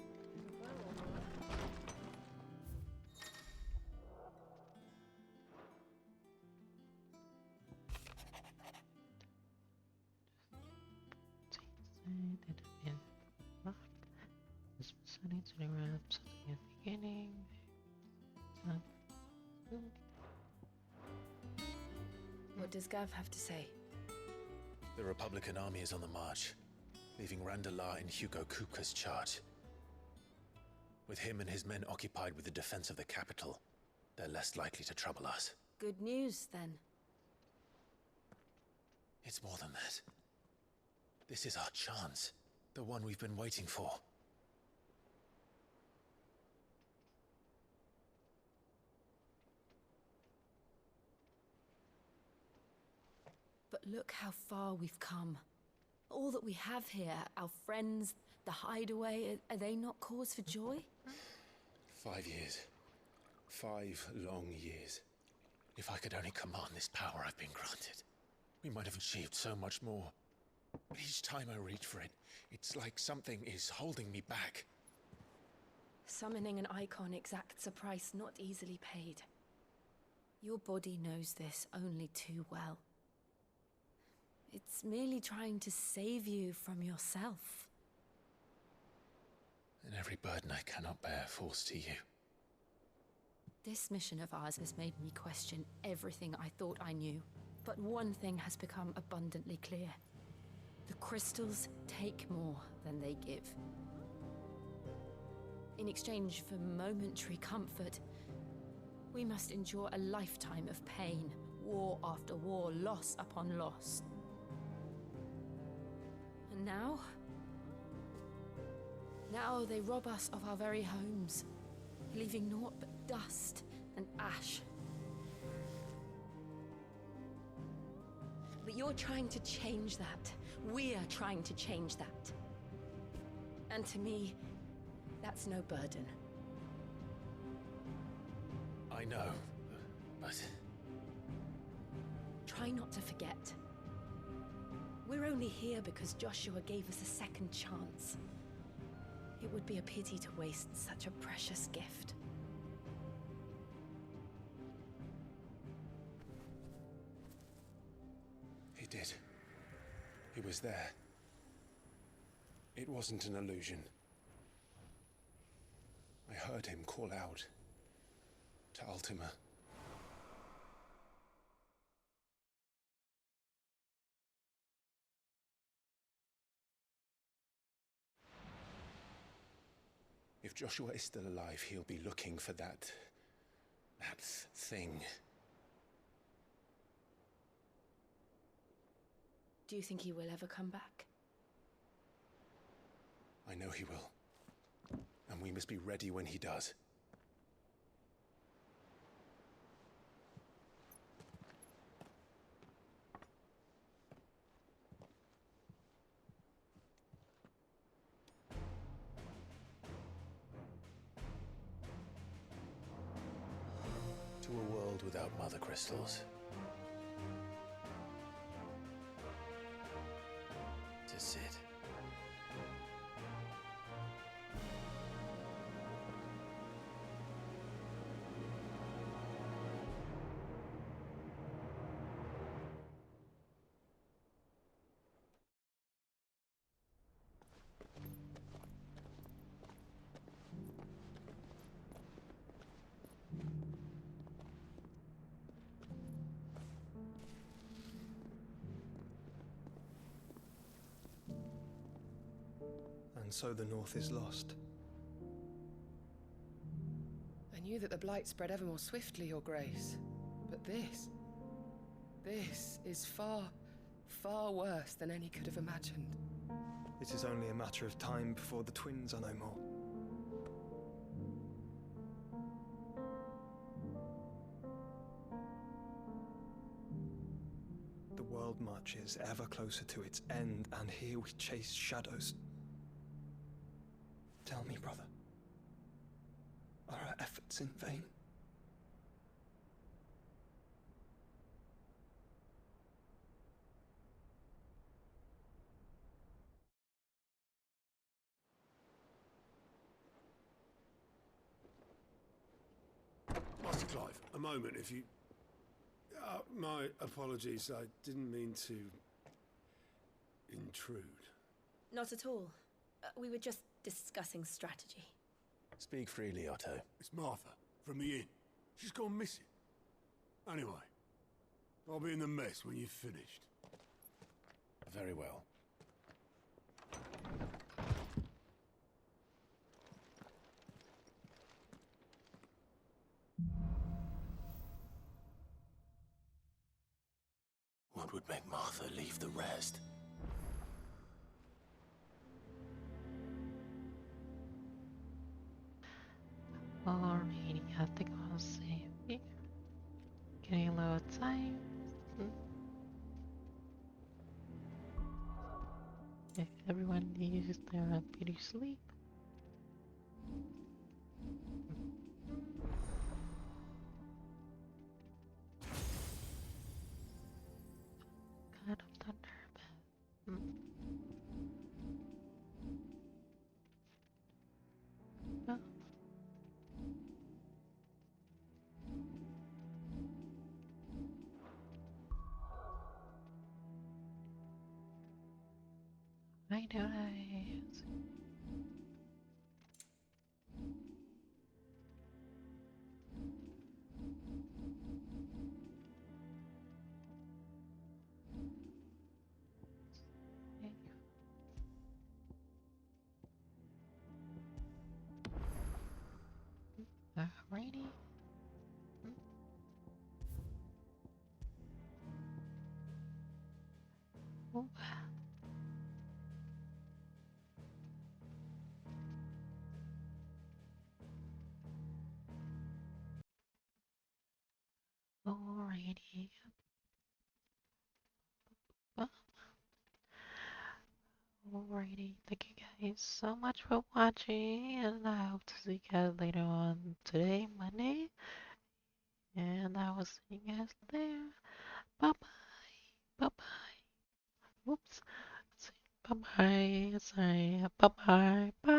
He's a fair one, all right. This sunny to the wraps at the beginning. What does Gav have to say? The Republican army is on the march, leaving Randalar in Hugo Kupka's charge. With him and his men occupied with the defense of the capital, they're less likely to trouble us. Good news, then. It's more than that. This is our chance. The one we've been waiting for. But look how far we've come. All that we have here, our friends, the hideaway, are they not cause for joy? 5 years. 5 long years. If I could only command this power I've been granted, we might have achieved so much more. But each time I reach for it, it's like something is holding me back. Summoning an icon exacts a price not easily paid. Your body knows this only too well. It's merely trying to save you from yourself. And every burden I cannot bear falls to you. This mission of ours has made me question everything I thought I knew. But one thing has become abundantly clear. The crystals take more than they give. In exchange for momentary comfort, we must endure a lifetime of pain, war after war, loss upon loss. And now they rob us of our very homes, leaving naught but dust and ash. But you're trying to change that. We're trying to change that. And to me, that's no burden. I know, but... Try not to forget. We're only here because Joshua gave us a second chance. It would be a pity to waste such a precious gift. He did. He was there. It wasn't an illusion. I heard him call out to Ultima. If Joshua is still alive, he'll be looking for that thing. Do you think he will ever come back? I know he will. And we must be ready when he does. To a world without mother crystals. To Sid. And so the North is lost. I knew that the Blight spread ever more swiftly, Your Grace. But this is far, far worse than any could have imagined. It is only a matter of time before the twins are no more. The world marches ever closer to its end, and here we chase shadows. Tell me, brother, are our efforts in vain? Master Clive, a moment, if you... my apologies, I didn't mean to... intrude. Not at all. We were just discussing strategy. Speak freely, Otto. It's Martha, from the inn. She's gone missing. Anyway, I'll be in the mess when you've finished. Very well. What would make Martha leave the rest. Alrighty, I think I'll save it. Getting low of time. If everyone needs their beauty sleep. Kind of thunder, but well. I know I. Alrighty. Oh. Alrighty. Well, alrighty. Thank you guys so much for watching, and I hope to see you guys later on today, Monday. And I will see you guys there. Bye bye. Bye bye. Whoops. Bye bye. Sorry. Bye bye. Bye.